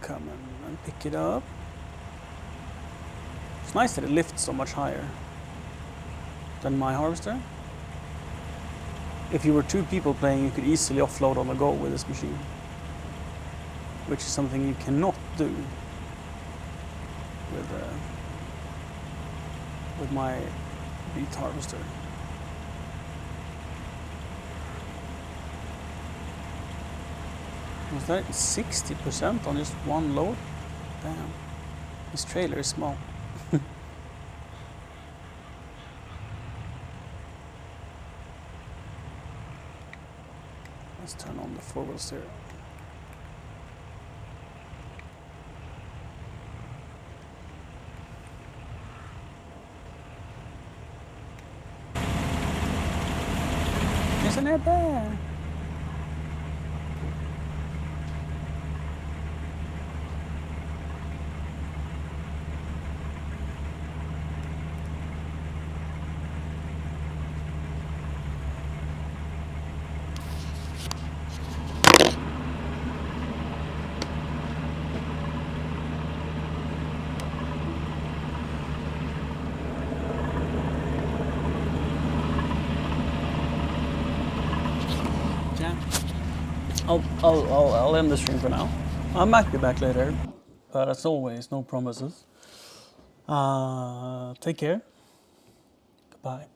come in and pick it up. It's nice that it lifts so much higher than my harvester. If you were two people playing, you could easily offload on the go with this machine, which is something you cannot do with my beet harvester. Was that 60% on just one load? Damn, this trailer is small. Let's turn on the four-wheel steer. Isn't it there? I'll end the stream for now. I might be back later, but as always, no promises. Take care. Goodbye.